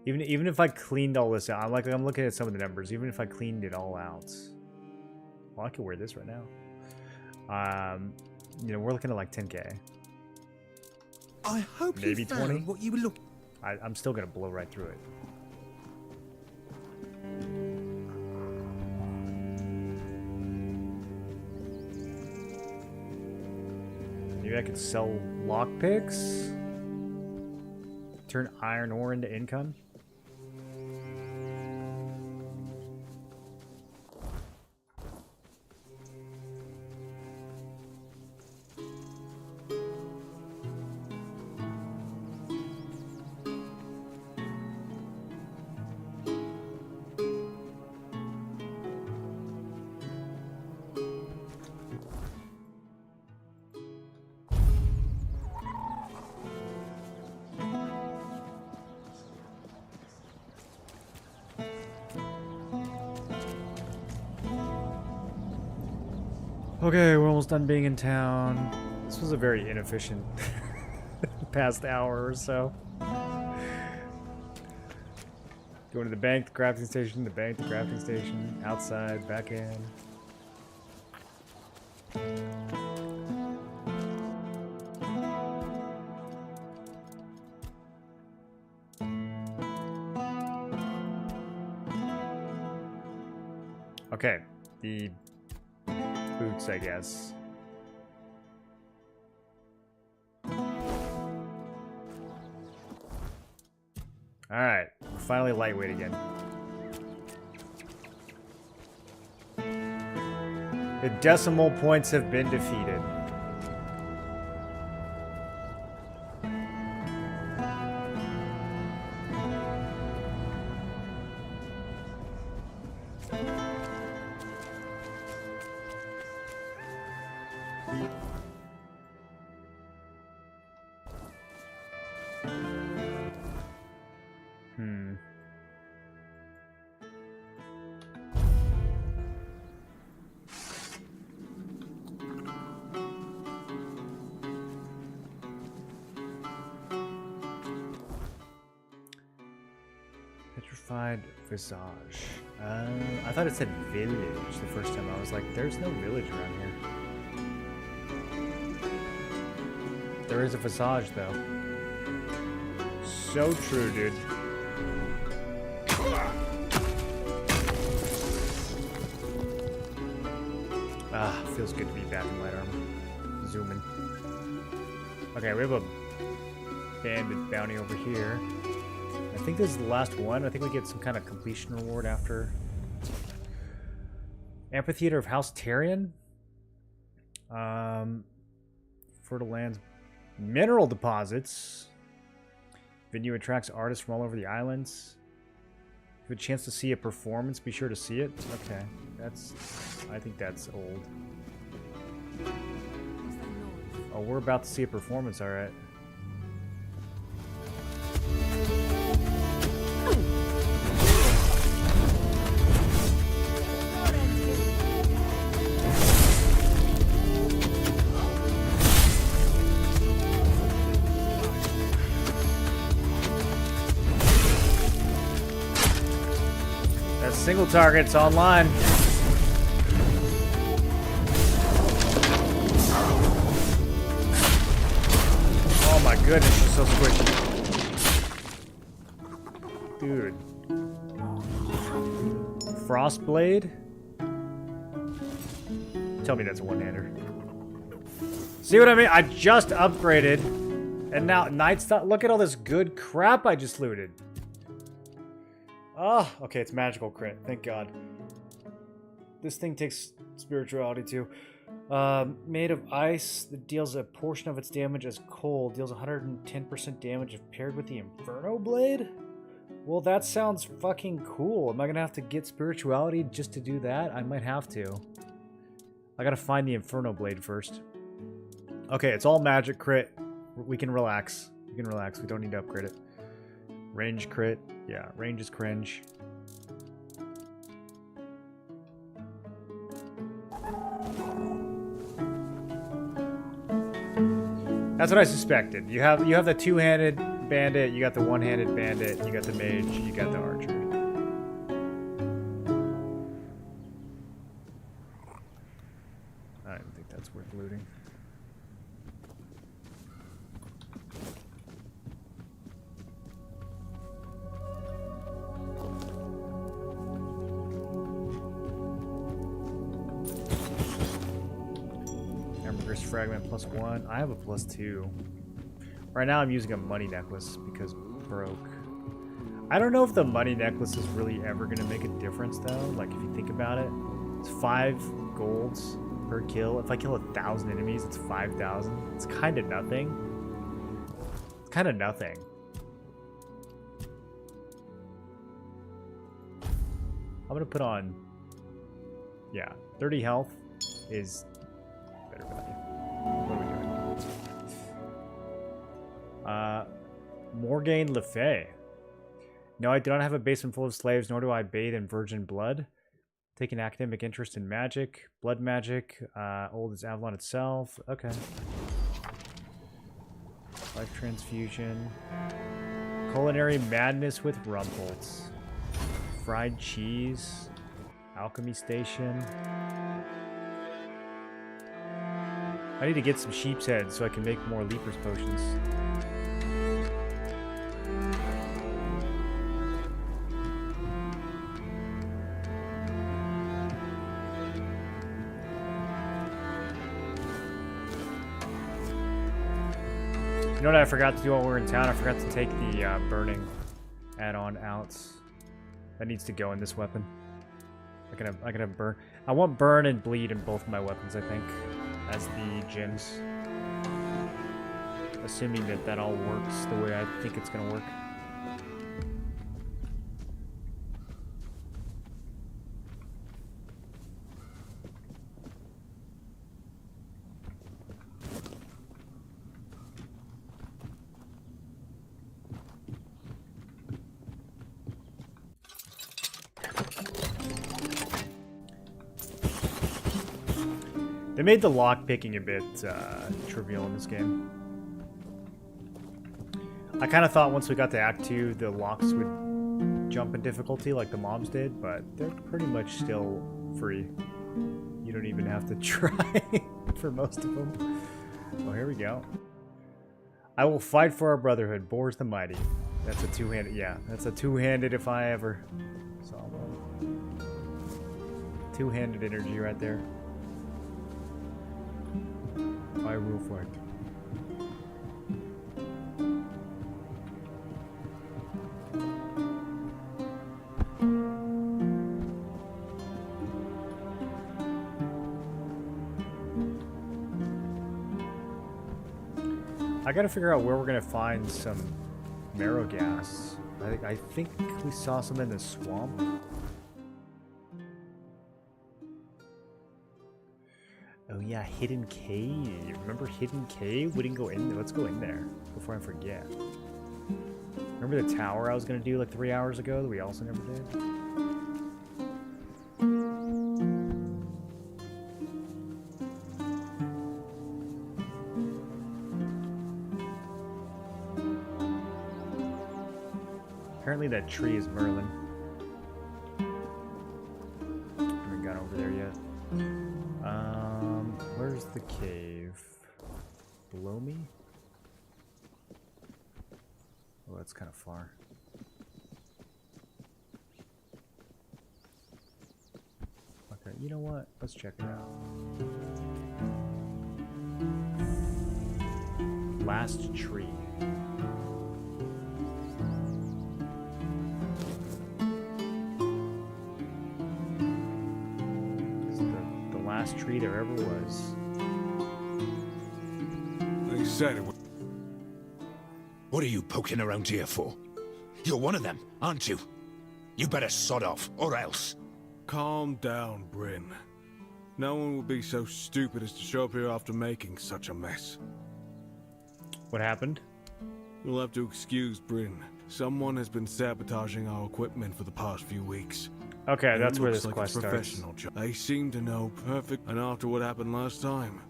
Even if I cleaned all this out, I'm looking at some of the numbers. Even if I cleaned it all out, well, I could wear this right now. You know, we're looking at like 10K. I hope maybe you 20. found what you were looking. I'm still gonna blow right through it. Maybe I could sell lockpicks. Turn iron ore into income. Okay, we're almost done being in town. This was a very inefficient past hour or so. Going to the bank, the crafting station, the bank, the crafting station, outside, back in. Okay, the boots, I guess. Alright, finally lightweight again. The decimal points have been defeated. Visage. I thought it said village the first time. I was like, there's no village around here. There is a visage, though. So true, dude. Ah, feels good to be back in light armor. Zooming. Okay, we have a bandit bounty over here. I think this is the last one. I think we get some kind of completion reward after. Amphitheater of House Tyrion. Fertile lands. Mineral deposits. Venue attracts artists from all over the islands. If you have a chance to see a performance, be sure to see it. Okay, I think that's old. Oh, we're about to see a performance, alright. That single target's online. Oh my goodness, she's so squishy. Dude. Frostblade? Tell me that's a one-hander. See what I mean? I just upgraded. And now Night's not. Look at all this good crap I just looted. Oh, okay, it's magical crit. Thank God. This thing takes spirituality too. Made of ice that deals a portion of its damage as cold. Deals 110% damage if paired with the Inferno Blade? Well, that sounds fucking cool. Am I gonna have to get spirituality just to do that? I might have to. I gotta find the Inferno Blade first. Okay, it's all magic crit. We can relax. We can relax. We don't need to upgrade it. Range crit. Yeah, range is cringe. That's what I suspected. You have the two-handed bandit, you got the one-handed bandit, you got the mage, you got the archer. I don't think that's worth looting. Fragment +1. I have a +2. Right now I'm using a money necklace because broke. I don't know if the money necklace is really ever going to make a difference though. Like if you think about it, it's 5 golds per kill. If I kill 1,000 enemies, it's 5,000. It's kind of nothing. It's kind of nothing. I'm going to put on, yeah, 30 health is better value. What are we doing? Morgaine Le Fay. No, I do not have a basement full of slaves, nor do I bathe in virgin blood. Take an academic interest in magic. Blood magic. Old as Avalon itself. Okay. Life transfusion. Culinary madness with rumples. Fried cheese. Alchemy station. I need to get some sheep's heads so I can make more Leaper's potions. You know what I forgot to do while we were in town? I forgot to take the burning add-on out. That needs to go in this weapon. I can have burn. I want burn and bleed in both my weapons, I think, as the gems. Assuming that all works the way I think it's gonna work. They made the lock picking a bit trivial in this game. I kind of thought once we got to Act 2, the locks would jump in difficulty like the mobs did, but they're pretty much still free. You don't even have to try for most of them. Oh, here we go. I will fight for our brotherhood, Boars the Mighty. That's a two-handed, yeah, that's a two-handed if I ever saw one. Two-handed energy right there. I will fight. I gotta figure out where we're gonna find some marrow gas. I think we saw some in the swamp. Oh yeah, Hidden Cave. Remember Hidden Cave? We didn't go in there. Let's go in there before I forget. Remember the tower I was gonna do like 3 hours ago that we also never did? Apparently that tree is Merlin. Haven't got over there yet. Where's the cave? Below me? Oh, that's kind of far. Okay, you know what? Let's check it out. Last tree. Last tree there ever was. They said it was. What are you poking around here for? You're one of them, aren't you? You better sod off, or else. Calm down, Bryn. No one would be so stupid as to show up here after making such a mess. What happened? You'll have to excuse Bryn. Someone has been sabotaging our equipment for the past few weeks. Okay, that's where this like quest starts. They seem to know perfect, and after what happened last time,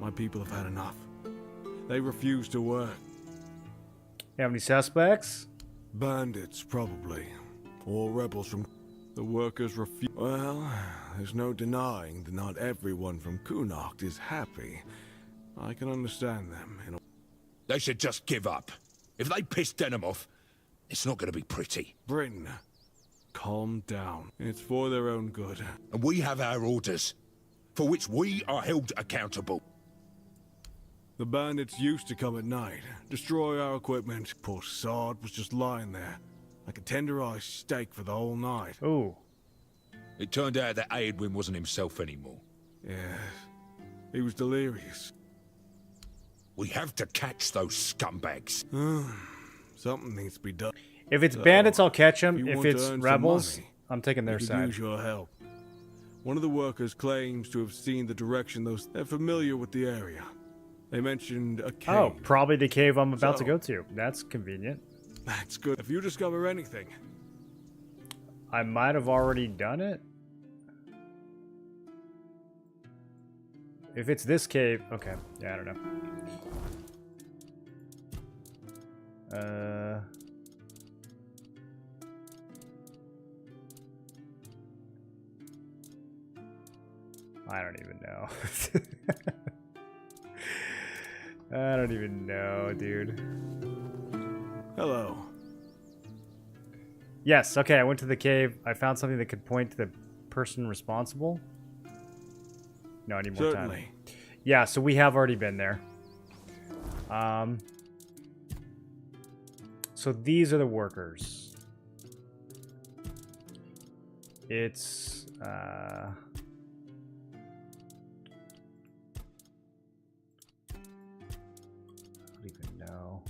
my people have had enough. They refuse to work. You have any suspects? Bandits, probably. Or rebels from... The workers refuse... Well, there's no denying that not everyone from Kunakt is happy. I can understand them. They should just give up. If they piss Denham off, it's not going to be pretty. Bryn, calm down. It's for their own good. And we have our orders, for which we are held accountable. The bandits used to come at night, destroy our equipment. Poor sod was just lying there, like a tenderized steak for the whole night. Ooh. It turned out that Aedwin wasn't himself anymore. Yes, he was delirious. We have to catch those scumbags. Something needs to be done. If it's bandits, I'll catch them. If want to it's earn some rebels, money, I'm taking their we could side. Use your help. One of the workers claims to have seen the direction they're familiar with the area. They mentioned a cave. Oh, probably the cave I'm about to go to. That's convenient. That's good. If you discover anything... I might have already done it. If it's this cave... Okay. Yeah, I don't know. I don't even know. I don't even know, dude. Hello. Yes, okay, I went to the cave. I found something that could point to the person responsible. No, I need more time. Yeah, so we have already been there. So these are the workers. It's, I don't even know.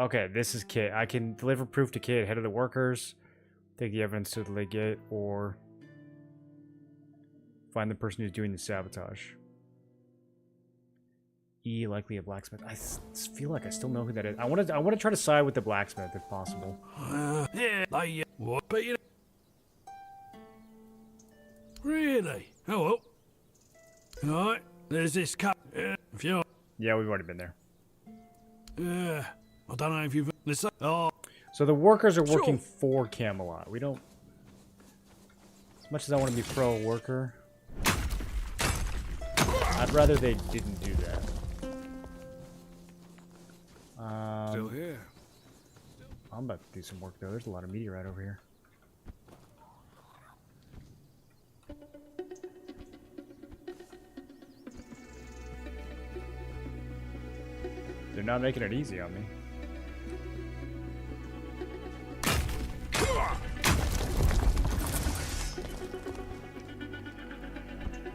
Okay, this is Kit. I can deliver proof to Kit, head of the workers, take the evidence to the legate, or find the person who's doing the sabotage. E, likely a blacksmith. I feel like I still know who that is. I want to try to side with the blacksmith if possible. Yeah, what? But you know, really? Oh well. All right, there's this cup. If you're... Yeah, we've already been there. Yeah, I don't know if you've... Oh. So the workers are working for Camelot. We don't... As much as I want to be pro-worker, I'd rather they didn't do that. Still here. I'm about to do some work, though. There's a lot of meteorite over here. They're not making it easy on me.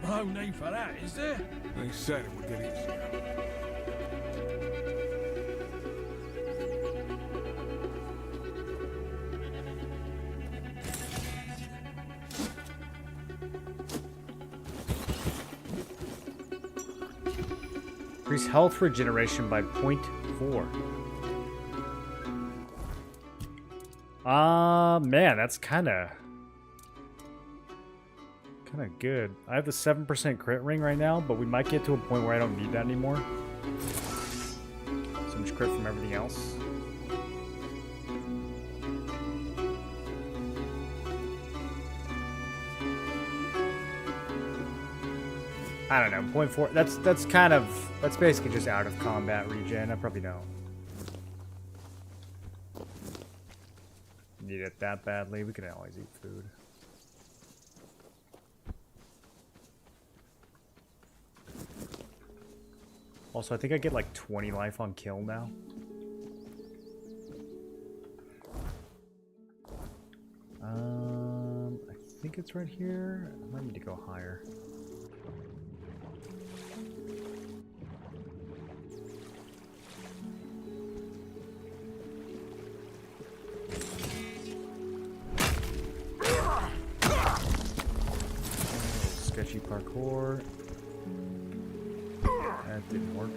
No need for that, is there? They said it would get easier. Increase health regeneration by 0.4. Man, that's kind of good. I have the 7% crit ring right now, but we might get to a point where I don't need that anymore. So much crit from everything else. I don't know, 0.4. That's basically just out of combat regen. I probably don't need it that badly. We can always eat food. Also, I think I get like 20 life on kill now. I think it's right here. I might need to go higher. Sketchy parkour. That didn't work.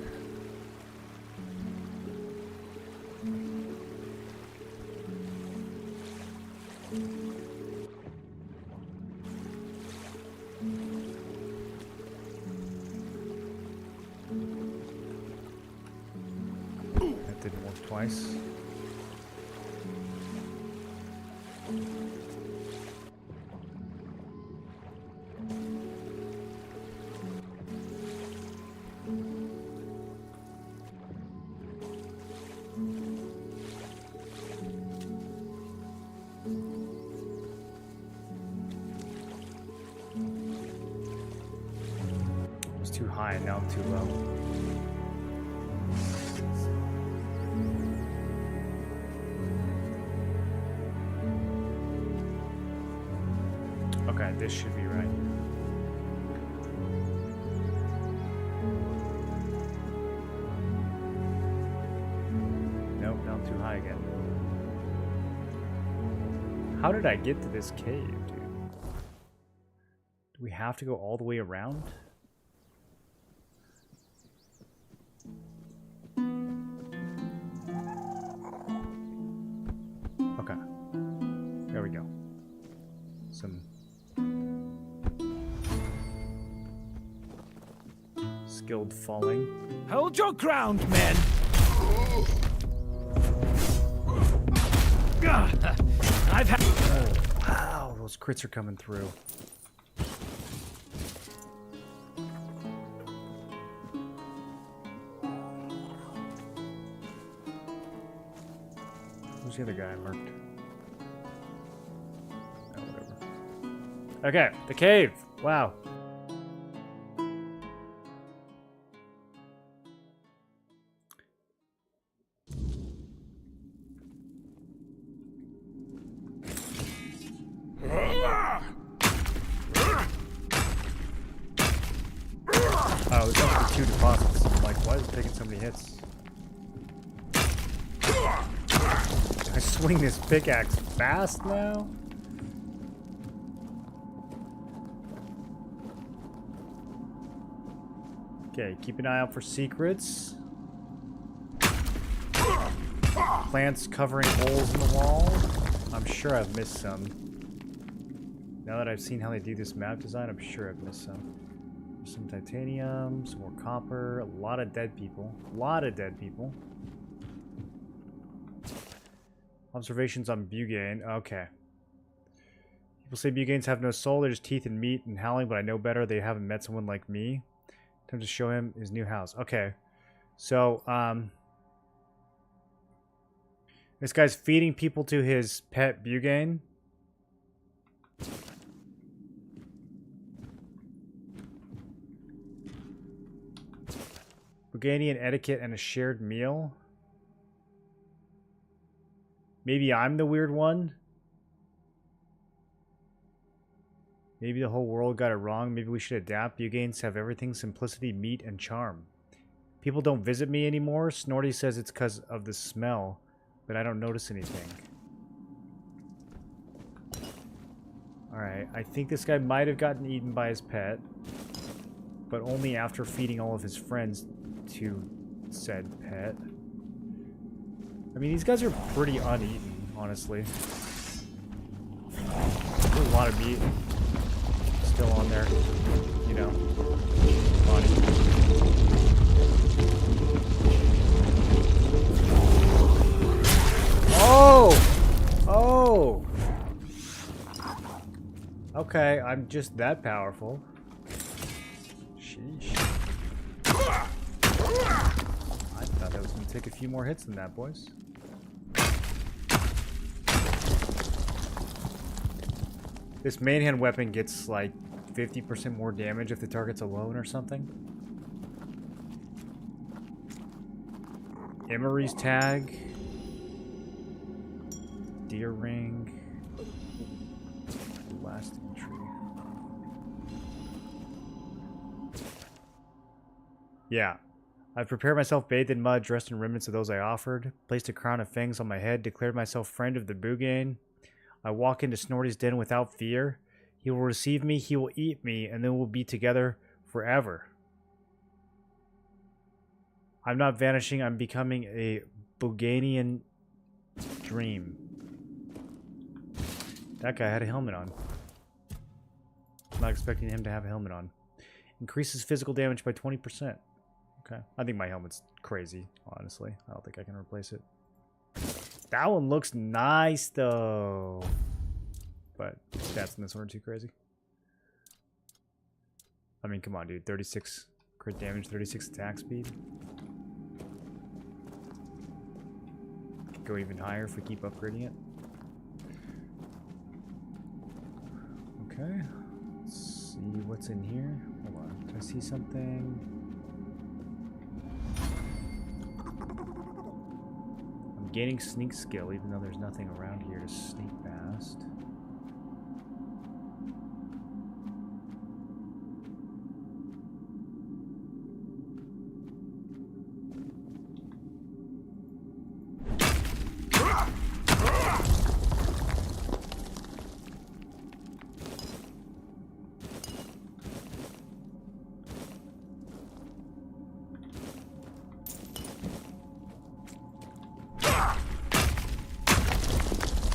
That didn't work twice. Too high and now I'm too low. Okay, this should be right. Nope, now I'm too high again. How did I get to this cave, dude? Do we have to go all the way around? Okay. There we go. Some skilled falling. Hold your ground, men! I've had. Oh, wow, those crits are coming through. Who's the other guy I marked? Oh, whatever. Okay, the cave. Wow. Oh, there's actually 2 deposits. I'm like, why is it taking so many hits? I swing this pickaxe fast now? Okay, keep an eye out for secrets. Plants covering holes in the wall. I'm sure I've missed some. Now that I've seen how they do this map design, I'm sure I've missed some. There's some titanium, some more copper, a lot of dead people. A lot of dead people. Observations on Bugane. Okay. People say Buganes have no soul, they're just teeth and meat and howling, but I know better. They haven't met someone like me. Time to show him his new house. Okay. So, this guy's feeding people to his pet Bugane. Buganian etiquette and a shared meal. Maybe I'm the weird one. Maybe the whole world got it wrong. Maybe we should adapt. Buganes have everything: simplicity, meat, and charm. People don't visit me anymore. Snorty says it's because of the smell, but I don't notice anything. Alright, I think this guy might have gotten eaten by his pet, but only after feeding all of his friends to said pet. I mean, these guys are pretty uneaten, honestly. There's a lot of meat still on their, you know, body. Oh! Oh! Okay, I'm just that powerful. Sheesh. I thought I was going to take a few more hits than that, boys. This main hand weapon gets like 50% more damage if the target's alone or something. Emery's tag. Deer ring. Last entry. Yeah. I've prepared myself bathed in mud, dressed in remnants of those I offered, placed a crown of fangs on my head, declared myself friend of the Bugane. I walk into Snorty's den without fear. He will receive me, he will eat me, and then we'll be together forever. I'm not vanishing, I'm becoming a Buganian dream. That guy had a helmet on. I'm not expecting him to have a helmet on. Increases physical damage by 20%. Okay. I think my helmet's crazy, honestly. I don't think I can replace it. That one looks nice, though. But stats in this one are too crazy. I mean, come on, dude. 36 crit damage, 36 attack speed. Could go even higher if we keep upgrading it. Okay. Let's see what's in here. Hold on. Do I see something? I'm gaining sneak skill even though there's nothing around here to sneak past.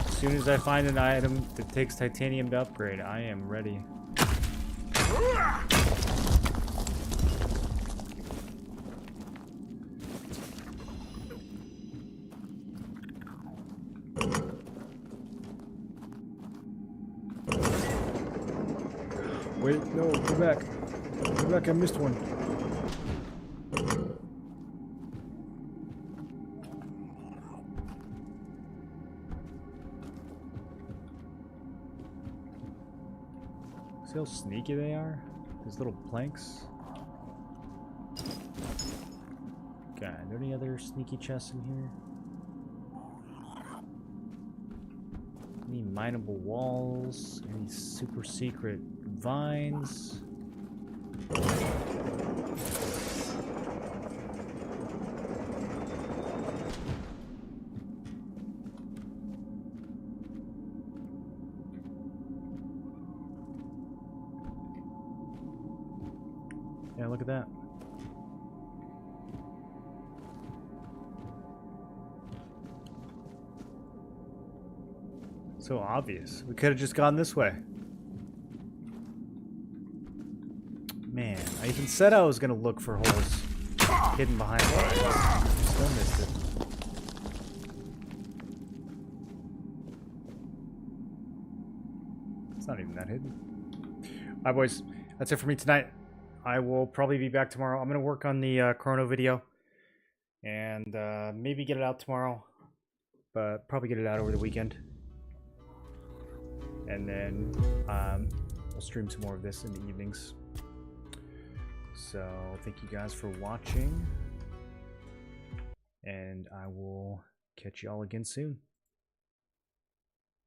As soon as I find an item that takes titanium to upgrade, I am ready. Wait, no, go back. Go back, I missed one. See how sneaky they are? These little planks. Okay, are there any other sneaky chests in here? Any mineable walls? Any super secret vines? Yeah, look at that. So obvious. We could have just gone this way. Man, I even said I was going to look for holes hidden behind lines. Still missed it. It's not even that hidden. Alright, boys. That's it for me tonight. I will probably be back tomorrow. I'm going to work on the chrono video and maybe get it out tomorrow, but probably get it out over the weekend. And then we'll stream some more of this in the evenings. So thank you guys for watching, and I will catch you all again soon.